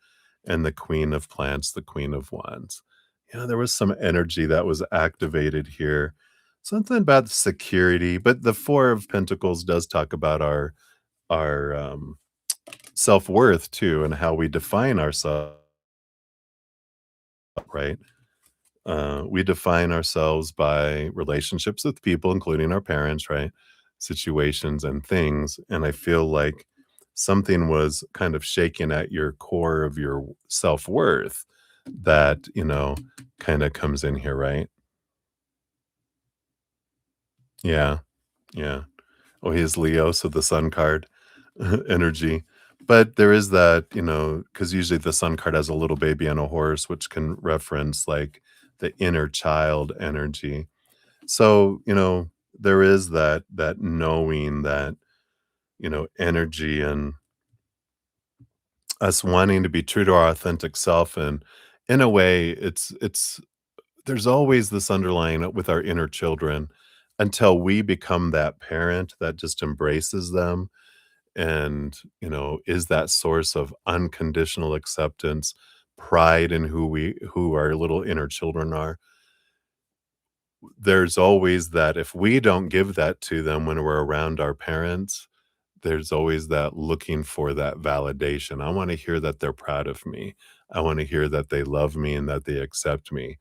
[SPEAKER 1] and the Queen of Plants, the Queen of Wands. Yeah, there was some energy that was activated here. Something about security, but the Four of Pentacles does talk about our self-worth too and how we define ourselves, right? We define ourselves by relationships with people, including our parents, right? Situations and things. And I feel like something was kind of shaken at your core of your self worth that, kind of comes in here, right? Yeah. Yeah. Oh, he is Leo. So the sun card energy. But there is that, because usually the sun card has a little baby on a horse, which can reference like the inner child energy. So, there is that knowing that, energy and us wanting to be true to our authentic self. And in a way, it's there's always this underlying with our inner children until we become that parent that just embraces them and, is that source of unconditional acceptance, pride in who our little inner children are. There's always that if we don't give that to them when we're around our parents, there's always that looking for that validation. I wanna hear that they're proud of me. I wanna hear that they love me and that they accept me.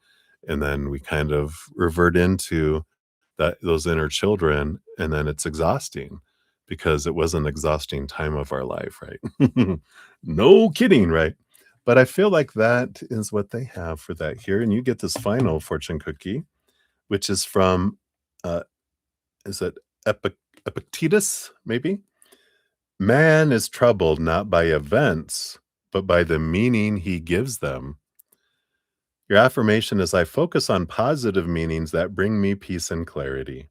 [SPEAKER 1] And then we kind of revert into those inner children, and then it's exhausting because it was an exhausting time of our life, right? No kidding, right? But I feel like that is what they have for that here, and you get this final fortune cookie, which is from, uh, is it Epictetus, maybe? Man is troubled not by events, but by the meaning he gives them. Your affirmation is I focus on positive meanings that bring me peace and clarity.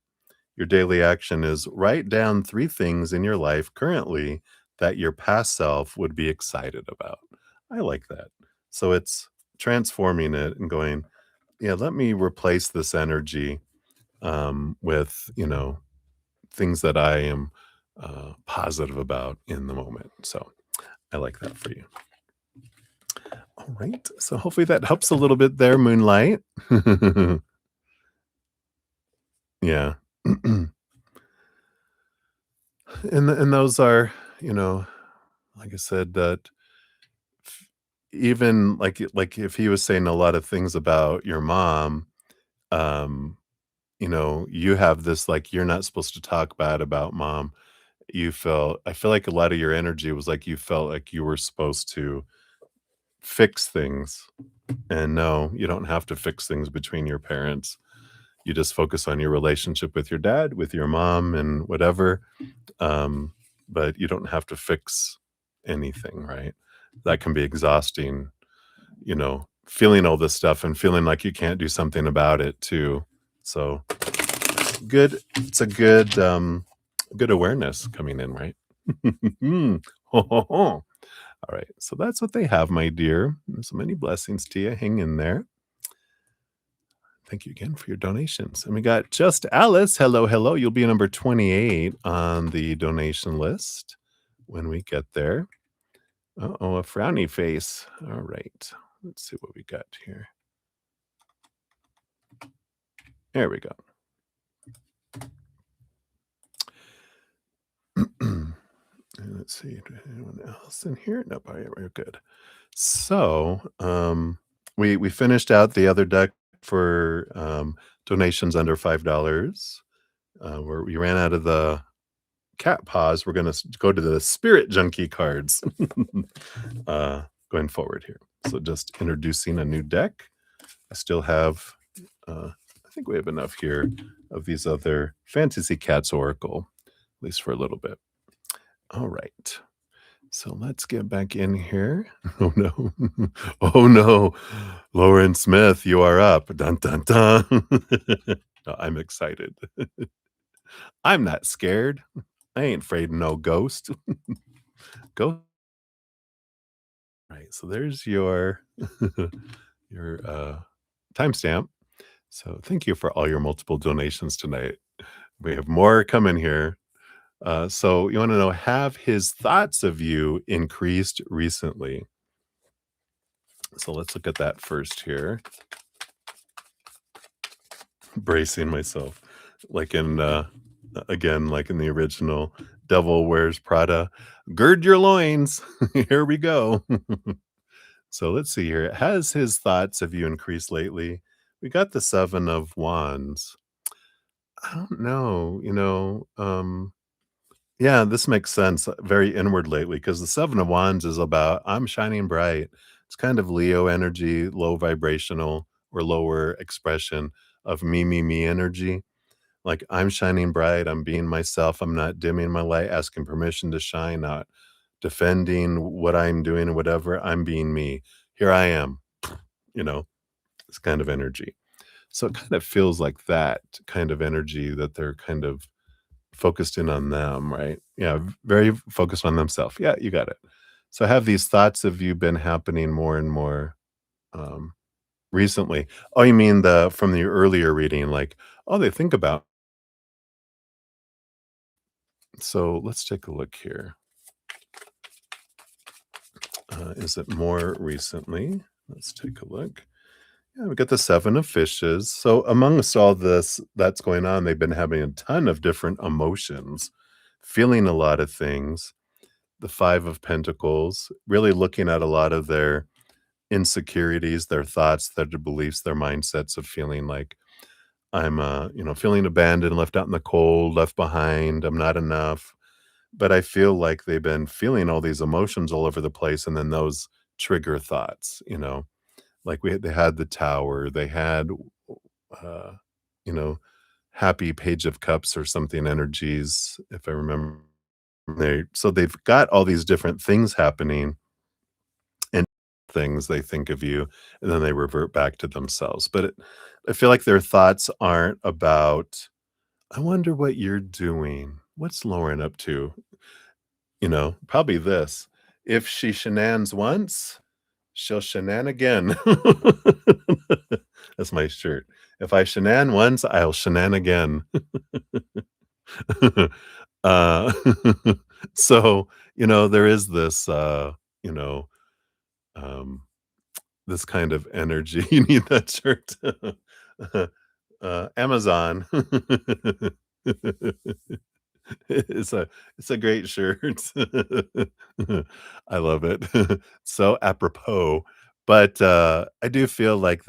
[SPEAKER 1] Your daily action is write down three things in your life currently that your past self would be excited about. I like that. So it's transforming it and going, yeah, let me replace this energy with, things that I am positive about in the moment. So I like that for you. All right. So hopefully that helps a little bit there, Moonlight. Yeah. and and those are, you know, like I said, that even like if he was saying a lot of things about your mom, um, you have this like you're not supposed to talk bad about mom. I feel like a lot of your energy was like you felt like you were supposed to fix things. And no, you don't have to fix things between your parents. You just focus on your relationship with your dad, with your mom, and whatever. Um, but you don't have to fix anything, right? That can be exhausting, feeling all this stuff and feeling like you can't do something about it too. So good. It's a good awareness coming in, right? All right. So that's what they have, my dear. So many blessings to you. Hang in there. Thank you again for your donations. And we got Just Alice. Hello, hello. You'll be number 28 on the donation list when we get there. Uh-oh, a frowny face. All right. Let's see what we got here. There we go. And let's see. Anyone else in here? Nope. All right, we're good. So, we finished out the other deck for donations under $5. Where we ran out of the cat paws. We're gonna go to the spirit junkie cards going forward here. So just introducing a new deck. I still have, I think we have enough here of these other Fantasy Cats Oracle, at least for a little bit. All right. So let's get back in here. Oh no. Oh no. Lauren Smith, you are up. Dun dun dun. No, I'm excited. I'm not scared. I ain't afraid of no ghost. Go. Right. So there's your your timestamp. So thank you for all your multiple donations tonight. We have more coming here. So you want to know, have his thoughts of you increased recently? So let's look at that first here. Bracing myself. Like in again, like in the original Devil Wears Prada. Gird your loins. Here we go. So let's see here. Has his thoughts of you increased lately? We got the 7 of Wands. I don't know, yeah, this makes sense, very inward lately, because the 7 of Wands is about, "I'm shining bright." It's kind of Leo energy, low vibrational or lower expression of me, me, me energy. Like, I'm shining bright, I'm being myself, I'm not dimming my light, asking permission to shine, not defending what I'm doing or whatever, I'm being me. Here I am, you know, this kind of energy. So it kind of feels like that kind of energy that they're kind of focused in on them, right? Yeah, very focused on themselves. Yeah, you got it. So have these thoughts of you been happening more and more um, recently? Oh, you mean the from the earlier reading, like, oh, they think about. So let's take a look here. Is it more recently? Let's take a look. Yeah, we got the 7 of Fishes. So amongst all this that's going on, they've been having a ton of different emotions, feeling a lot of things. The 5 of Pentacles, really looking at a lot of their insecurities, their thoughts, their beliefs, their mindsets of feeling like I'm, feeling abandoned, left out in the cold, left behind, I'm not enough. but I feel like they've been feeling all these emotions all over the place, and then those trigger thoughts, like they had the tower, they had, uh, you know, happy page of cups or something energies, if I remember. So they've got all these different things happening and things they think of you, and then they revert back to themselves. But I feel like their thoughts aren't about, I wonder what you're doing. What's Lauren up to? Probably this. If she shenans once, she'll shenan again. That's my shirt. If I shenan once, I'll shenan again. uh, so, there is this, you know, um, this kind of energy. You need that shirt. Amazon. It's a it's a great shirt. I love it. So apropos. But, I do feel like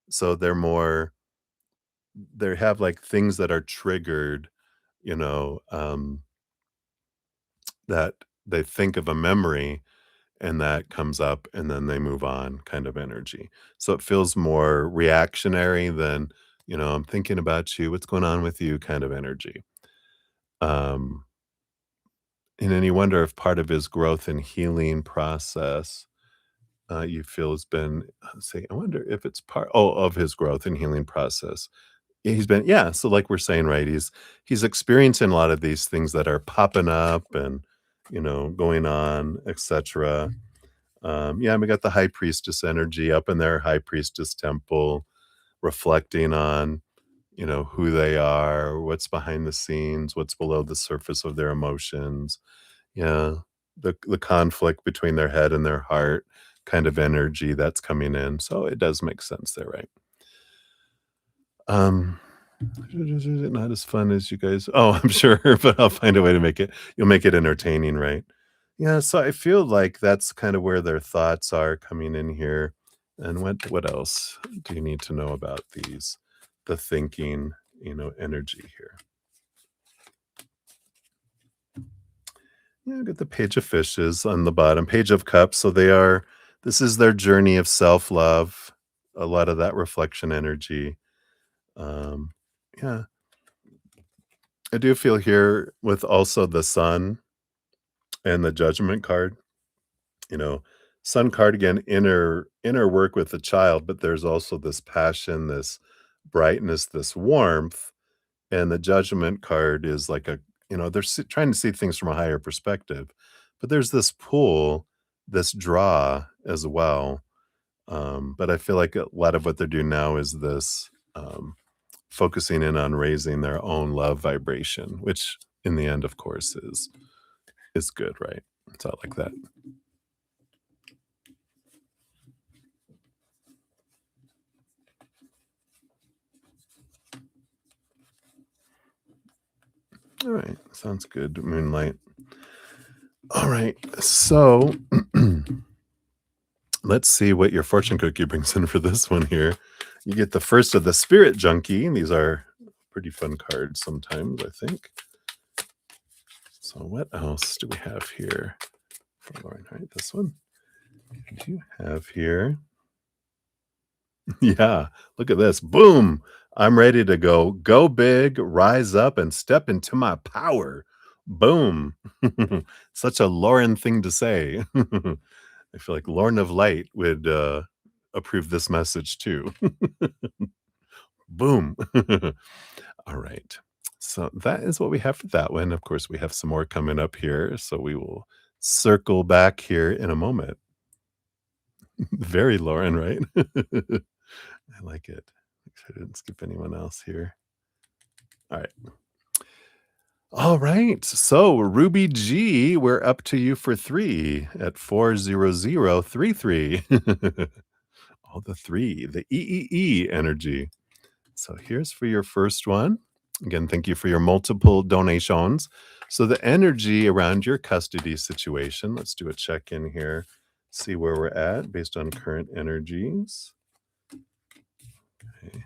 [SPEAKER 1] so they have, like, things that are triggered, you know, that they think of a memory, and that comes up, and then they move on kind of energy. So it feels more reactionary than, "I'm thinking about you, what's going on with you?" kind of energy. Um And then you wonder if part of his growth and healing process, you feel has been, say, I wonder if it's of his growth and healing process. Yeah. So, like we're saying, right? He's experiencing a lot of these things that are popping up and going on, etc. Yeah, we got the high priestess energy up in their high priestess temple, reflecting on who they are, what's behind the scenes, what's below the surface of their emotions. Yeah, the conflict between their head and their heart kind of energy that's coming in, so it does make sense there, right? Um, not as fun as you guys. Oh, I'm sure, but I'll find a way to you'll make it entertaining, right? Yeah, so I feel like that's kind of where their thoughts are coming in here. And what else do you need to know about the thinking, energy here? Yeah, got the page of fishes on the bottom, page of cups. So this is their journey of self-love, a lot of that reflection energy. Um, yeah, I do feel here with also the sun and the judgment card, you know, sun card again, inner work with the child, but there's also this passion, this brightness, this warmth. And the judgment card is like they're trying to see things from a higher perspective, but there's this pull, this draw as well. But I feel like a lot of what they're doing now is this focusing in on raising their own love vibration, which in the end, of course, is good, right? So I like that. All right, sounds good. Moonlight. All right, so let's see what your fortune cookie brings in for this one here. You get the first of the Spirit Junkie. These are pretty fun cards sometimes, I think. So what else do we have here for Lauren? All right, this one. What do you have here? Yeah, look at this. Boom. I'm ready to go. Go big, rise up, and step into my power. Boom. Such a Lauren thing to say. I feel like Lauren of Light would approve this message too. Boom. All right. So that is what we have for that one. Of course, we have some more coming up here. So we will circle back here in a moment. Very Lauren, right? I like it. Make sure I didn't skip anyone else here. All right. All right. So Ruby G, we're up to you for three at 40033. All the three, the energy. So here's for your first one. Again, thank you for your multiple donations. So the energy around your custody situation, let's do a check in here, see where we're at based on current energies. Okay,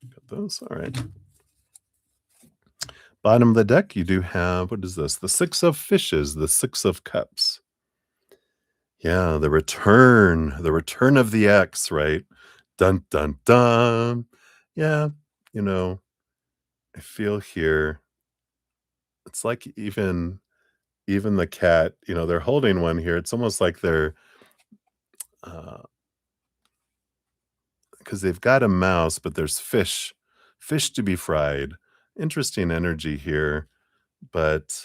[SPEAKER 1] got those. All right. Bottom of the deck, you do have what is this? The 6 of fishes, the 6 of cups. Yeah, the return of the ex, right? Dun, dun, dun. Yeah, you know, I feel here, it's like even the cat, they're holding one here. It's almost like they're, uh, because they've got a mouse, but there's fish to be fried. Interesting energy here, but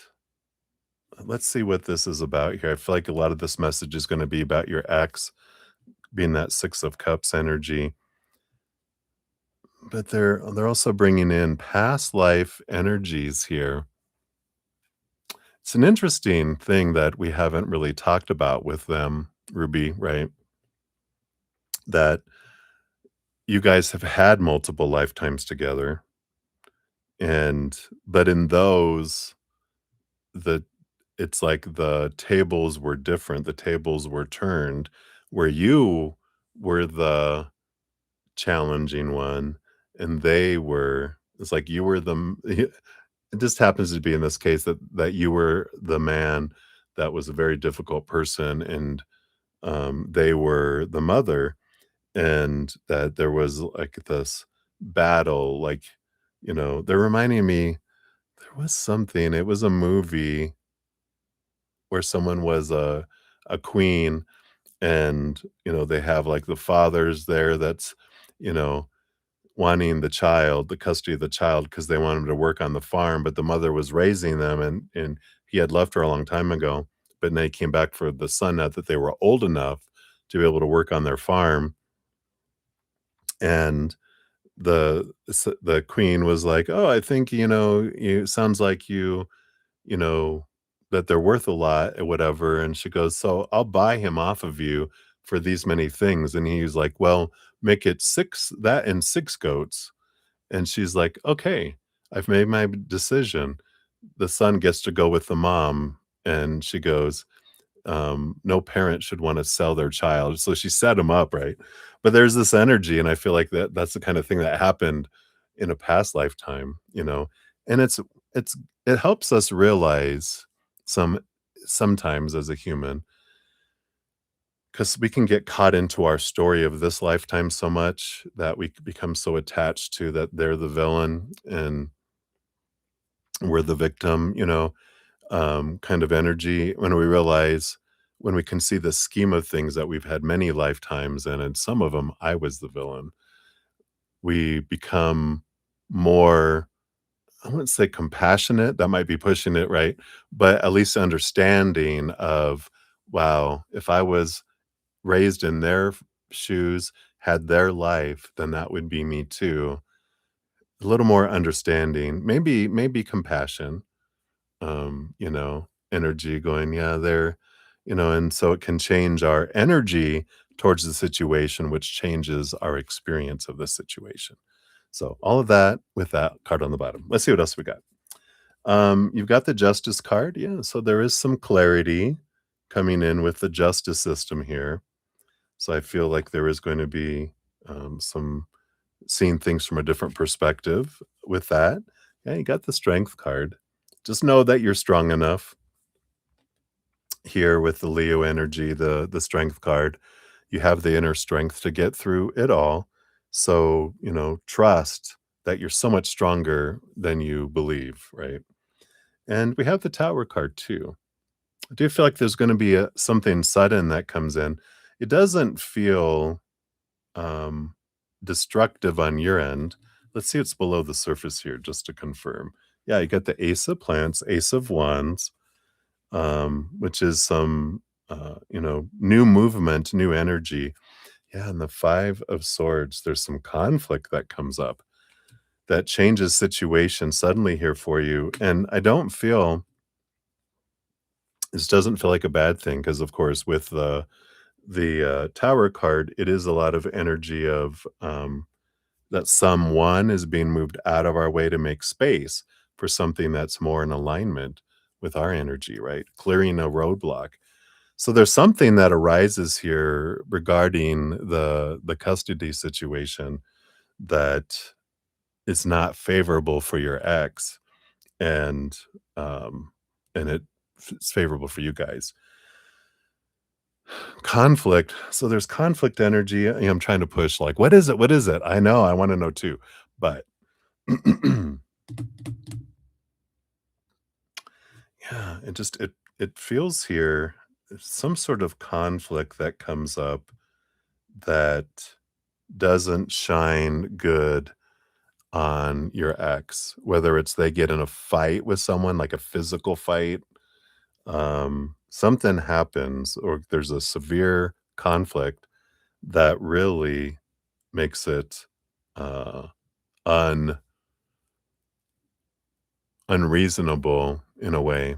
[SPEAKER 1] let's see what this is about here. I feel like a lot of this message is gonna be about your ex being that 6 of cups energy, but they're also bringing in past life energies here. It's an interesting thing that we haven't really talked about with them, Ruby, right? That you guys have had multiple lifetimes together, and but in those, the it's like the tables were different, the tables were turned, where you were the challenging one, and it's like you were it just happens to be in this case that you were the man that was a very difficult person, and, they were the mother, and that there was, like, this battle, like, they're reminding me there was something, it was a movie where someone was a queen, and, they have, like, the father's there that's, you know, wanting the custody of the child because they want him to work on the farm, but the mother was raising them, and he had left her a long time ago, but then he came back for the son now that they were old enough to be able to work on their farm, and the queen was like, "Oh, I think, you sounds like you know, that they're worth a lot or whatever," and she goes, "So I'll buy him off of you for these many things," and he's like, "Well, make it 6 that and 6 goats." And she's like, "Okay, I've made my decision." The son gets to go with the mom, and she goes, "No parent should wanna sell their child." So she set him up, right? But there's this energy, and I feel like that's the kind of thing that happened in a past lifetime, and it's it helps us realize some sometimes as a human, because we can get caught into our story of this lifetime so much that we become so attached to that they're the villain and we're the victim, kind of energy when we realize when we can see the scheme of things that we've had many lifetimes and in some of them I was the villain. We become more, I wouldn't say compassionate, that might be pushing it, right? But at least understanding of, wow, if I was raised in their shoes, had their life, then that would be me too. A little more understanding, maybe compassion, energy going, yeah, they're, and so it can change our energy towards the situation, which changes our experience of the situation. So all of that with that card on the bottom. Let's see what else we got. You've got the justice card. Yeah, so there is some clarity coming in with the justice system here. So I feel like there is going to be some seeing things from a different perspective with that. Yeah, you got the strength card. Just know that you're strong enough here with the Leo energy, the strength card. You have the inner strength to get through it all. So, trust that you're so much stronger than you believe, right? And we have the Tower card too. I do feel like there's going to be something sudden that comes in. It doesn't feel um, destructive on your end. Let's see what's below the surface here, just to confirm. Yeah, you got the Ace of Plants, Ace of Wands, which is some, new movement, new energy. Yeah, and the Five of Swords, there's some conflict that comes up that changes situation suddenly here for you. And I don't feel this doesn't feel like a bad thing because, of course, with the Tower card, it is a lot of energy of that someone is being moved out of our way to make space for something that's more in alignment with our energy, right? Clearing a roadblock. So there's something that arises here regarding the custody situation that is not favorable for your ex. and, um, and it's favorable for you guys. Conflict. So there's conflict energy. I'm trying to push like, what is it? What is it? I know, I wanna know too. But yeah, it feels here some sort of conflict that comes up that doesn't shine good on your ex, whether it's they get in a fight with someone, like a physical fight, something happens or there's a severe conflict that really makes it, uh, un unreasonable in a way,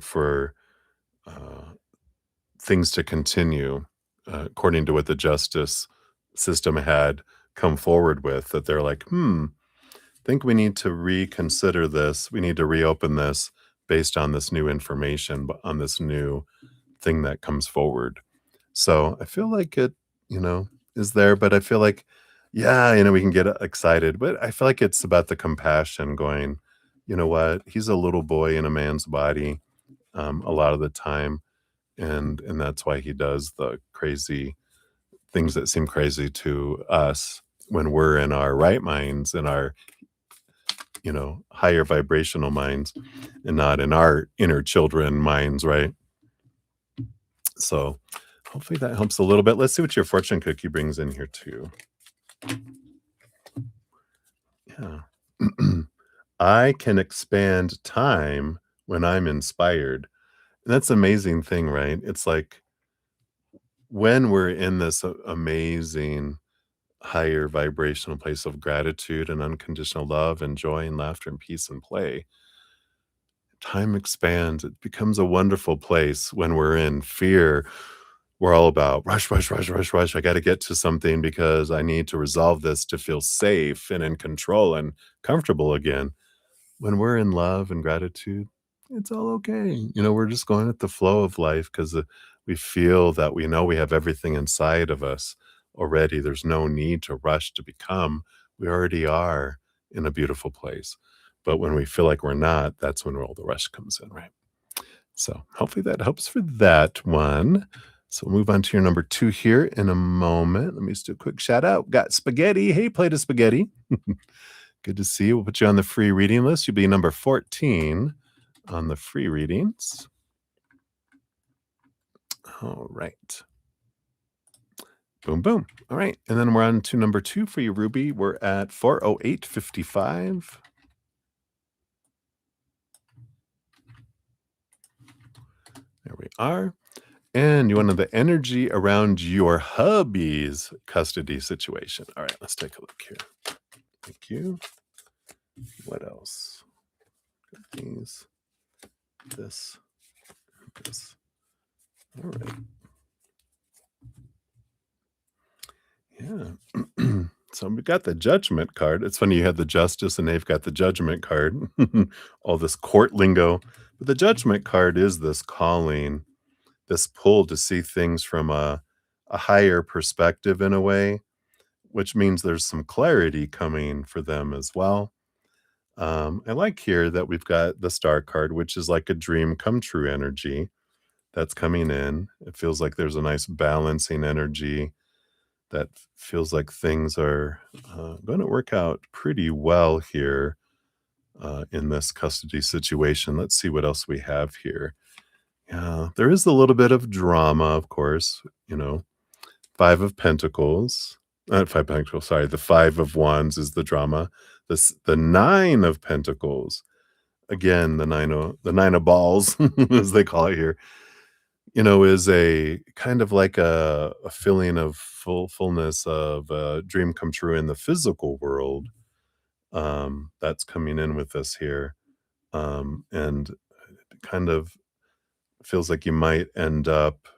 [SPEAKER 1] for, uh, things to continue, according to what the justice system had come forward with, that they're like, "Hmm, think we need to reconsider this. We need to reopen this based on this new information, but on this new thing that comes forward." So I feel like it, you know, is there, but I feel like, yeah, we can get excited, but I feel like it's about the compassion going, you know what? He's a little boy in a man's body, a lot of the time. And that's why he does the crazy things that seem crazy to us when we're in our right minds, in our higher vibrational minds and not in our inner children minds, right? So hopefully that helps a little bit. Let's see what your fortune cookie brings in here too. Yeah. I can expand time when I'm inspired. And that's an amazing thing, right? It's like when we're in this amazing higher vibrational place of gratitude and unconditional love and joy and laughter and peace and play, time expands. It becomes a wonderful place. When we're in fear, we're all about rush, rush, rush, rush, rush. I got to get to something because I need to resolve this to feel safe and in control and comfortable again. When we're in love and gratitude, it's all okay. We're just going with the flow of life because we feel that we know we have everything inside of us already. There's no need to rush to become. We already are in a beautiful place. But when we feel like we're not, that's when all the rush comes in, right? So hopefully that helps for that one. So we'll move on to your number two here in a moment. Let me just do a quick shout out. Got spaghetti. Hey, plate of spaghetti. Good to see you. We'll put you on the free reading list. You'll be number 14 on the free readings. All right. Boom, boom. All right. And then we're on to number two for you, Ruby. We're at 408.55. There we are. And you want to know the energy around your hubby's custody situation. All right, let's take a look here. Thank you. What else? These, this, this. All right. Yeah. So we've got the judgment card. It's funny you had the justice and they've got the judgment card. All this court lingo. But the judgment card is this calling, this pull to see things from a higher perspective in a way, which means there's some clarity coming for them as well. I like here that we've got the star card, which is like a dream come true energy that's coming in. It feels like there's a nice balancing energy that feels like things are going to work out pretty well here in this custody situation. Let's see what else we have here. Yeah, there is a little bit of drama, of course, Five of Pentacles, Five Pentacles, sorry, the Five of Wands is the drama. The Nine of Pentacles, again, the nine of balls, as they call it here, is a kind of like a feeling of fullness of a dream come true in the physical world, that's coming in with us here, and it kind of feels like you might end up,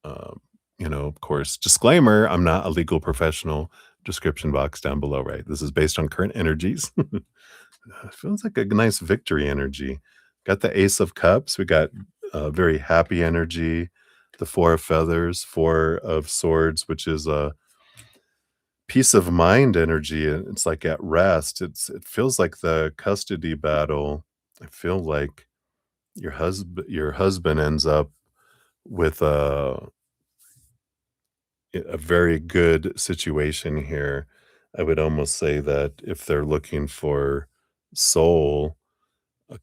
[SPEAKER 1] um, of course, disclaimer, I'm not a legal professional, description box down below, right? This is based on current energies. It feels like a nice victory energy. Got the Ace of Cups. We got very happy energy. The Four of Feathers, Four of Swords, which is peace of mind energy, and it's like at rest. It feels like the custody battle. I feel like your husband ends up with a very good situation here. I would almost say that if they're looking for sole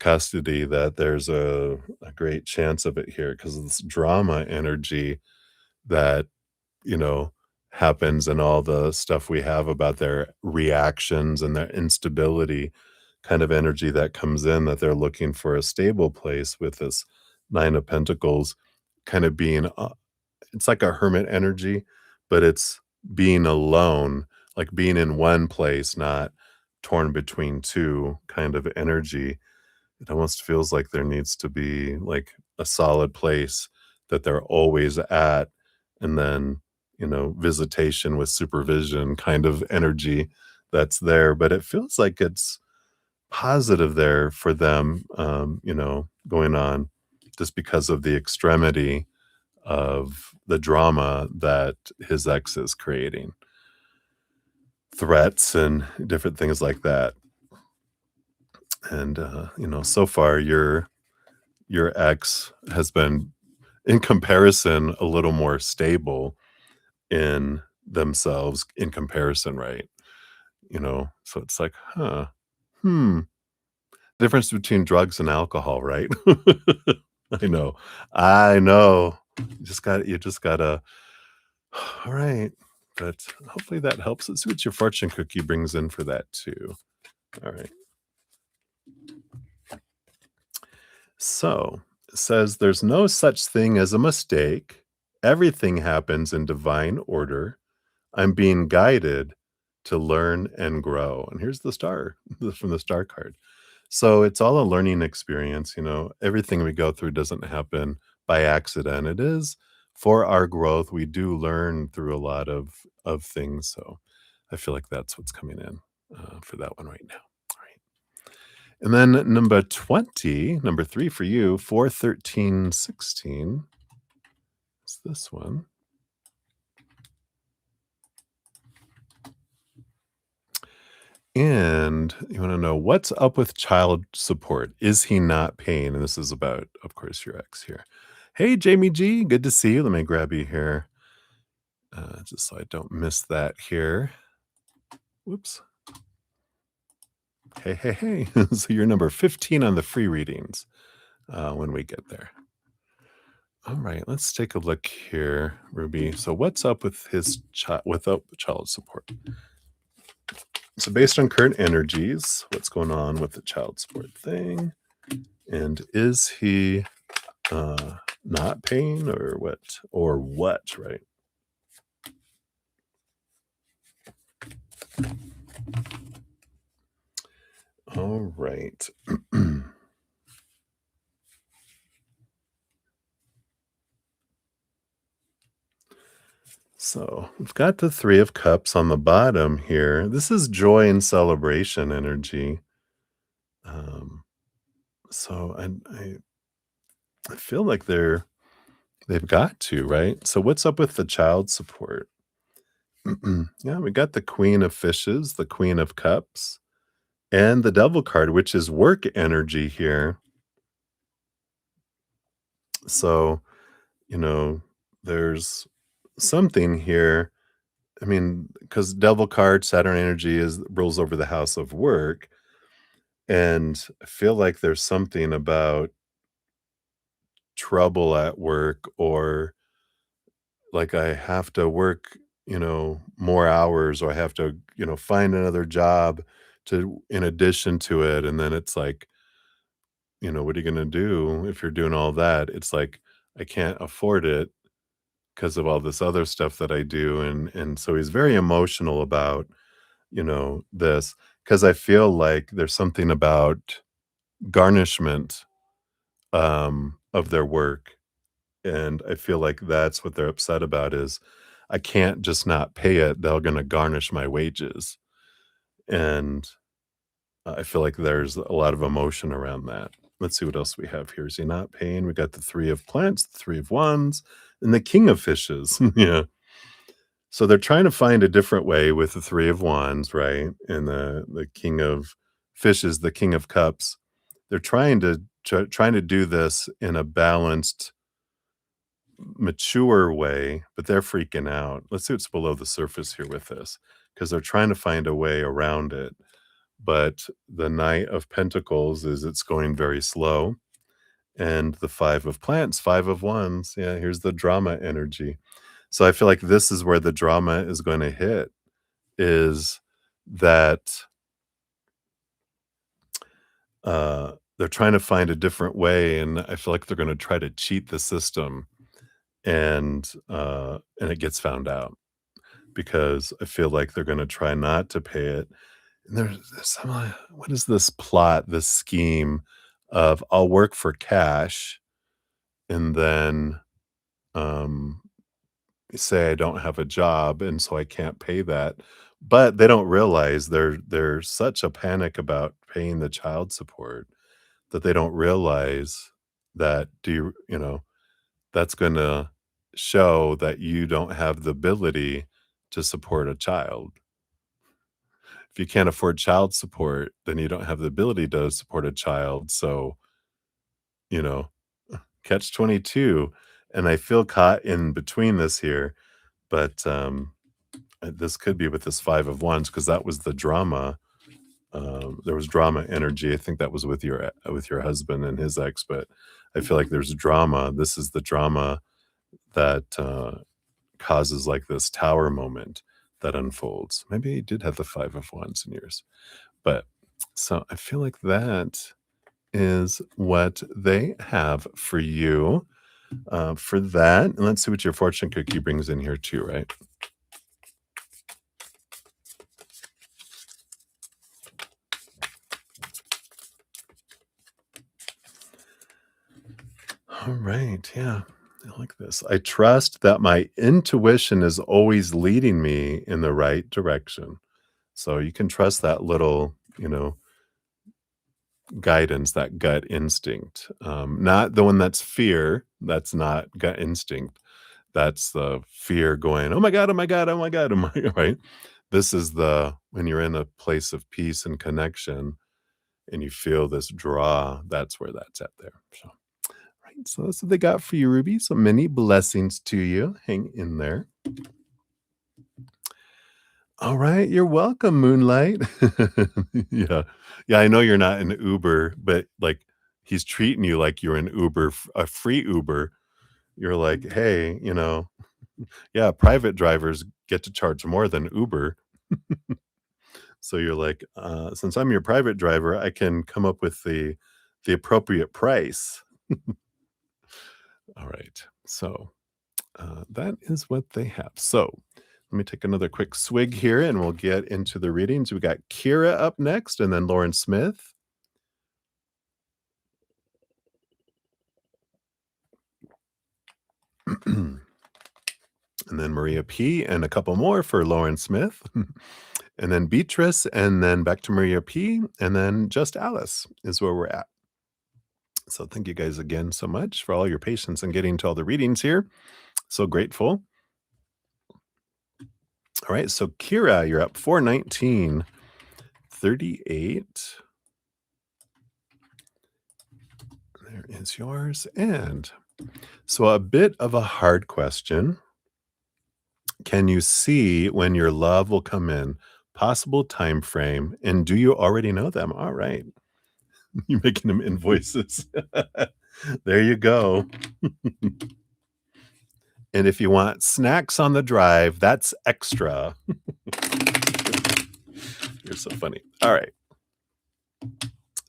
[SPEAKER 1] custody, that there's a great chance of it here because of this drama energy that, you know, happens and all the stuff we have about their reactions and their instability kind of energy that comes in, that they're looking for a stable place with this 9 of Pentacles kind of being it's like a hermit energy, but it's being alone, like being in one place, not torn between 2 kind of energy. It almost feels like there needs to be, like, a solid place that they're always at, and then, visitation with supervision kind of energy that's there, but it feels like it's positive there for them, going on just because of the extremity of the drama that his ex is creating, threats and different things like that. And, so far your ex has been, in comparison, a little more stable in themselves in comparison, right? So it's like, huh, hmm, difference between drugs and alcohol, right? I know. I know. You just gotta all right. But hopefully that helps. Let's see what your fortune cookie brings in for that too. All right. So it says there's no such thing as a mistake. Everything happens in divine order. I'm being guided to learn and grow. And here's the star from the star card. So it's all a learning experience. Everything we go through doesn't happen by accident. It is for our growth. We do learn through a lot of things. So I feel like that's what's coming in for that one right now. All right. And then number 20, number 3 for you, 41316. It's this one. And you want to know what's up with child support? Is he not paying? And this is about, of course, your ex here. Hey, Jamie G, good to see you. Let me grab you here just so I don't miss that here. Whoops. Hey, hey, hey. So you're number 15 on the free readings when we get there. All right, let's take a look here, Ruby. So what's up with his without child support? So based on current energies, what's going on with the child support thing? And is he not paying or what? Or what, right? All right. So we've got the 3 of Cups on the bottom here. This is joy and celebration energy. Um, so I feel like they've got to, right? So what's up with the child support? Yeah, we got the Queen of Fishes, the Queen of Cups, and the Devil card, which is work energy here. So, you know, there's something here. I mean, because Devil card, Saturn energy is rules over the house of work. And I feel like there's something about trouble at work, or like I have to work, more hours, or I have to, find another job to in addition to it. And then it's like, what are you gonna do if you're doing all that? It's like I can't afford it because of all this other stuff that I do. And so he's very emotional about, this, because I feel like there's something about garnishment of their work. And I feel like that's what they're upset about is I can't just not pay it. They're gonna garnish my wages. And I feel like there's a lot of emotion around that. Let's see what else we have here. Is he not paying? We got the 3 of plants, the 3 of wands, and the King of fishes. Yeah. So they're trying to find a different way with the 3 of Wands, right? And the King of Fishes, the King of Cups. They're trying to do this in a balanced, mature way, but they're freaking out. Let's see what's below the surface here with this, because 'cause they're trying to find a way around it. But the Knight of Pentacles is it's going very slow, and the 5 of Plants, 5 of Wands, yeah, here's the drama energy. So I feel like this is where the drama is gonna hit, is that, they're trying to find a different way, and I feel like they're gonna try to cheat the system, and it gets found out, because I feel like they're gonna try not to pay it. And there's some, what is this plot, this scheme of I'll work for cash and then, um, say I don't have a job, and so I can't pay that. But they don't realize there's such a panic about paying the child support that they don't realize that that's gonna show that you don't have the ability to support a child. If you can't afford child support, then you don't have the ability to support a child, so, you know, catch 22, and I feel caught in between this here, but, this could be with this 5 of Wands, because that was the drama. There was drama energy. I think that was with your husband and his ex, but I feel like there's drama. This is the drama that, causes, like, this tower moment that unfolds. Maybe you did have the 5 of Wands in yours, but so I feel like that is what they have for you, for that, and let's see what your fortune cookie brings in here too, right? All right, yeah, I like this. I trust that my intuition is always leading me in the right direction. So you can trust that little, guidance, that gut instinct. Not the one that's fear. That's not gut instinct. That's the fear going, oh my God, oh my God, oh my God, oh my, right? This is the, when you're in a place of peace and connection and you feel this draw, that's where that's at there. So, right. So that's what they got for you, Ruby. So many blessings to you. Hang in there. All right. You're welcome, Moonlight. Yeah. Yeah. I know you're not an Uber, but like he's treating you like you're an Uber, a free Uber. You're like, hey, yeah, private drivers get to charge more than Uber. So you're like, since I'm your private driver, I can come up with the appropriate price. All right. So that is what they have. So let me take another quick swig here and we'll get into the readings. We got Kira up next and then Lauren Smith. And then Maria P. and a couple more for Lauren Smith. And then Beatrice and then back to Maria P. And then just Alice is where we're at. So thank you guys again so much for all your patience and getting to all the readings here. So grateful. All right. So Kira, you're up 419.38. There is yours. And so a bit of a hard question. Can you see when your love will come in? Possible time frame, and do you already know them? All right. You're making them invoices. There you go. And if you want snacks on the drive, that's extra. You're so funny. All right.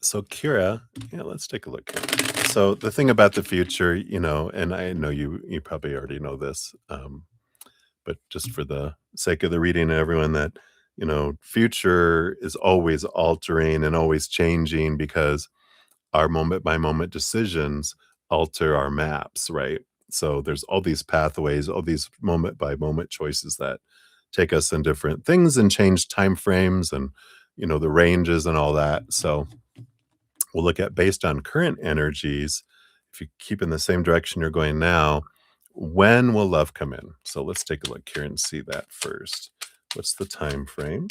[SPEAKER 1] So Kira, yeah, let's take a look here. So the thing about the future, and I know you probably already know this, but just for the sake of the reading and everyone, that future is always altering and always changing, because our moment by moment decisions alter our maps, right? So there's all these pathways, all these moment by moment choices that take us in different things and change time frames and the ranges and all that. So we'll look at, based on current energies, if you keep in the same direction you're going now, When will love come in? So let's take a look here and see that first. What's the time frame?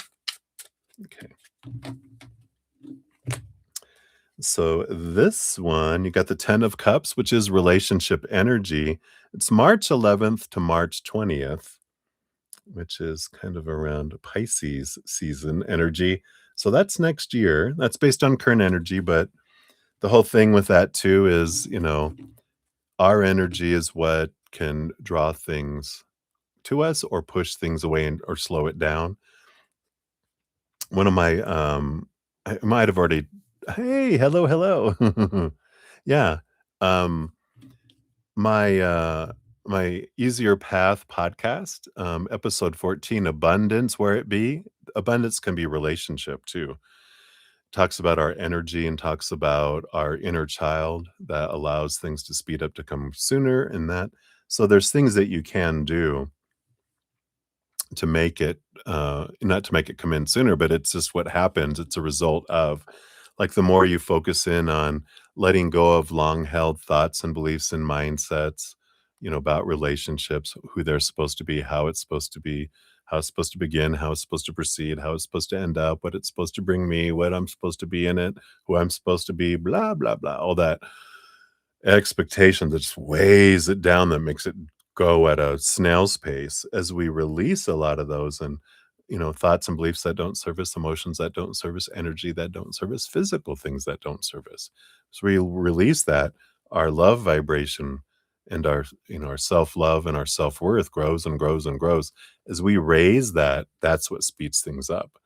[SPEAKER 1] Okay. So this one, you got the 10 of cups, which is relationship energy. It's March 11th to March 20th, which is kind of around Pisces season energy. So that's next year. That's based on current energy, but the whole thing with that too is, our energy is what can draw things to us or push things away or slow it down. One of my, I might have already hey, hello, hello. Yeah, um, my Easier Path podcast, episode 14, Abundance, Where It Be. Abundance can be relationship too. Talks about our energy and talks about our inner child that allows things to speed up to come sooner and that. So there's things that you can do to make it, not to make it come in sooner, but it's just what happens. It's a result of, like, the more you focus in on letting go of long held thoughts and beliefs and mindsets, about relationships, who they're supposed to be, how it's supposed to be, how it's supposed to begin, how it's supposed to proceed, how it's supposed to end up, what it's supposed to bring me, what I'm supposed to be in it, who I'm supposed to be, blah, blah, blah, all that expectation that just weighs it down, that makes it go at a snail's pace. As we release a lot of those and, thoughts and beliefs that don't serve us, emotions that don't serve us, energy that don't serve us, physical things that don't serve us. So we release that, our love vibration and our self-love and our self-worth grows and grows and grows. As we raise that, that's what speeds things up,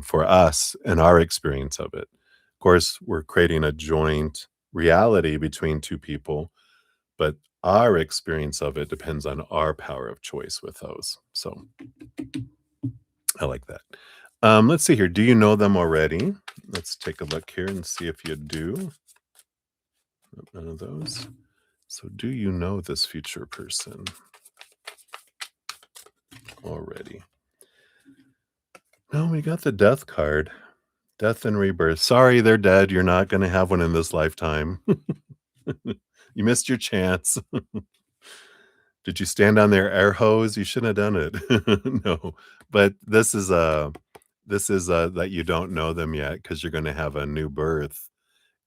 [SPEAKER 1] for us and our experience of it. Of course, we're creating a joint reality between two people, but our experience of it depends on our power of choice with those. So I like that. Let's see here. Do you know them already? Let's take a look here and see if you do. Nope, none of those. So, do you know this future person already? No, we got the death card. Death and rebirth. Sorry, they're dead. You're not going to have one in this lifetime. You missed your chance. Did you stand on their air hose? You shouldn't have done it. No, but this is that you don't know them yet because you're gonna have a new birth,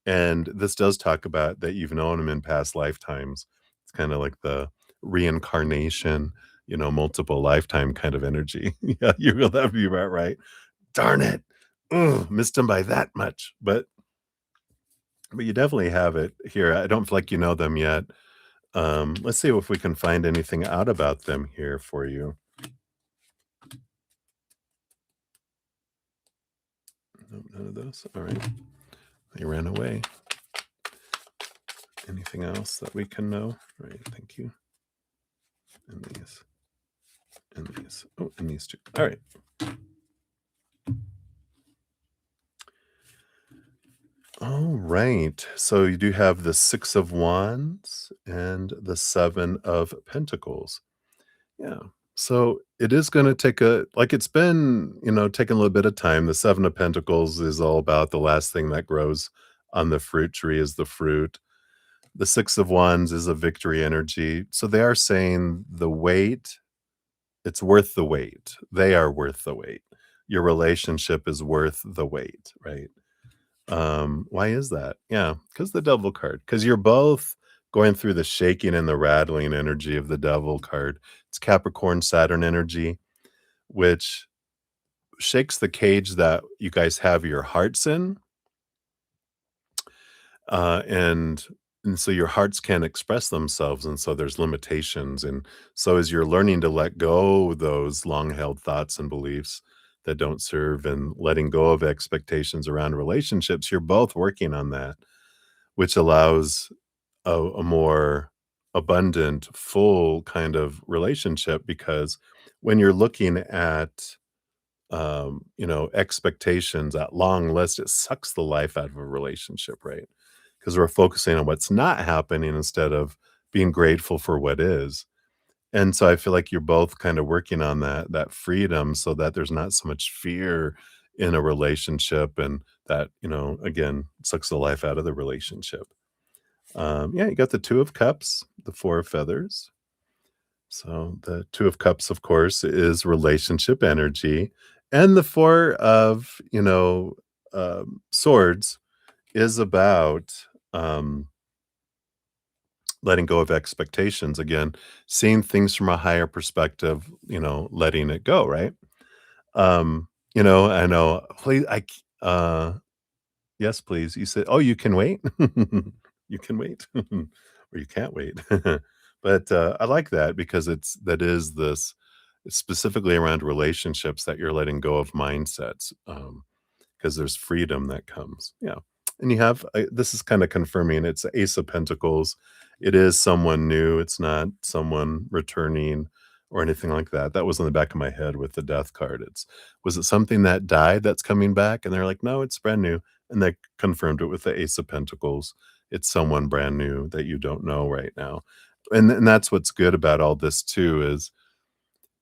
[SPEAKER 1] and this does talk about that you've known them in past lifetimes. It's kinda like the reincarnation, multiple lifetime kind of energy. Yeah, you will that'd be about right. Darn it. Ugh, missed him by that much, but you definitely have it here. I don't feel like you know them yet. Let's see if we can find anything out about them here for you. Nope, none of those. All right. They ran away. Anything else that we can know? All right. Thank you. And these. And these. Oh, and these two. All right. All right. So you do have the Six of Wands and the Seven of Pentacles. Yeah. So it is going to take like it's been, taking a little bit of time. The Seven of Pentacles is all about the last thing that grows on the fruit tree is the fruit. The Six of Wands is a victory energy. So they are saying the wait, it's worth the wait. They are worth the wait. Your relationship is worth the wait, right? Why is that? Yeah, because the devil card. Because you're both going through the shaking and the rattling energy of the devil card. It's Capricorn Saturn energy, which shakes the cage that you guys have your hearts in. And so your hearts can't express themselves, and so there's limitations. And so as you're learning to let go those long held thoughts and beliefs that don't serve and letting go of expectations around relationships, you're both working on that, which allows a more abundant, full kind of relationship. Because when you're looking at expectations, that long list, it sucks the life out of a relationship, right? Because we're focusing on what's not happening instead of being grateful for what is. And so I feel like you're both kind of working on that freedom so that there's not so much fear in a relationship and that, again, sucks the life out of the relationship. Yeah, you got the Two of Cups, the Four of Feathers. So the Two of Cups, of course, is relationship energy, and the Four of, Swords is about, um, letting go of expectations, again, seeing things from a higher perspective, letting it go, right? I know, "Please, yes, please." You said, "Oh, you can wait?" You can wait, or you can't wait. But, I like that because that is this specifically around relationships that you're letting go of mindsets, 'cause there's freedom that comes, yeah. And you have this is kinda confirming it's Ace of Pentacles. It is someone new, it's not someone returning or anything like that. That was in the back of my head with the Death card. Was it something that died that's coming back? And they're like, "No, it's brand new." And they confirmed it with the Ace of Pentacles. It's someone brand new that you don't know right now. And that's what's good about all this too is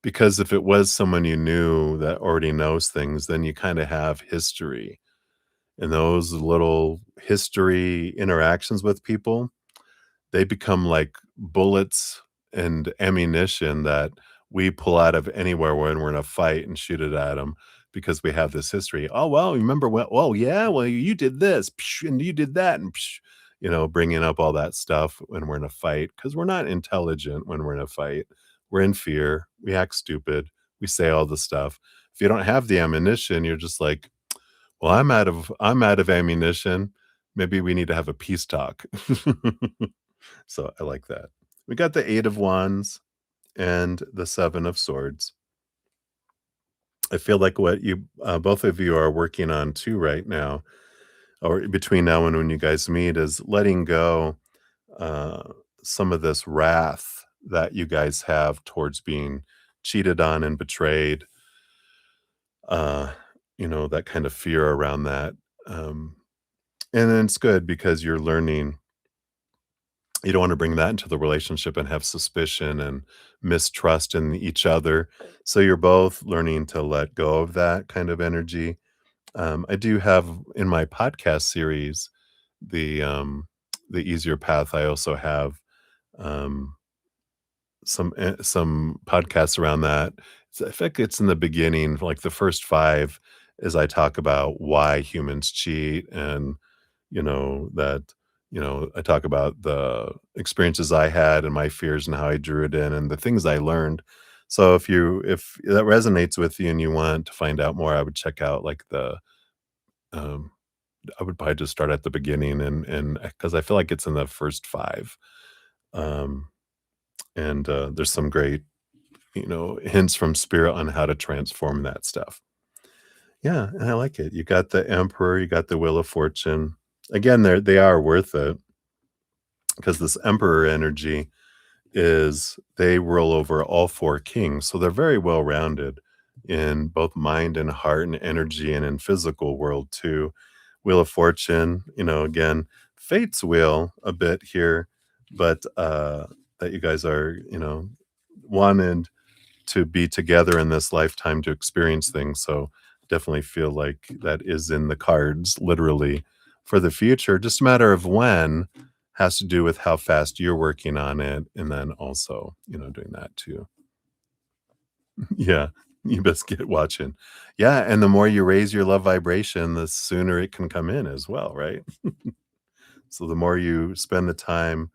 [SPEAKER 1] because if it was someone you knew that already knows things, then you kinda have history. And those little history interactions with people, they become like bullets and ammunition that we pull out of anywhere when we're in a fight and shoot it at them because we have this history. "Oh, well, remember when oh, yeah? Well, you did this, psh, and you did that," and bringing up all that stuff when we're in a fight because 'cause we're not intelligent when we're in a fight. We're in fear, we act stupid, we say all the stuff. If you don't have the ammunition, you're just like, "Well, I'm out of ammunition. Maybe we need to have a peace talk." So, I like that. We got the 8 of Wands and the 7 of Swords. I feel like what you both of you are working on too right now, or between now and when you guys meet, is letting go, uh, some of this wrath that you guys have towards being cheated on and betrayed, uh, that kind of fear around that, um and then it's good because you're learning you don't wanna bring that into the relationship and have suspicion and mistrust in each other. So you're both learning to let go of that kind of energy. I do have in my podcast series, the, um, the Easier Path, I also have, um some podcasts around that. I think it's in the beginning, like the first 5 as I talk about why humans cheat and, that, I talk about the experiences I had and my fears and how I drew it in and the things I learned. So if that resonates with you and you want to find out more, I would check out like um, I would probably just start at the beginning and because I feel like it's in the first 5. Um, and, there's some great hints from spirit on how to transform that stuff. Yeah, and I like it. You got the Emperor, you got the Wheel of Fortune. Again, they are worth it because this Emperor energy is they roll over all 4 kings, so they're very well-rounded in both mind and heart and energy and in physical world too. Wheel of Fortune, again, fate's wheel a bit here, but, that you guys are, wanted to be together in this lifetime to experience things. So definitely feel like that is in the cards, literally, for the future. Just a matter of when has to do with how fast you're working on it, and then also, doing that too. Yeah, you best get watching. Yeah, and the more you raise your love vibration, the sooner it can come in as well, right? So the more you spend the time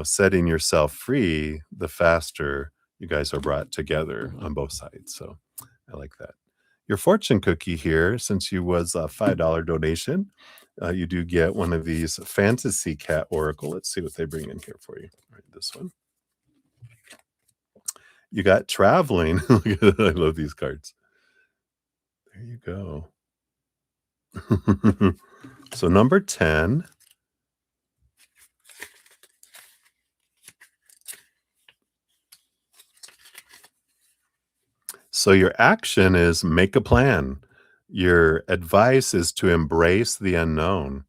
[SPEAKER 1] setting yourself free, the faster you guys are brought together on both sides. So I like that. Your fortune cookie here, since you was a $5 donation, you do get one of these fantasy cat oracle. Let's see what they bring in here for you. All right, this one. You got traveling. I love these cards. There you go. So number 10. So your action is make a plan. Your advice is to embrace the unknown.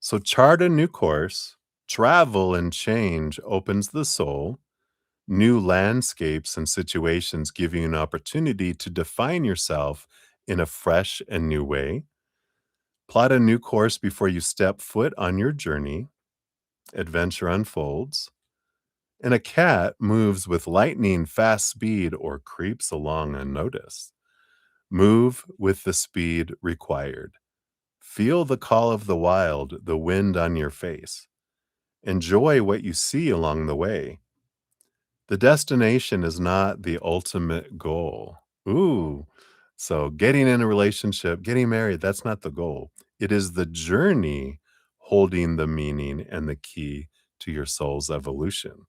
[SPEAKER 1] So chart a new course. Travel and change opens the soul. New landscapes and situations give you an opportunity to define yourself in a fresh and new way. Plot a new course before you step foot on your journey. adventure unfolds, and a cat moves with lightning fast speed or creeps along unnoticed. Move with the speed required. Feel the call of the wild, the wind on your face. Enjoy what you see along the way. The destination is not the ultimate goal. Ooh. So getting in a relationship, getting married, that's not the goal. It is the journey holding the meaning and the key to your soul's evolution.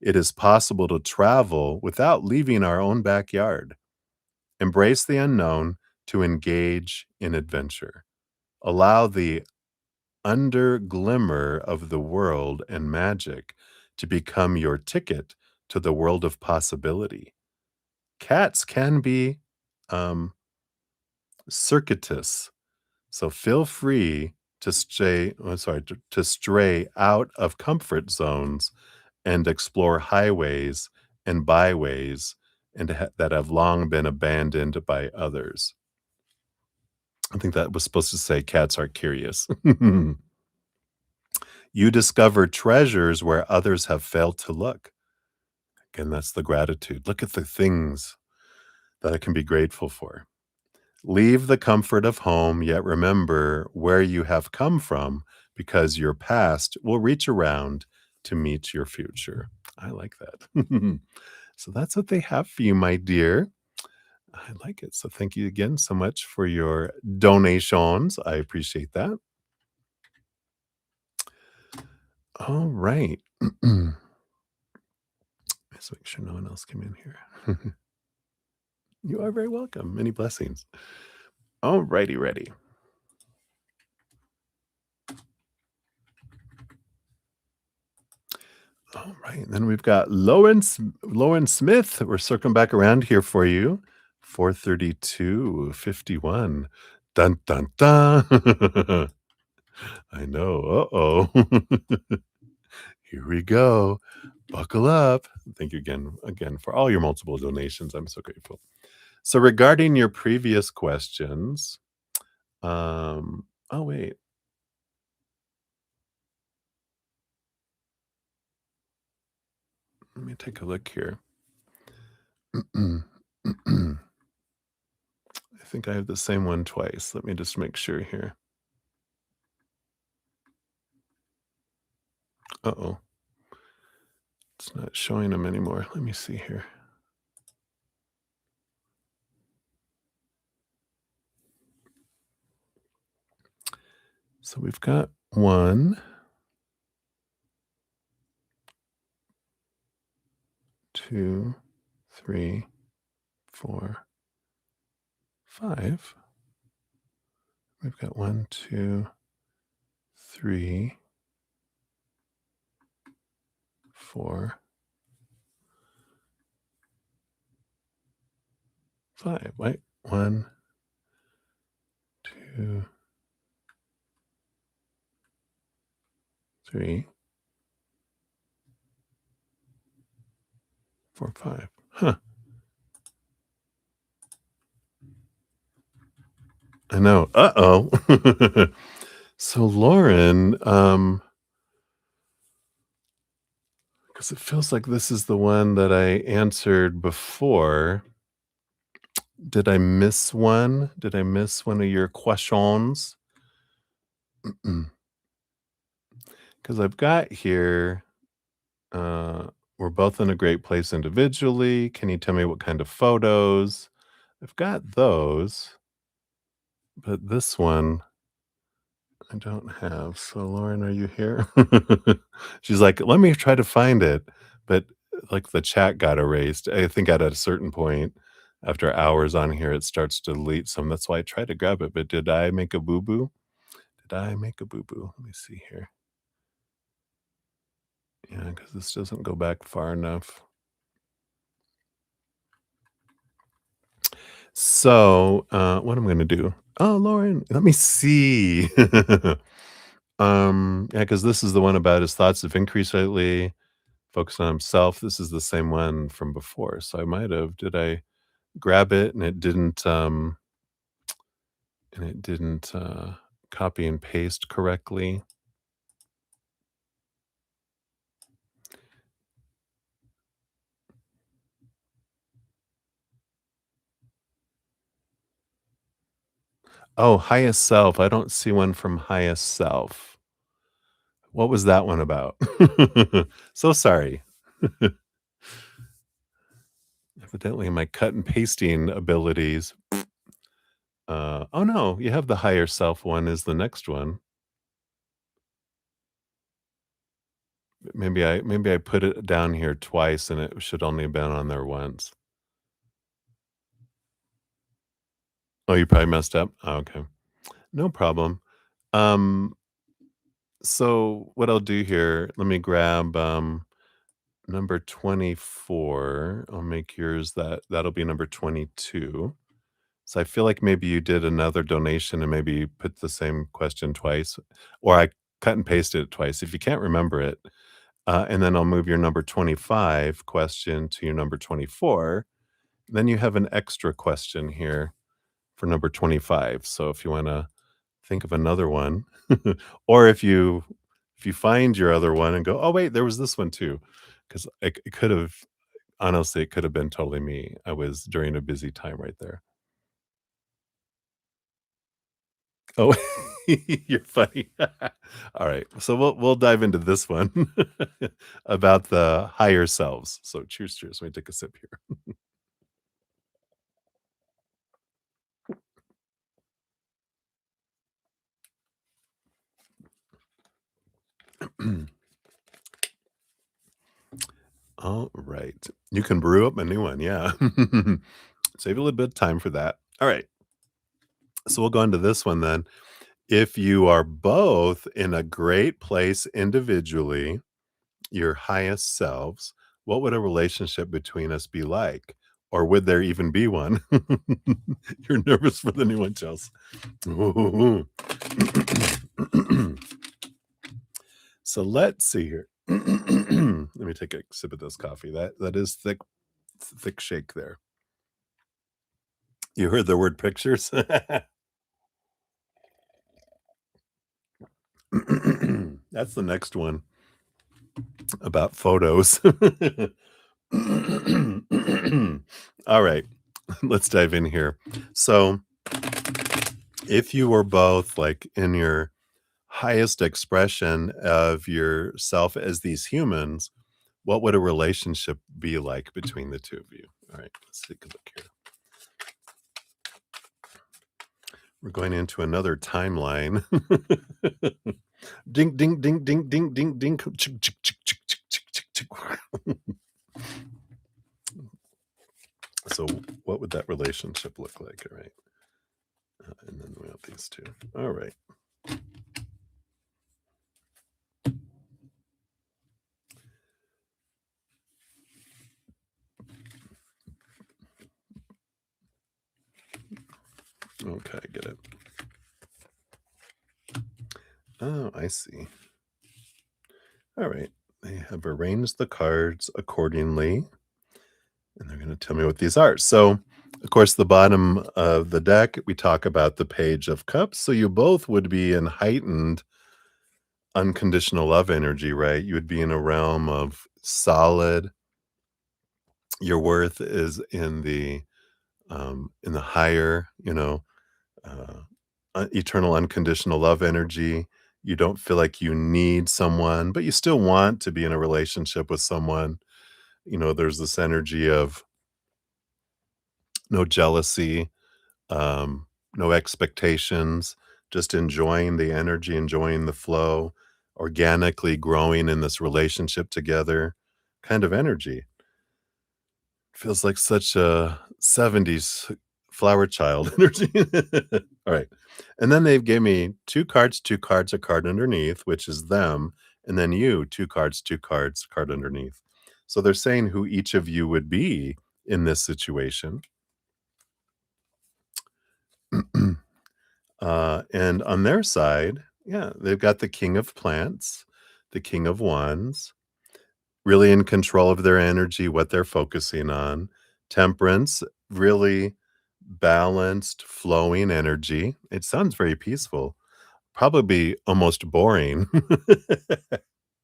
[SPEAKER 1] It is possible to travel without leaving our own backyard. Embrace the unknown to engage in adventure. Allow the under glimmer of the world and magic to become your ticket to the world of possibility. Cats can be circuitous, so feel free to stray out of comfort zones and explore highways and byways that have long been abandoned by others. I think that was supposed to say cats are curious. You discover treasures where others have failed to look. Again, that's the gratitude. Look at the things that I can be grateful for. Leave the comfort of home, yet remember where you have come from because your past will reach around to meet your future. I like that. So that's what they have for you, my dear. I like it. So thank you again so much for your donations. I appreciate that. All right. Let's make sure no one else came in here. You are very welcome. Many blessings. All righty, ready. All right. Then we've got Lauren Smith. We're circling back around here for you. 43251. Dun dun dun. I know. Uh-oh. Here we go. Buckle up. Thank you again for all your multiple donations. I'm so grateful. So regarding your previous questions, oh wait. Let me take a look here. I think I have the same one twice. Let me just make sure here. Uh-oh. It's not showing them anymore. Let me see here. So we've got 1, 2, 3, 4, 5. We've got 1, 2, 3, 4, 5. Wait. 1, 2, 3, 4, 5. Huh. I know. Uh-oh. So Lauren, because it feels like this is the one that I answered before. Did I miss one? Did I miss one of your questions? Because I've got here, uh, we're both in a great place individually. Can you tell me what kind of photos? I've got those, but this one I don't have. So, Lauren, are you here? She's like, let me try to find it. But like the chat got erased. I think at a certain point, after hours on here, it starts to delete some. That's why I tried to grab it. But did I make a boo boo? Did I make a boo boo? Let me see here. Yeah, because this doesn't go back far enough. So, what I'm gonna do oh, Lauren, let me see. Yeah, because this is the one about his thoughts have increased lately, focus on himself. This is the same one from before, so I might have did I grab it and it didn't, copy and paste correctly? Oh, highest self. I don't see one from highest self. What was that one about? So sorry. Evidently, my cut and pasting abilities. Oh no, you have the higher self one is the next one. Maybe I put it down here twice and it should only have been on there once. Oh, you probably messed up? Oh, okay. No problem. Um, so what I'll do here, let me grab number 24. I'll make yours that'll be number 22. So I feel like maybe you did another donation and maybe you put the same question twice, or I cut and pasted it twice. If you can't remember it, and then I'll move your number 25 question to your number 24. Then you have an extra question here for number 25. So if you want to think of another one, or if you find your other one and go, oh wait, there was this one too, because it could have honestly it could have been totally me. I was during a busy time right there. Oh, you're funny. All right, so we'll dive into this one about the higher selves. So cheers, cheers. Let me take a sip here. All right, you can brew up a new one. Yeah, save a little bit of time for that. All right, so we'll go into this one then. If you are both in a great place individually, your highest selves, what would a relationship between us be like? Or would there even be one? You're nervous for the new one, Chelsea. Ooh. So let's see here. Let me take a sip of this coffee. That is thick shake there. You heard the word pictures? That's the next one about photos. All right, let's dive in here. So, if you were both like in your highest expression of yourself as these humans, what would a relationship be like between the two of you? All right, let's take a look here. We're going into another timeline. Ding, ding, ding, ding, ding, ding, ding. Chick, chick, chick, chick, chick, chick, chick, chick. So, what would that relationship look like? All right. And then we have these two. All right. Okay, get it. Oh, I see. All right. They have arranged the cards accordingly, and they're going to tell me what these are. So, of course, the bottom of the deck, we talk about the Page of Cups. So, you both would be in heightened unconditional love energy, right? You would be in a realm of solid. Your worth is in the higher, uh, eternal unconditional love energy. You don't feel like you need someone, but you still want to be in a relationship with someone. There's this energy of no jealousy, no expectations, just enjoying the energy, enjoying the flow, organically growing in this relationship together kind of energy. Feels like such a 70s flower child energy. All right. And then they gave me 2 cards, a card underneath, which is them, and then you, 2 cards, 2 cards, card underneath. So they're saying who each of you would be in this situation. And on their side, yeah, they've got the King of Plants, the King of Wands, really in control of their energy, what they're focusing on. Temperance, really balanced, flowing energy. It sounds very peaceful, probably almost boring.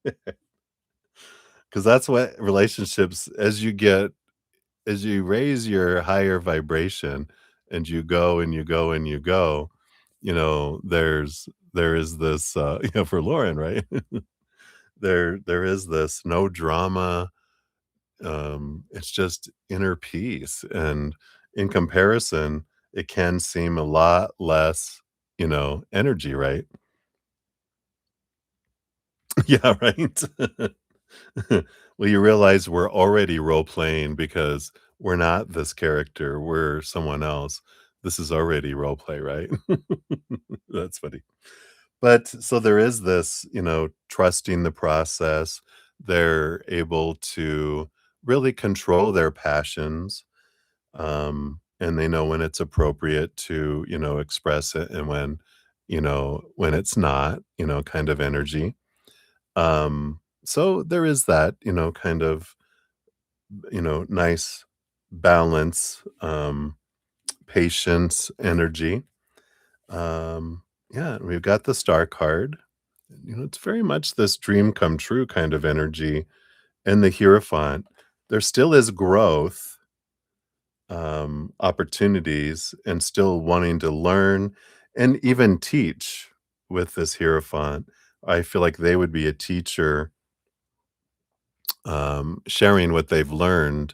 [SPEAKER 1] Because that's what relationships, as you raise your higher vibration and you go and you go and you go, there is this, for Lauren, right? There is this no drama, it's just inner peace, and in comparison, it can seem a lot less, energy, right? Yeah, right? Well, you realize we're already role playing because we're not this character, we're someone else. This is already role play, right? That's funny. But so there is this, trusting the process. They're able to really control their passions, and they know when it's appropriate to, express it and when it's not, kind of energy. So there is that, kind of, nice balance, patience, energy. Yeah, and we've got the star card. It's very much this dream come true kind of energy. And the Hierophant, there still is growth, opportunities, and still wanting to learn and even teach with this Hierophant. I feel like they would be a teacher, sharing what they've learned,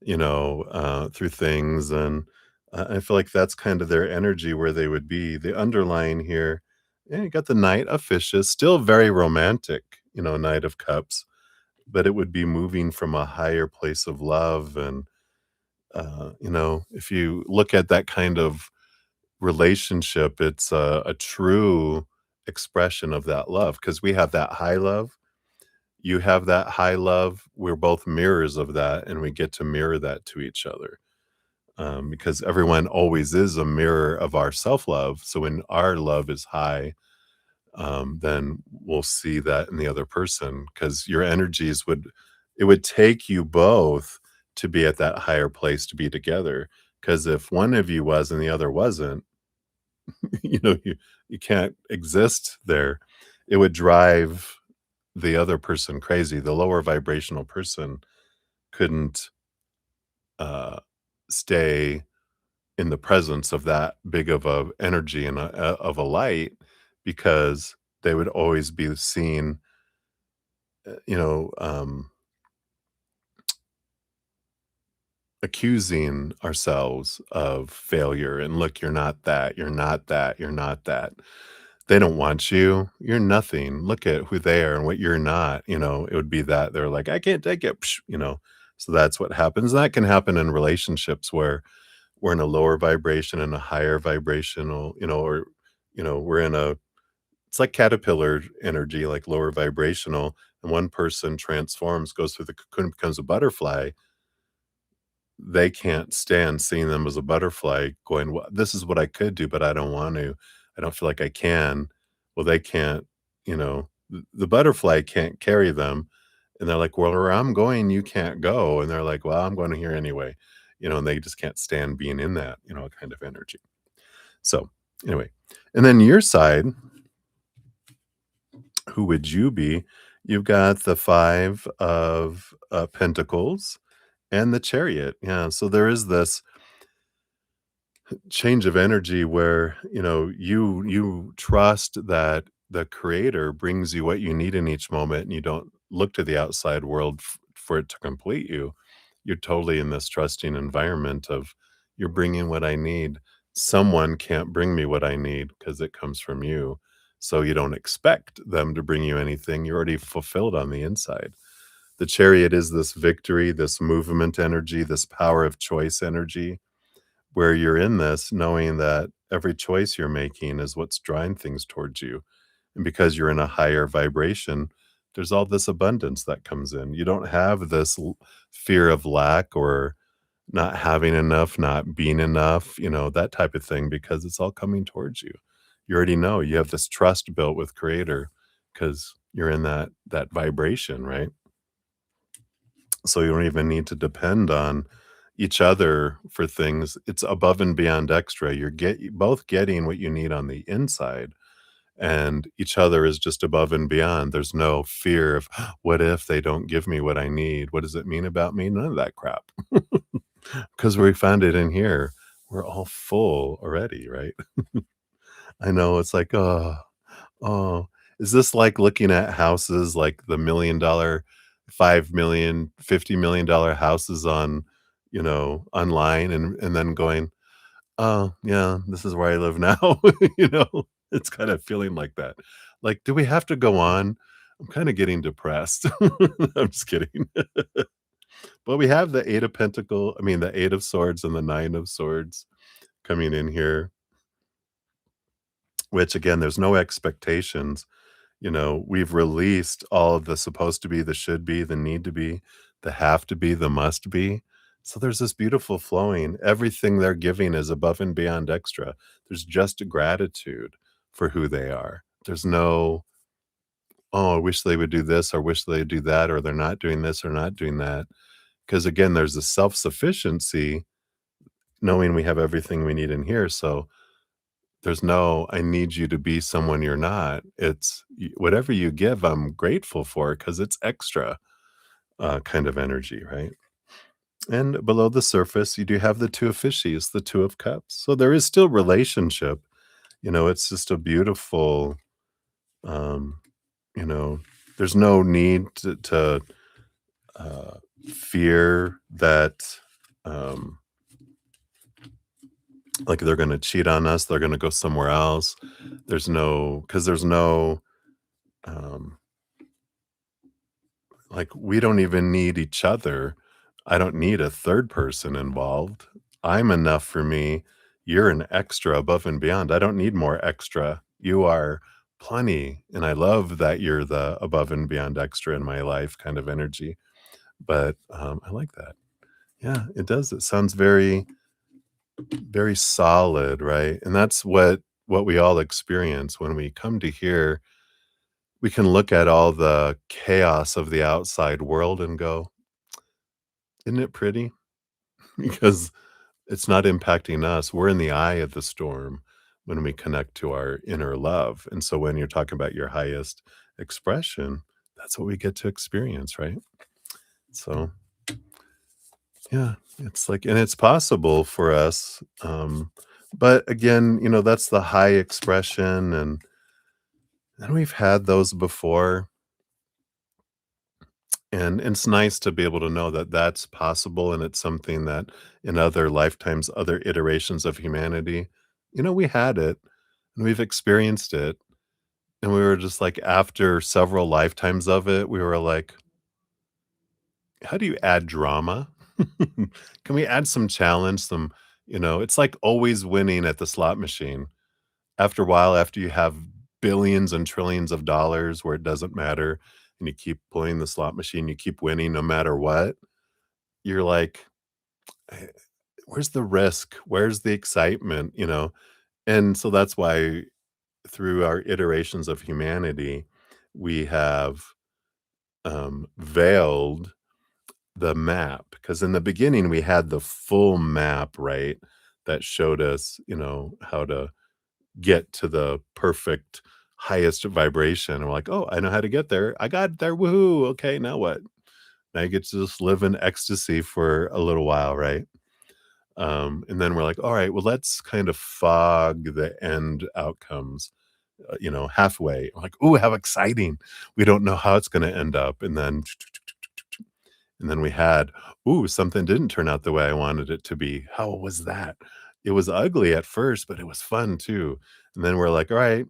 [SPEAKER 1] through things. And I feel like that's kind of their energy where they would be. The underlying here, yeah, you got the Knight of Fishes, still very romantic, Knight of Cups, but it would be moving from a higher place of love. And, if you look at that kind of relationship, it's a true expression of that love because we have that high love. You have that high love. We're both mirrors of that, and we get to mirror that to each other, because everyone always is a mirror of our self love. So when our love is high, then we'll see that in the other person because your energies it would take you both to be at that higher place to be together. Because if one of you was and the other wasn't, you can't exist there. It would drive the other person crazy. The lower vibrational person couldn't uh, stay in the presence of that big of a energy and of a light because they would always be seen, you know, accusing ourselves of failure and look, you're not that, you're not that, you're not that. They don't want you. You're nothing. Look at who they are and what you're not. It would be that they're like, I can't take it. So that's what happens. That can happen in relationships where we're in a lower vibration and a higher vibrational, or, we're in it's like caterpillar energy, like lower vibrational. And one person transforms, goes through the cocoon, becomes a butterfly. They can't stand seeing them as a butterfly going, "Well, this is what I could do, but I don't want to. I don't feel like I can." Well, they can't, the butterfly can't carry them, and they're like, "Well, where I'm going, you can't go." And they're like, "Well, I'm going here anyway." And they just can't stand being in that, kind of energy. So, anyway, and then your side, who would you be? You've got the 5 of, Pentacles and the Chariot. Yeah, so there is this change of energy where you trust that the creator brings you what you need in each moment and you don't look to the outside world for it to complete you. You're totally in this trusting environment of you're bringing what I need. Someone can't bring me what I need because it comes from you, so you don't expect them to bring you anything. You're already fulfilled on the inside. The Chariot is this victory, this movement energy, this power of choice energy, where you're in this knowing that every choice you're making is what's drawing things towards you. And because you're in a higher vibration, there's all this abundance that comes in. You don't have this fear of lack or not having enough, not being enough, that type of thing, because it's all coming towards you. You already know you have this trust built with creator because you're in that vibration, right? So you don't even need to depend on each other for things. It's above and beyond extra. You're both getting what you need on the inside, and each other is just above and beyond. There's no fear of what if they don't give me what I need? What does it mean about me? None of that crap. Because we found it in here. We're all full already, right? I know, it's like, oh, is this like looking at houses, like the $1,000,000, 5,000,000, $50,000,000 houses on, online and then going, "Oh, yeah, this is where I live now," you know? It's kinda feeling like that. Like, do we have to go on? I'm kinda getting depressed. I'm just kidding. But we have the 8 of swords and the 9 of swords coming in here, which again, there's no expectations. We've released all of the supposed to be, the should be, the need to be, the have to be, the must be. So there's this beautiful flowing. Everything they're giving is above and beyond extra. There's just gratitude for who they are. There's no, oh, I wish they would do this or wish they'd do that, or they're not doing this or not doing that. Because again, there's a self sufficiency knowing we have everything we need in here. So there's no, "I need you to be someone you're not." It's whatever you give, I'm grateful for because it's extra, kind of energy, right? And below the surface, you do have the 2 of fishes, the 2 of cups. So there is still relationship. It's just a beautiful, um, you know, there's no need to uh, fear that, um, like they're going to cheat on us, they're going to go somewhere else. There's no, um, like, we don't even need each other. I don't need a third person involved. I'm enough for me. You're an extra above and beyond. I don't need more extra. You are plenty. And I love that you're the above and beyond extra in my life kind of energy. But I like that. Yeah, it does. It sounds very, very solid, right? And that's what we all experience when we come to here. We can look at all the chaos of the outside world and go, isn't it pretty? Because it's not impacting us. We're in the eye of the storm when we connect to our inner love. And so when you're talking about your highest expression, that's what we get to experience, right? So, yeah, it's like, and it's possible for us. But again, that's the high expression. And we've had those before. And it's nice to be able to know that that's possible, and it's something that in other lifetimes, other iterations of humanity, we had it, and we've experienced it, and we were just like, after several lifetimes of it, we were like, "How do you add drama? Can we add some challenge, it's like always winning at the slot machine. After a while, after you have billions and trillions of dollars where it doesn't matter, and you keep playing the slot machine, you keep winning no matter what, you're like, "Eh, where's the risk? Where's the excitement?" And so that's why through our iterations of humanity, we have, veiled the map. Because in the beginning, we had the full map, right, that showed us, how to get to the perfect highest vibration. And we're like, "Oh, I know how to get there. I got there. Woohoo. Okay, now what?" Now you get to just live in ecstasy for a little while, right? And then we're like, "All right, well, let's kind of fog the end outcomes, halfway." I'm like, "Ooh, how exciting. We don't know how it's gonna end up." And then we had, "Ooh, something didn't turn out the way I wanted it to be. How was that?" It was ugly at first, but it was fun too. And then we're like, "All right,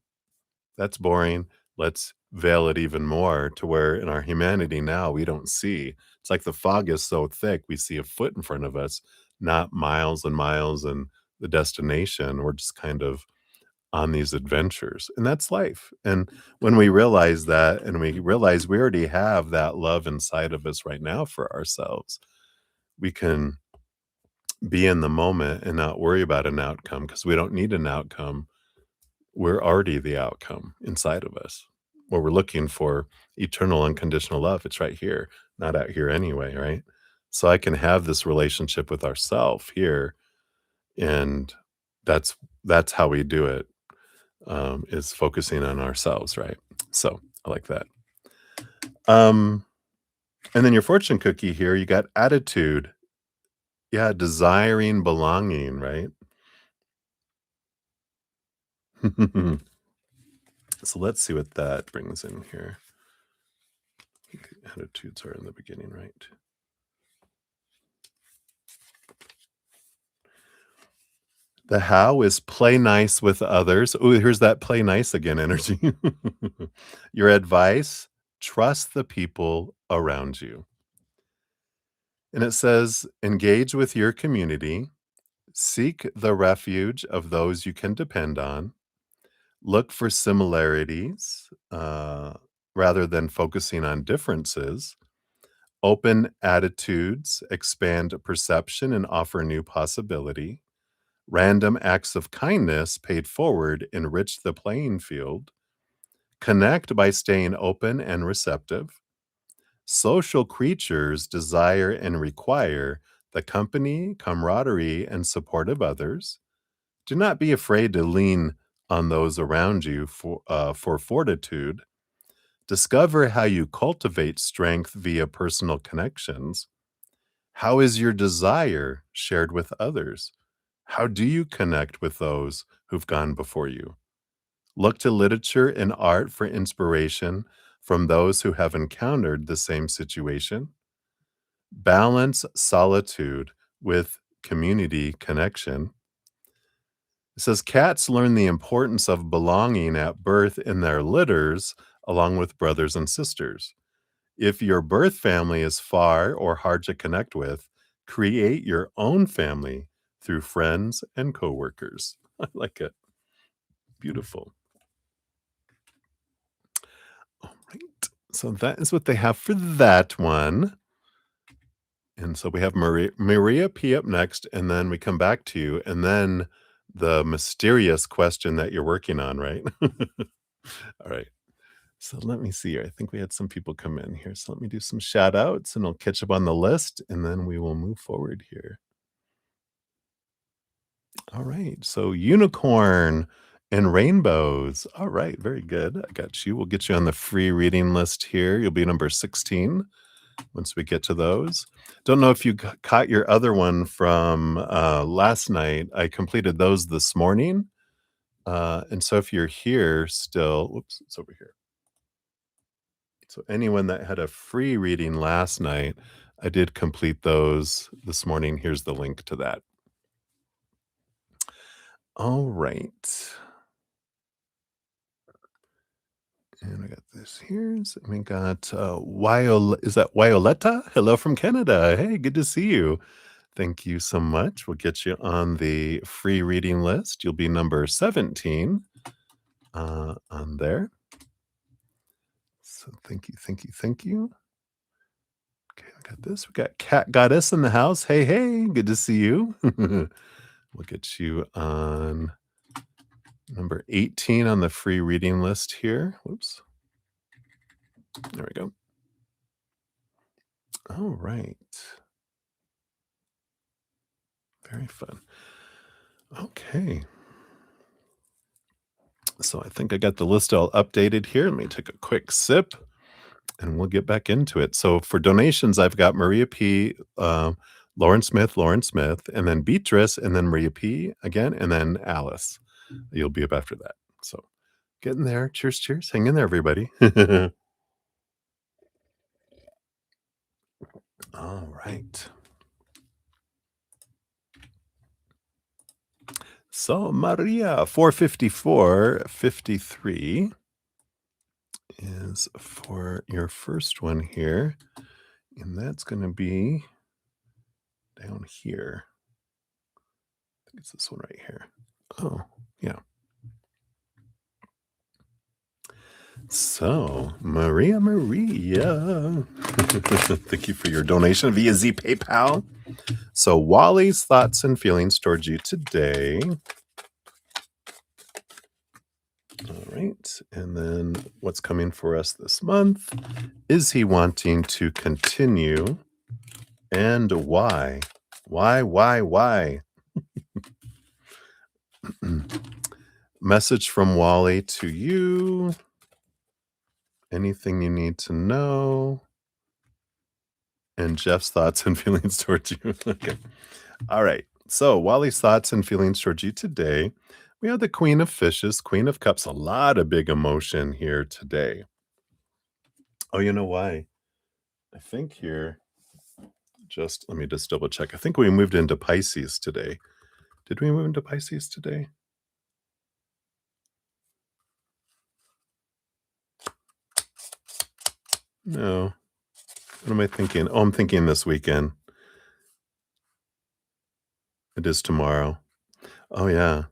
[SPEAKER 1] that's boring. Let's veil it even more to where in our humanity now we don't see." It's like the fog is so thick, we see a foot in front of us, not miles and miles and the destination. We're just kind of on these adventures, and that's life. And when we realize that, and we realize we already have that love inside of us right now for ourselves, we can be in the moment and not worry about an outcome because we don't need an outcome. We're already the outcome inside of us. Where we're looking for eternal unconditional love, it's right here, not out here anyway, right? So I can have this relationship with ourself here, and that's that's how we do it, is focusing on ourselves, right? So I like that. Um, and then your fortune cookie here, you got attitude. Yeah, desiring belonging, right? So let's see what that brings in here. Attitudes are in the beginning, right? The how is play nice with others. Oh, here's that play nice again energy. Your advice, trust the people around you. And it says, engage with your community, seek the refuge of those you can depend on, look for similarities rather than focusing on differences, open attitudes, expand perception, and offer new possibility. Random acts of kindness paid forward enrich the playing field. Connect by staying open and receptive. Social creatures desire and require the company, camaraderie, and support of others. Do not be afraid to lean on those around you for fortitude. Discover how you cultivate strength via personal connections. How is your desire shared with others? How do you connect with those who've gone before you? Look to literature and art for inspiration from those who have encountered the same situation. Balance solitude with community connection. It says cats learn the importance of belonging at birth in their litters along with brothers and sisters. If your birth family is far or hard to connect with, create your own family through friends and coworkers. I like it. Beautiful. All right. So that is what they have for that one. And so we have Maria P up next, and then we come back to you, and then the mysterious question that you're working on, right? All right. So let me see here. I think we had some people come in here. So let me do some shout outs and I'll catch up on the list and then we will move forward here. All right. So unicorn and rainbows. All right. Very good. I got you. We'll get you on the free reading list here. You'll be number 16 once we get to those. Don't know if you caught your other one from last night. I completed those this morning. And so if you're here still, whoops, it's over here. So anyone that had a free reading last night, I did complete those this morning. Here's the link to that. All right. And I got this here. So we got is that Violetta? Hello from Canada. Hey, good to see you. Thank you so much. We'll get you on the free reading list. You'll be number 17 on there. So thank you, thank you, thank you. Okay, I got this. We got Cat Goddess in the house. Hey, hey, good to see you. We'll get you on number 18 on the free reading list here. Whoops. There we go. All right. Very fun. Okay. So I think I got the list all updated here. Let me take a quick sip and we'll get back into it. So for donations, I've got Maria P, Lauren Smith, and then Beatrice, and then Maria P again, and then Alice. You'll be up after that. So getting there. Cheers, cheers. Hang in there, everybody. All right. So Maria 45453 is for your first one here. And that's going to be down here. I think it's this one right here. Oh, yeah. So, Maria, thank you for your donation via Z PayPal. So, Wally's thoughts and feelings towards you today. All right. And then what's coming for us this month? Is he wanting to continue? And why? Why? Message from Wally to you. Anything you need to know. And Jeff's thoughts and feelings towards you. Okay. All right. So, Wally's thoughts and feelings towards you today. We have the Queen of Fishes, Queen of Cups, a lot of big emotion here today. Oh, you know why? I think here, just let me just double check. I think we moved into Pisces today. Did we move into Pisces today? No. What am I thinking? Oh, I'm thinking this weekend. It is tomorrow. Oh, yeah.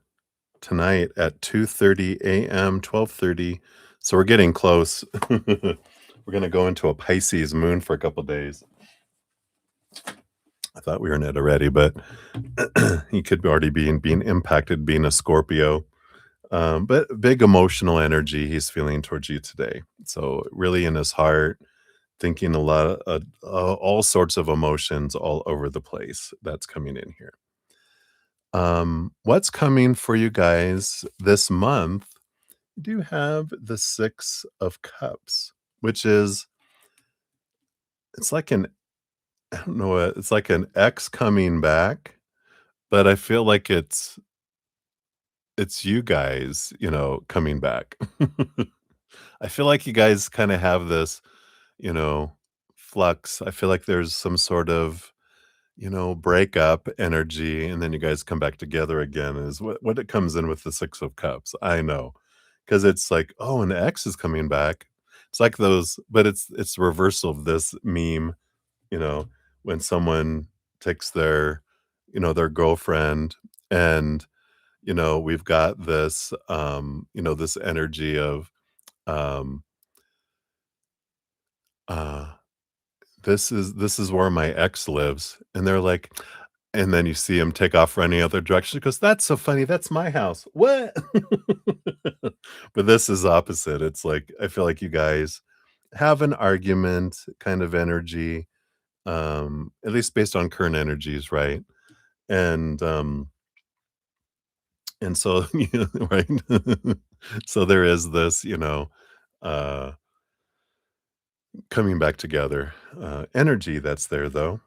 [SPEAKER 1] Tonight at 2:30 AM, 12:30. So we're getting close. We're gonna go into a Pisces moon for a couple days. I thought we were in it already, but he could already be being impacted being a Scorpio. But big emotional energy he's feeling towards you today. So really in his heart, thinking a lot of all sorts of emotions all over the place that's coming in here. What's coming for you guys this month? You do have the 6 of Cups, which is it's like an I don't know, it's like an ex coming back, but I feel like it's you guys, coming back. I feel like you guys kinda have this, you know, flux. I feel like there's some sort of, breakup energy, and then you guys come back together again is what it comes in with the 6 of Cups. I know, because it's like, "Oh, an ex is coming back." It's like those but it's the reversal of this meme, you know, when someone takes their girlfriend and, we've got this, this energy of, um, uh this is where my ex lives, and they're like and then you see him take off running other direction, because "That's so funny, that's my house." "What?" But this is opposite, it's like, I feel like you guys have an argument kind of energy, at least based on current energies, right? And, and so, right? So there is this, uh coming back together, energy that's there though.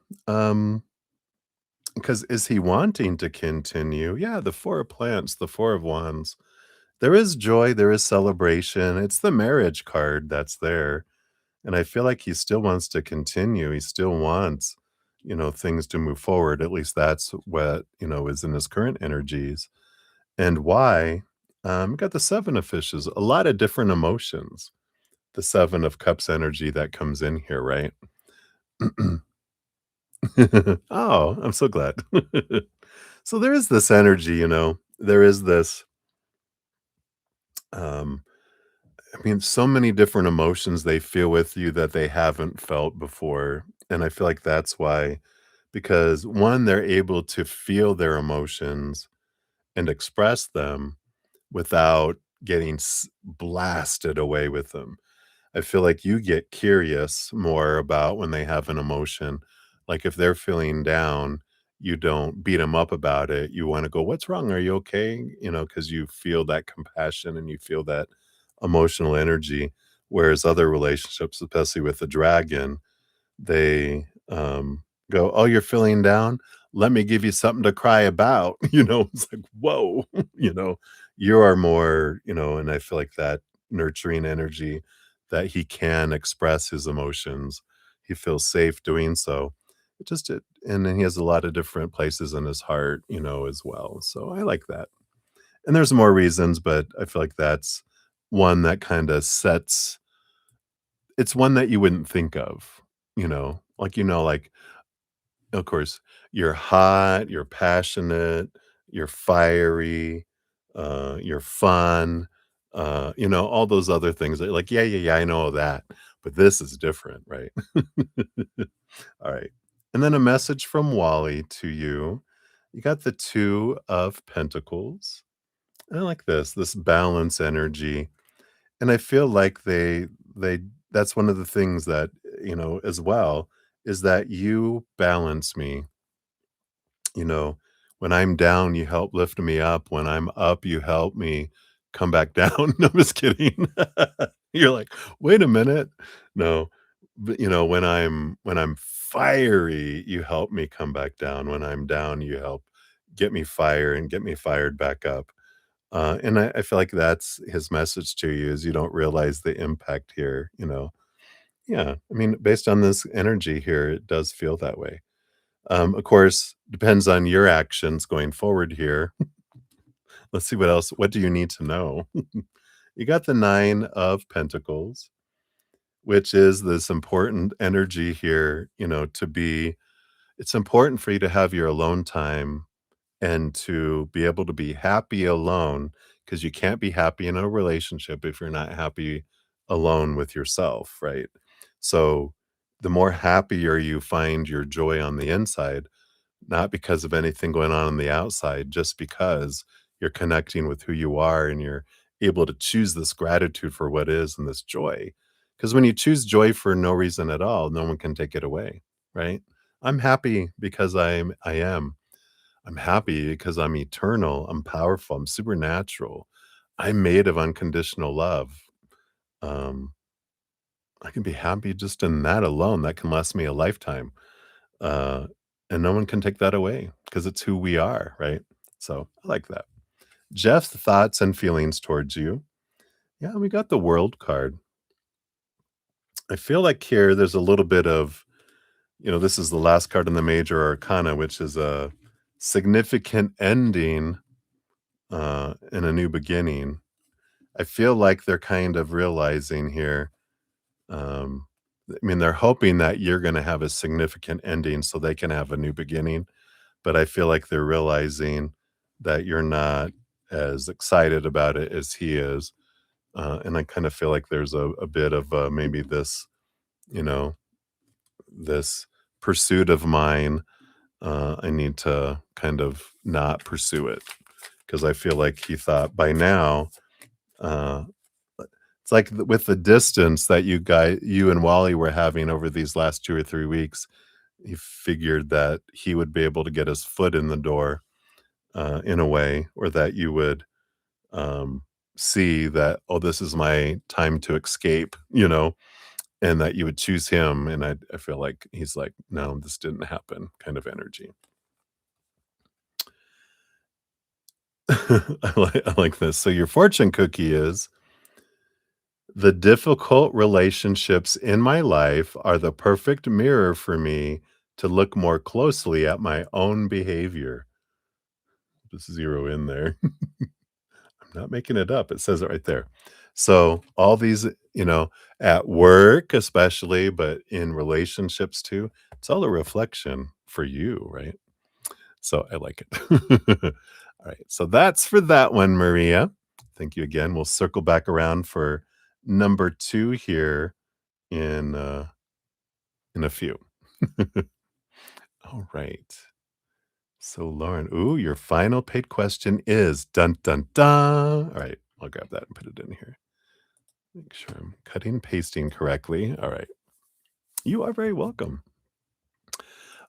[SPEAKER 1] Because is he wanting to continue? Yeah, the 4 of plants, the 4 of wands. There is joy, there is celebration. It's the marriage card that's there. And I feel like he still wants to continue. He still wants, things to move forward. At least that's what, is in his current energies. And why? Got the 7 of fishes, a lot of different emotions. The 7 of cups energy that comes in here, right? Oh, I'm so glad. So there is this energy, there is this, um, I mean, so many different emotions they feel with you that they haven't felt before. And I feel like that's why, because one, they're able to feel their emotions and express them without getting blasted away with them. I feel like you get curious more about when they have an emotion. Like if they're feeling down, you don't beat them up about it. You want to go, "What's wrong? Are you okay?" Because you feel that compassion and you feel that emotional energy. Whereas other relationships, especially with the dragon, they, go, "Oh, you're feeling down? Let me give you something to cry about." It's like, "Whoa." You know? You are more, and I feel like that nurturing energy that he can express his emotions. He feels safe doing so. And then he has a lot of different places in his heart, as well. So I like that. And there's more reasons, but I feel like that's one that kinda sets it's one that you wouldn't think of, like, of course, you're hot, you're passionate, you're fiery, you're fun, all those other things that like, "Yeah, yeah, yeah, I know all that, but this is different," right? Alright. And then a message from Wally to you. You got the 2 of Pentacles. I like this balance energy, and I feel like they that's one of the things that, as well, is that you balance me. You know, when I'm down, you help lift me up. When I'm up, you help me come back down. No, I'm just kidding. You're like, "Wait a minute." No, but, when I'm fiery, you help me come back down. When I'm down, you help get me fire and get me fired back up. And I feel like that's his message to you is you don't realize the impact here, Yeah, I mean, based on this energy here, it does feel that way. Of course, depends on your actions going forward here. Let's see what do you need to know? You got the 9 of Pentacles, which is this important energy here, to be it's important for you to have your alone time and to be able to be happy alone because you can't be happy in a relationship if you're not happy alone with yourself, right? So the more happier you find your joy on the inside, not because of anything going on the outside, just because you're connecting with who you are and you're able to choose this gratitude for what is and this joy. Because when you choose joy for no reason at all, no one can take it away, right? I'm happy because I am. I'm happy because I'm eternal, I'm powerful, I'm supernatural. I'm made of unconditional love. Um, I can be happy just in that alone. That can last me a lifetime. Uh, and no one can take that away because it's who we are, right? So I like that. Jeff's thoughts and feelings towards you. Yeah, we got the world card. I feel like here there's a little bit of, this is the last card in the major arcana, which is a significant ending and a new beginning. I feel like they're kind of realizing here, I mean, they're hoping that you're gonna have a significant ending so they can have a new beginning, but I feel like they're realizing that you're not as excited about it as he is, and I kind of feel like there's a bit of, maybe this, you know, this pursuit of mine, I need to kind of not pursue it because I feel like he thought by now, uh it's like with the distance that you and Wally were having over these last 2 or 3 weeks, he figured that he would be able to get his foot in the door, in a way, or that you would, um, see that, "Oh, this is my time to escape," and that you would choose him, and I feel like he's like, "No, this didn't happen," kind of energy. I like this. So your fortune cookie is the difficult relationships in my life are the perfect mirror for me to look more closely at my own behavior. Just zero in there. I'm not making it up. It says it right there. So, all these, at work, especially, but in relationships too, it's all a reflection for you, right? So, I like it. All right. So, that's for that one, Maria. Thank you again. We'll circle back around for number two here in a few. All right. So, Lauren, ooh, your final paid question is dun dun dun. All right, I'll grab that and put it in here. Make sure I'm cutting and pasting correctly. All right. You are very welcome.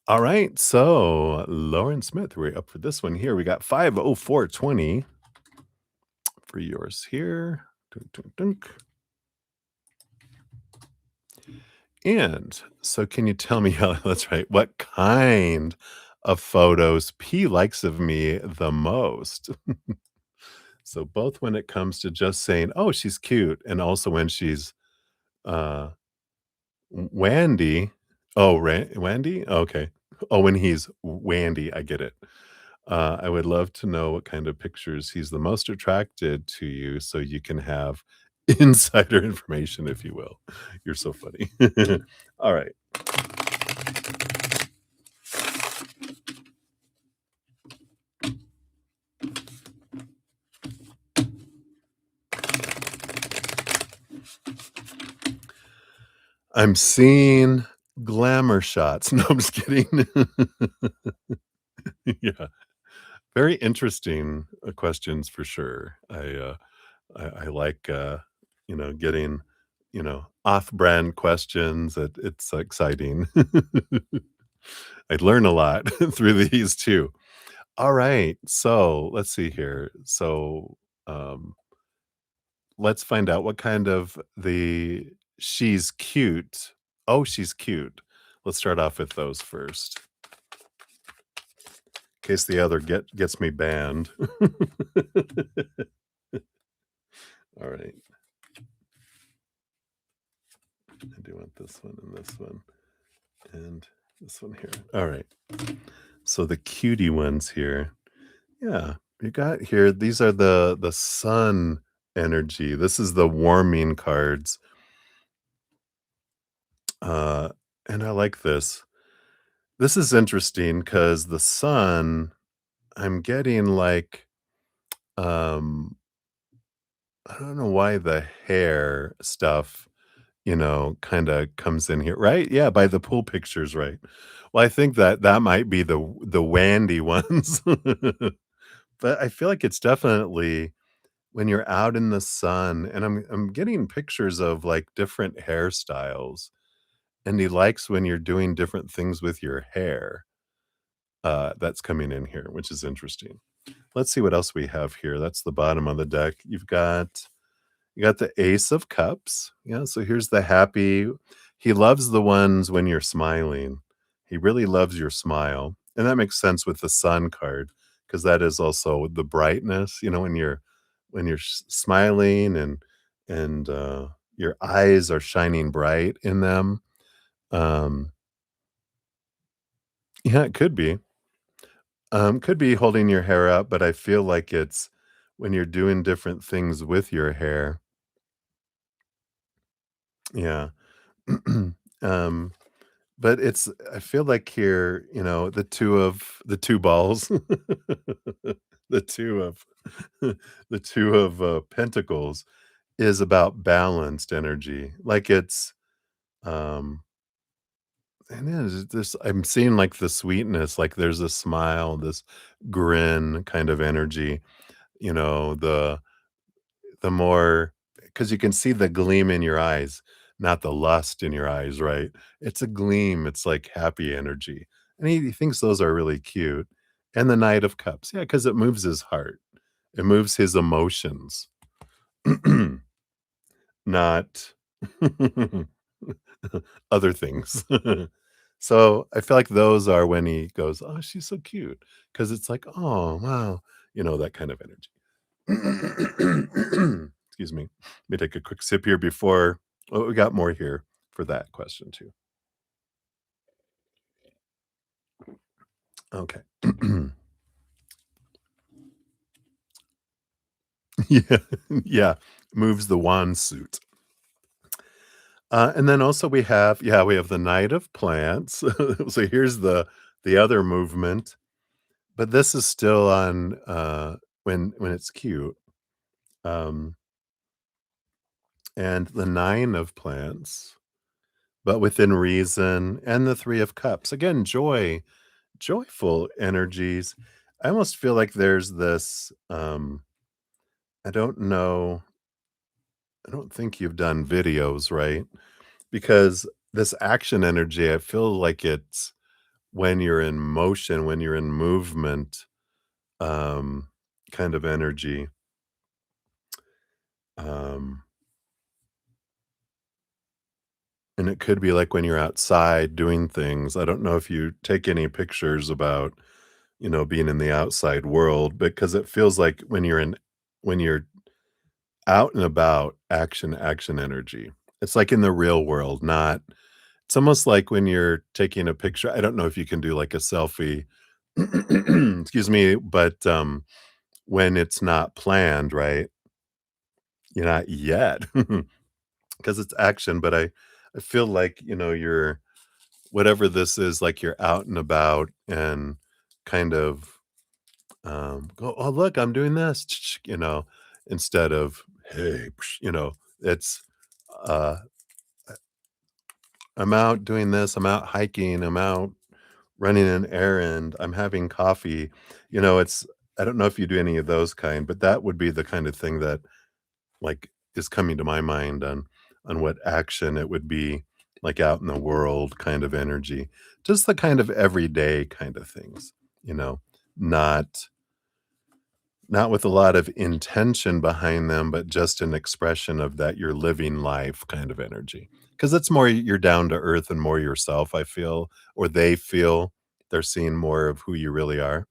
[SPEAKER 1] All right. So, Lauren Smith, we're up for this one here. We got 50420 for yours here. Dunk, dunk, dunk. And so, can you tell me how that's right? What kind of photos P likes of me the most? So, both when it comes to just saying, "Oh, she's cute," and also when she's, uh, Wandy. Oh, Wandy? Okay. Oh, when he's Wandy, I get it. I would love to know what kind of pictures he's the most attracted to you so you can have insider information, if you will. You're so funny. All right. I'm seeing glamour shots. No, I'm just kidding. Yeah. Very interesting, questions for sure. I like, getting, off-brand questions. It's exciting. I learn a lot through these too. All right, so let's see here. So, um, let's find out what kind of the she's cute. Oh, she's cute. Let's start off with those first. case the other gets me banned. All right. I do want this one and this one and this one here. All right. So the cutie ones here. Yeah, you got here. These are the sun energy. This is the warming cards. Uh, and I like this. This is interesting because the sun, I'm getting like, um, I don't know why the hair stuff, kind of comes in here, right? Yeah, by the pool pictures, right? Well, I think that that might be the Wandy ones, but I feel like it's definitely when you're out in the sun, and I'm getting pictures of like different hairstyles, and he likes when you're doing different things with your hair. That's coming in here, which is interesting. Let's see what else we have here. That's the bottom of the deck. You got the Ace of Cups. Yeah, so here's the happy. He loves the ones when you're smiling. He really loves your smile. And that makes sense with the sun card because that is also the brightness, when you're smiling and your eyes are shining bright in them. Um yeah, it could be. Could be holding your hair up, but I feel like it's when you're doing different things with your hair. Yeah. um But I feel like here, the 2 balls, the 2 of the 2 of, pentacles is about balanced energy. Like, um and it is this I'm seeing, like, the sweetness, like, there's a smile, this grin kind of energy, you know, the more because you can see the gleam in your eyes, not the lust in your eyes, right? It's a gleam, it's like happy energy, and he thinks those are really cute. And the Knight of Cups, yeah, because it moves his heart. It moves his emotions, not other things. So, I feel like those are when he goes, "Oh, she's so cute," because it's like, "Oh, wow," that kind of energy. Excuse me. Let me take a quick sip here before oh, we got more here for that question too. Okay. Yeah, yeah, moves the wand suit. And then also we have the Knight of Plants. So here's the other movement, but this is still on, when it's cute. Um, and the 9 of Plants, but within reason, and the 3 of Cups. Again, joyful energies. I almost feel like there's this, I don't know, I don't think you've done videos, right? Because this action energy, I feel like it's when you're in motion, when you're in movement, um, kind of energy. Um, and it could be like when you're outside doing things. I don't know if you take any pictures about, being in the outside world because it feels like when you're out and about, action energy. It's like in the real world, not it's almost like when you're taking a picture I don't know if you can do like a selfie, excuse me, but, when it's not planned, right? You're not yet, because it's action, but I feel like, you're whatever this is, like, you're out and about and kind of, go, "Oh, look, I'm doing this," instead of, "Hey," it's, uh I'm out doing this, I'm out hiking, I'm out running an errand, I'm having coffee. It's I don't know if you do any of those kind, but that would be the kind of thing that, like, is coming to my mind on what action it would be, like, out in the world kind of energy. Just the kind of everyday kind of things, you know? Not not with a lot of intention behind them, but just an expression of that you're living life kind of energy. Because it's more you're down to earth and more yourself, I feel, or they feel they're seeing more of who you really are.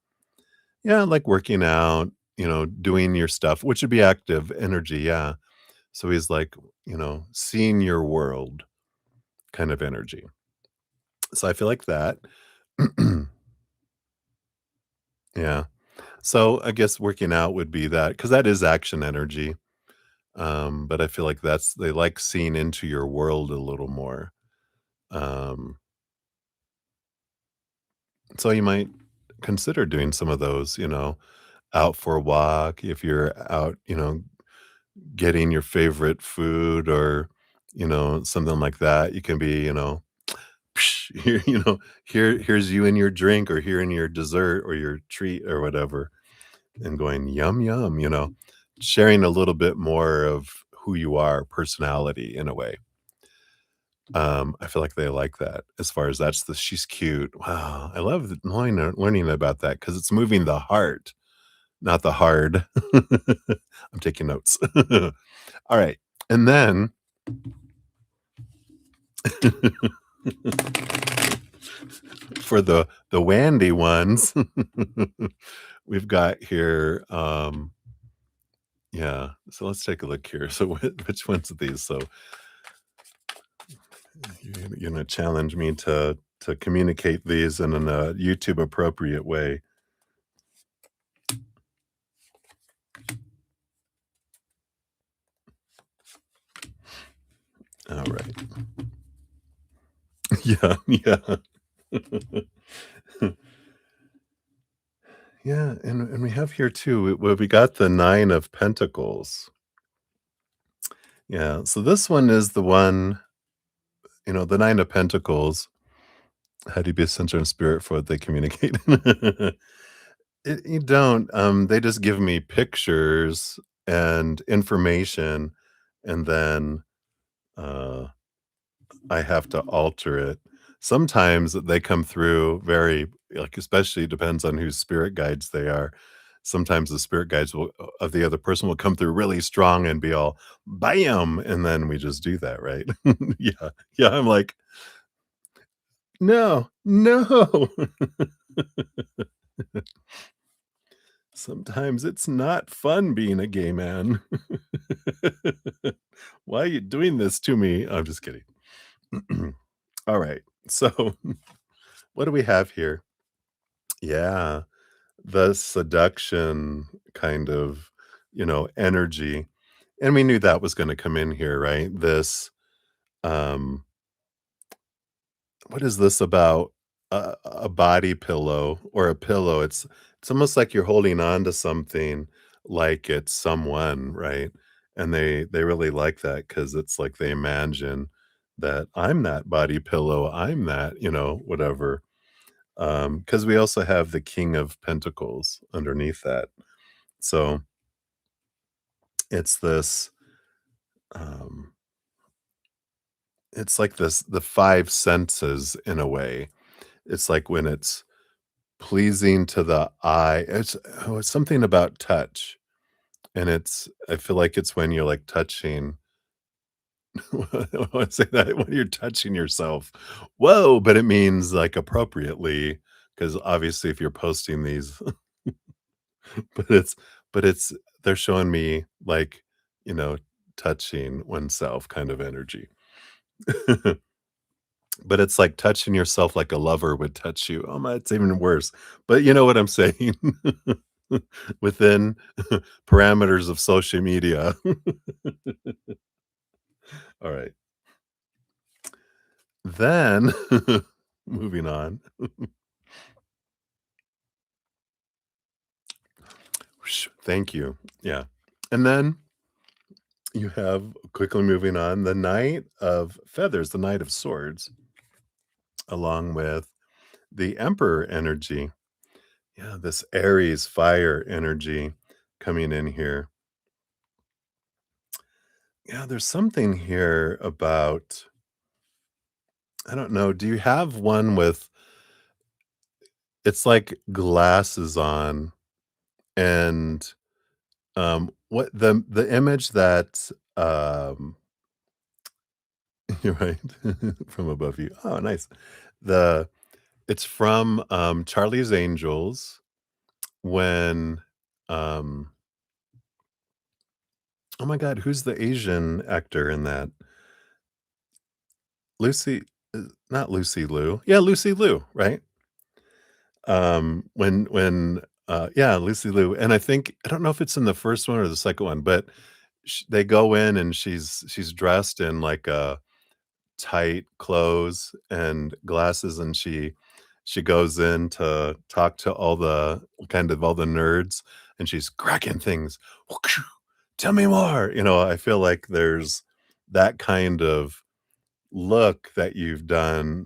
[SPEAKER 1] Yeah, like working out, doing your stuff, which would be active energy, yeah. So he's like, seeing your world kind of energy. So I feel like that. Yeah. So I guess working out would be that because that is action energy. But I feel like they like seeing into your world a little more. Um, so you might consider doing some of those, out for a walk if you're out, getting your favorite food or, something like that. You can be, here, here's you and your drink or here in your dessert or your treat or whatever, and going yum yum, sharing a little bit more of who you are, personality in a way. I feel like they like that as far as that's the she's cute. Wow, I love learning about that because it's moving the heart, not the hard. I'm taking notes. All right, and then for the Wandy ones, we've got here, yeah, so let's take a look here. So which ones of these? So you're gonna challenge me to communicate these in a YouTube appropriate way. All right. Yeah, yeah. Yeah, and we have here too, we got the 9 of Pentacles. Yeah, so this one is the one, the 9 of Pentacles. How do you be a center of spirit for what they communicate? You don't, they just give me pictures and information, and then, uh I have to alter it. Sometimes they come through very like, especially depends on whose spirit guides they are. Sometimes the spirit guides of the other person will come through really strong and be all, "Bam!" And then we just do that, right? Yeah. Yeah, I'm like, "No, no." Sometimes it's not fun being a gay man. Why are you doing this to me? I'm just kidding. Alright, so what do we have here? Yeah. The seduction kind of, energy, and we knew that was gonna come in here, right? Um what is this about a body pillow or a pillow? It's almost like you're holding on to something like it's someone, right? And they really like that because it's like they imagine that I'm that body pillow, I'm that, whatever. Because we also have the King of Pentacles underneath that. So it's this, um, it's like this the 5 senses in a way. It's like when it's pleasing to the eye, it's something about touch, and I feel like it's when you're, like, touching I wanna say that when you're touching yourself. Whoa, but it means, like, appropriately, because obviously if you're posting these but it's they're showing me, like, you know, touching oneself kind of energy. But it's like touching yourself like a lover would touch you. Oh my, it's even worse. But you know what I'm saying? Within parameters of social media. All right. Then moving on. Thank you. Yeah. And then you have quickly moving on the Knight of Feathers, the Knight of Swords, along with the Emperor energy. Yeah, this Aries fire energy coming in here. Yeah, there's something here about I don't know, do you have one with it's like glasses on and, what the image that, you're right, from above you. Oh, nice. The it's from, Charlie's Angels, when, um oh my god, who's the Asian actor in that? Lucy not Lucy Liu. Yeah, Lucy Liu, right? Yeah, Lucy Liu, and I think I don't know if it's in the first one or the second one, but they go in and she's dressed in like a tight clothes and glasses, and she goes in to talk to all the nerds, and she's cracking things. "Tell me more," I feel like there's that kind of look that you've done,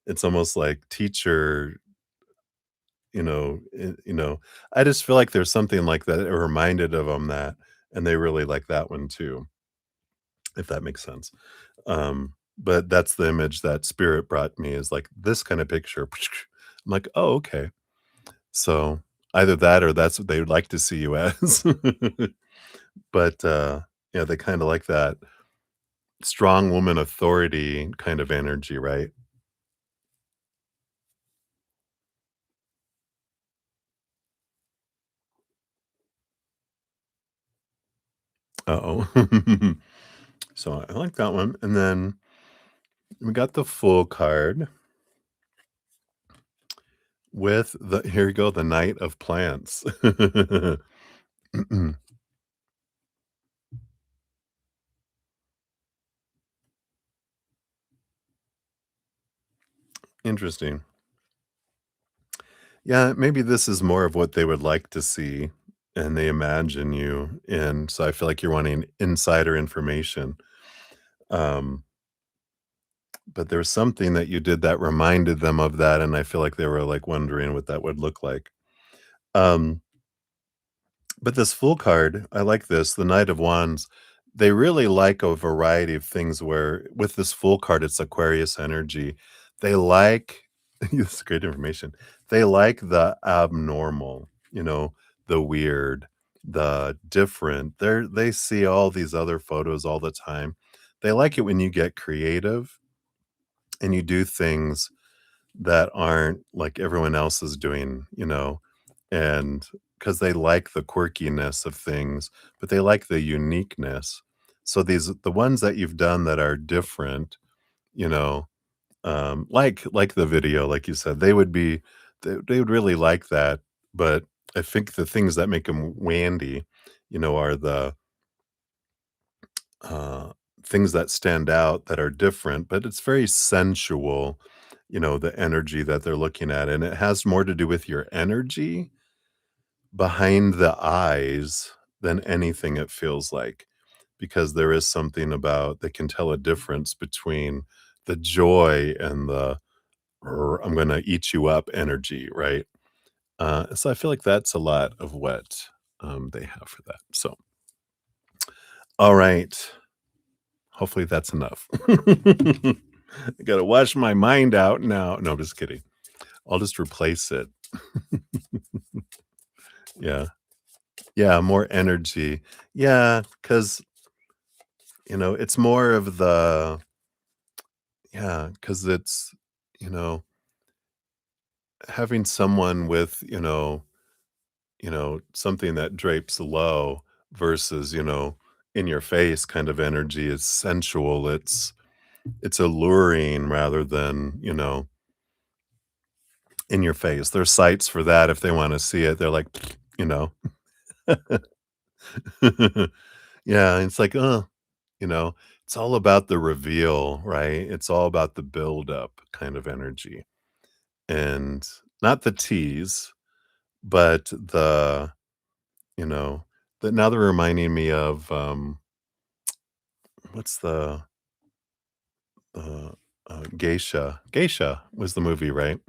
[SPEAKER 1] it's almost like teacher, I just feel like there's something like that, it reminded of them that and they really like that one too, if that makes sense. But that's the image that spirit brought me is like this kind of picture. I'm like, "Oh, okay." So, either that or that's what they would like to see you as. But, yeah, they kinda like that strong woman authority kind of energy, right? Uh-oh. So, I like that one, and then we got the full card with the here you go, the Knight of Plants. Interesting. Yeah, maybe this is more of what they would like to see, and they imagine you, and so I feel like you're wanting insider information. Um, but there's something that you did that reminded them of that, and I feel like they were, like, wondering what that would look like. Um, but this Fool card, I like this, the Knight of Wands, they really like a variety of things where with this Fool card, it's Aquarius energy. They like this is great information. They like the abnormal, the weird, the different. They see all these other photos all the time. They like it when you get creative and you do things that aren't like everyone else is doing, and because they like the quirkiness of things, but they like the uniqueness. So the ones that you've done that are different, you know, like the video, like you said, they would really like that. But I think the things that make them wandy, are the uh, things that stand out that are different, but it's very sensual, the energy that they're looking at. And it has more to do with your energy behind the eyes than anything, it feels like, because there is something about that can tell a difference between the joy and the I'm going to eat you up energy, right? So I feel like that's a lot of what they have for that. So, all right. Hopefully that's enough. I gotta wash my mind out now. No, I'm just kidding. I'll just replace it. Yeah. Yeah, more energy. Yeah, because it's more of the yeah, because it's, you know, having someone with, something that drapes low versus, in your face kind of energy is sensual. It's alluring rather than, in your face. There's sites for that if they wanna see it. They're like, you know? Yeah, it's like, you know? It's all about the reveal, right? It's all about the build-up kind of energy, and not the tease, but you know, now they're reminding me of, what's Geisha? Geisha was the movie, right?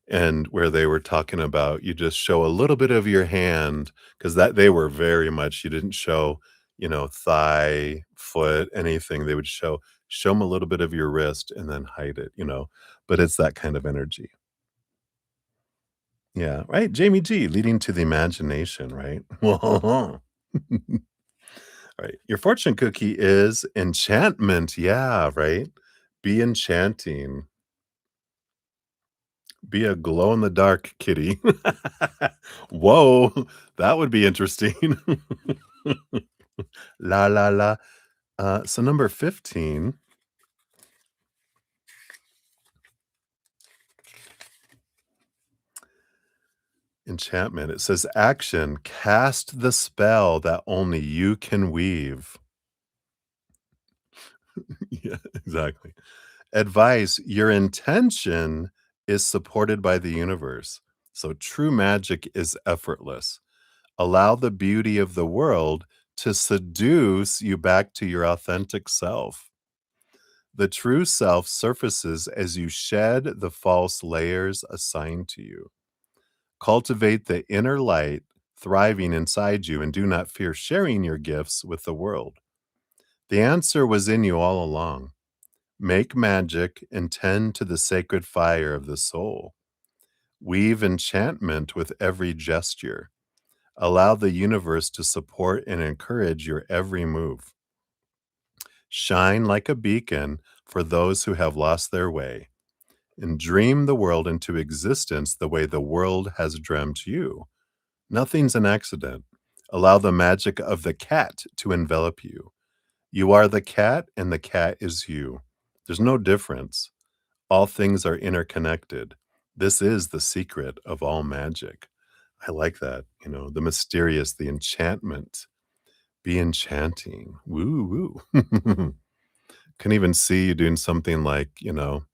[SPEAKER 1] And where they were talking about you just show a little bit of your hand because that they were very much you didn't show, thigh, foot, anything. They would show them a little bit of your wrist and then hide it, but it's that kind of energy. Yeah, right? Jamie G, leading to the imagination, right? Right. Your fortune cookie is enchantment. Yeah, right? Be enchanting. Be a glow in the dark kitty. Whoa, that would be interesting. La la la. So number 15, enchantment. It says action, cast the spell that only you can weave. Yeah, exactly. Advice, your intention is supported by the universe. So true magic is effortless. Allow the beauty of the world to seduce you back to your authentic self. The true self surfaces as you shed the false layers assigned to you. Cultivate the inner light thriving inside you and do not fear sharing your gifts with the world. The answer was in you all along. Make magic and tend to the sacred fire of the soul. Weave enchantment with every gesture. Allow the universe to support and encourage your every move. Shine like a beacon for those who have lost their way, and dream the world into existence the way the world has dreamt you. Nothing's an accident. Allow the magic of the cat to envelop you. You are the cat, and the cat is you. There's no difference. All things are interconnected. This is the secret of all magic. I like that, the mysterious, the enchantment. Be enchanting. Woo woo. Can even see you doing something like, how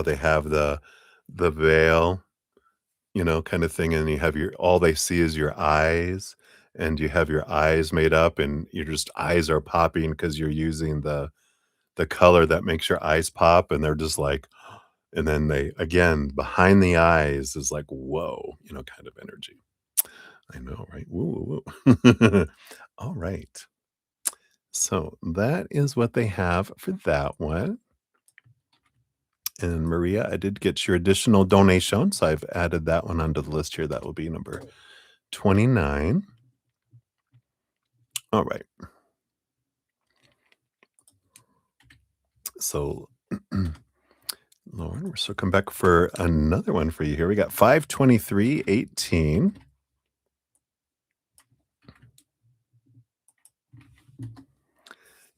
[SPEAKER 1] they have the veil, kind of thing, and you have your all they see is your eyes, and you have your eyes made up, and your just eyes are popping because you're using the color that makes your eyes pop, and they're just like, and then they again behind the eyes is like, whoa, kind of energy. I know, right? Woo, woo, woo. All right. So that is what they have for that one. And Maria, I did get your additional donation, so I've added that one onto the list here. That will be number 29. All right. So, Lauren, we're circling back for another one for you here. We got 52318.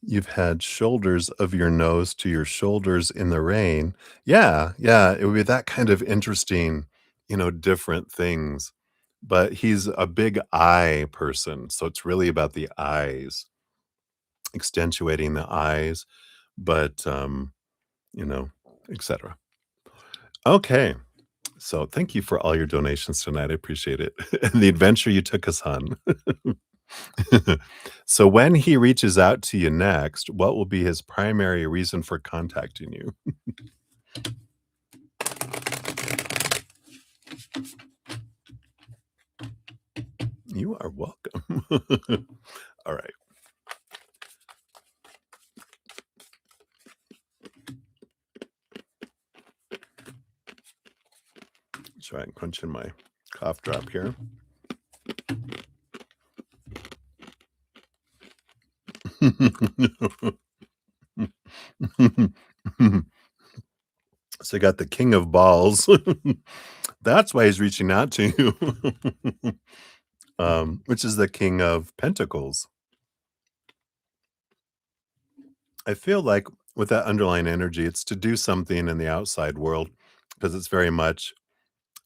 [SPEAKER 1] You've had shoulders of your nose to your shoulders in the rain. Yeah, yeah, it would be that kind of interesting, different things. But he's a big eye person, so it's really about the eyes, accentuating the eyes, but, you know, etc. Okay, so thank you for all your donations tonight, I appreciate it, and the adventure you took us on. So when he reaches out to you next, what will be his primary reason for contacting you? You are welcome. All right. Try and crunch in my cough drop here. So I got the king of balls. That's why he's reaching out to you, which is the king of pentacles. I feel like with that underlying energy, it's to do something in the outside world because it's very much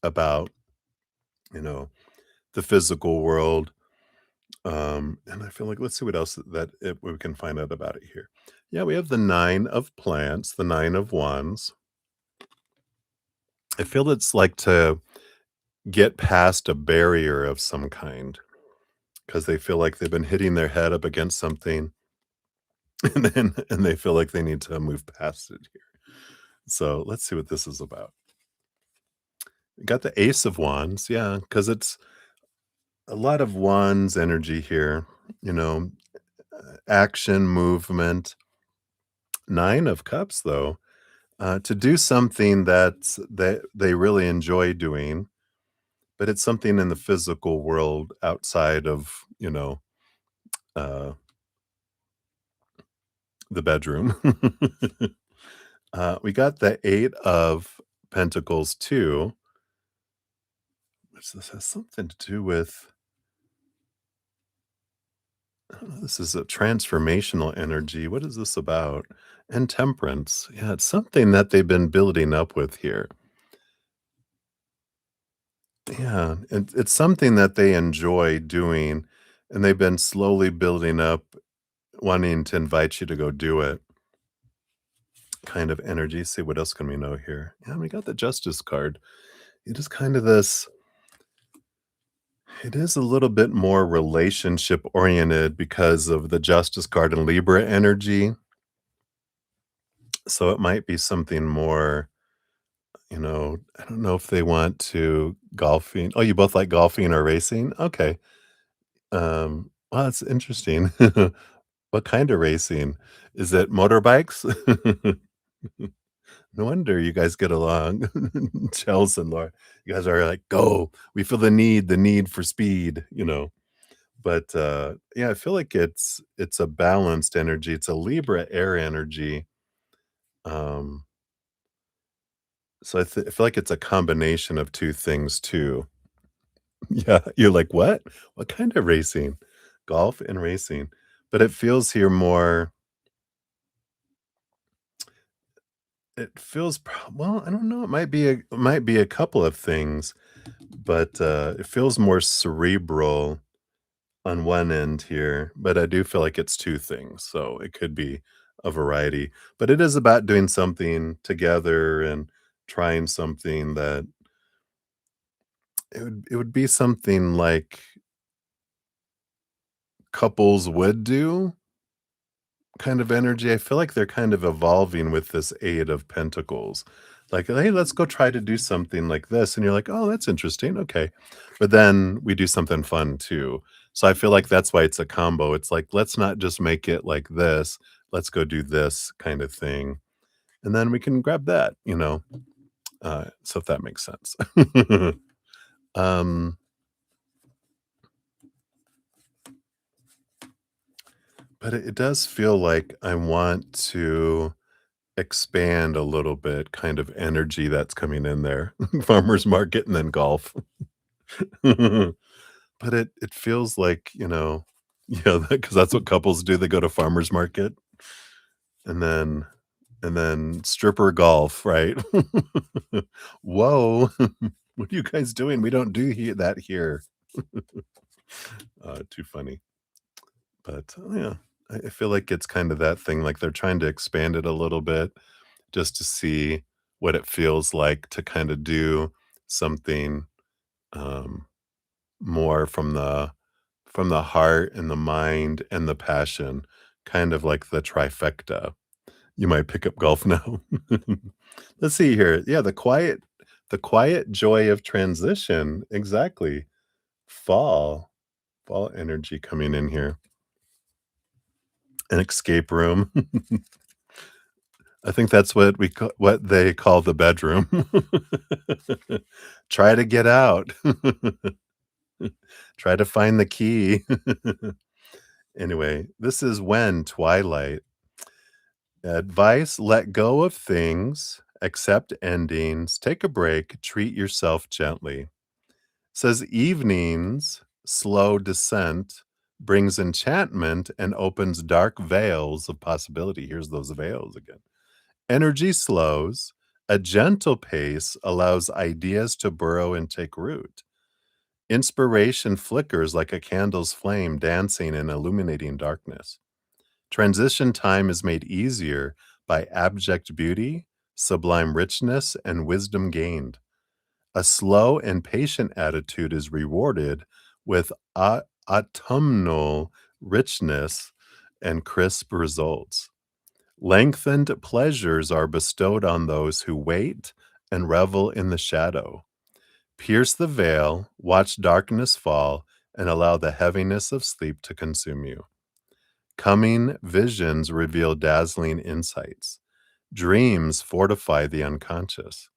[SPEAKER 1] about, you know, the physical world. And I feel like let's see what else we can find out about it here. Yeah, we have the nine of plants, the nine of wands. I feel it's like to get past a barrier of some kind because they feel like they've been hitting their head up against something and they feel like they need to move past it here. So let's see what this is about. We got the ace of wands, yeah, because it's a lot of wands energy here, you know, action, movement. Nine of cups, though, to do something that they really enjoy doing, but it's something in the physical world outside of, uh, the bedroom. We got the eight of Pentacles 2, which this has something to do with, I don't know, this is a transformational energy. What is this about? And Temperance. Yeah, it's something that they've been building up with here. Yeah, it's something that they enjoy doing, and they've been slowly building up, wanting to invite you to go do it, kind of energy. See, what else can we know here? Yeah, we got the Justice card. It is kind of this, it is a little bit more relationship oriented because of the Justice card and Libra energy. So it might be something more, I don't know if they want to golfing. Oh, you both like golfing or racing? Okay. Well, that's interesting. What kind of racing? Is it motorbikes? No wonder you guys get along. Chels and Laura, you guys are like, "Go. We feel the need for speed." But, yeah, I feel like it's a balanced energy. It's a Libra air energy. Um, so I feel like it's a combination of 2 things too. Yeah, you're like, "What? What kind of racing?" Golf and racing. But it feels here more, it feels well, I don't know, it might be a couple of things, but, it feels more cerebral on one end here, but I do feel like it's 2 things, so it could be a variety. But it is about doing something together and trying something that it would be something like couples would do, kind of energy. I feel like they're kind of evolving with this Eight of Pentacles. Like, "Hey, let's go try to do something like this," and you're like, "Oh, that's interesting, okay." But then we do something fun too. So I feel like that's why it's a combo. It's like, let's not just make it like this, let's go do this kind of thing, and then we can grab that. So if that makes sense. Um, but it does feel like I want to expand a little bit, kind of energy that's coming in there. Farmer's market and then golf. But it feels like, yeah, because that's what couples do. They go to farmer's market and then stripper golf, right? Whoa. What are you guys doing? We don't do that here. Too funny. But, yeah, I feel like it's kind of that thing, like, they're trying to expand it a little bit just to see what it feels like to kinda do something, um, more from the heart and the mind and the passion, kind of like the trifecta. You might pick up golf now. Let's see here. Yeah, the quiet joy of transition. Exactly. Fall. Fall energy coming in here. An escape room. I think that's what they call the bedroom. Try to get out. Try to find the key. Anyway, this is when Twilight. Advice: let go of things, accept endings, take a break, treat yourself gently. Says evenings, slow descent brings enchantment and opens dark veils of possibility. Here's those veils again. Energy slows. A gentle pace allows ideas to burrow and take root. Inspiration flickers like a candle's flame, dancing and illuminating darkness. Transition time is made easier by abject beauty, sublime richness, and wisdom gained. A slow and patient attitude is rewarded with autumnal richness and crisp results. Lengthened pleasures are bestowed on those who wait and revel in the shadow. Pierce the veil, watch darkness fall, and allow the heaviness of sleep to consume you. Coming visions reveal dazzling insights. Dreams fortify the unconscious.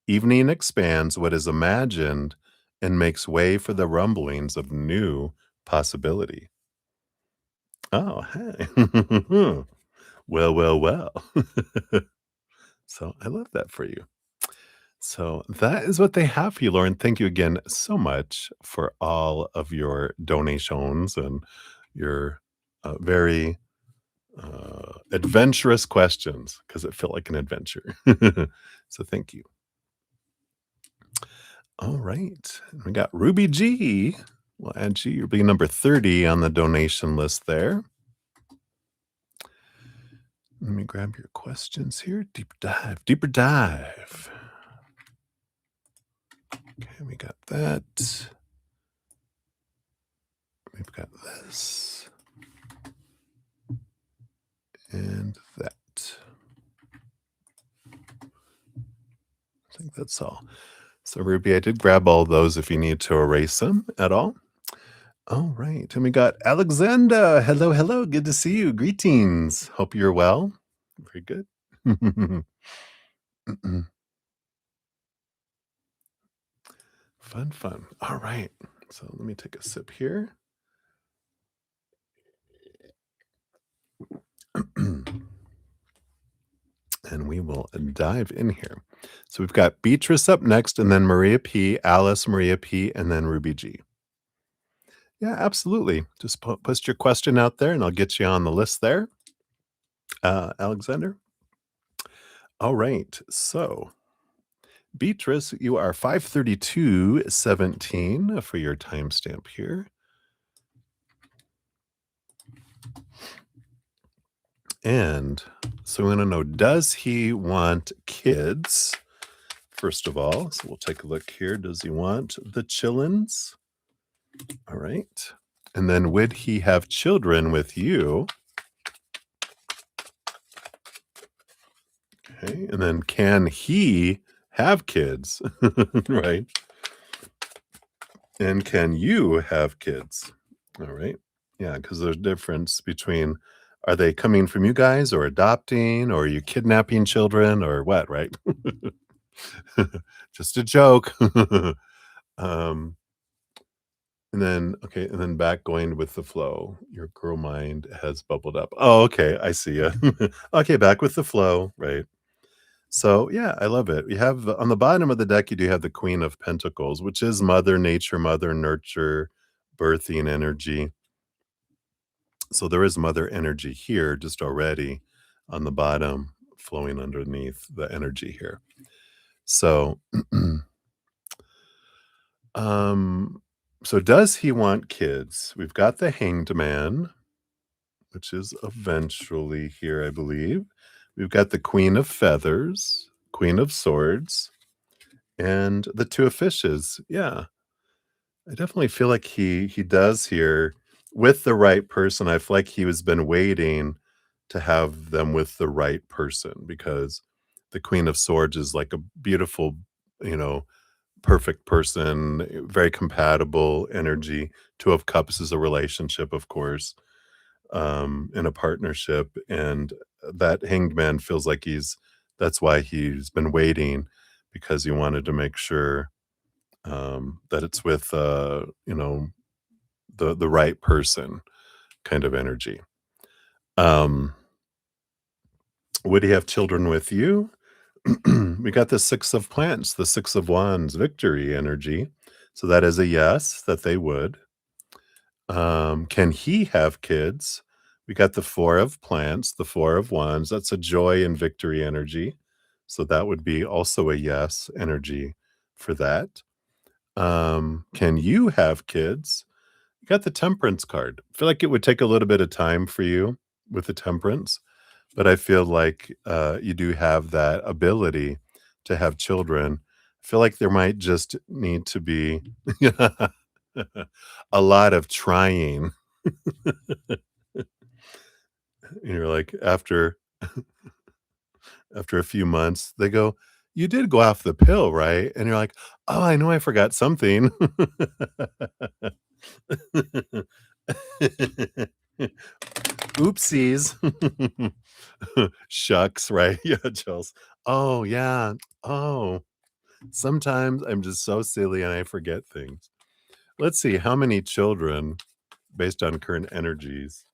[SPEAKER 1] Evening expands what is imagined and makes way for the rumblings of new possibility. Oh, hey. Well, well, well. So I love that for you. So that is what they have for you, Lauren. Thank you again so much for all of your donations and your very adventurous questions because it felt like an adventure. So thank you. All right. We got Ruby G. We'll add you. You'll be number 30 on the donation list there. Let me grab your questions here. Deep dive, deeper dive. Okay, we got that. We've got this. And that. I think that's all. So, Ruby, I did grab all those if you need to erase them at all. All right. And we got Alexander. Hello, hello. Good to see you. Greetings. Hope you're well. Very good. Fun, fun. All right. So, let me take a sip here. And we will dive in here. So we've got Beatrice up next, and then Maria P, Alice, Maria P, and then Ruby G. Yeah, absolutely. Just post your question out there, and I'll get you on the list there, Alexander. All right. So, Beatrice, you are 532:17 for your timestamp here. And so we want to know, does he want kids? First of all, so we'll take a look here. Does he want the chillins? All right. And then would he have children with you? Okay. And then can he have kids? Right. And can you have kids? All right. Yeah, because there's a difference between, are they coming from you guys or adopting, or are you kidnapping children or what, right? Just a joke. um and then back going with the flow. Your girl mind has bubbled up. Oh, okay, I see ya. Okay, back with the flow, right. So, yeah, I love it. We have on the bottom of the deck, you do have the Queen of Pentacles, which is Mother Nature, Mother Nurture, birthing energy. So there is Mother energy here just already on the bottom, flowing underneath the energy here. So, um, so does he want kids? We've got the Hanged Man, which is eventually here, I believe. We've got the Queen of Feathers, Queen of Swords, and the Two of Fishes. Yeah, I definitely feel like he does here with the right person. I feel like he has been waiting to have them with the right person because the Queen of Swords is like a beautiful, you know, perfect person, very compatible energy. Two of Cups is a relationship, of course, in a partnership, and that Hanged Man feels like that's why he's been waiting because he wanted to make sure that it's with you know, the right person kind of energy. Um, would he have children with you? We got the Six of Plants, the Six of Wands, victory energy. So that is a yes, that they would. Can he have kids? We got the Four of Plants, the Four of Wands. That's a joy and victory energy. So that would be also a yes energy for that. Can you have kids? You got the Temperance card. I feel like it would take a little bit of time for you with the Temperance, but I feel like you do have that ability to have children. I feel like there might just need to be a lot of trying. You're like, after a few months, they go, "You did go off the pill, right?" And you're like, "Oh, I know I forgot something." Oopsies. Shucks, right? Yeah, Chels. Oh, yeah. Oh, sometimes I'm just so silly and I forget things. Let's see how many children, based on current energies,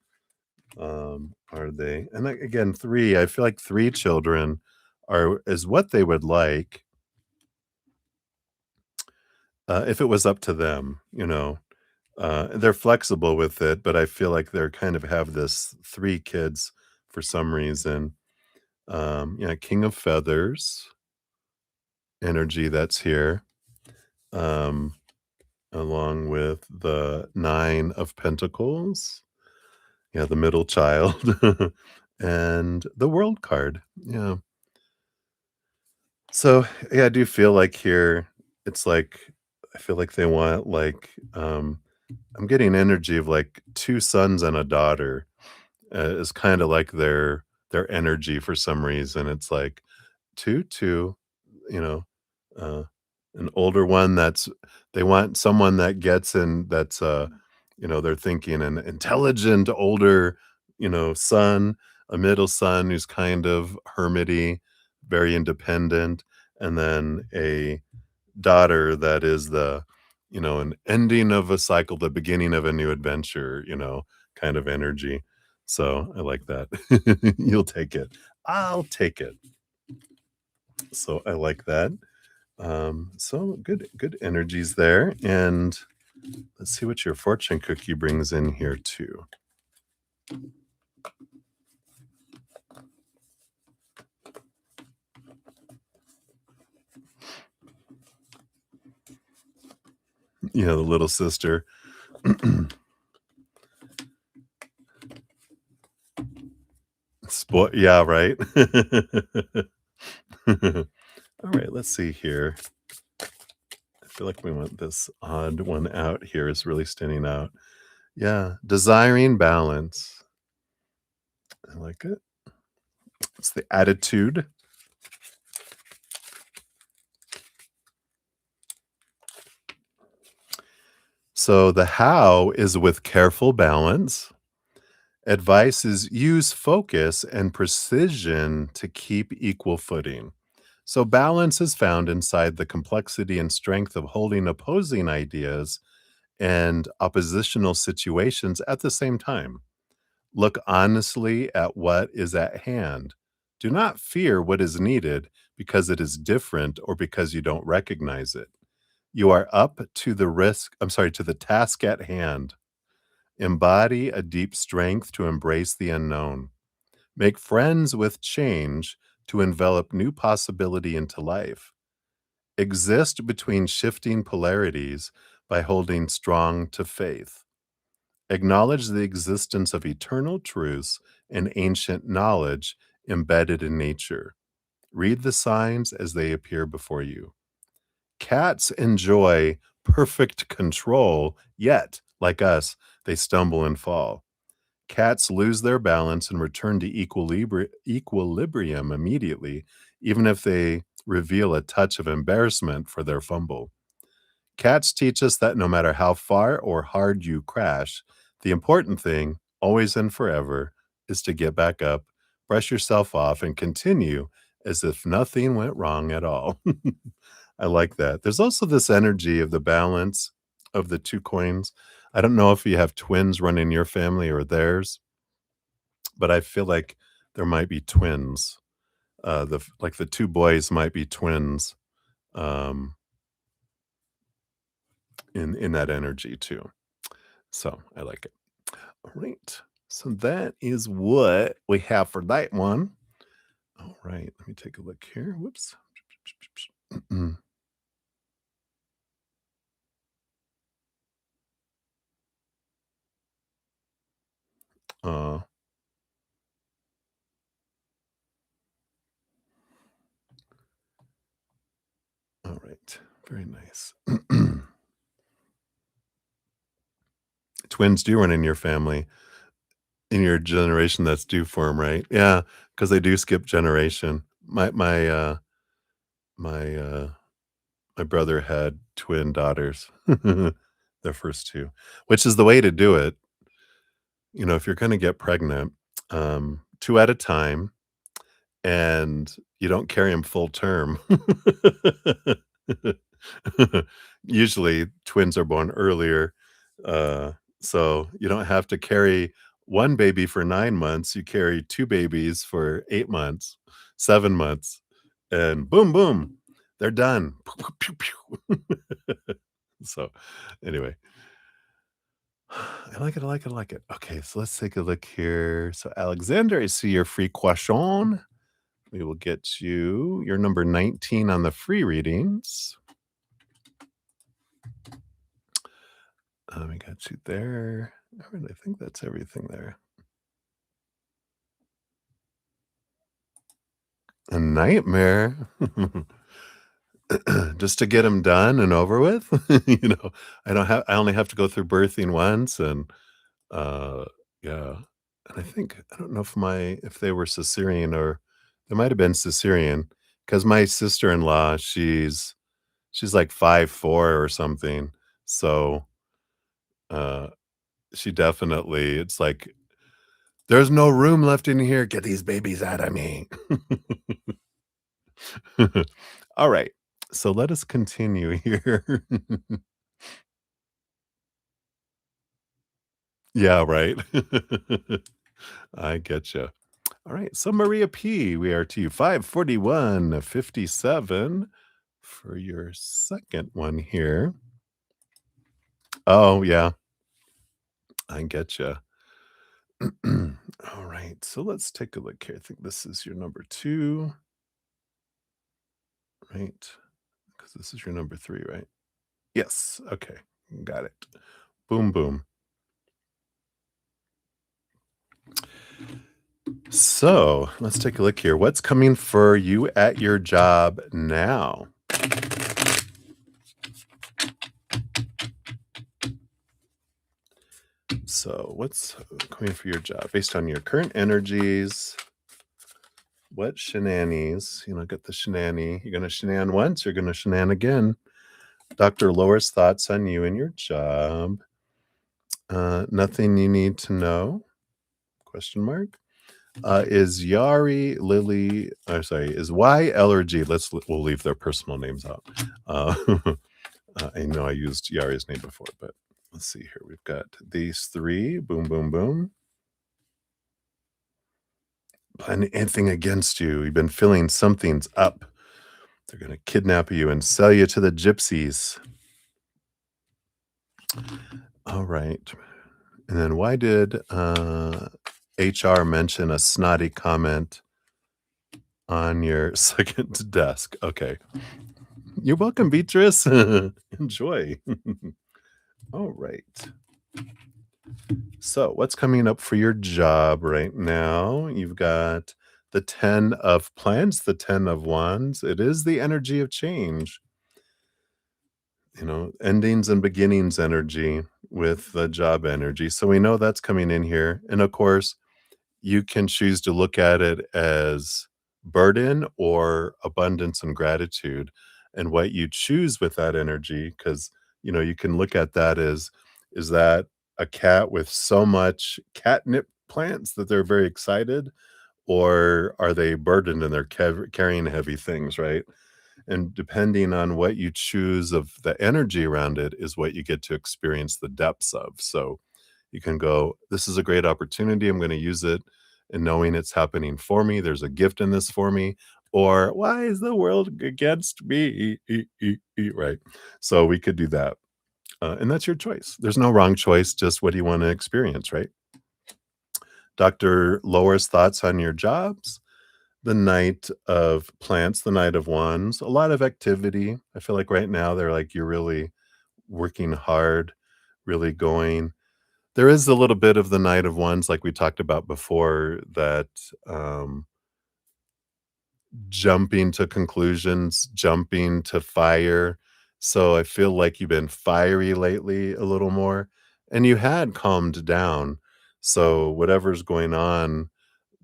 [SPEAKER 1] are they? And again, three. I feel like three children is what they would like. if it was up to them, they're flexible with it, but I feel like they're kind of have this 3 kids for some reason. King of Feathers energy that's here, um, along with the 9 of Pentacles, yeah, the middle child, and the World card, yeah. So, yeah, I do feel like here, it's like I feel like they want, like, I'm getting energy of, like, 2 sons and a daughter, is kinda like their energy for some reason. It's like 2, 2, you know, uh, an older one that's they want someone that gets in that's, they're thinking an intelligent older, son, a middle son who's kind of hermity, very independent, and then a daughter that is an ending of a cycle, the beginning of a new adventure, kind of energy. So I like that. You'll take it. I'll take it. So I like that. So good energies there. And let's see what your fortune cookie brings in here too. The little sister. Yeah, right. All right, let's see here. I feel like we want this odd one out here is really standing out. Yeah, desiring balance. I like it. It's the attitude. So the how is with careful balance. Advice is use focus and precision to keep equal footing. So balance is found inside the complexity and strength of holding opposing ideas and oppositional situations at the same time. Look honestly at what is at hand. Do not fear what is needed because it is different or because you don't recognize it. You are up to to the task at hand. Embody a deep strength to embrace the unknown. Make friends with change to envelop new possibility into life. Exist between shifting polarities by holding strong to faith. Acknowledge the existence of eternal truths and ancient knowledge embedded in nature. Read the signs as they appear before you. Cats enjoy perfect control, yet, like us, they stumble and fall. Cats lose their balance and return to equilibrium immediately, even if they reveal a touch of embarrassment for their fumble. Cats teach us that no matter how far or hard you crash, the important thing, always and forever, is to get back up, brush yourself off, and continue as if nothing went wrong at all. I like that. There's also this energy of the balance of the 2 coins. I don't know if you have twins running in your family or theirs, but I feel like there might be twins. The 2 boys might be twins, um, in that energy too. So, I like it. Alright. So that is what we have for that one. Alright, let me take a look here. Whoops. Uh, alright. Very nice. Twins do run in your family, in your generation that's due for them, right? Yeah, because they do skip generation. My, my brother had twin daughters, their first 2, which is the way to do it. If you're gonna get pregnant, 2 at a time, and you don't carry them full term. Usually, twins are born earlier, uh, so you don't have to carry 1 baby for 9 months, you carry 2 babies for 8 months, 7 months, and boom, boom, they're done. Pew, pew, pew. So, anyway, I like it, I like it, I like it. Okay, so let's take a look here. So, Alexander, I see your free question. We will get you your number 19 on the free readings. We got you there. All right, I think that's everything there. A nightmare. Just to get them done and over with. You know, I only have to go through birthing once and, uh, yeah, and I don't know if they were cesarean or they might have been cesarean because my sister-in-law, she's like 5'4" or something, so, uh, she definitely it's like, "There's no room left in here, get these babies out of me." All right, so let us continue here. Yeah, right. I get you. All right, so Maria P, we are to you 541.57 for your second one here. Oh, yeah, I get you. All right, so let's take a look here. I think this is your number 2, right? Because this is your number 3, right? Yes, okay, got it. Boom, boom. So, let's take a look here. What's coming for you at your job now? So, what's coming for your job based on your current energies? What shenanigans? Get the shenani. You're gonna shenan once, you're gonna shenan again. Dr. Lower's thoughts on you and your job. Nothing you need to know? Question mark. Is Yari Lily? I'm sorry. Is Y L or G? We'll leave their personal names out. Uh, I know I used Yari's name before, but let's see here. We've got these 3. Boom, boom, boom. Plan anything against you. You've been feeling something's up. They're going to kidnap you and sell you to the gypsies. All right. And then why did HR mention a snotty comment on your second desk? Okay. You're welcome, Beatrice. Enjoy. All right. So, what's coming up for your job right now? You've got the 10 of plants, the 10 of wands. It is the energy of change, endings and beginnings energy with the job energy. So, we know that's coming in here. And of course, you can choose to look at it as burden or abundance and gratitude and what you choose with that energy because you can look at that as is that a cat with so much catnip plants that they're very excited or are they burdened and they're carrying heavy things, right? And depending on what you choose of the energy around it is what you get to experience the depths of. So you can go, this is a great opportunity. I'm going to use it. And knowing it's happening for me, there's a gift in this for me. Or why is the world against me? Right. So we could do that. And that's your choice. There's no wrong choice. Just what do you want to experience, right? Dr. Lower's thoughts on your jobs. The Knight of Plants, the Knight of Wands, a lot of activity. I feel like right now they're like, you're really working hard, really going. There is a little bit of the Knight of Wands, like we talked about before, that jumping to conclusions, jumping to fire. So I feel like you've been fiery lately a little more, and you had calmed down. So whatever's going on,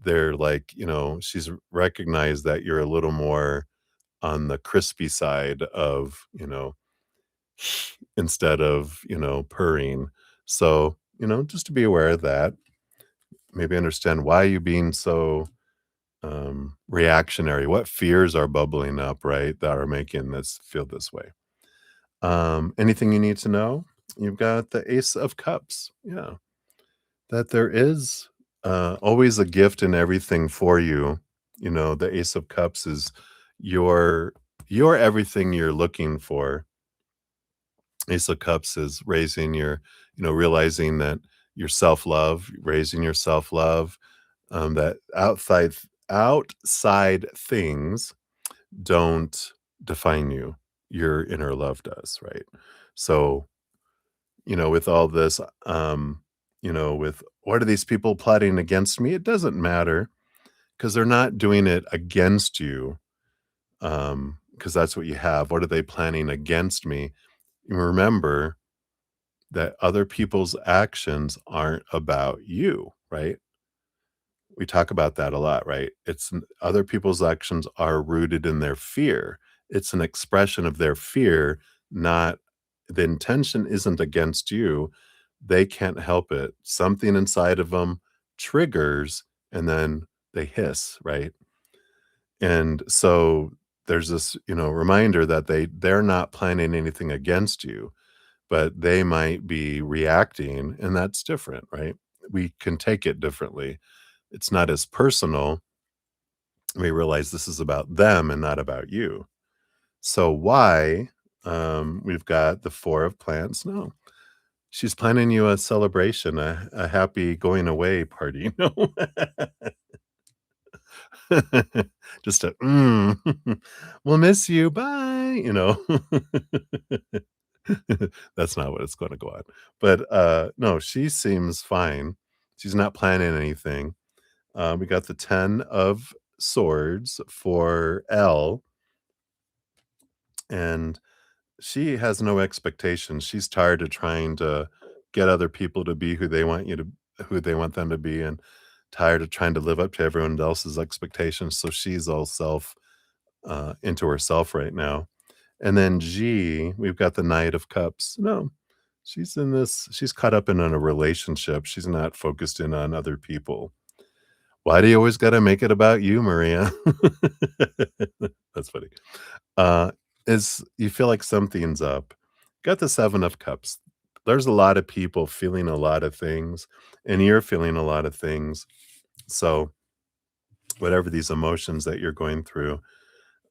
[SPEAKER 1] they're like, she's recognized that you're a little more on the crispy side of, instead of, purring. So, just to be aware of that, maybe understand why you being so reactionary. What fears are bubbling up, right, that are making this feel this way? Anything you need to know? You've got the Ace of Cups. Yeah, that there is always a gift in everything for you. The Ace of Cups is your everything you're looking for. Ace of Cups is raising your, realizing that your self-love, raising your self-love, that outside things don't define you. Your inner love does, right? So, with all this, with what are these people plotting against me? It doesn't matter because they're not doing it against you, because that's what you have. What are they planning against me? Remember that other people's actions aren't about you, right? We talk about that a lot, right? Other people's actions are rooted in their fear. It's an expression of their fear, not the intention isn't against you. They can't help it. Something inside of them triggers and then they hiss, right? And so there's this, reminder that they're not planning anything against you, but they might be reacting, and that's different, right? We can take it differently. It's not as personal. We realize this is about them and not about you. So why? We've got the Four of Plants. No, she's planning you a celebration, a happy going away party. No, just a we'll miss you. Bye. That's not what it's going to go on. But no, she seems fine. She's not planning anything. We got the 10 of swords for L, and she has no expectations. She's tired of trying to get other people to be who they want them to be, and tired of trying to live up to everyone else's expectations. So she's all into herself right now. And then G, we've got the Knight of Cups. No, she's caught up in a relationship. She's not focused in on other people. Why do you always gotta make it about you, Maria? That's funny. Uh, is you feel like something's up. Got the 7 of Cups. There's a lot of people feeling a lot of things, and you're feeling a lot of things. So, whatever these emotions that you're going through,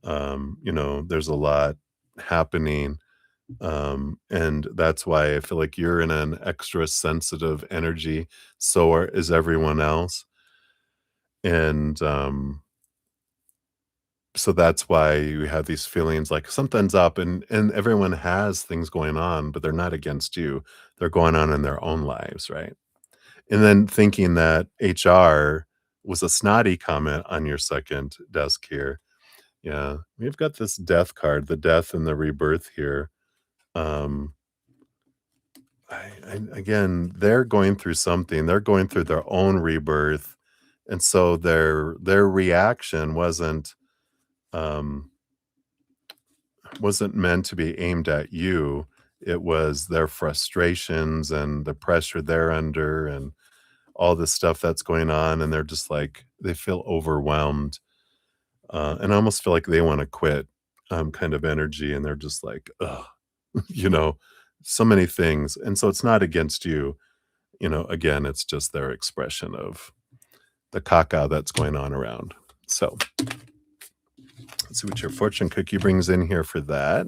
[SPEAKER 1] there's a lot happening, and that's why I feel like you're in an extra sensitive energy, is everyone else, and, so that's why you have these feelings like something's up, and everyone has things going on, but they're not against you. They're going on in their own lives, right? And then thinking that HR was a snotty comment on your second desk here. Yeah, we've got this death card, the death and the rebirth here. Um, again, they're going through something. They're going through their own rebirth, and so their reaction um wasn't meant to be aimed at you. It was their frustrations and the pressure they're under and all this stuff that's going on, and they're just like they feel overwhelmed, and I almost feel like they wanna quit, kind of energy, and they're just like, "Ugh," you know, so many things, and so it's not against you, again, it's just their expression of the caca that's going on around. So, let's see what your fortune cookie brings in here for that.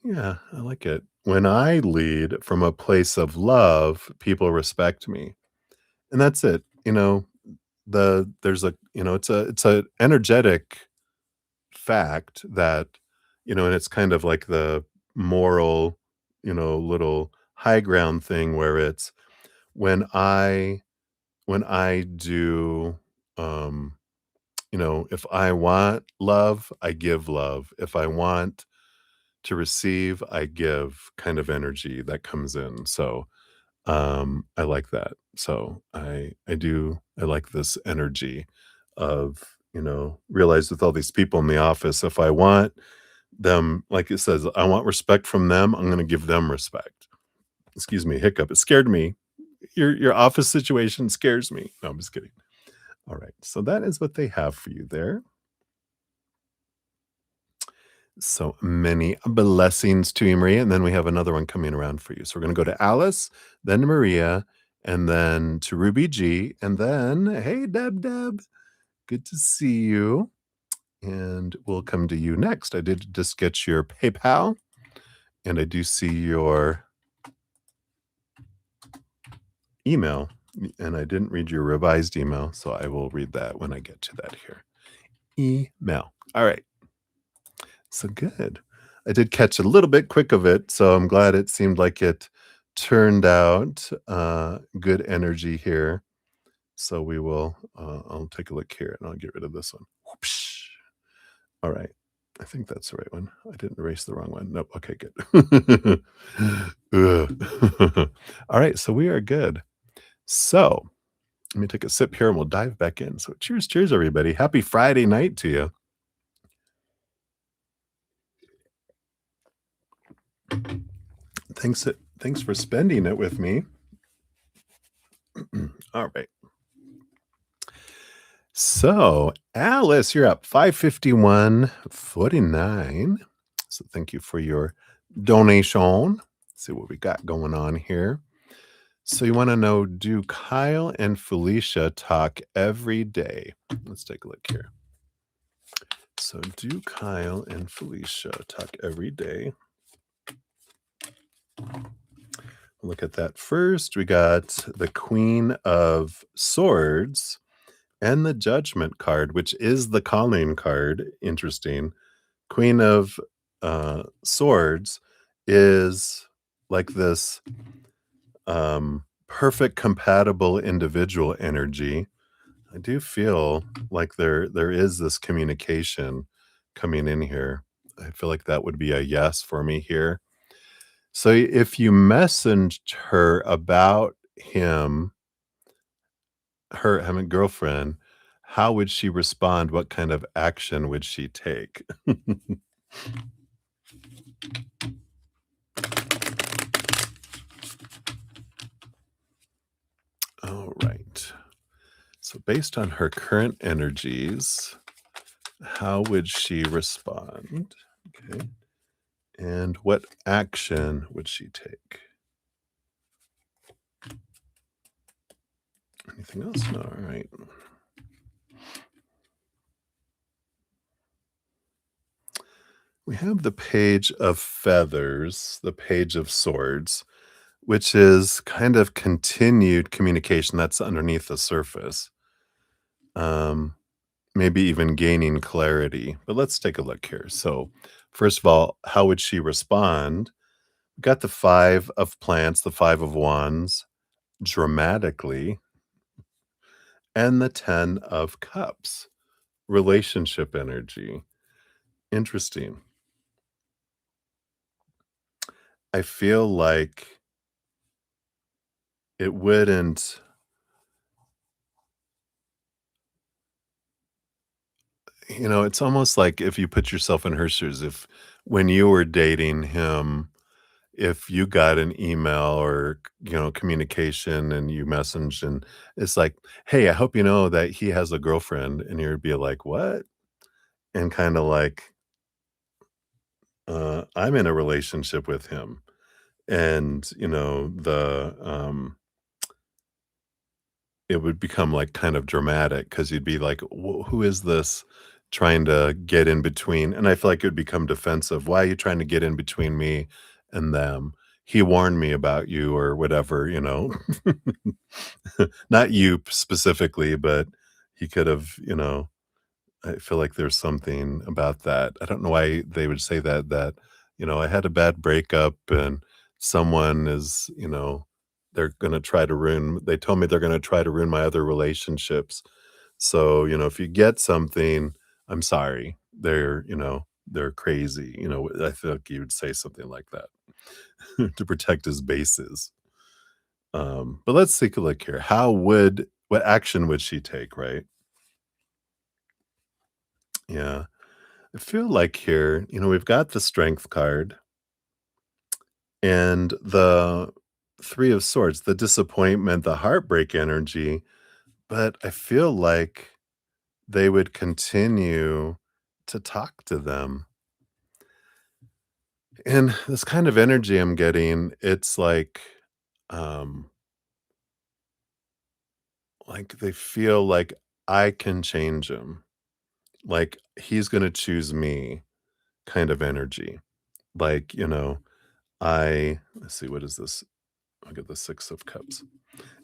[SPEAKER 1] Yeah, I like it. When I lead from a place of love, people respect me. And that's it. There's it's a energetic fact that, and it's kind of like the moral, little high ground thing where it's when I when I do if I want love, I give love. If I want to receive, I give kind of energy that comes in. So, I like that. So I like this energy of, realize with all these people in the office, if I want them, like it says, I want respect from them, I'm gonna give them respect. Excuse me, hiccup. It scared me. Your office situation scares me. No, I'm just kidding. All right. So that is what they have for you there. So many blessings to you, Maria. And then we have another one coming around for you. So we're going to go to Alice, then to Maria, and then to Ruby G. And then, hey, Deb Deb. Good to see you. And we'll come to you next. I did just get your PayPal, and I do see your email, and I didn't read your revised email, so I will read that when I get to that here. Email. All right. So good. I did catch a little bit quick of it, so I'm glad it seemed like it turned out good energy here. So we will, I'll take a look here and I'll get rid of this one. Whoopsh. All right. I think that's the right one. I didn't erase the wrong one. Nope. Okay, good. Ugh. All right. So we are good. So let me take a sip here and we'll dive back in. So cheers, cheers, everybody. Happy Friday night to you. Thanks for spending it with me. All right. So, Alice, you're up 551.49. So thank you for your donation. Let's see what we got going on here. So you want to know, do Kyle and Felicia talk every day? Let's take a look here. So do Kyle and Felicia talk every day? Look at that first. We got the Queen of Swords and the Judgment card, which is the calling card. Interesting. Queen of Swords is like this perfect compatible individual energy. I do feel like there is this communication coming in here. I feel like that would be a yes for me here. So if you messaged her about him, her having a girlfriend, how would she respond? What kind of action would she take? All right. So based on her current energies, how would she respond? Okay. And what action would she take? Anything else? No. All right. We have the Page of Feathers, the Page of Swords, which is kind of continued communication that's underneath the surface. Um, Maybe even gaining clarity. But let's take a look here. So, first of all, how would she respond? We got the Five of Plants, the Five of Wands, dramatically, and the Ten of Cups, relationship energy. Interesting. I feel like it wouldn't, it's almost like if you put yourself in her shoes, if when you were dating him, if you got an email or, communication and you messaged and it's like, "Hey, I hope you know that he has a girlfriend," and you'd be like, "What?" And kinda like, I'm in a relationship with him. And, it would become, like, kind of dramatic because 'cause you'd be like, Who is this trying to get in between?" And I feel like it would become defensive. "Why are you trying to get in between me and them? He warned me about you," or whatever, you know? Not you specifically, but he could have, I feel like there's something about that. I don't know why they would say that, I had a bad breakup and someone is, they're gonna try to ruin they told me they're gonna try to ruin my other relationships. So, if you get something, I'm sorry. They're crazy. I feel like you would say something like that to protect his bases. But let's take a look here. What action would she take, right? Yeah. I feel like here, we've got the strength card and the Three of Swords, the disappointment, the heartbreak energy, but I feel like they would continue to talk to them. And this kind of energy I'm getting, it's um, like they feel like I can change him. Like, he's gonna choose me kind of energy. Like, let's see, what is this? I get the 6 of cups.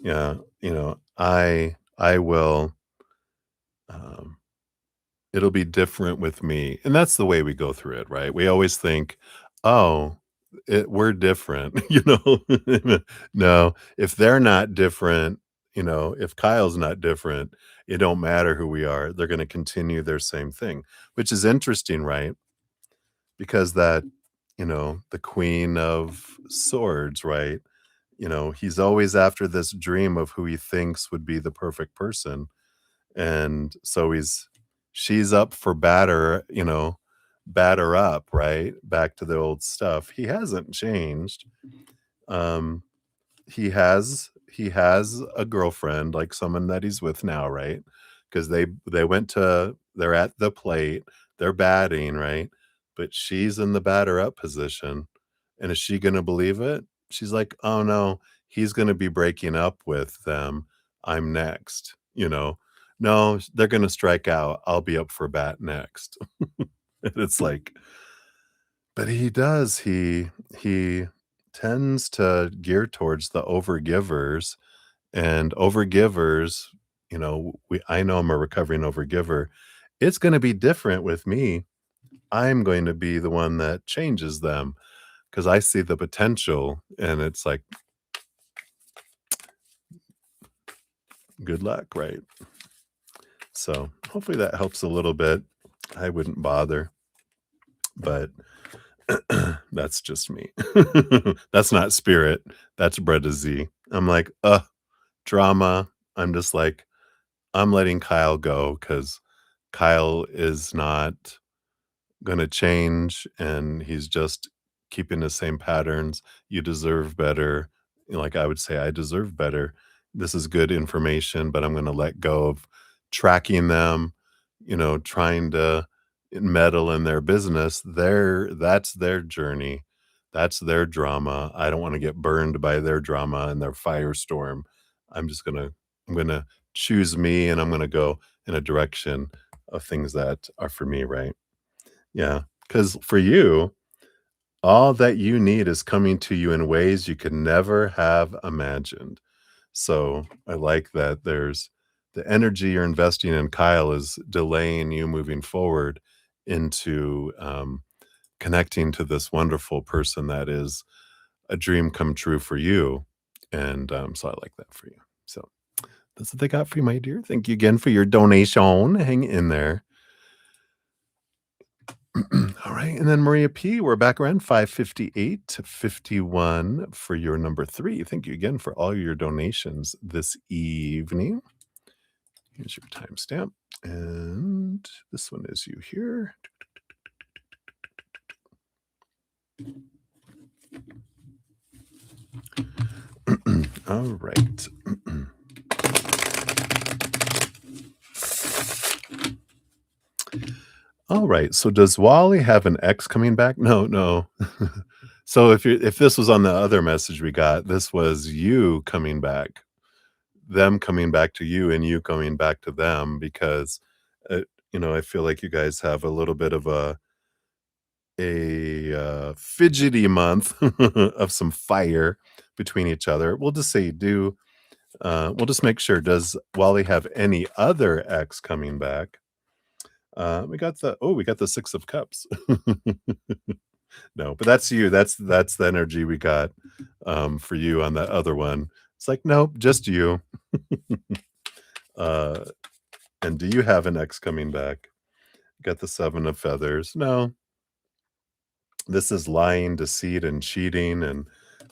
[SPEAKER 1] Yeah, I will, um it'll be different with me, and that's the way we go through it, right? We always think, "Oh, we're different," you know? No, if they're not different, if Kyle's not different, it don't matter who we are, they're gonna continue their same thing, which is interesting, right? Because the Queen of Swords, right? He's always after this dream of who he thinks would be the perfect person, and so she's up for batter up, right? Back to the old stuff. He hasn't changed. Um, he has a girlfriend, like someone that he's with now, right? Because they're at the plate, they're batting, right? But she's in the batter up position. And is she gonna believe it? She's like, "Oh no, he's gonna be breaking up with them. I'm next." No, they're gonna strike out. I'll be up for bat next. And it's like, but he does. He tends to gear towards the overgivers, and overgivers, I know I'm a recovering overgiver. It's gonna be different with me. I'm going to be the one that changes them because I see the potential, and it's like, good luck, right? So hopefully that helps a little bit. I wouldn't bother, but that's just me. That's not spirit. That's bruddaZEN. I'm like, drama. I'm just like, I'm letting Kyle go because Kyle is not gonna change, and he's just keeping the same patterns. You deserve better. Like I would say, I deserve better. This is good information, but I'm gonna let go of tracking them, trying to meddle in their business. That's their journey. That's their drama. I don't want to get burned by their drama and their firestorm. I'm gonna choose me, and I'm gonna go in a direction of things that are for me, right? Yeah, because for you, all that you need is coming to you in ways you could never have imagined. So, I like that there's the energy you're investing in Kyle is delaying you moving forward into, connecting to this wonderful person that is a dream come true for you, and, so I like that for you. So, that's what they got for you, my dear. Thank you again for your donation. Hang in there. All right, and then Maria P, we're back around 5:58 to 51 for your number 3. Thank you again for all your donations this evening. Here's your timestamp, and this one is you here. All right. All right, so does Wally have an ex coming back? No, no. So if this was on the other message we got, this was you coming back. Them coming back to you and you coming back to them because, I feel like you guys have a little bit of a fidgety month of some fire between each other. We'll just say we'll just make sure, does Wally have any other ex coming back? We got the 6 of cups. No, but that's you. That's the energy we got, for you on that other one. It's like, nope, just you. Uh, and do you have an ex coming back? Got the 7 of feathers. No, this is lying, deceit, and cheating,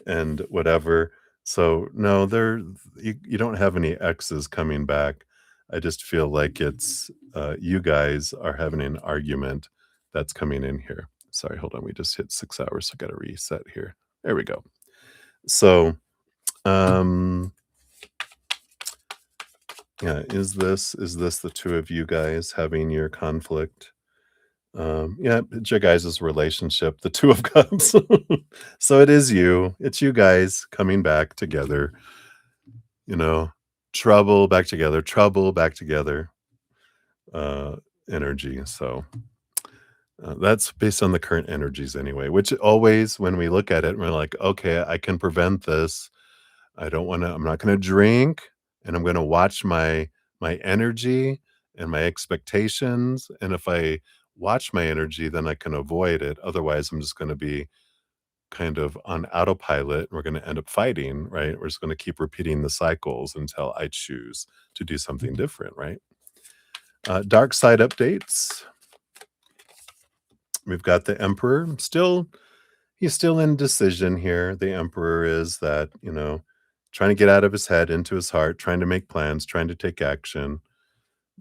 [SPEAKER 1] and whatever. So no, you don't have any exes coming back. I just feel like it's you guys are having an argument that's coming in here. Sorry, hold on. We just hit 6 hours, so I got to reset here. There we go. So, um, yeah, is this the two of you guys having your conflict? Yeah, it's your guys' relationship, the 2 of cups. So it is you. It's you guys coming back together, you know, trouble back together, trouble back together. uh, energy. So that's based on the current energies anyway, which always, when we look at it, we're like, okay, I can prevent this. I'm not going to drink, and I'm going to watch my energy and my expectations. And if I watch my energy, then I can avoid it. Otherwise, I'm just going to be kind of on autopilot. We're going to end up fighting, right? We're just going to keep repeating the cycles until I choose to do something different, right? Dark side updates. We've got the Emperor. He's still in decision here. The Emperor is that, trying to get out of his head into his heart, trying to make plans, trying to take action.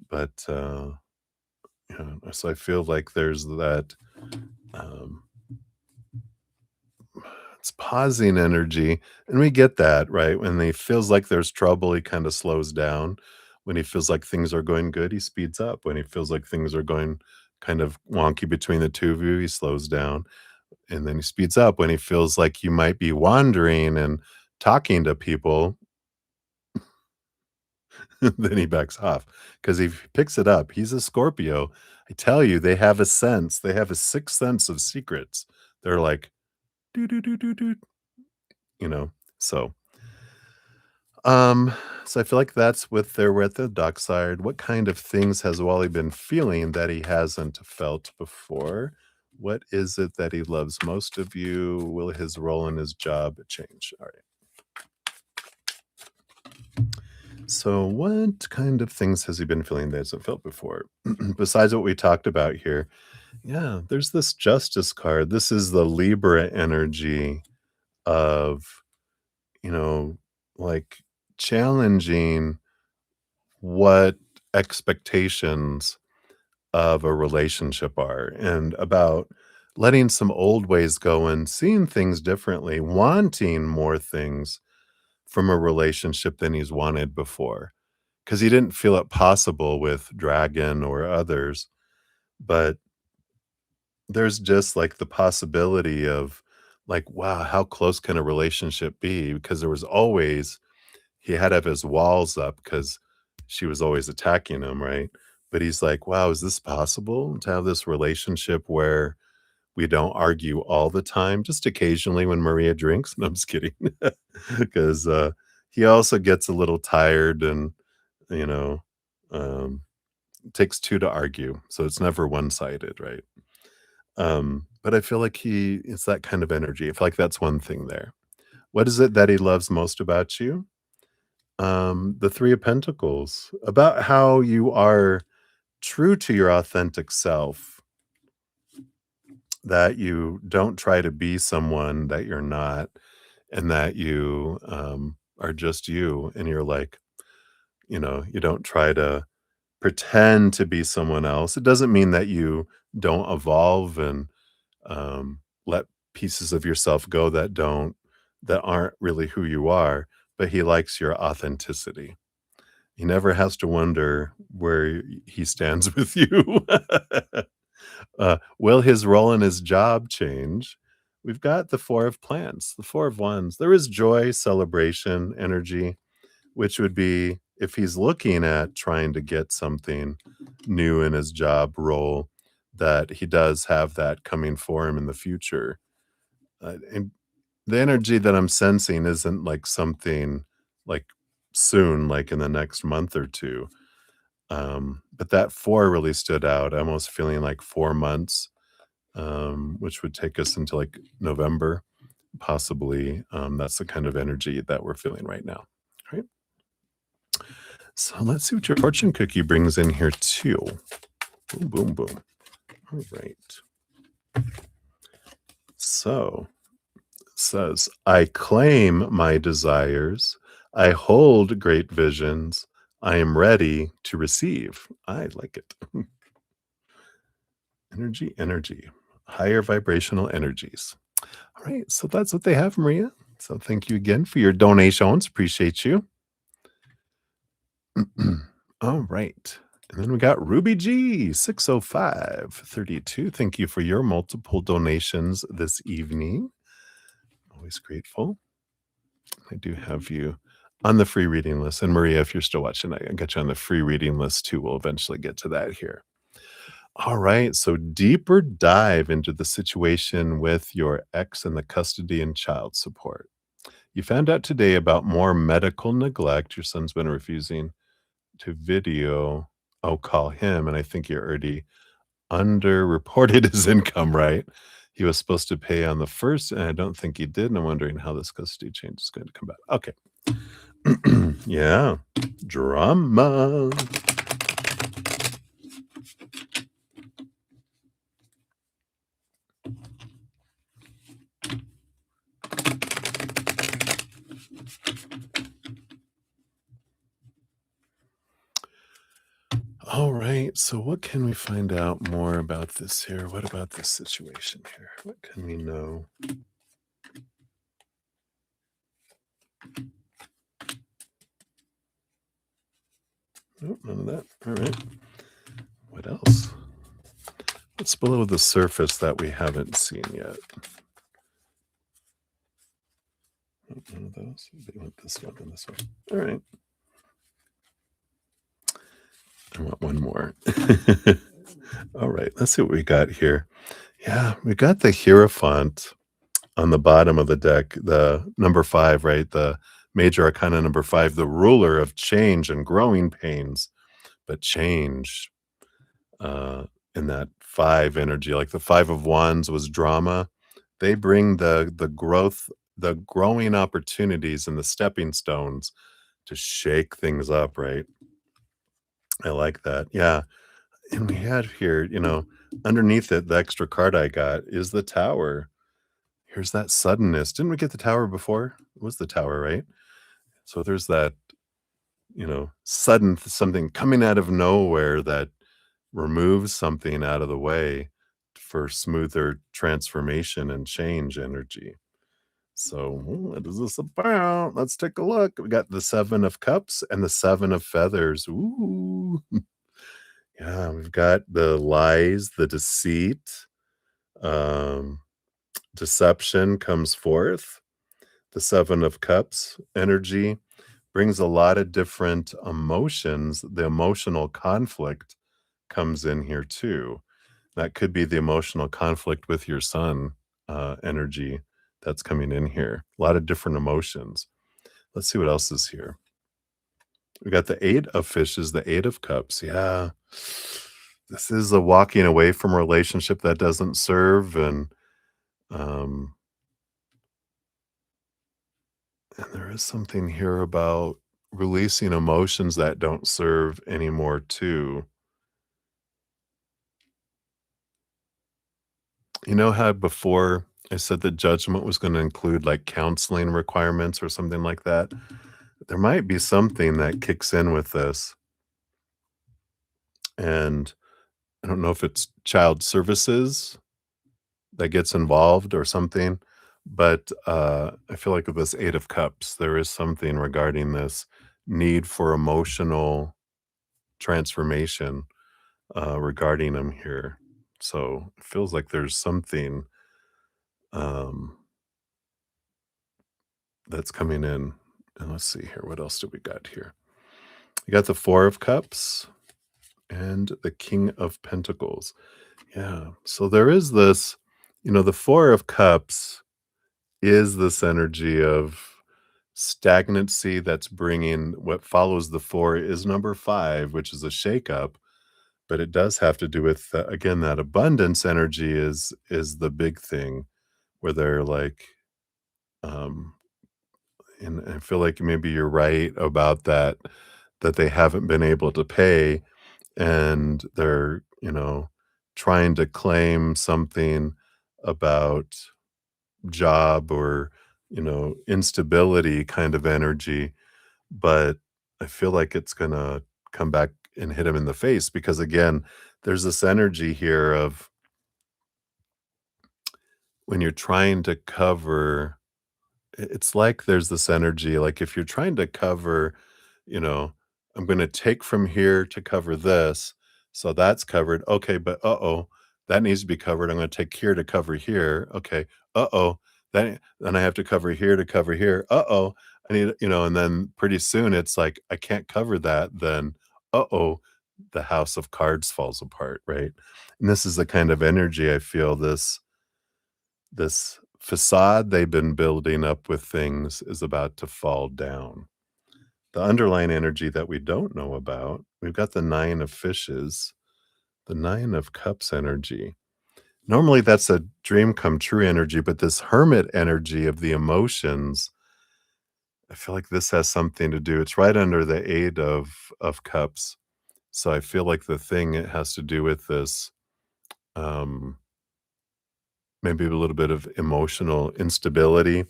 [SPEAKER 1] But so I feel like there's that um it's pausing energy, and we get that, right? When he feels like there's trouble, he kind of slows down. When he feels like things are going good, he speeds up. When he feels like things are going kind of wonky between the two of you, he slows down, and then he speeds up. When he feels like you might be wandering and talking to people, then he backs off. Because if he picks it up, he's a Scorpio. I tell you, they have a sense. They have a sixth sense of secrets. They're like, do do do do do, you know. So Um, so I feel like that's we're at the dock side. What kind of things has Wally been feeling that he hasn't felt before? What is it that he loves most of you? Will his role in his job change? All right. So what kind of things has he been feeling that he hasn't felt before? Besides what we talked about here. Yeah, there's this justice card. This is the Libra energy of, you know, like challenging what expectations of a relationship are, and about letting some old ways go and seeing things differently, wanting more things from a relationship than he's wanted before, because he didn't feel it possible with Dragon or others. But there's just like the possibility of, like, wow, how close can a relationship be? Because there was always he had to have his walls up because she was always attacking him, right? But he's like, "Wow, is this possible to have this relationship where we don't argue all the time, just occasionally when Maria drinks?" No, I'm just kidding. 'Cause, he also gets a little tired and, you know, um, it takes 2 to argue, so it's never one-sided, right? But I feel like it's that kind of energy. I feel like that's one thing there. What is it that he loves most about you? The 3 of Pentacles, about how you are true to your authentic self, that you don't try to be someone that you're not, and that you, are just you, and you're like, you don't try to pretend to be someone else. It doesn't mean that you don't evolve and, let pieces of yourself go that aren't really who you are, but he likes your authenticity. He never has to wonder where he stands with you. Will his role in his job change? We've got the 4 of Plants, the 4 of Wands. There is joy, celebration, energy, which would be if he's looking at trying to get something new in his job role, that he does have that coming for him in the future. And the energy that I'm sensing isn't like something like soon, like in the next month or 2. But that 4 really stood out. I'm almost feeling like 4 months, which would take us into like November, possibly. That's the kind of energy that we're feeling right now. Right. So let's see what your fortune cookie brings in here too. Boom, boom, boom. All right. So it says, I claim my desires. I hold great visions. I am ready to receive. I like it. Energy, energy, higher vibrational energies. All right. So that's what they have, Maria. So thank you again for your donations. Appreciate you. All right. And then we got Ruby G, 60532. Thank you for your multiple donations this evening. Always grateful. I do have you On the free reading list, and Maria, if you're still watching, I got you on the free reading list too. We'll eventually get to that here. All right, so deeper dive into the situation with your ex and the custody and child support. You found out today about more medical neglect. Your son's been refusing to video. Oh, call him, and I think you already underreported his income, right? He was supposed to pay on the first, and I don't think he did, and I'm wondering how this custody change is going to come about. Okay. Yeah, drama. All right, so what can we find out more about this here? What about this situation here? What can we know? Nope, none of that. All right. What else? What's below the surface that we haven't seen yet? Nope, none of those. They want this one and this one. All right. I want one more. All right, let's see what we got here. Yeah, we got the Hierophant on the bottom of the deck, the number 5, right? The major arcana number 5, the ruler of change and growing pains. But change, uh, in that 5 energy, like the 5 of wands was drama. They bring the growth, the growing opportunities and the stepping stones to shake things up, right? I like that. Yeah. And we had here, underneath it, the extra card I got is the tower. Here's that suddenness. Didn't we get the tower before? It was the tower, right? So there's that, sudden something coming out of nowhere that removes something out of the way for smoother transformation and change energy. So, what is this about? Let's take a look. We got the 7 of cups and the 7 of feathers. Ooh. Yeah, we've got the lies, the deceit, um, deception comes forth. The 7 of cups energy brings a lot of different emotions. The emotional conflict comes in here too. That could be the emotional conflict with your son, energy that's coming in here. A lot of different emotions. Let's see what else is here. We got the 8 of fishes, the 8 of cups. Yeah. This is a walking away from a relationship that doesn't serve, um and there is something here about releasing emotions that don't serve anymore too. You know how before I said that judgment was gonna include, like, counseling requirements or something like that? There might be something that kicks in with this, and I don't know if it's child services that gets involved or something, but, I feel like with this 8 of cups, there is something regarding this need for emotional transformation, regarding them here. So, it feels like there's something, um that's coming in. And let's see here. What else do we got here? You got the 4 of Cups and the King of Pentacles. Yeah. So there is this, the 4 of Cups is this energy of stagnancy that's bringing what follows the 4 is number 5, which is a shakeup. But it does have to do with, again, that abundance energy is the big thing where they're like, um, and I feel like maybe you're right about that, that they haven't been able to pay and they're, trying to claim something about job or, instability kind of energy. But I feel like it's going to come back and hit him in the face because, again, there's this energy here of when you're trying to cover. It's like there's this energy, like, if you're trying to cover, you know, "I'm gonna take from here to cover this, so that's covered. Okay, but uh-oh, that needs to be covered. I'm gonna take here to cover here. Okay, uh-oh, then I have to cover here to cover here. Uh-oh, I need, and then pretty soon it's like, I can't cover that, then, uh-oh, the house of cards falls apart, right? And this is the kind of energy I feel this facade they've been building up with things is about to fall down. The underlying energy that we don't know about, we've got the 9 of fishes, the 9 of cups energy. Normally, that's a dream come true energy, but this hermit energy of the emotions, I feel like this has something to do, it's right under the 8 of cups. So I feel like the thing it has to do with this, um, maybe a little bit of emotional instability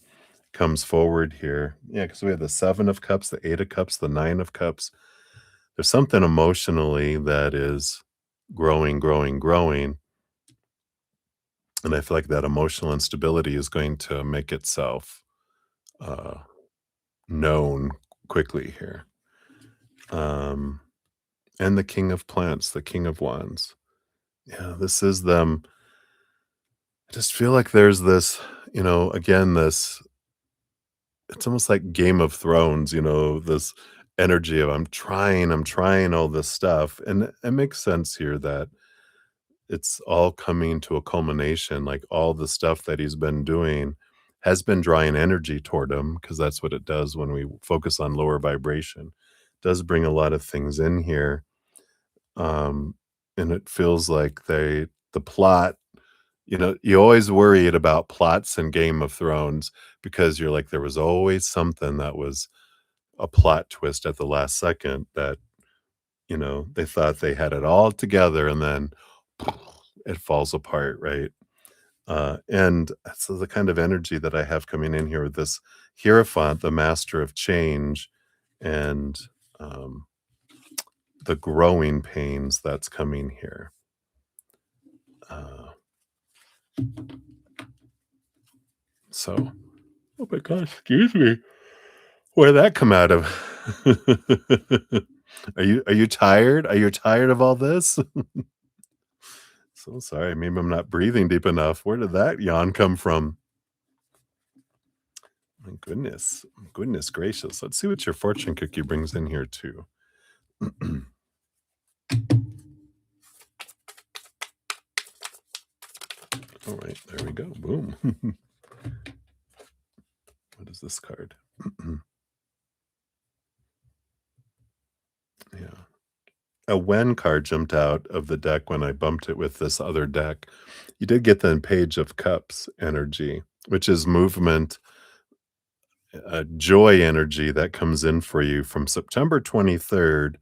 [SPEAKER 1] comes forward here. Yeah, because we have the 7 of cups, the 8 of cups, the 9 of cups. There's something emotionally that is growing, growing, growing, and I feel like that emotional instability is going to make itself, uh, known quickly here. Um, and the king of plants, the king of wands. Yeah, this is them. I just feel like there's this, again, this it's almost like Game of Thrones, this energy of I'm trying all this stuff. And it makes sense here that it's all coming to a culmination. Like all the stuff that he's been doing has been drawing energy toward him because that's what it does when we focus on lower vibration. It does bring a lot of things in here. Um, and it feels like the plot, you always worried about plots in Game of Thrones because you're like, there was always something that was a plot twist at the last second that, they thought they had it all together and then it falls apart, right? And so the kind of energy that I have coming in here with this Hierophant, the master of change, and um, the growing pains that's coming here. Uh, so, oh my gosh, excuse me. Where'd that come out of? Are you tired? Are you tired of all this? So sorry, maybe I'm not breathing deep enough. Where did that yawn come from? My goodness. Goodness gracious. Let's see what your fortune cookie brings in here too. All right, there we go. Boom. What is this card? Yeah. A when card jumped out of the deck when I bumped it with this other deck. You did get the Page of Cups energy, which is movement, joy energy that comes in for you from September 23rd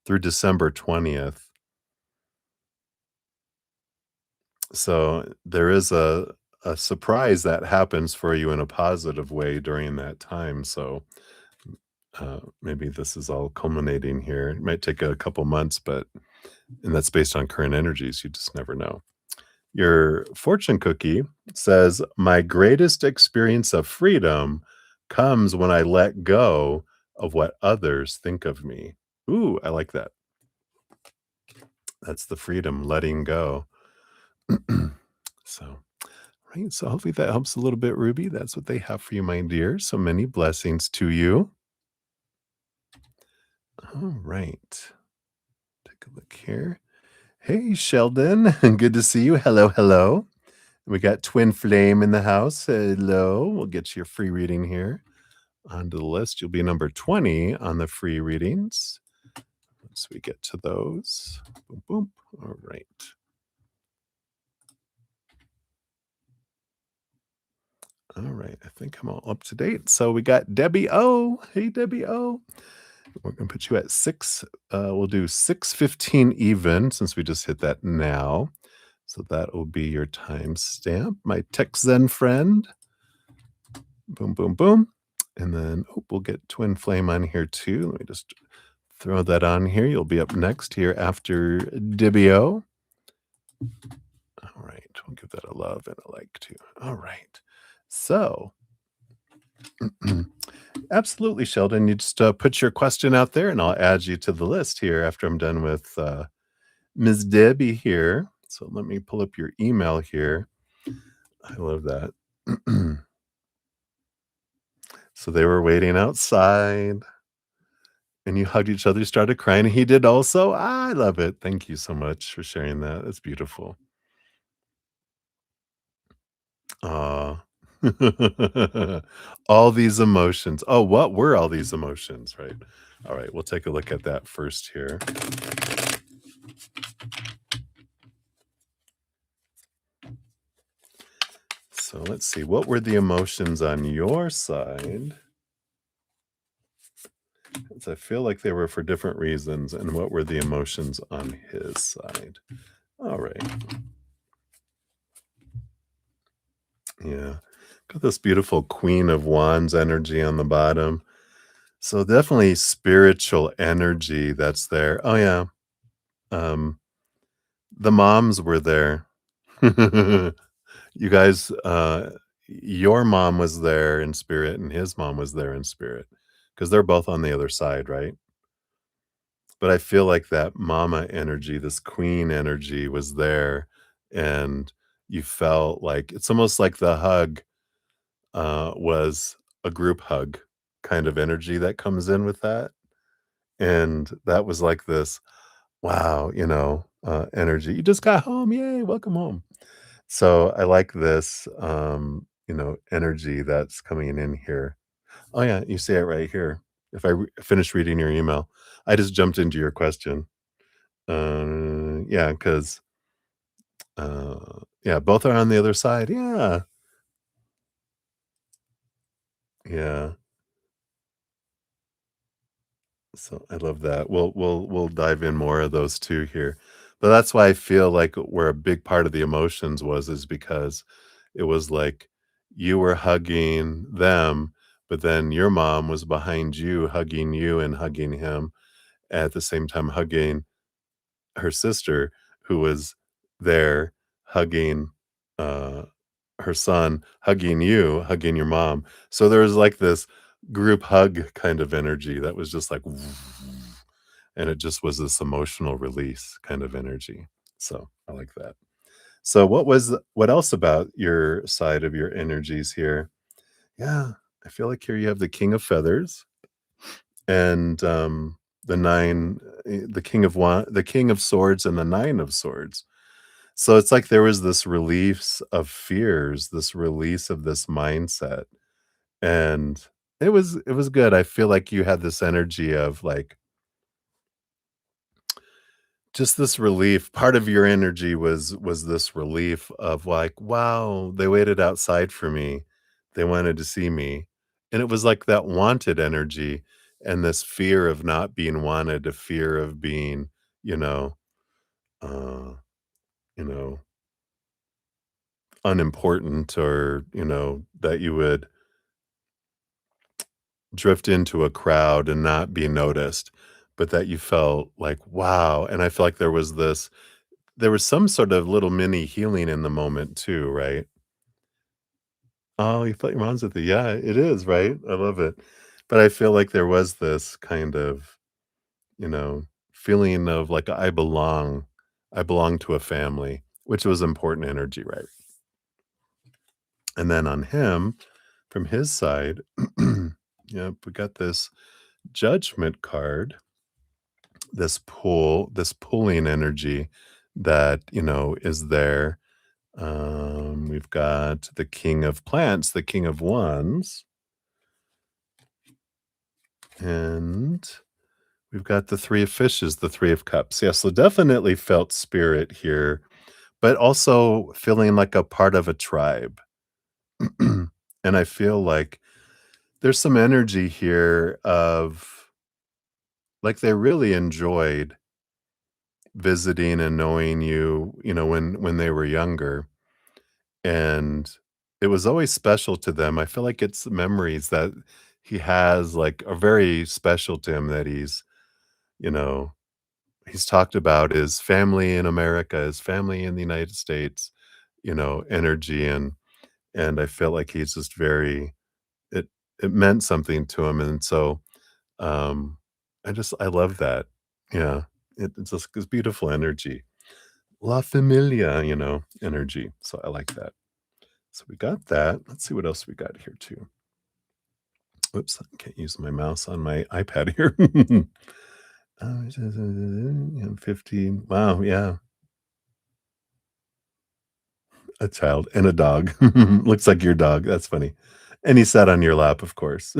[SPEAKER 1] through December 20th. So there is a surprise that happens for you in a positive way during that time. So maybe this is all culminating here. It might take a couple months, and that's based on current energies. You just never know. Your fortune cookie says, "My greatest experience of freedom comes when I let go of what others think of me." Ooh, I like that. That's the freedom, letting go. So, right. So, hopefully that helps a little bit, Ruby. That's what they have for you, my dear. So many blessings to you. All right. Take a look here. Hey, Sheldon. Good to see you. Hello, hello. We got Twin Flame in the house. Hello. We'll get you a free reading here. Onto the list. You'll be number 20 on the free readings. Once we get to those. Boom, boom. All right. All right. I think I'm all up to date. So we got Debbie O. Hey, Debbie O. We're going to put you at 6. We'll do 6:15 even since we just hit that now. So that will be your timestamp. My Tech Zen friend. Boom, boom, boom. And then we'll get Twin Flame on here too. Let me just throw that on here. You'll be up next here after Dibio. All right. We'll give that a love and a like too. All right. So, absolutely, Sheldon. You just put your question out there and I'll add you to the list here after I'm done with Ms. Debbie here. So, let me pull up your email here. I love that. So they were waiting outside, and you hugged each other, you started crying, and he did also? I love it. Thank you so much for sharing that. That's beautiful. Aw. All these emotions. Oh, what were all these emotions, right? All right, we'll take a look at that first here. So let's see, what were the emotions on your side? 'Cause I feel like they were for different reasons, and what were the emotions on his side? All right, yeah. Got this beautiful Queen of Wands energy on the bottom. So definitely spiritual energy that's there. Oh yeah. Um, the moms were there. You guys, your mom was there in spirit and his mom was there in spirit because 'cause they're both on the other side, right? But I feel like that mama energy, this queen energy was there, and you felt like it's almost like the hug, was a group hug kind of energy that comes in with that, and that was like this, "Wow," energy. "You just got home, yay, welcome home." So I like this, energy that's coming in here. Oh, yeah, you see it right here. If I finish reading your email, I just jumped into your question. Yeah, because yeah, both are on the other side. Yeah, yeah. So I love that. We'll dive in more of those 2 here. But that's why I feel like where a big part of the emotions was is because it was like you were hugging them, but then your mom was behind you and hugging him, at the same time hugging her sister who was there hugging, uh, her son, hugging you, hugging your mom. So there was like this group hug kind of energy that was just like, and it just was this emotional release kind of energy. So I like that. So what else about your side of your energies here? Yeah, I feel like here you have the King of Feathers and the the King of Swords and the Nine of Swords. So it's like there was this release of fears, this release of this mindset, and it was good. I feel like you had this energy of, like, just this relief. Part of your energy was this relief of, like, "Wow, they waited outside for me. They wanted to see me." And it was like that wanted energy and this fear of not being wanted, a fear of being, you know, uh, you know unimportant or, that you would drift into a crowd and not be noticed, but that you felt like, "Wow," and I feel like there was some sort of little mini healing in the moment too, right? Oh, you felt your mom's with you. Yeah, it is, right? I love it. But I feel like there was this kind of, you know, feeling of like, I belong to a family," which was important energy, right? And then on him, from his side, yep, we got this Judgment card, this pulling energy that, is there. We've got the King of Plants, the King of Wands, and we've got the Three of Fishes, the Three of Cups. Yeah, so definitely felt spirit here, but also feeling like a part of a tribe. And I feel like there's some energy here of like they really enjoyed visiting and knowing you, when they were younger, and it was always special to them. I feel like it's memories that he has, like, are very special to him that you know, he's talked about his family in America, his family in the United States, energy, and I feel like he's just very it it meant something to him, and so, um, I love that. Yeah. It's just it's beautiful energy. La Familia, energy. So I like that. So we got that. Let's see what else we got here too. Whoops, I can't use my mouse on my iPad here. 15. Wow, yeah, a child and a dog. Looks like your dog. That's funny. And he sat on your lap, of course.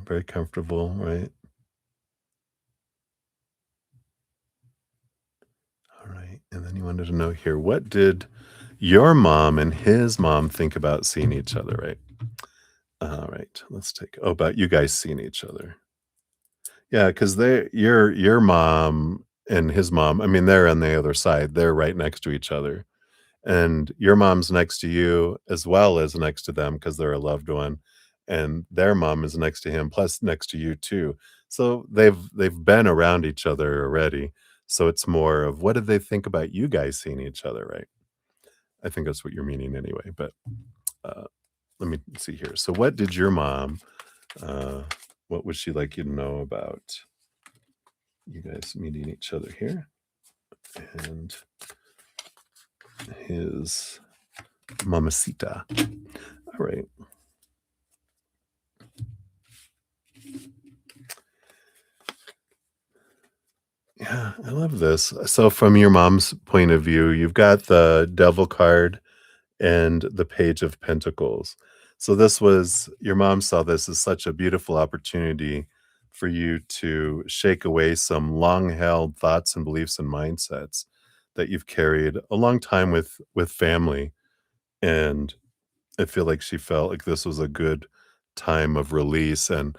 [SPEAKER 1] Very comfortable, right? All right. And then you wanted to know here, what did your mom and his mom think about seeing each other, right? All right. Let's take about you guys seeing each other. Yeah, because your mom and his mom, I mean, they're on the other side. They're right next to each other. And your mom's next to you as well as next to them because they're a loved one, and their mom is next to him, plus next to you too. So they've been around each other already. So it's more of what did they think about you guys seeing each other, right? I think that's what you're meaning anyway. But uh, let me see here. So what did your mom? Uh, what would she like you to know about you guys meeting each other here? And his mamacita. All right. Yeah, I love this. So from your mom's point of view, you've got the devil card and the page of pentacles. So this was your mom saw this as such a beautiful opportunity for you to shake away some long-held thoughts and beliefs and mindsets that you've carried a long time with family. And I feel like she felt like this was a good time of release and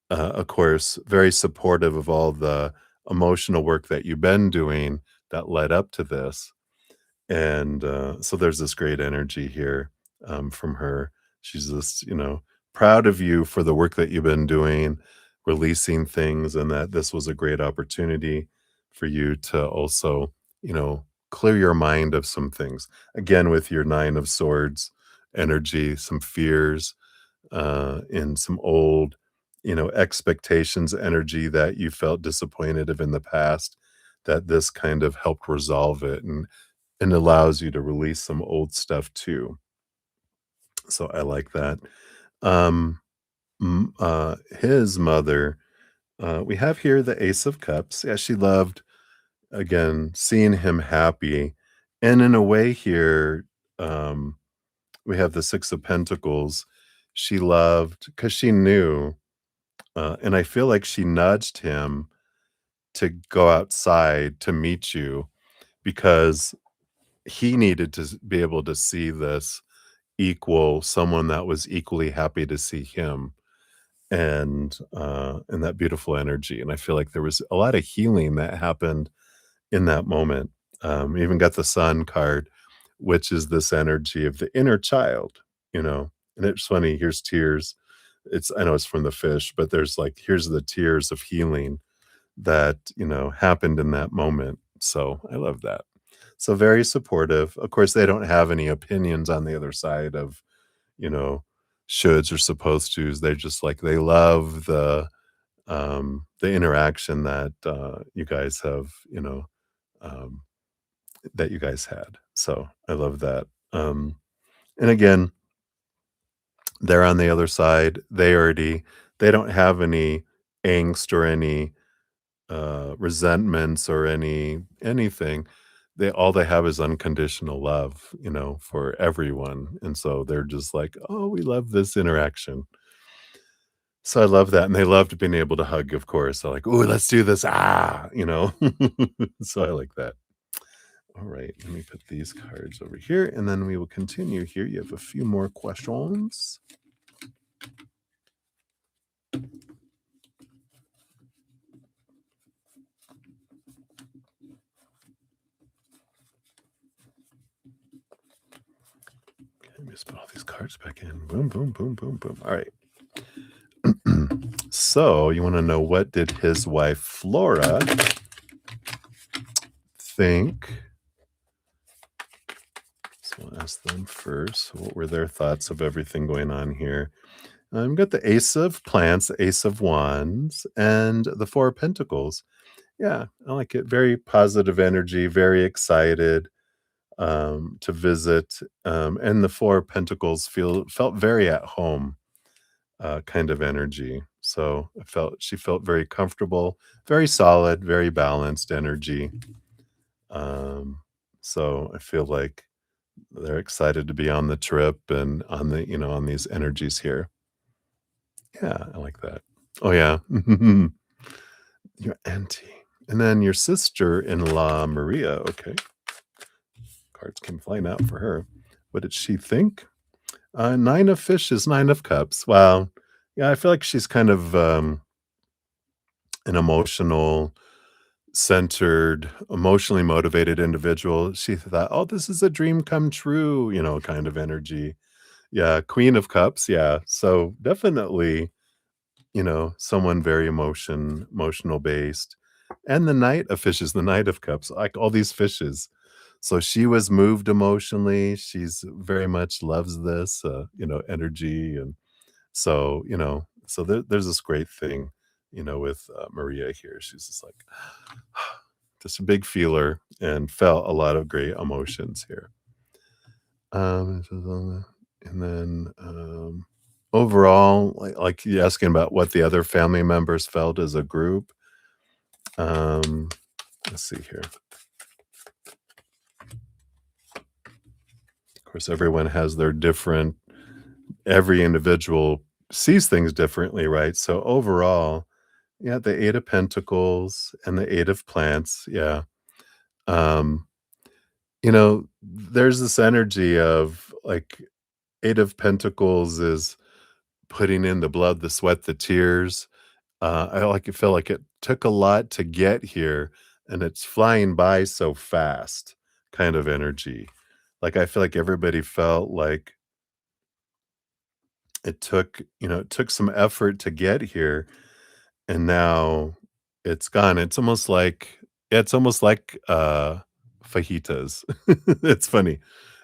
[SPEAKER 1] of course, very supportive of all the emotional work that you've been doing that led up to this. And so there's this great energy here from her. She's just, proud of you for the work that you've been doing, releasing things, and that this was a great opportunity for you to also, clear your mind of some things. Again, with your Nine of Swords energy, some fears, in some old, expectations energy that you felt disappointed of in the past, that this kind of helped resolve it and allows you to release some old stuff too. So I like that. Um, his mother, we have here the Ace of Cups. Yeah, she loved again seeing him happy, and in a way here, um, we have the Six of Pentacles. She loved because she knew. And I feel like she nudged him to go outside to meet you because he needed to be able to see this equal someone that was equally happy to see him and that beautiful energy. And I feel like there was a lot of healing that happened in that moment. Even got the Sun card, which is this energy of the inner child, and it's funny. Here's tears. I know it's from the fish, but there's like, here's the tears of healing that, happened in that moment. So I love that. So very supportive. Of course, they don't have any opinions on the other side of, you know, shoulds or supposed tos. They're just like, they love the interaction that you guys have, um, that you guys had. So I love that. And again, they're on the other side. They don't have any angst or any resentments or anything. They have is unconditional love, for everyone. And so they're just like, oh, we love this interaction. So I love that. And they loved being able to hug, of course. They're like, oh, let's do this. So I like that. All right, let me put these cards over here and then we will continue here. You have a few more questions. Okay, let me just put all these cards back in. Boom, boom, boom, boom, boom. All right. So you want to know, what did his wife Flora think? So we'll ask them first. What were their thoughts of everything going on here? I've got the Ace of Plants, the Ace of Wands, and the Four of Pentacles. Yeah, I like it. Very positive energy, very excited. to visit, and the Four of Pentacles felt very at home, kind of energy. So she felt very comfortable, very solid, very balanced energy. Um, so I feel like they're excited to be on the trip and on on these energies here. Yeah, I like that. Oh yeah. Your auntie. And then your sister-in-law, Maria. Okay. Cards came flying out for her. What did she think? Nine of Fishes, Nine of Cups. Wow. Yeah, I feel like she's kind of an emotional, centered, emotionally motivated individual. She thought, oh, this is a dream come true, kind of energy. Yeah, Queen of Cups. Yeah. So definitely, someone very emotional based. And the Knight of Fishes, the Knight of Cups, like all these fishes. So she was moved emotionally. She's very much loves this, energy. And so, there's this great thing, with Maria here. She's just like, just a big feeler and felt a lot of great emotions here. And then overall, like you asking about what the other family members felt as a group. Um, let's see here. Of course, everyone has their different. Every individual sees things differently, right? So overall, yeah, the Eight of Pentacles and the Eight of Plants, yeah. Um, there's this energy of like Eight of Pentacles is putting in the blood, the sweat, the tears. I feel like it took a lot to get here, and it's flying by so fast, kind of energy. Like I feel like everybody felt like it took some effort to get here, and now it's gone. It's almost like fajitas. It's funny.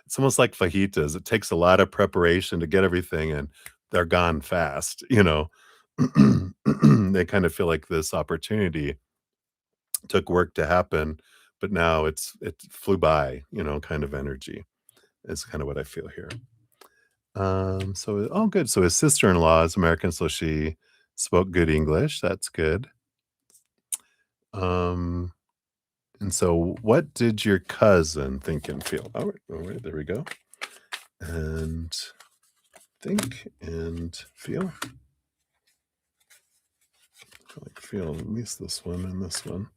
[SPEAKER 1] It's almost like fajitas. It takes a lot of preparation to get everything, and they're gone fast. They kind of feel like this opportunity took work to happen, but now it flew by, kind of energy is kind of what I feel here. Oh, good. So his sister-in-law is American, so she spoke good English. That's good. Um, and so what did your cousin think and feel? All right, there we go. And think and feel. Like feel at least this one and this one.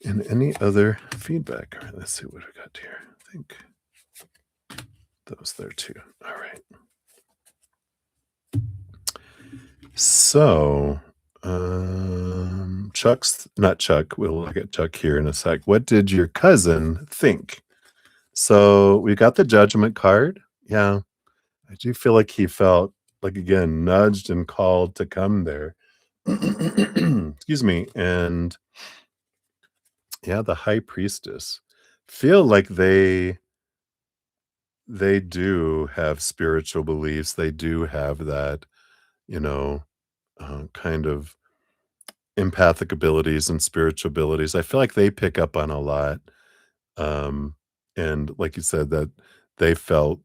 [SPEAKER 1] And any other feedback? All right, let's see what we got here. I think those there too. All right. So, Chuck's not Chuck. We'll look at Chuck here in a sec. What did your cousin think? So we got the judgment card. Yeah, I do feel like he felt like again nudged and called to come there. Excuse me. And yeah, the high priestess feel like they do have spiritual beliefs. They do have that, you know, kind of empathic abilities and spiritual abilities. I feel like they pick up on a lot. Um, and like you said, that they felt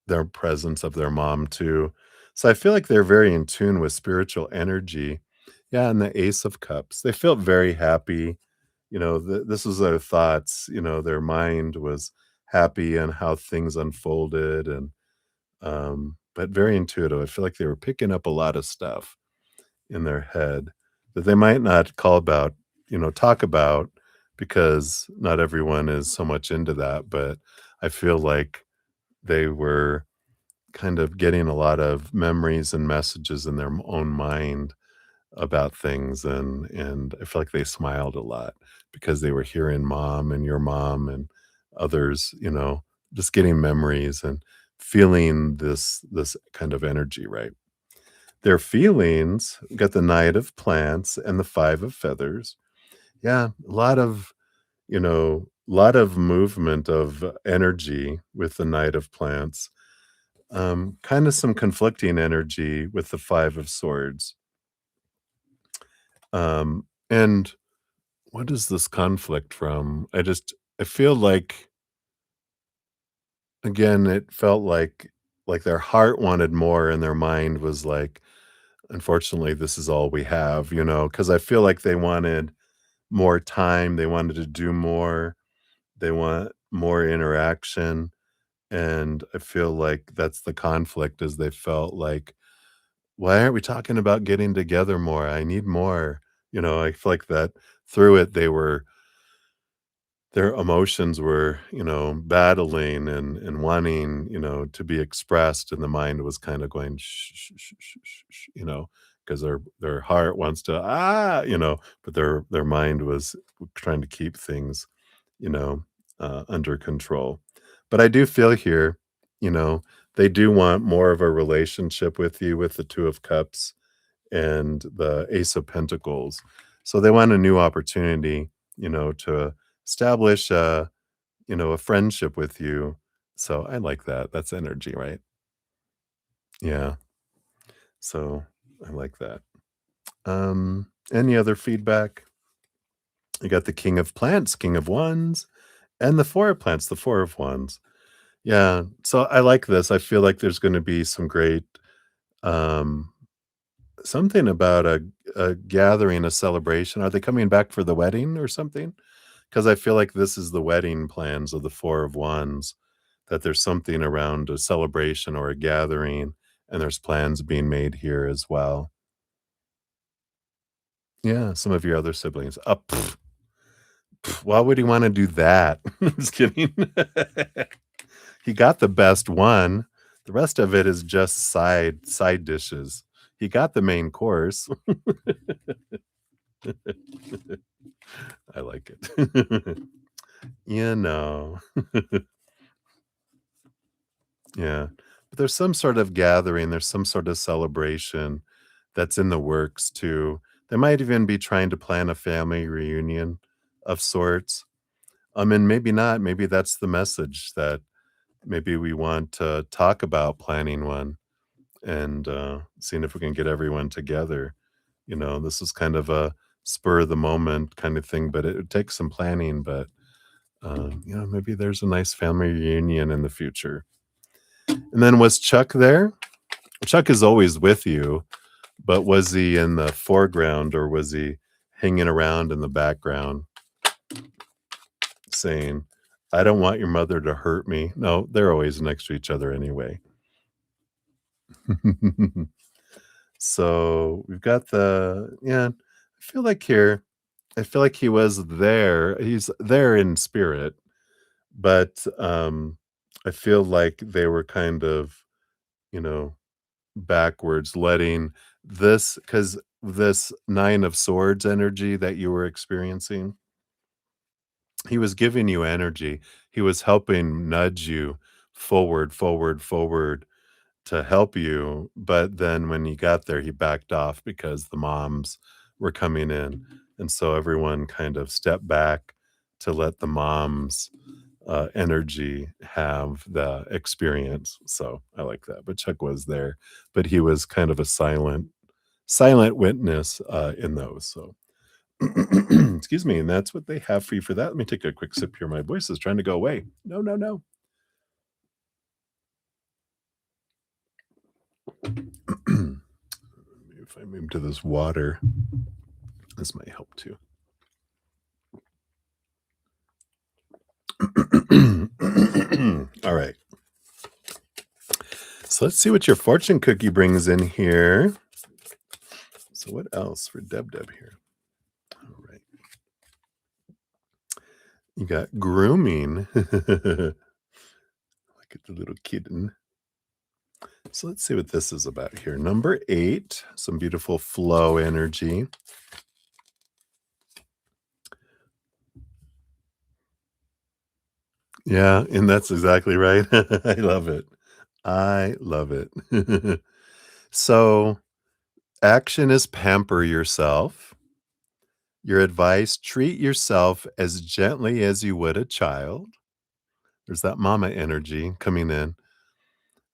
[SPEAKER 1] their presence of their mom too. So I feel like they're very in tune with spiritual energy. Yeah, and the Ace of Cups. They felt very happy. This was their thoughts. Their mind was happy and how things unfolded and but very intuitive. I feel like they were picking up a lot of stuff in their head that they might not talk about because not everyone is so much into that. But I feel like they were kind of getting a lot of memories and messages in their own mind about things, and I feel like they smiled a lot because they were hearing mom and your mom and others, just getting memories and feeling this kind of energy, right? Their feelings, we got the Knight of Plants and the Five of Feathers. Yeah, a lot of movement of energy with the Knight of Plants. Kind of some conflicting energy with the Five of Swords. And what is this conflict from? I feel like again, it felt like their heart wanted more and their mind was like, "Unfortunately, this is all we have," because I feel like they wanted more time, they wanted to do more, they want more interaction, and I feel like that's the conflict is they felt like, "Why aren't we talking about getting together more? I need more." I feel like that through it, their emotions were, battling and wanting, to be expressed, and the mind was kinda going, "Shh, shh, shh, shh, shh, shh," because their heart wants to, "Ah," but their mind was trying to keep things, you know, under control. But I do feel here, you know, they do want more of a relationship with you with the 2 of Cups and the Ace of Pentacles. So they want a new opportunity, to establish a friendship with you. So I like that. That's energy, right? Yeah. So I like that. Any other feedback? You got the King of Plants, King of Wands, and the Four of Plants, the Four of Wands. Yeah. So I like this. I feel like there's going to be some great um something about a gathering, a celebration. Are they coming back for the wedding or something? Because I feel like this is the wedding plans of the Four of Wands, that there's something around a celebration or a gathering, and there's plans being made here as well. Yeah, some of your other siblings. Why would he wanna do that? Just kidding. He got the best one. The rest of it is just side dishes. He got the main course. I like it. You know. Yeah. But there's some sort of gathering, there's some sort of celebration that's in the works too. They might even be trying to plan a family reunion of sorts. And maybe not. Maybe that's the message that maybe we want to talk about planning one and seeing if we can get everyone together. This is kind of a spur of the moment kind of thing, but it takes some planning. But, maybe there's a nice family reunion in the future. And then was Chuck there? Chuck is always with you, but was he in the foreground or was he hanging around in the background saying, "I don't want your mother to hurt me"? No, they're always next to each other anyway. So, we've got I feel like he was there. He's there in spirit, but, I feel like they were kind of, you know, backwards, letting this 9 of swords energy that you were experiencing, he was giving you energy. He was helping nudge you forward, forward, forward to help you, but then when he got there, he backed off because the moms were coming in, and so everyone kind of stepped back to let the moms, energy have the experience, so I like that, but Chuck was there, but he was kind of a silent witness, in those, so excuse me, and that's what they have for you for that. Let me take a quick sip here, my voice is trying to go away. No, no, no. If I move to this water, this might help too. All right. So let's see what your fortune cookie brings in here. So what else for Deb Deb here? All right. You got grooming. Look at the little kitten. So let's see what this is about here. Number 8, some beautiful flow energy. Yeah, and that's exactly right. I love it. I love it. So, action is pamper yourself. Your advice, treat yourself as gently as you would a child. There's that mama energy coming in.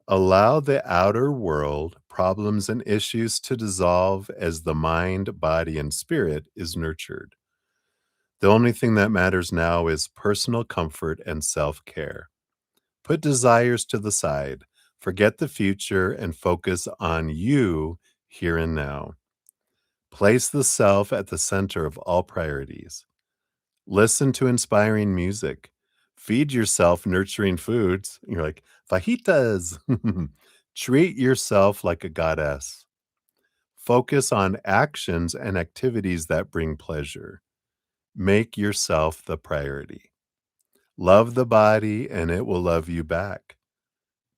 [SPEAKER 1] Allow the outer world, problems, and issues to dissolve as the mind, body, and spirit is nurtured. The only thing that matters now is personal comfort and self care. Put desires to the side, forget the future, and focus on you here and now. Place the self at the center of all priorities. Listen to inspiring music. Feed yourself nurturing foods. You're like, fajitas. Treat yourself like a goddess. Focus on actions and activities that bring pleasure. Make yourself the priority. Love the body and it will love you back.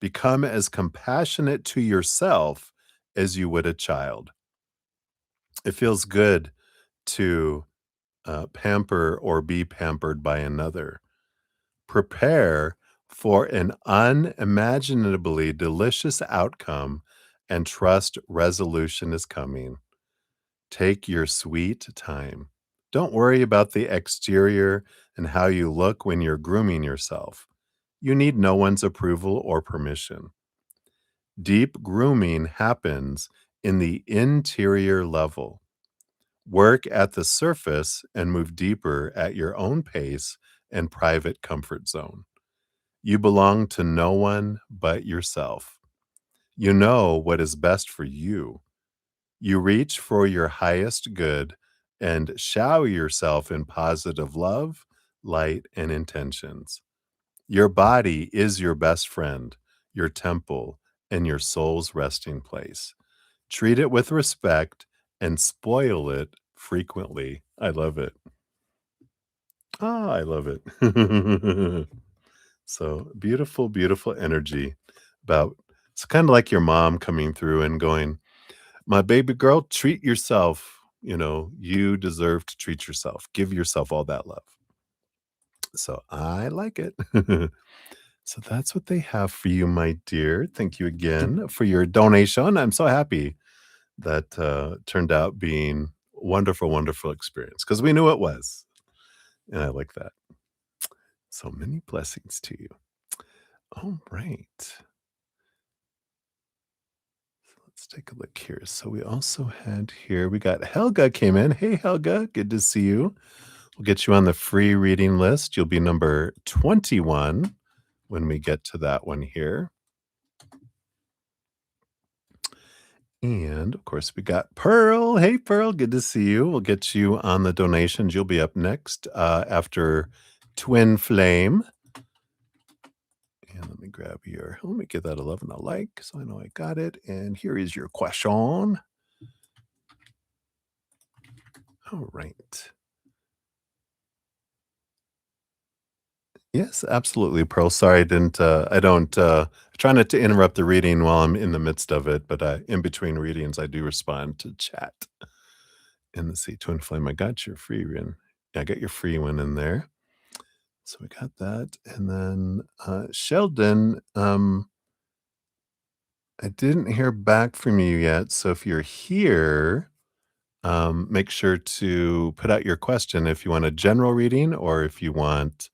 [SPEAKER 1] Become as compassionate to yourself as you would a child. It feels good to pamper or be pampered by another. Prepare for an unimaginably delicious outcome and trust resolution is coming. Take your sweet time. Don't worry about the exterior and how you look when you're grooming yourself. You need no one's approval or permission. Deep grooming happens in the interior level. Work at the surface and move deeper at your own pace and private comfort zone. You belong to no one but yourself. You know what is best for you. You reach for your highest good and shower yourself in positive love, light, and intentions. Your body is your best friend, your temple, and your soul's resting place. Treat it with respect and spoil it frequently. I love it. Ah, I love it. So beautiful, beautiful energy about it's kind of like your mom coming through and going, my baby girl, treat yourself. You know, you deserve to treat yourself. Give yourself all that love. So I like it. So that's what they have for you, my dear. Thank you again for your donation. I'm so happy that turned out being wonderful, wonderful experience because we knew it was. And I like that. So many blessings to you. All right. Let's take a look here. So we also had here, we got Helga came in. Hey, Helga, good to see you. We'll get you on the free reading list. You'll be number 21 when we get to that one here. And of course, we got Pearl. Hey, Pearl, good to see you. We'll get you on the donations. You'll be up next after Twin Flame. And let me give that a love and a like so I know I got it. And here is your question. All right. Yes, absolutely, Pearl. Sorry, I don't, try not to interrupt the reading while I'm in the midst of it, but in between readings, I do respond to chat. And let's see, Twin Flame, I got your free one. Yeah, I got your free one in there. So we got that. And then Sheldon, I didn't hear back from you yet. So if you're here, make sure to put out your question if you want a general reading or if you want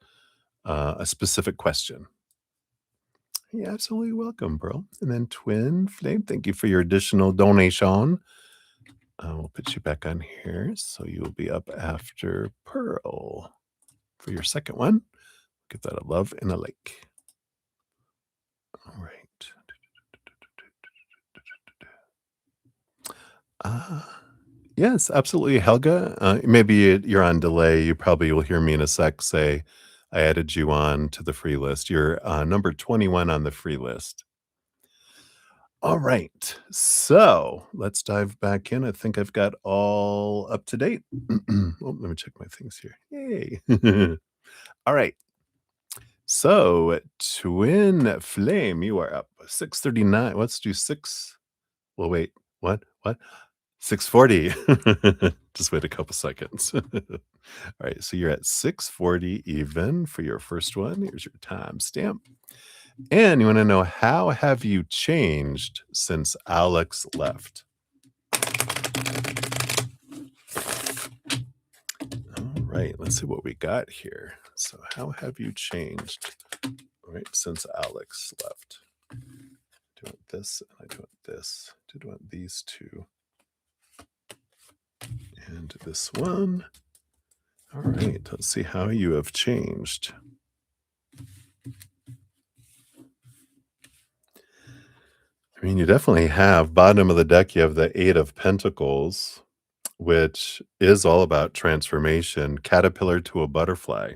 [SPEAKER 1] a specific question. You're absolutely welcome, bro. And then Twin Flame, thank you for your additional donation. We'll put you back on here. So you'll be up after Pearl for your second one. Give that a love and a like. All right. Uh, yes, absolutely, Helga. Maybe you're on delay. You probably will hear me in a sec say, I added you on to the free list. You're number 21 on the free list. All right. So let's dive back in. I think I've got all up to date. Oh, let me check my things here. Yay. All right. So, Twin Flame, you are up 6:39. Let's do 6. Well, wait. What? 6:40. Just wait a couple seconds. All right. So you're at 6:40 even for your first one. Here's your timestamp. And you want to know, how have you changed since Alex left? All right, let's see what we got here. So, how have you changed, right, since Alex left? Do want this, and I do want this. Did want these two, and this one. All right, let's see how you have changed. I mean, you definitely have bottom of the deck, you have the 8 of Pentacles, which is all about transformation, caterpillar to a butterfly.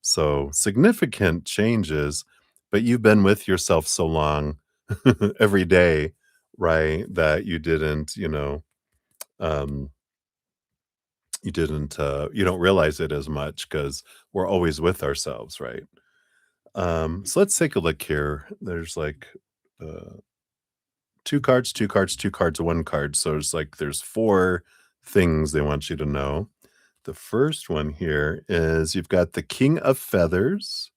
[SPEAKER 1] So, significant changes, but you've been with yourself so long every day, right, that you didn't, um, you don't realize it as much because 'cause we're always with ourselves, right? So let's take a look here. There's like, uh 2 cards, 2 cards, 2 cards, 1 card. So it's like there's 4 things they want you to know. The first one here is you've got the King of Feathers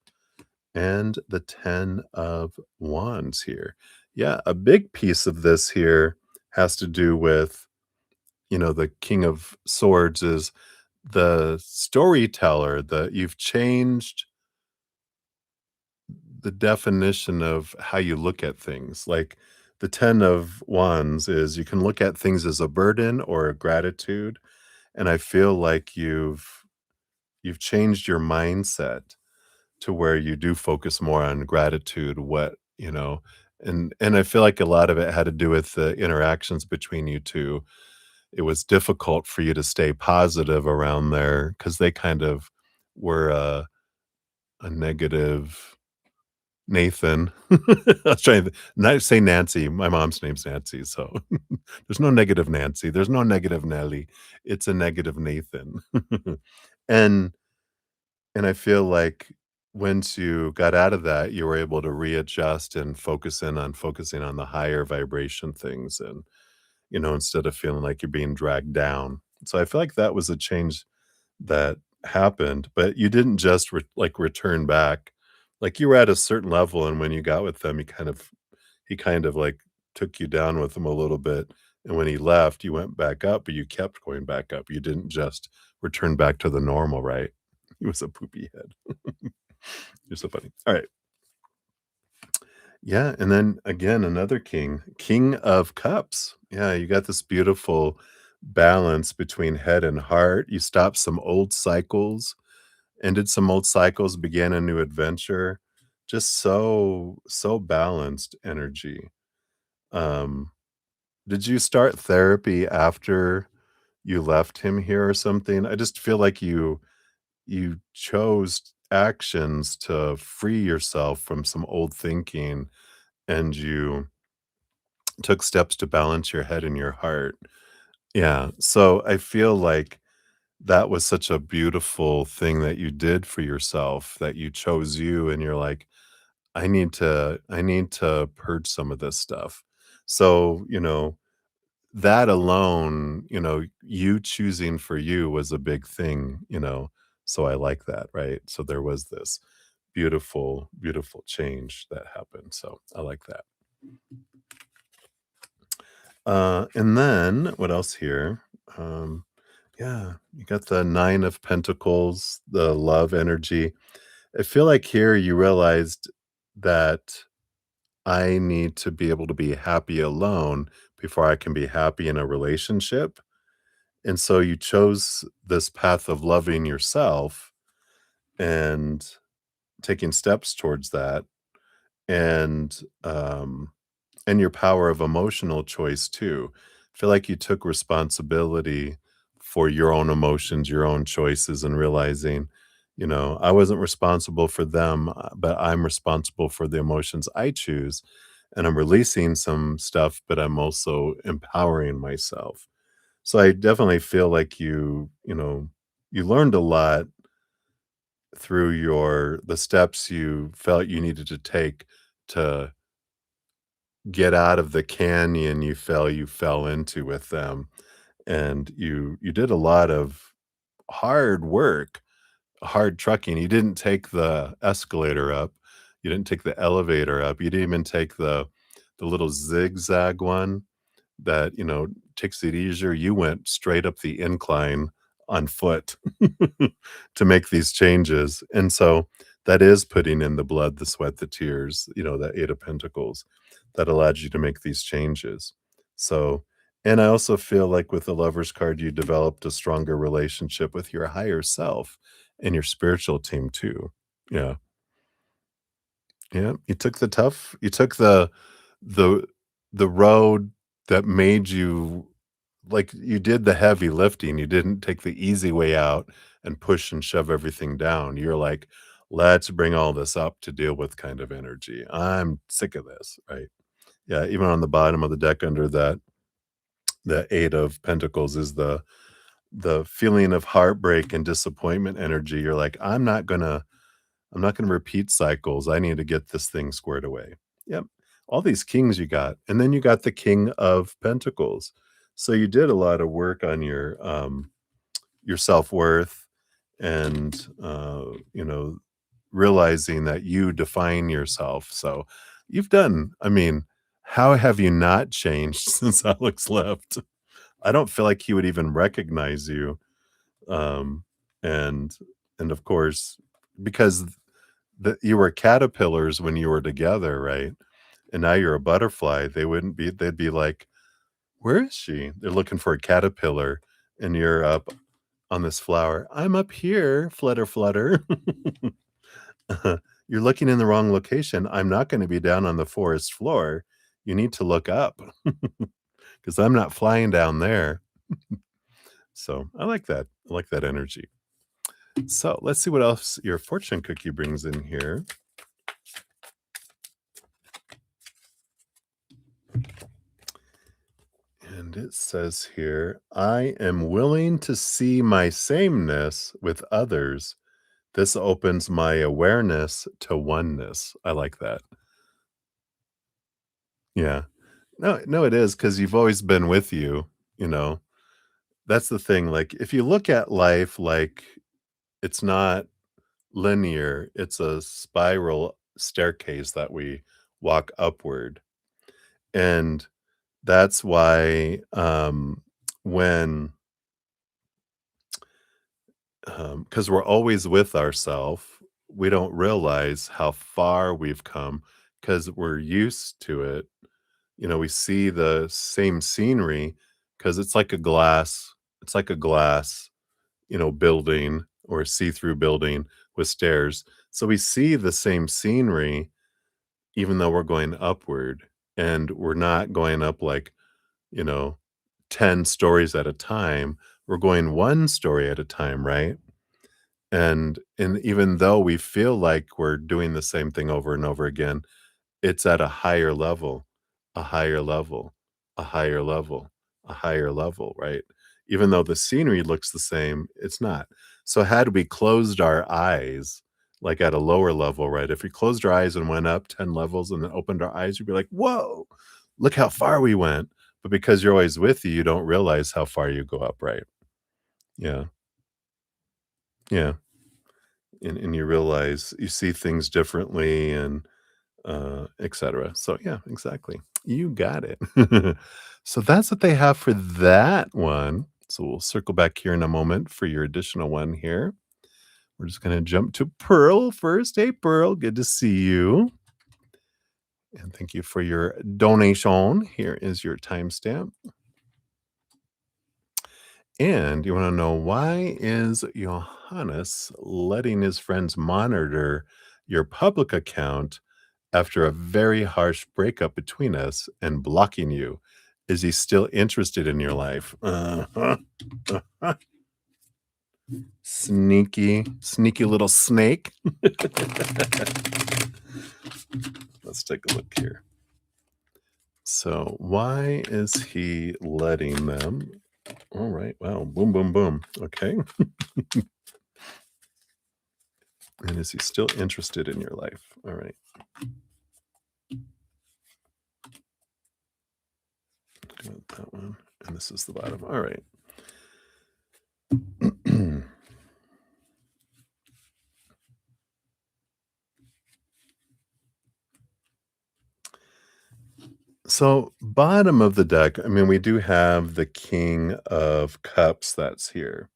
[SPEAKER 1] and the 10 of Wands here. Yeah, a big piece of this here has to do with, the King of Swords is the storyteller, that you've changed the definition of how you look at things. Like the 10 of Wands is you can look at things as a burden or a gratitude. And I feel like you've changed your mindset to where you do focus more on gratitude, and I feel like a lot of it had to do with the interactions between you two. It was difficult for you to stay positive around there because they kind of were a negative Nathan. I was trying to not say Nancy. My mom's name's Nancy, so there's no negative Nancy. There's no negative Nelly. It's a negative Nathan. And and I feel like once you got out of that, you were able to readjust and focusing on the higher vibration things and, instead of feeling like you're being dragged down. So I feel like that was a change that happened, but you didn't just return back. Like, you were at a certain level, and when you got with them, he kind of, like, took you down with him a little bit, and when he left, you went back up, but you kept going back up. You didn't just return back to the normal, right? He was a poopy head. You're so funny. Alright. Yeah, and then again, another King of Cups. Yeah, you got this beautiful balance between head and heart. You stopped some old cycles, ended some old cycles, began a new adventure. Just so balanced energy. Um, did you start therapy after you left him here or something? I just feel like you chose actions to free yourself from some old thinking, and you took steps to balance your head and your heart. Yeah, so I feel like that was such a beautiful thing that you did for yourself, that you chose you and you're like, I need to purge some of this stuff. So, that alone, you choosing for you was a big thing. So I like that, right? So there was this beautiful, beautiful change that happened. So I like that. And then what else here? Um, yeah, you got the 9 of Pentacles, the love energy. I feel like here you realized that I need to be able to be happy alone before I can be happy in a relationship. And so you chose this path of loving yourself and taking steps towards that. And and your power of emotional choice too. I feel like you took responsibility for your own emotions, your own choices, and realizing, I wasn't responsible for them, but I'm responsible for the emotions I choose. And I'm releasing some stuff, but I'm also empowering myself. So I definitely feel like you learned a lot through the steps you felt you needed to take to get out of the canyon you fell into with them, and you did a lot of hard work, hard trucking. You didn't take the escalator up, you didn't take the elevator up, you didn't even take the little zigzag one that, takes it easier. You went straight up the incline on foot to make these changes, and so that is putting in the blood, the sweat, the tears, that 8 of Pentacles that allowed you to make these changes. So, and I also feel like with the Lovers card, you developed a stronger relationship with your higher self and your spiritual team too. Yeah. Yeah, you took the the road that made you like, you did the heavy lifting, you didn't take the easy way out and push and shove everything down. You're like, "Let's bring all this up to deal with," kind of energy. "I'm sick of this," right? Yeah, even on the bottom of the deck under that the 8 of Pentacles is the feeling of heartbreak and disappointment energy. You're like, I'm not gonna repeat cycles. I need to get this thing squared away." Yep. All these kings you got, and then you got the King of Pentacles. So you did a lot of work on your self-worth and, realizing that you define yourself. So you've done I mean, how have you not changed since Alex left? I don't feel like he would even recognize you. Um, and and of course, because you were caterpillars when you were together, right? And now you're a butterfly. They'd be like, "Where is she?" They're looking for a caterpillar, and you're up on this flower. "I'm up here, flutter, flutter." "You're looking in the wrong location. I'm not gonna be down on the forest floor. You need to look up because 'cause I'm not flying down there." So, I like that. I like that energy. So, let's see what else your fortune cookie brings in here. And it says here, "I am willing to see my sameness with others. This opens my awareness to oneness." I like that. Yeah. No, it is because 'cause you've always been with you, you know? That's the thing, like, if you look at life like it's not linear, it's a spiral staircase that we walk upward, and that's why, when because we're always with ourself, we don't realize how far we've come because we're used to it. We see the same scenery because it's like a glass, building or see-through building with stairs. So we see the same scenery even though we're going upward and we're not going up like, you know, 10 stories at a time. We're going one story at a time, right? And even though we feel like we're doing the same thing over and over again, it's at a higher level, a higher level, a higher level, a higher level, right? Even though the scenery looks the same, it's not. So had we closed our eyes, like at a lower level, right? If we closed our eyes and went up 10 levels and then opened our eyes, you'd be like, "Whoa, look how far we went." But because you're always with you don't realize how far you go up, right? Yeah. Yeah. And you realize you see things differently and etcetera. So yeah, exactly. You got it. So that's what they have for that one. So we'll circle back here in a moment for your additional one here. We're just going to jump to Pearl first. Hey, Pearl, good to see you. And thank you for your donation. Here is your timestamp. And you want to know, why is Johannes letting his friends monitor your public account after a very harsh breakup between us and blocking you? Is he still interested in your life? Uh-huh. Uh-huh. Sneaky, sneaky little snake. Let's take a look here. So, why is he letting them? All right. Wow. Boom, boom, boom. Okay. And is he still interested in your life? All right. Got that one. And this is the bottom. All right. So, bottom of the deck, I mean, we do have the King of Cups that's here.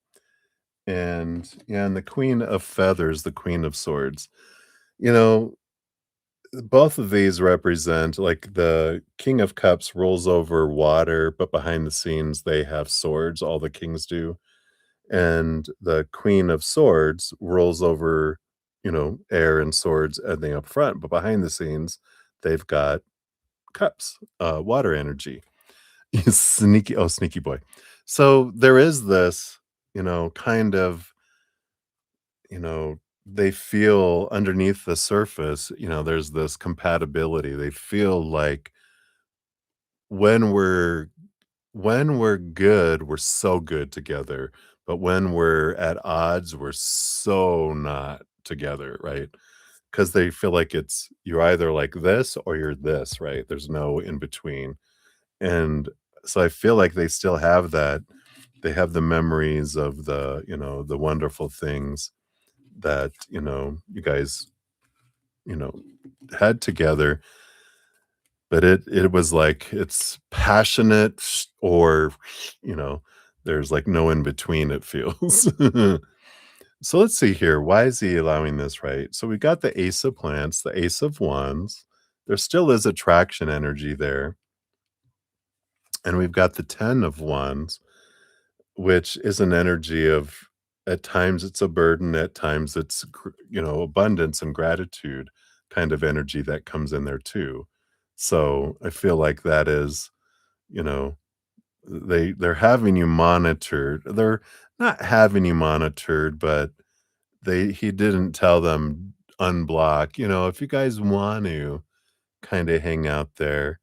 [SPEAKER 1] And yeah, and the Queen of Feathers, the Queen of Swords. You know, both of these represent like the King of Cups rolls over water, but behind the scenes they have swords, all the kings do. And the Queen of Swords rolls over, air and swords and they up front, but behind the scenes they've got cups, water energy. Sneaky, oh, sneaky boy. So there is this, kind of, you know, they feel underneath the surface, there's this compatibility. They feel like when we're when we're good, we're so good together, but when we're at odds, we're so not together, right? Because they feel like it's you're either like this or you're this, right? There's no in between. And so I feel like they still have that. They have the memories of the wonderful things that, you guys, you know, had together, but it was like it's passionate or, you know, there's like no in between, it feels. So let's see here. Why is he allowing this, right? So we got the Ace of Plants, the Ace of Wands. There still is attraction energy there. And we've got the 10 of Wands, which is an energy of at times it's a burden, at times it's abundance and gratitude kind of energy that comes in there too. So I feel like that is, you know, they're having you monitored. They're not having you monitored, but he didn't tell them unblock. If you guys want to kind of hang out there,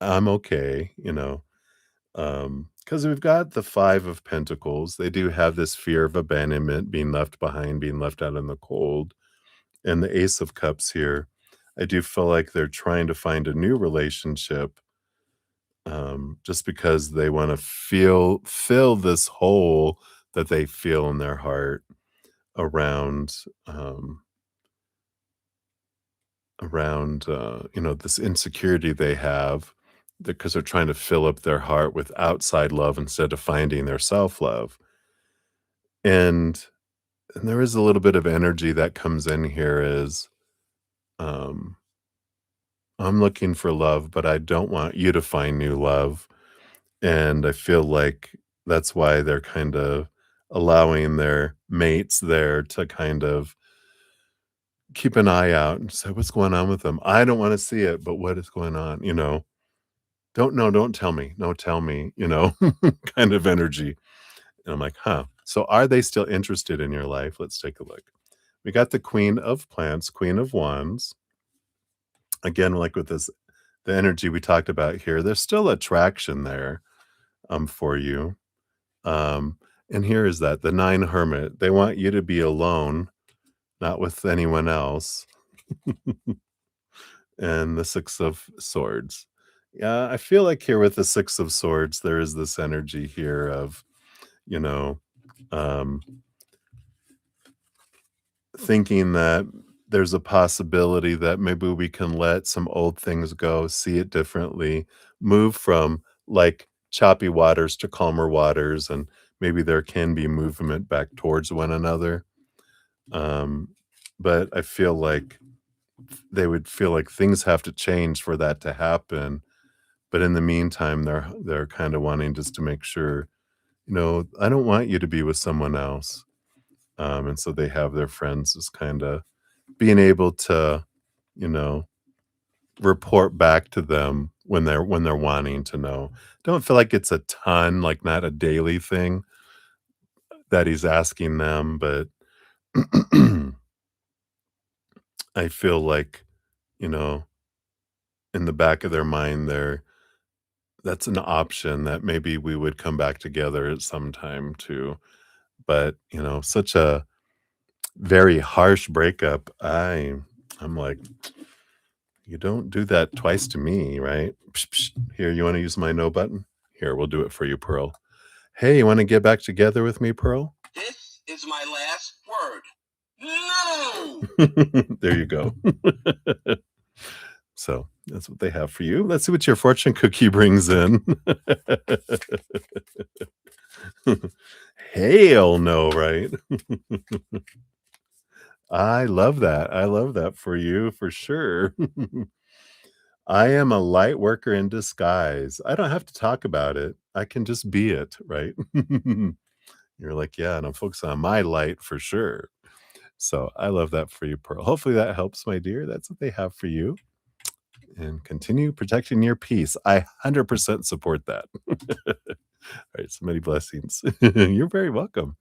[SPEAKER 1] I'm okay, because we've got the 5 of Pentacles. They do have this fear of abandonment, being left behind, being left out in the cold, and the Ace of Cups here. I do feel like they're trying to find a new relationship, just because they wanna fill this hole that they feel in their heart around, this insecurity they have because they're trying to fill up their heart with outside love instead of finding their self-love. And and there is a little bit of energy that comes in here is, um, I'm looking for love, but I don't want you to find new love. And I feel like that's why they're kind of allowing their mates there to kind of keep an eye out and say, "What's going on with them? I don't wanna see it, but what is going on?" "Don't know, don't tell me. No, tell me," kind of energy. And I'm like, "Huh." So are they still interested in your life? Let's take a look. We got the Queen of Plants, Queen of Wands. Again, like with this the energy we talked about here, there's still attraction there, for you. Um, and here is that, the 9 Hermit. They want you to be alone, not with anyone else. And the 6 of Swords. Yeah, I feel like here with the 6 of Swords, there is this energy here of, you know, um, thinking that there's a possibility that maybe we can let some old things go, see it differently, move from like choppy waters to calmer waters, and maybe there can be movement back towards one another. Um, but I feel like they would feel like things have to change for that to happen. But in the meantime, they're kind of wanting just to make sure, I don't want you to be with someone else. And so they have their friends just kind of being able to, you know, report back to them when they're wanting to know. Don't feel like it's a ton, like not a daily thing that he's asking them, but I feel like, you know, in the back of their mind there, that's an option that maybe we would come back together at some time too. But, such a very harsh breakup. I'm like, you don't do that twice to me, right? Psh, psh. Here, you want to use my no button? Here, we'll do it for you, Pearl. Hey, you want to get back together with me, Pearl?
[SPEAKER 2] This is my last word. No!
[SPEAKER 1] There you go. So that's what they have for you. Let's see what your fortune cookie brings in. Hell no, right? I love that. I love that for you for sure. I am a light worker in disguise. I don't have to talk about it. I can just be it, right? You're like, yeah, and I'm focused on my light for sure. So I love that for you, Pearl. Hopefully that helps, my dear. That's what they have for you. and continue protecting your peace. I 100% support that. All right, so many blessings. You're very welcome.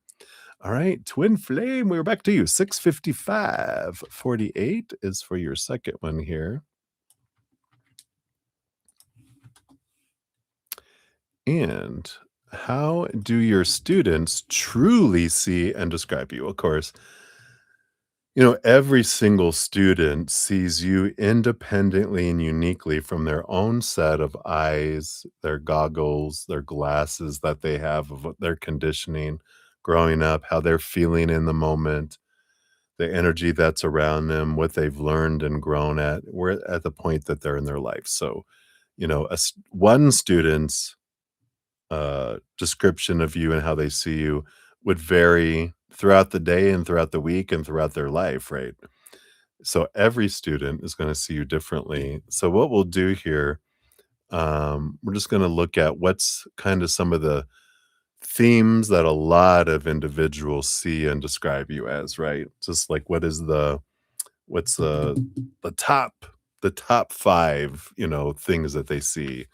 [SPEAKER 1] All right, Twin Flame, we're back to you. 655.48 is for your second one here. And how do your students truly see and describe you? Of course, every single student sees you independently and uniquely from their own set of eyes, their goggles, their glasses that they have of what their conditioning growing up, how they're feeling in the moment, the energy that's around them, what they've learned and grown at. We're at the point that they're in their life. So, one student's description of you and how they see you would vary throughout the day and throughout the week and throughout their life, right? So every student is going to see you differently. So what we'll do here, we're just going to look at what's kind of some of the themes that a lot of individuals see and describe you as, right? Just like what's the top five, things that they see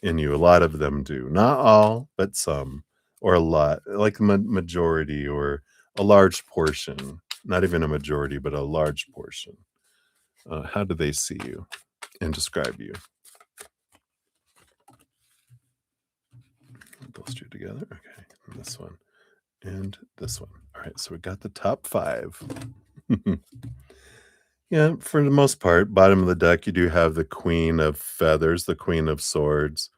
[SPEAKER 1] in you. A lot of them do, not all, but some, or a lot, like majority or a large portion. Not even a majority, but a large portion. How do they see you and describe you? Those two together. Okay. And this one and this one. All right. So we got the top five. Yeah, for the most part, bottom of the deck, you do have the Queen of Feathers, the Queen of Swords.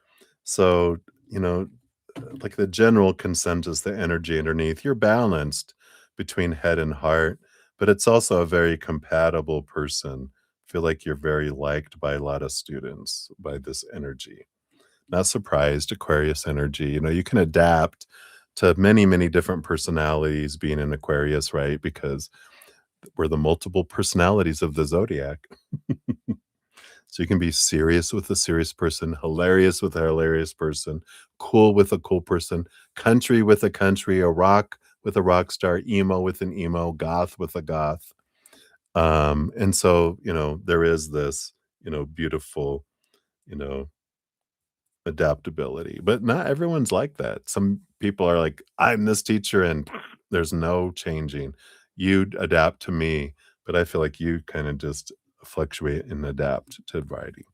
[SPEAKER 1] So, like the general consensus, the energy underneath, you're balanced between head and heart, but it's also a very compatible person. Feel like you're very liked by a lot of students by this energy. Not surprised, Aquarius energy. You can adapt to many, many different personalities being an Aquarius, right? Because we're the multiple personalities of the zodiac. So you can be serious with a serious person, hilarious with a hilarious person, cool with a cool person, country with a country, a rock with a rock star, emo with an emo, goth with a goth. And so, there is this, beautiful, you know, adaptability. But not everyone's like that. Some people are like, I'm this teacher and there's no changing. You adapt to me, but I feel like you kind of just fluctuate and adapt to variety.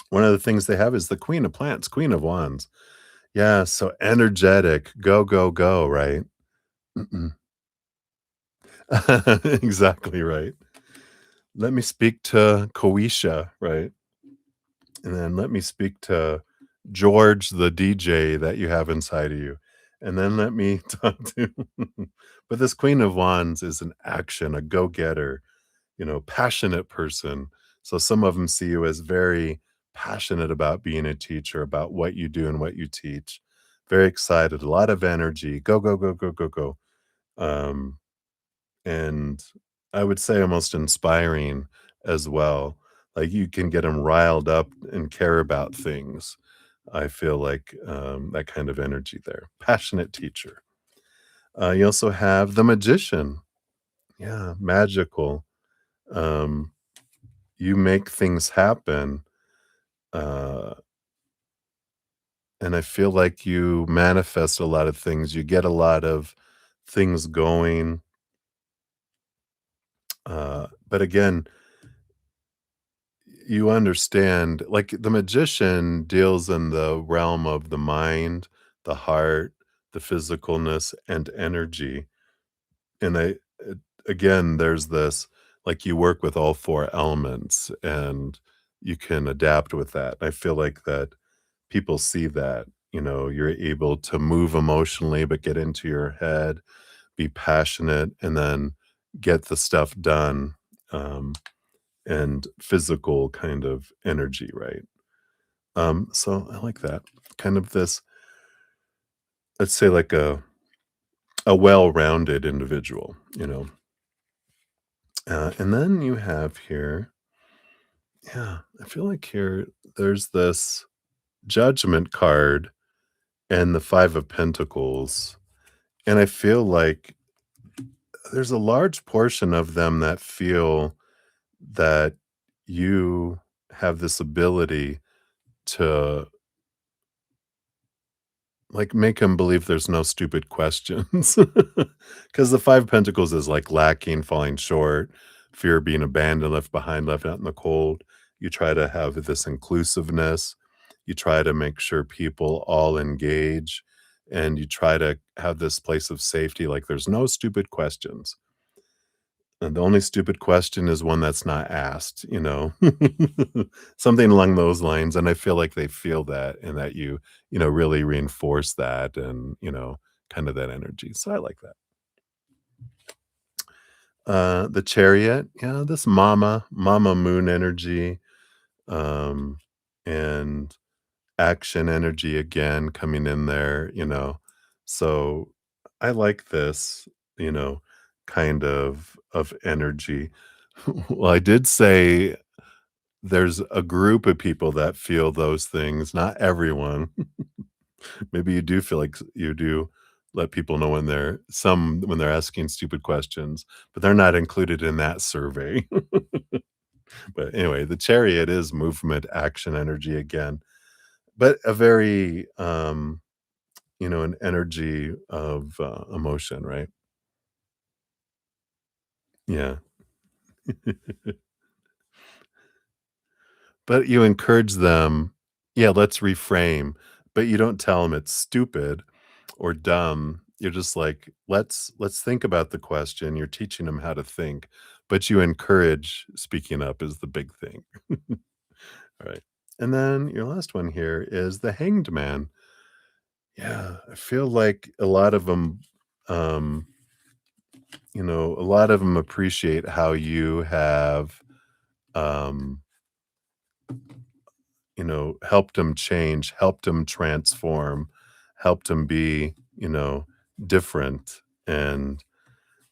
[SPEAKER 1] One of the things they have is the Queen of Plants, Queen of Wands. Yeah, so energetic, go, go, go, right? Mm-mm. Exactly right. Let me speak to Koisha, right? And then let me speak to George, the DJ that you have inside of you. And then let me talk to but this Queen of Wands is an action, a go-getter, passionate person. So some of them see you as very passionate about being a teacher, about what you do and what you teach. Very excited, a lot of energy. Go, go, go, go, go, go. Um, and I would say almost inspiring as well. Like you can get them riled up and care about things. I feel like that kind of energy there. Passionate teacher. You also have the magician. Yeah, magical. Um, you make things happen. Uh, and I feel like you manifest a lot of things. You get a lot of things going. But again, you understand, like the magician deals in the realm of the mind, the heart, the physicalness, and energy. And again, there's this, like you work with all four elements and you can adapt with that. I feel like that people see that, you're able to move emotionally, but get into your head, be passionate, and then get the stuff done. And physical kind of energy, right? So I like that. Kind of this, let's say like a well-rounded individual, and then you have here, yeah, I feel like here there's this judgment card and the 5 of Pentacles, and I feel like there's a large portion of them that feel that you have this ability to, like, make him believe there's no stupid questions. Because the 5 pentacles is, like, lacking, falling short, fear of being abandoned, left behind, left out in the cold. You try to have this inclusiveness. You try to make sure people all engage, and you try to have this place of safety, like, there's no stupid questions. And the only stupid question is one that's not asked, you know? Something along those lines, and I feel like they feel that and that you really reinforce that and, kind of that energy, so I like that. The Chariot, yeah, this mama moon energy, um, and action energy again coming in there. So I like this, you know, kind of energy. Well, I did say there's a group of people that feel those things, not everyone. Maybe you do feel like you do let people know when they're asking stupid questions, but they're not included in that survey. But anyway, the Chariot is movement, action, energy again, but a very, an energy of, emotion, right? Yeah. But you encourage them, "Yeah, let's reframe," but you don't tell them it's stupid or dumb. You're just like, "Let's think about the question." You're teaching them how to think, but you encourage speaking up is the big thing. Alright. And then your last one here is the Hanged Man. Yeah, I feel like um, a lot of them appreciate how you have, um helped him change, helped him transform, helped him be, different, and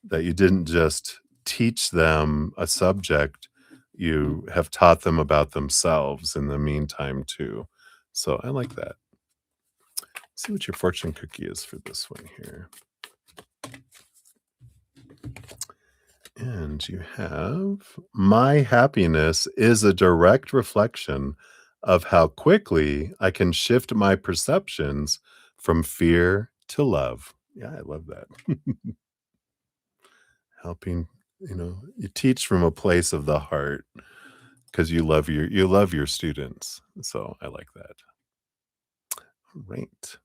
[SPEAKER 1] that you didn't just teach them a subject, you have taught them about themselves in the meantime too. So I like that. See what your fortune cookie is for this one here. And you have my happiness is a direct reflection of how quickly I can shift my perceptions from fear to love. Yeah, I love that. Helping, you teach from a place of the heart because you love your students. So I like that. Right.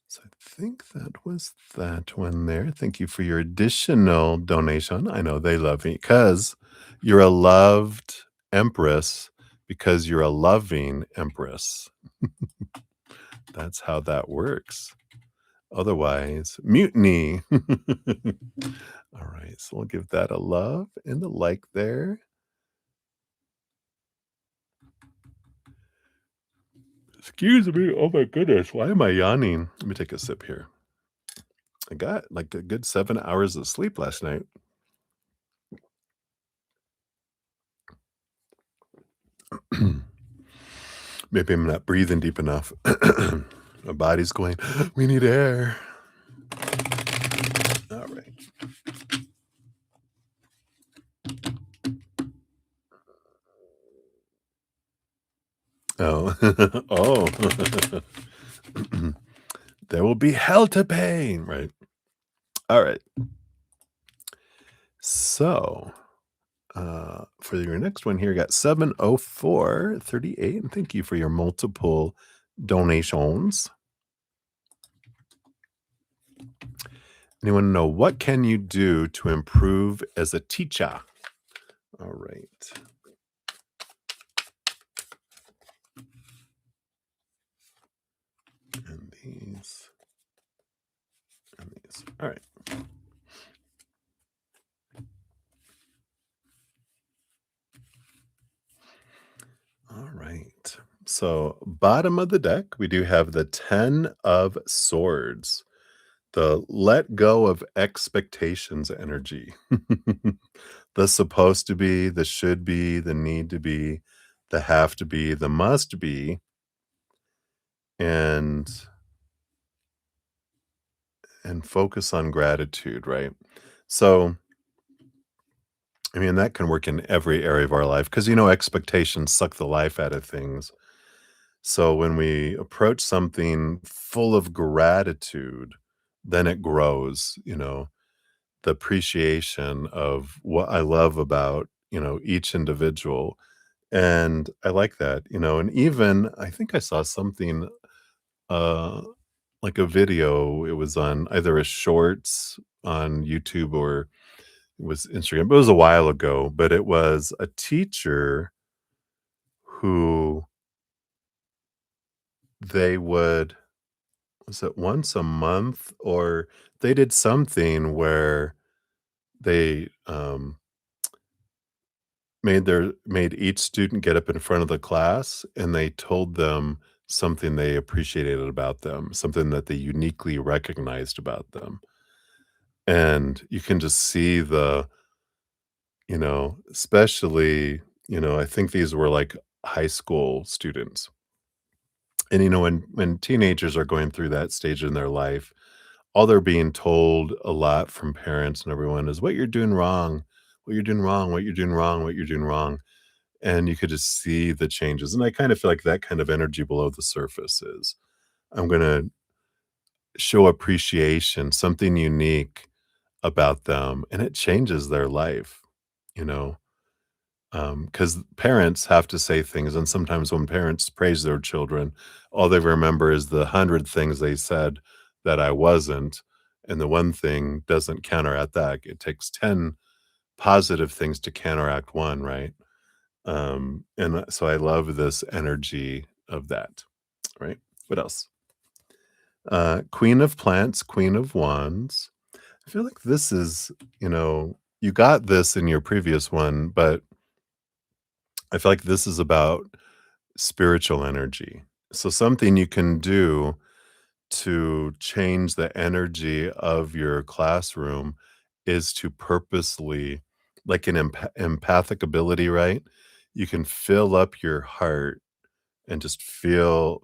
[SPEAKER 1] So I think that was that one there. Thank you for your additional donation. I know they love me because you're a loved empress because you're a loving empress. That's how that works. Otherwise, mutiny. All right, so we'll give that a love and a like there. Excuse me. Oh my goodness. Why am I yawning? Let me take a sip here. I got like a good 7 hours of sleep last night. Maybe I'm not breathing deep enough. My body's going, "We need air." All right. Oh. Oh. There will be hell to pay, right. Alright. So, for your next one here, you got 70438, and thank you for your multiple donations. And you wanna know, what can you do to improve as a teacher? Alright. And these. Alright. All right. So, bottom of the deck, we do have the 10 of swords, the let go of expectations energy. The supposed to be, the should be, the need to be, the have to be, the must be, and focus on gratitude, right? So, I mean, that can work in every area of our life because, expectations suck the life out of things. So when we approach something full of gratitude, then it grows, the appreciation of what I love about, each individual. And I like that, and even I think I saw something, uh, like a video, it was on either a shorts on YouTube or it was Instagram, but it was a while ago, but it was a teacher who they would was it once a month or they did something where they, made each student get up in front of the class, and they told them something they appreciated about them, something that they uniquely recognized about them, and you can just see especially, I think these were, like, high school students, and, when teenagers are going through that stage in their life, all they're being told a lot from parents and everyone is, "What you're doing wrong, what you're doing wrong, what you're doing wrong, what you're doing wrong." And you could just see the changes, and I kind of feel like that kind of energy below the surface is, I'm gonna show appreciation, something unique about them, and it changes their life, you know? Because parents have to say things, and sometimes when parents praise their children, all they remember is the 100 things they said that I wasn't, and the one thing doesn't counteract that. It takes 10 positive things to counteract one, right? So I love this energy of that, right? What else? Queen of Plants, Queen of Wands. I feel like this is, you got this in your previous one, but I feel like this is about spiritual energy. So something you can do to change the energy of your classroom is to purposely, like an empathic ability, right? You can fill up your heart and just fill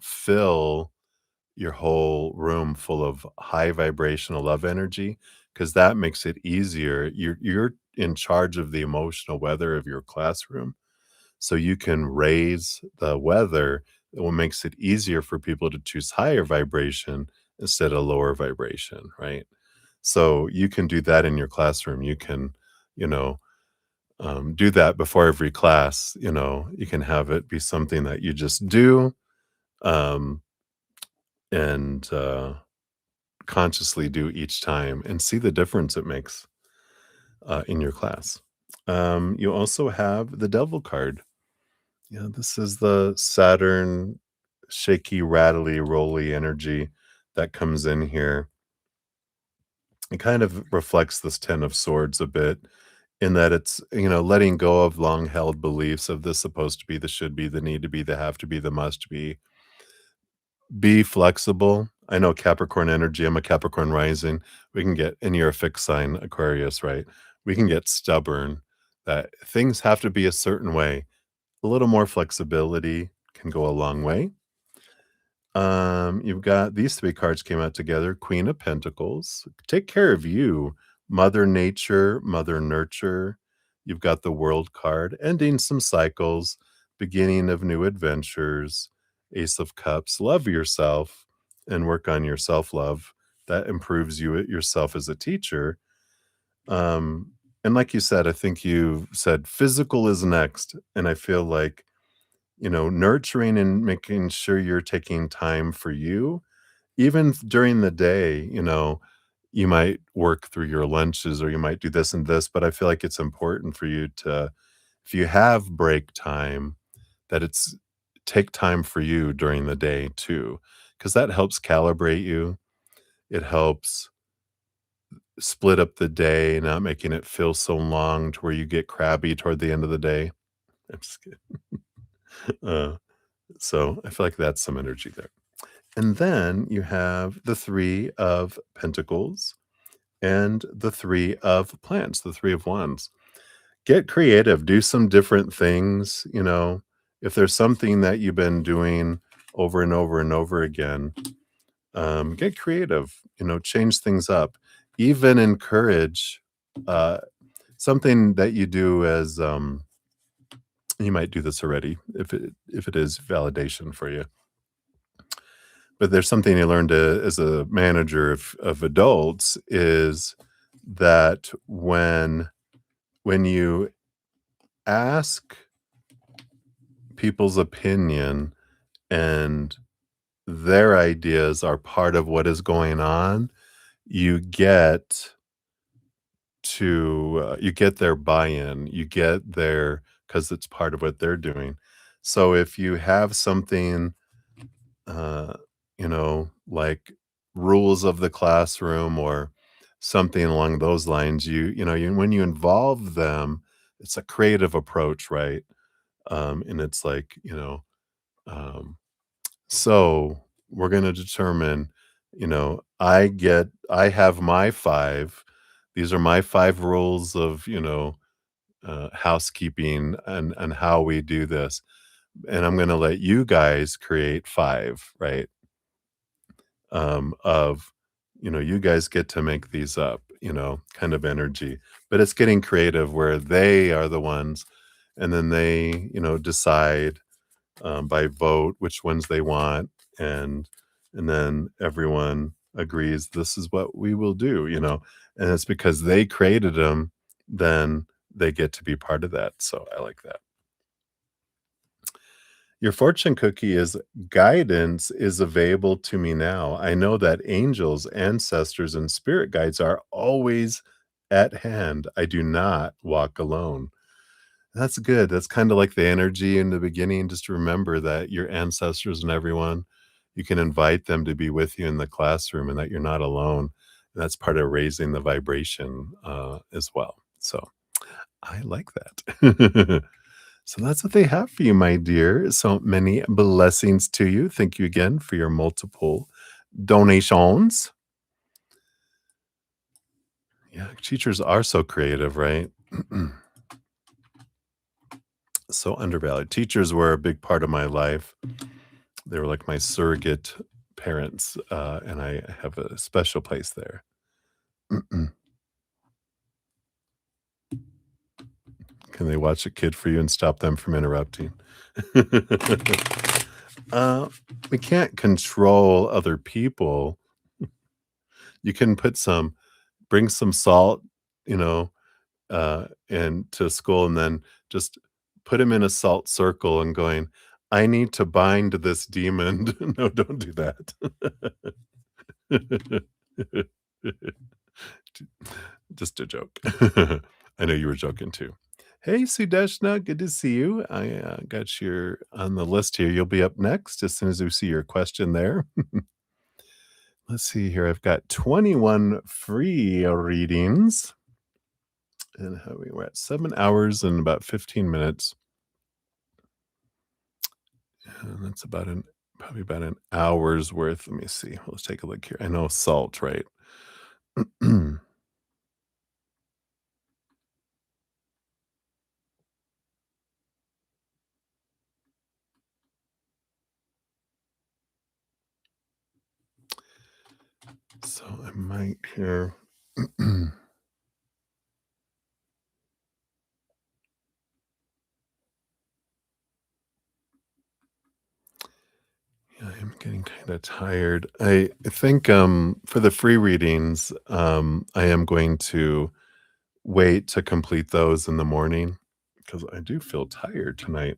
[SPEAKER 1] your whole room full of high vibrational love energy because that makes it easier. You're in charge of the emotional weather of your classroom, so you can raise the weather. What makes it easier for people to choose higher vibration instead of lower vibration, right? So you can do that in your classroom. You can, you know, do that before every class. You can have it be something that you just do, um, and consciously do each time and see the difference it makes in your class. You also have the devil card. Yeah, this is the Saturn shaky, rattly, rolly energy that comes in here. It kind of reflects this 10 of swords a bit in that it's, letting go of long held beliefs of this supposed to be, the should be, the need to be, the have to be, the must be. Be flexible. I know Capricorn energy. I'm a Capricorn rising. We can get, and you're a fixed sign, Aquarius, right? We can get stubborn that things have to be a certain way. A little more flexibility can go a long way. You've got these 3 cards came out together, Queen of Pentacles. Take care of you, Mother Nature, Mother Nurture. You've got the World card, ending some cycles, beginning of new adventures, Ace of Cups. Love yourself and work on your self-love. That improves you yourself as a teacher. And like you said, I think you said physical is next, and I feel like nurturing and making sure you're taking time for you, even during the day, you might work through your lunches or you might do this and this, but I feel like it's important for you to, if you have break time, that it's take time for you during the day too, because that helps calibrate you. It helps split up the day, not making it feel so long to where you get crabby toward the end of the day. I'm just kidding. Uh, so I feel like that's some energy there. And then you have the 3 of Pentacles and the 3 of Plants, the 3 of Wands. Get creative, do some different things, if there's something that you've been doing over and over and over again, get creative, change things up. Even encourage, uh, something that you do as, you might do this already if it is validation for you, but there's something you learned as a manager of adults is that when you ask people's opinion and their ideas are part of what is going on, you get you get their buy-in, you get their because it's part of what they're doing. So if you have something, uh, like rules of the classroom or something along those lines, when you involve them, it's a creative approach, right? And it's like, um so we're going to determine, I have my five. These are my five rules of, housekeeping and how we do this. And I'm going to let you guys create five, right? Of, you guys get to make these up, kind of energy. But it's getting creative where they are the ones and then they, decide by vote which ones they want, and then everyone agrees this is what we will do, and it's because they created them, then they get to be part of that. So I like that. Your fortune cookie is guidance is available to me now. I know that angels, ancestors, and spirit guides are always at hand. I do not walk alone. That's good. That's kinda like the energy in the beginning, just to remember that your ancestors and everyone, you can invite them to be with you in the classroom and that you're not alone. That's part of raising the vibration, as well. So, I like that. So that's what they have for you, my dear. So many blessings to you. Thank you again for your multiple donations. Yeah, teachers are so creative, right? So undervalued. Teachers were a big part of my life. They were like my surrogate parents, and I have a special place there. Can they watch a kid for you and stop them from interrupting? Uh, we can't control other people. You can bring some salt, you know, and to school and then just put him in a salt circle and going, "I need to bind this demon." No, don't do that. Just a joke. I know you were joking too. Hey, Sudeshna, good to see you. I got your on the list here. You'll be up next as soon as we see your question there. Let's see here. I've got 21 free readings, and we're at 7 hours and about 15 minutes. And that's probably about an hour's worth. Let me see. Let's take a look here. I know salt, right? So I might here. Yeah, I'm getting kind of tired. I think for the free readings, I am going to wait to complete those in the morning because I do feel tired tonight.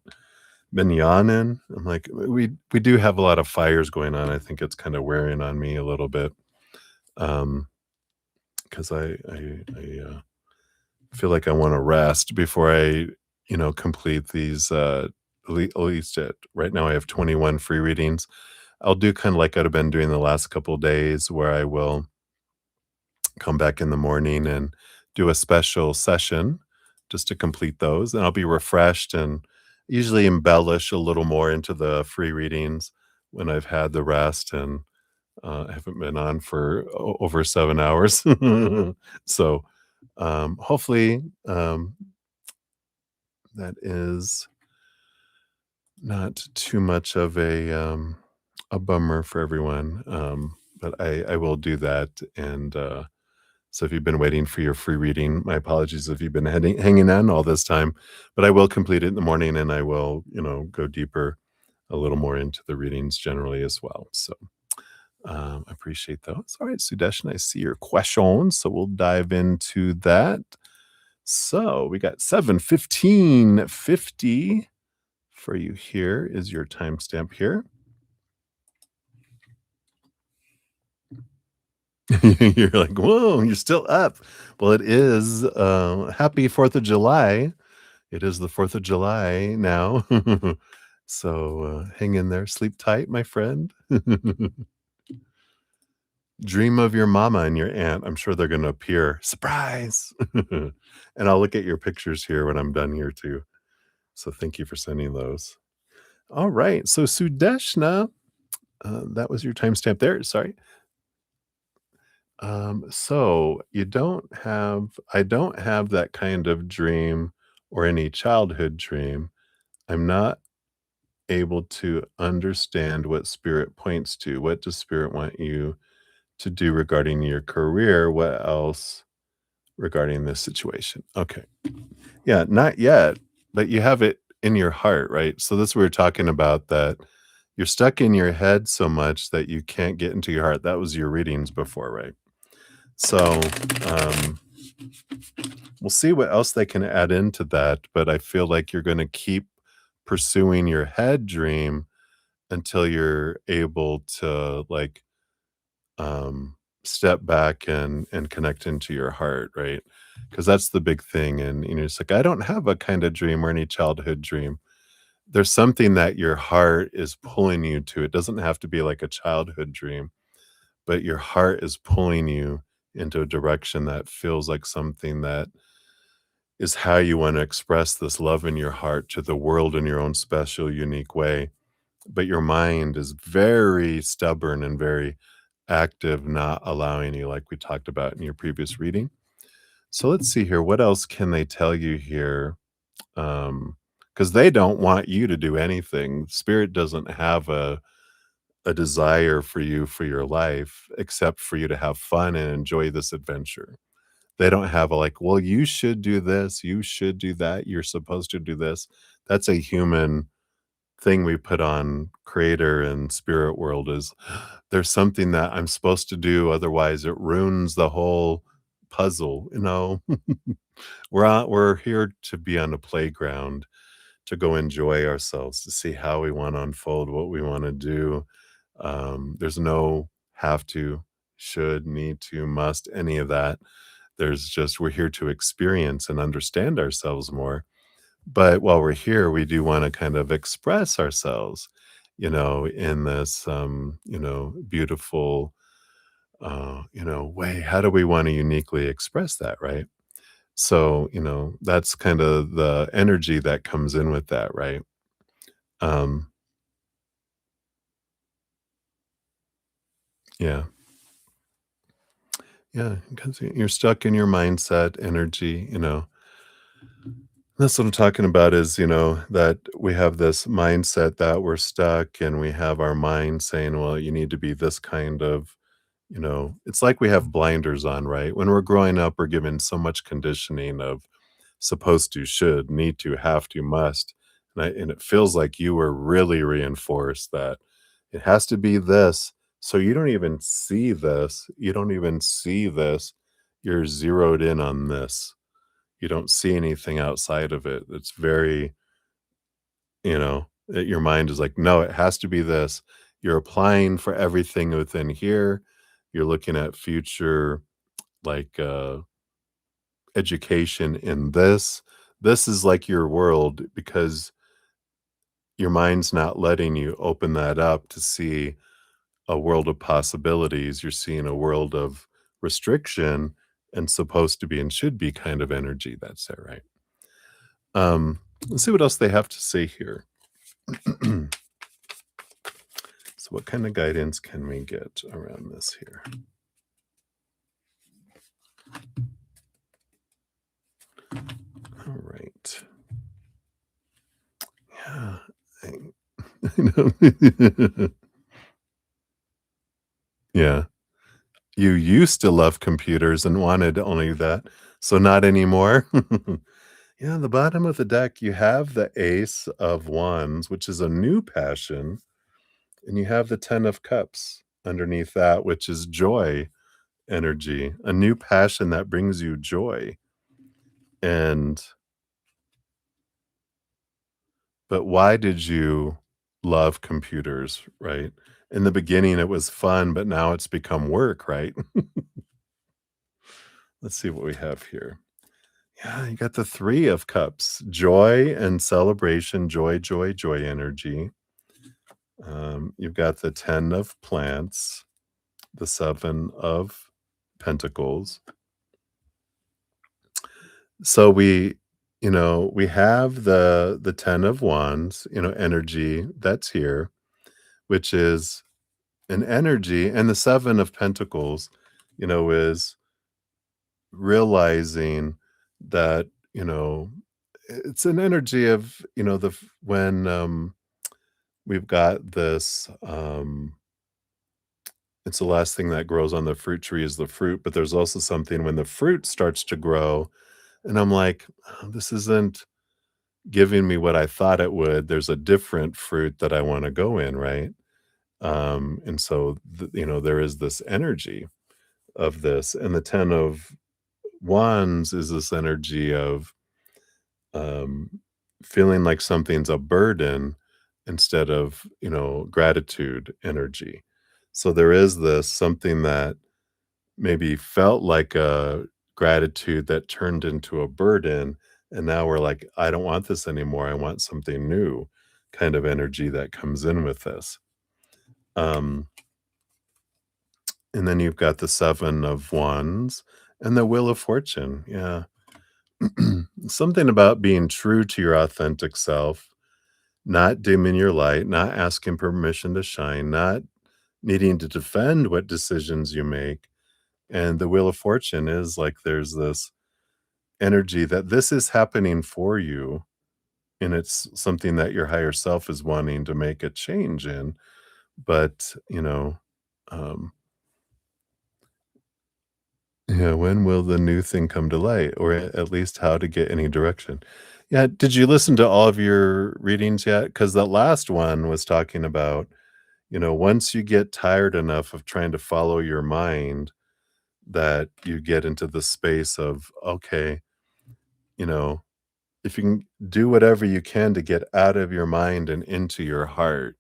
[SPEAKER 1] Been yawning. I'm like, we do have a lot of fires going on. I think it's kind of wearing on me a little bit. Because I feel like I want to rest before I, complete these. At least right now, I have 21 free readings. I'll do kind of like I've been doing the last couple days, where I will come back in the morning and do a special session just to complete those, and I'll be refreshed and usually embellish a little more into the free readings when I've had the rest and I haven't been on for over 7 hours. So hopefully that is not too much of a bummer for everyone. But I will do that, and So if you've been waiting for your free reading, my apologies if you've been hanging on all this time, but I will complete it in the morning and I will, go deeper a little more into the readings generally as well. So I appreciate those. All right, Sudesh, I see your questions, so we'll dive into that. So we got 7:15:50 for you. Here is your timestamp here. You're like, whoa, you're still up. Well, it is happy 4th of July. It is the 4th of July now. So hang in there, sleep tight, my friend. Dream of your mama and your aunt. I'm sure they're going to appear. Surprise. And I'll look at your pictures here when I'm done here too. So thank you for sending those. All right. So Sudeshna, that was your timestamp there. Sorry. So I don't have that kind of dream or any childhood dream. I'm not able to understand what spirit points to. What does spirit want you to do regarding your career? What else regarding this situation? Okay. Yeah, not yet, but you have it in your heart, right? So this we were talking about that you're stuck in your head so much that you can't get into your heart. That was your readings before, right? So, um, we'll see what else they can add into that, but I feel like you're gonna keep pursuing your head dream until you're able to, like, um, step back and connect into your heart, right? Because that's the big thing, and, it's like, I don't have a kinda dream or any childhood dream. There's something that your heart is pulling you to. It doesn't have to be like a childhood dream, but your heart is pulling you into a direction that feels like something that is how you wanna express this love in your heart to the world in your own special, unique way. But your mind is very stubborn and very active, not allowing you, like we talked about in your previous reading. So let's see here. What else can they tell you here? Because they don't want you to do anything. Spirit doesn't have a desire for you for your life except for you to have fun and enjoy this adventure. They don't have a like, well, you should do this, you should do that, you're supposed to do this. That's a human thing we put on creator and spirit world is there's something that I'm supposed to do, otherwise it ruins the whole puzzle. We're here to be on a playground, to go enjoy ourselves, to see how we want to unfold, what we want to do. There's no have to, should, need to, must, any of that. There's just we're here to experience and understand ourselves more. But while we're here, we do wanna kind of express ourselves, in this, beautiful, way. How do we wanna uniquely express that, right? So, that's kinda the energy that comes in with that, right? Um, yeah, yeah, because you're stuck in your mindset, energy. That's what I'm talking about is, that we have this mindset that we're stuck and we have our mind saying, well, you need to be this kind of, it's like we have blinders on, right? When we're growing up, we're given so much conditioning of supposed to, should, need to, have to, must. And it feels like you were really reinforced that it has to be this. So you don't even see this. You don't even see this. You're zeroed in on this. You don't see anything outside of it. It's very, your mind is like, no, it has to be this. You're applying for everything within here. You're looking at future, like, education in this. This is like your world because your mind's not letting you open that up to see a world of possibilities. You're seeing a world of restriction and supposed to be and should be kind of energy that's there, right? Let's see what else they have to say here. So what kind of guidance can we get around this here? All right. Yeah. I know. Yeah. You used to love computers and wanted only that, so not anymore? Yeah, the bottom of the deck, you have the Ace of Wands, which is a new passion, and you have the 10 of Cups underneath that, which is joy energy, a new passion that brings you joy. And but why did you love computers, right? In the beginning, it was fun, but now it's become work, right? Let's see what we have here. Yeah, you got the 3 of Cups, joy and celebration, joy, joy, joy energy. You've got the 10 of Plants, the 7 of Pentacles. So we have the 10 of Wands, energy that's here, which is an energy, and the 7 of Pentacles, is realizing that, it's an energy of, when we've got this it's the last thing that grows on the fruit tree is the fruit, but there's also something when the fruit starts to grow, and I'm like, "Oh, this isn't giving me what I thought it would. There's a different fruit that I wanna go in," right? And so, there is this energy of this, and the 10 of Wands is this energy of, um, feeling like something's a burden instead of, gratitude energy. So there is this something that maybe felt like a gratitude that turned into a burden, and now we're like, "I don't want this anymore, I want something new," kind of energy that comes in with this. Um, and then you've got the 7 of Wands and the Wheel of Fortune, yeah. Something about being true to your authentic self, not dimming your light, not asking permission to shine, not needing to defend what decisions you make, and the Wheel of Fortune is like there's this energy that this is happening for you, and it's something that your higher self is wanting to make a change in, but, um, yeah, when will the new thing come to light, or at least how to get any direction? Yeah, did you listen to all of your readings yet? Because that last one was talking about, once you get tired enough of trying to follow your mind, that you get into the space of, okay, you know, if you can do whatever you can to get out of your mind and into your heart.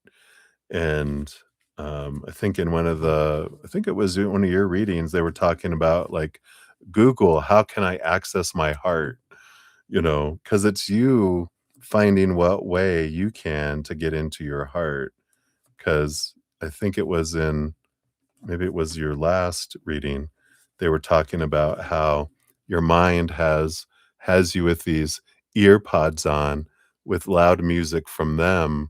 [SPEAKER 1] And I think I think it was in one of your readings, they were talking about like Google, how can I access my heart? Because it's you finding what way you can to get into your heart. Because I think it was in maybe it was your last reading, they were talking about how your mind has you with these ear pods on with loud music from them,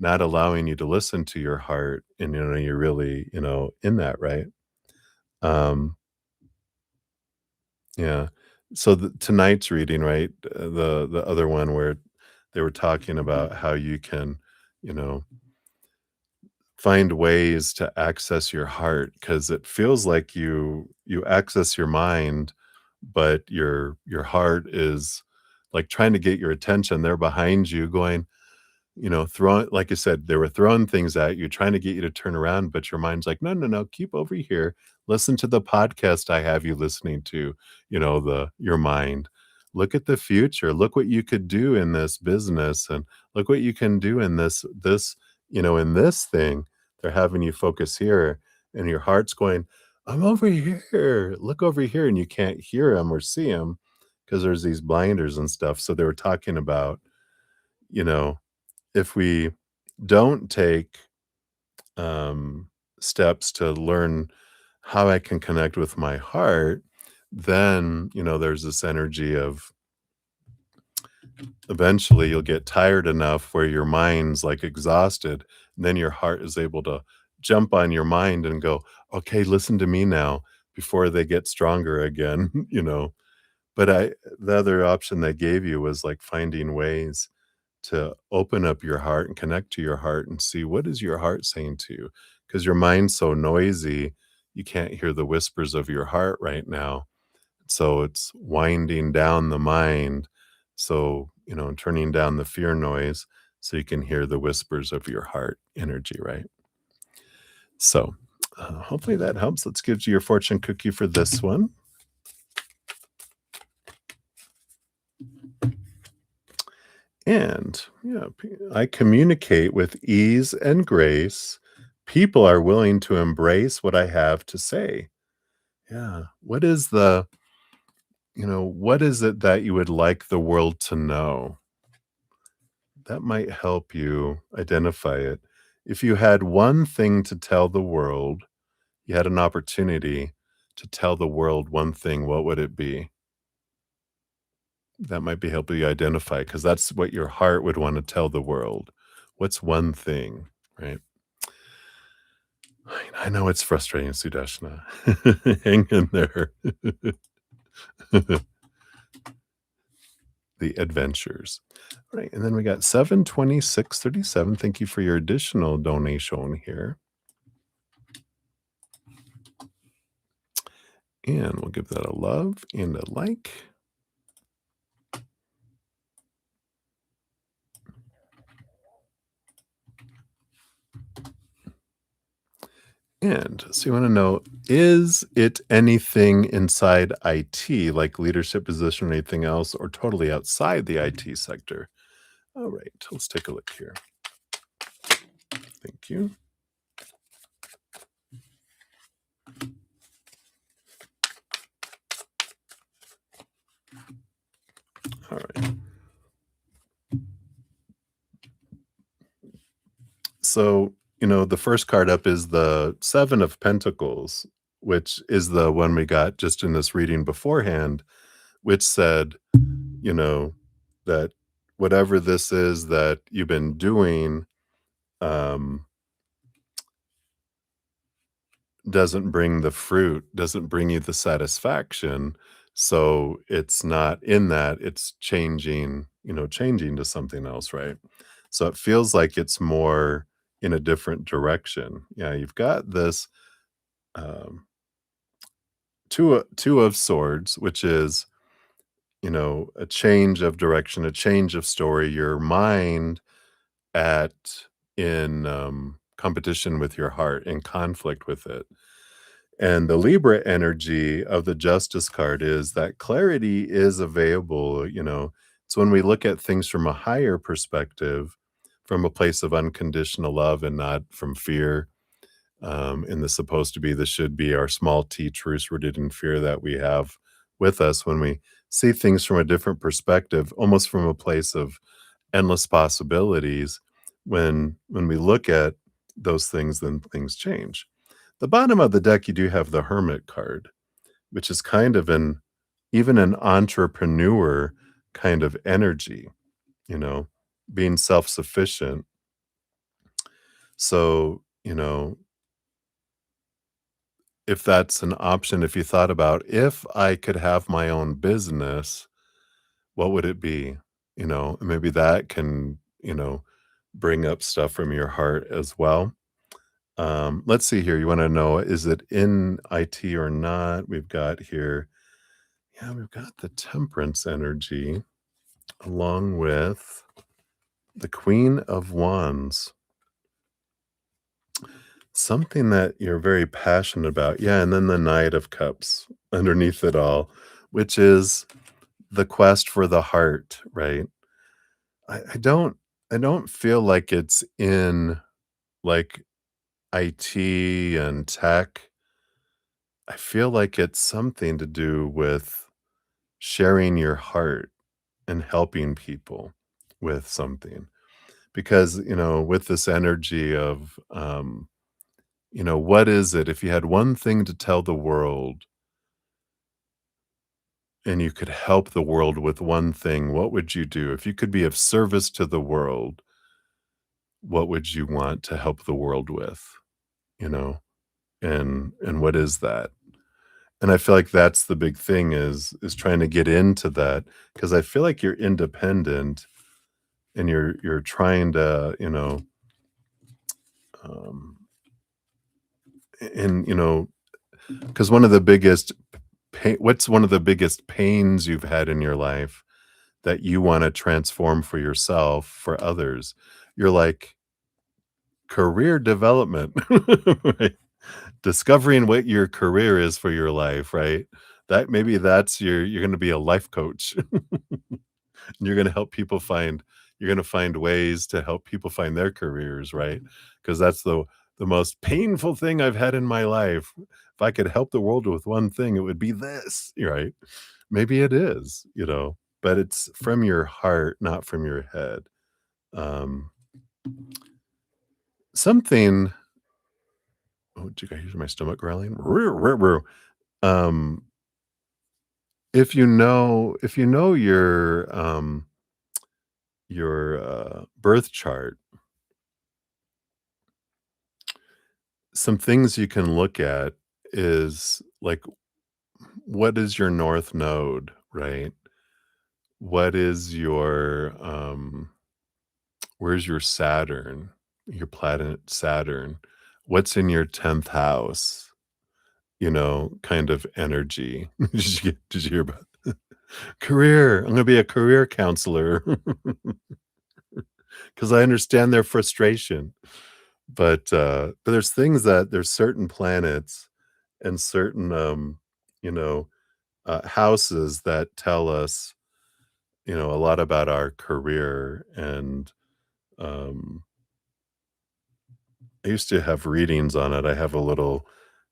[SPEAKER 1] not allowing you to listen to your heart, and, you're really, in that, right? Um, yeah. So, tonight's reading, right, the other one where they were talking about how you can, you know find ways to access your heart because it feels like you access your mind, but your heart is, like, trying to get your attention. They're behind you going, throwing like I said, they were throwing things at you, trying to get you to turn around, but your mind's like, "No, no, no, keep over here. Listen to the podcast I have you listening to," your mind. "Look at the future. Look what you could do in this business, and look what you can do in in this thing." They're having you focus here, and your heart's going, "I'm over here. Look over here," and you can't hear them or see them because there's these blinders and stuff. So they were talking about, you know if we don't take, um, steps to learn how I can connect with my heart, then, there's this energy of eventually you'll get tired enough where your mind's, like, exhausted, and then your heart is able to jump on your mind and go, "Okay, listen to me now," before they get stronger again, But the other option they gave you was, like, finding ways to open up your heart and connect to your heart and see what is your heart saying to you, because your mind's so noisy, you can't hear the whispers of your heart right now. So it's winding down the mind. So, turning down the fear noise so you can hear the whispers of your heart energy, right? So, hopefully that helps. Let's give you your fortune cookie for this one. And yeah, I communicate with ease and grace. People are willing to embrace what I have to say. Yeah. What is it that you would like the world to know? That might help you identify it. If you had one thing to tell the world, you had an opportunity to tell the world one thing, what would it be? That might be helping you identify because that's what your heart would want to tell the world. What's one thing, right? I know it's frustrating, Sudeshna. Hang in there. The adventures. All right, and then we got 72637. Thank you for your additional donation here. And we'll give that a love and a like. And so you want to know, is it anything inside IT, like leadership position or anything else, or totally outside the IT sector? All right, let's take a look here. Thank you. All right. So, the first card up is the Seven of Pentacles, which is the one we got just in this reading beforehand, which said, you know, that whatever this is that you've been doing, um, doesn't bring the fruit, doesn't bring you the satisfaction. So it's not in that, it's changing to something else, right? So it feels like it's more in a different direction. Yeah, you've got this um, two of swords, which is a change of direction, a change of story. Your mind at in competition with your heart, in conflict with it. And the Libra energy of the Justice card is that clarity is available. It's when we look at things from a higher perspective, from a place of unconditional love and not from fear. In the supposed to be, the should be, our small t truths rooted in fear that we have with us when we see things from a different perspective, almost from a place of endless possibilities. When we look at those things, then things change. The bottom of the deck, you do have the Hermit card, which is kind of even an entrepreneur kind of energy, you know, being self-sufficient. So, if that's an option, if you thought about, if I could have my own business, what would it be? Maybe that can, bring up stuff from your heart as well. Let's see here. You want to know, is it in IT or not? We've got here, yeah, we've got the temperance energy along with the Queen of Wands. Something that you're very passionate about. Yeah, and then the Knight of Cups underneath it all, which is the quest for the heart, right? I don't feel like it's in like IT and tech. I feel like it's something to do with sharing your heart and helping people with something. Because, with this energy of, what is it? If you had one thing to tell the world and you could help the world with one thing, what would you do? If you could be of service to the world, what would you want to help the world with? You know? And what is that? And I feel like that's the big thing is trying to get into that because I feel like you're independent and you're trying to, um, and Because one of the biggest what's one of the biggest pains you've had in your life that you wanna transform for yourself, for others? You're like, career development, right? Discovering what your career is for your life, right? That maybe that's you're gonna be a life coach. You're gonna help people find you're gonna find ways to help people find their careers, right? Because that's the most painful thing I've had in my life. If I could help the world with one thing, it would be this, right? Maybe it is, but it's from your heart, not from your head. Um, something oh, did you guys hear my stomach growling? Um, if you know your birth chart, some things you can look at is like what is your north node, right? What is your where's your Saturn, your planet Saturn? What's in your 10th house? Kind of energy. Did you hear about career? I'm gonna be a career counselor because I understand their frustration. But there's certain planets and certain you know houses that tell us a lot about our career. And um I used to have readings on it. I have a little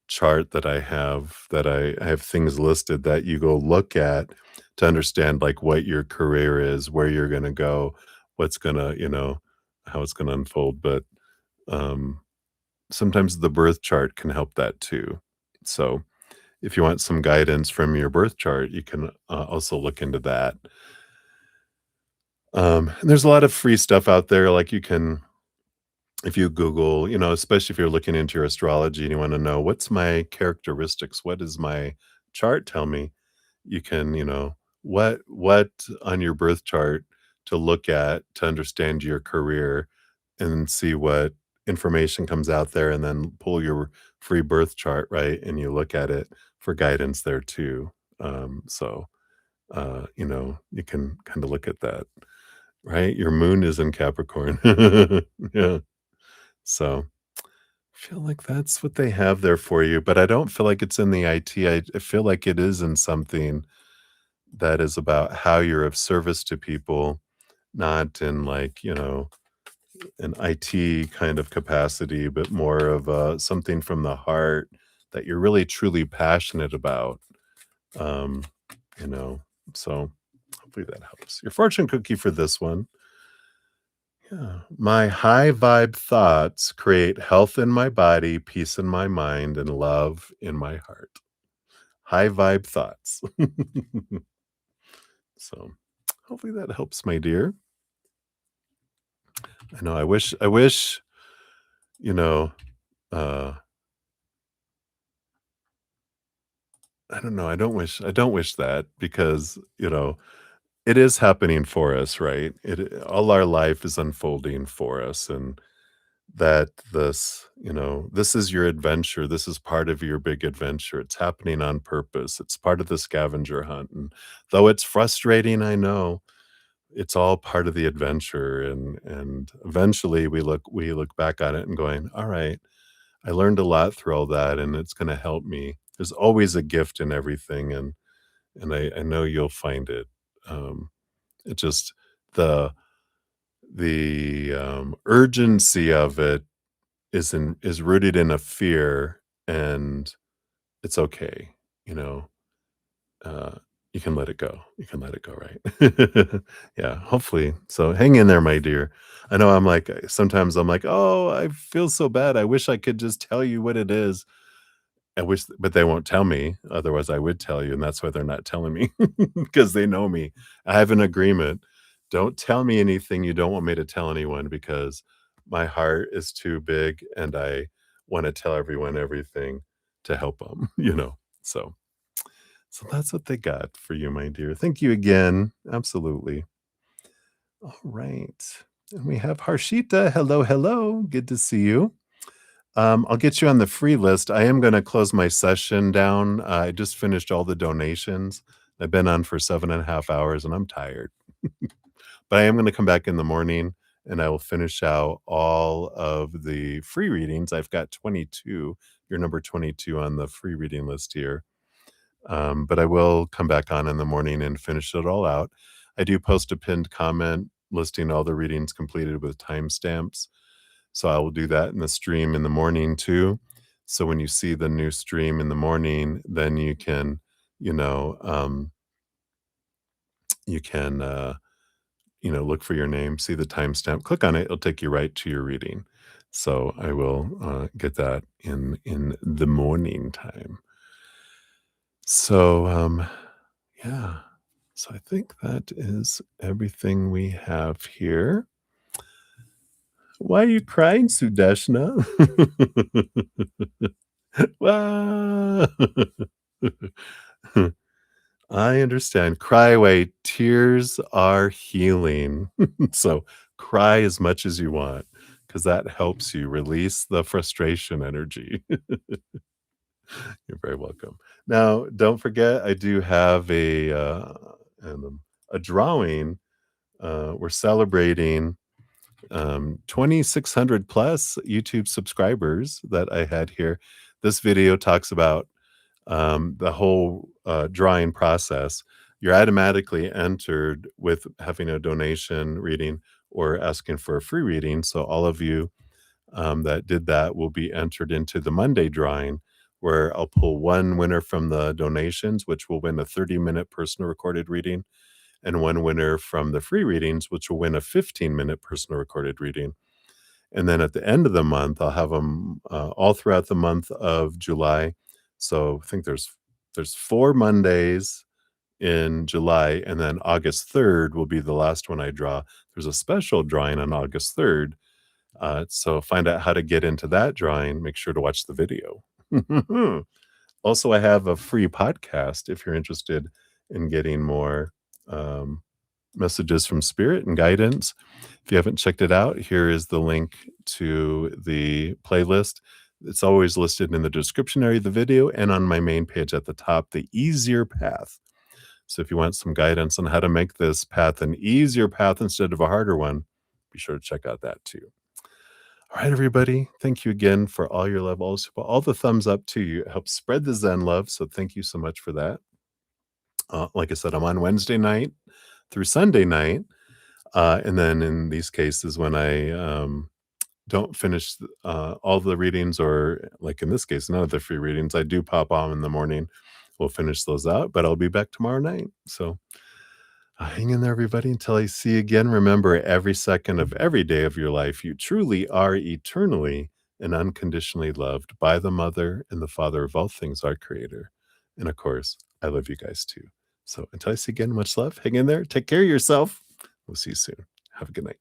[SPEAKER 1] chart that I have things listed that you go look at to understand like what your career is, where you're gonna go, what's gonna, how it's gonna unfold. But um sometimes the birth chart can help that too. So if you want some guidance from your birth chart, you can also look into that. And there's a lot of free stuff out there. Like you can, if you Google, especially if you're looking into your astrology and you want to know what's my characteristics, what does my chart tell me? You can, what on your birth chart to look at to understand your career and see what information comes out there, and then pull your free birth chart, right? And you look at it for guidance there too. You can kind of look at that, right? Your moon is in Capricorn. Yeah. So feel like that's what they have there for you, but I don't feel like it's in the IT. I feel like it is in something that is about how you're of service to people, not in like, an IT kind of capacity, but more of something from the heart that you're really truly passionate about. Um, you know, so hopefully that helps. Your fortune cookie for this one. Yeah. My high vibe thoughts create health in my body, peace in my mind, and love in my heart. High vibe thoughts. So hopefully that helps, my dear. I know I wish, you know, uh I don't know, I don't wish that because, it is happening for us, right? All our life is unfolding for us, and that this is your adventure. This is part of your big adventure. It's happening on purpose. It's part of the scavenger hunt. And though it's frustrating, I know it's all part of the adventure. And eventually we look back on it and going, all right, I learned a lot through all that, and it's gonna help me. There's always a gift in everything, and I know you'll find it. Um, it just the the urgency of it is rooted in a fear, and it's okay, you know, uh, you can let it go. You can let it go, right? Yeah, hopefully. So hang in there, my dear. I know sometimes I'm like, "Oh, I feel so bad. I wish I could just tell you what it is." But they won't tell me, otherwise I would tell you, and that's why they're not telling me because they know me. I have an agreement. Don't tell me anything you don't want me to tell anyone because my heart is too big and I wanna tell everyone everything to help them. So that's what they got for you, my dear. Thank you again. Absolutely. All right. And we have Harshita. Hello, hello. Good to see you. I'll get you on the free list. I am gonna close my session down. I just finished all the donations. I've been on for 7.5 hours, and I'm tired. But I am gonna come back in the morning, and I will finish out all of the free readings. I've got 22. You're number 22 on the free reading list here. But I will come back on in the morning and finish it all out. I do post a pinned comment listing all the readings completed with timestamps. So I will do that in the stream in the morning too. So when you see the new stream in the morning, then you can, you know, you can, look for your name, see the timestamp, click on it. It'll take you right to your reading. So I will get that in the morning time. So yeah. So I think that is everything we have here. Why are you crying, Sudeshna? Wah! I understand. Cry away. Tears are healing. So cry as much as you want because that helps you release the frustration energy. You're very welcome. Now, don't forget, I do have a drawing. We're celebrating 2,600 plus YouTube subscribers that I had here. This video talks about the whole drawing process. You're automatically entered with having a donation reading or asking for a free reading. So all of you that did that will be entered into the Monday drawing, where I'll pull one winner from the donations, which will win a 30-minute personal recorded reading, and one winner from the free readings, which will win a 15-minute personal recorded reading. And then at the end of the month, I'll have them all throughout the month of July. So I think there's 4 Mondays in July, and then August 3rd will be the last one I draw. There's a special drawing on August 3rd. So find out how to get into that drawing. Make sure to watch the video. Also, I have a free podcast if you're interested in getting more messages from spirit and guidance. If you haven't checked it out, here is the link to the playlist. It's always listed in the description area of the video and on my main page at the top, the easier path. So if you want some guidance on how to make this path an easier path instead of a harder one, be sure to check out that too. All right, everybody. Thank you again for all your love, all the thumbs up to you. It helps spread the Zen love. So thank you so much for that. Like I said, I'm on Wednesday night through Sunday night. And then in these cases, when I don't finish all the readings, or like in this case, none of the free readings, I do pop on in the morning. We'll finish those out, but I'll be back tomorrow night. So hang in there, everybody, until I see you again. Remember, every second of every day of your life, you truly are eternally and unconditionally loved by the Mother and the Father of all things, our Creator. And of course, I love you guys too. So until I see you again, much love. Hang in there. Take care of yourself. We'll see you soon. Have a good night.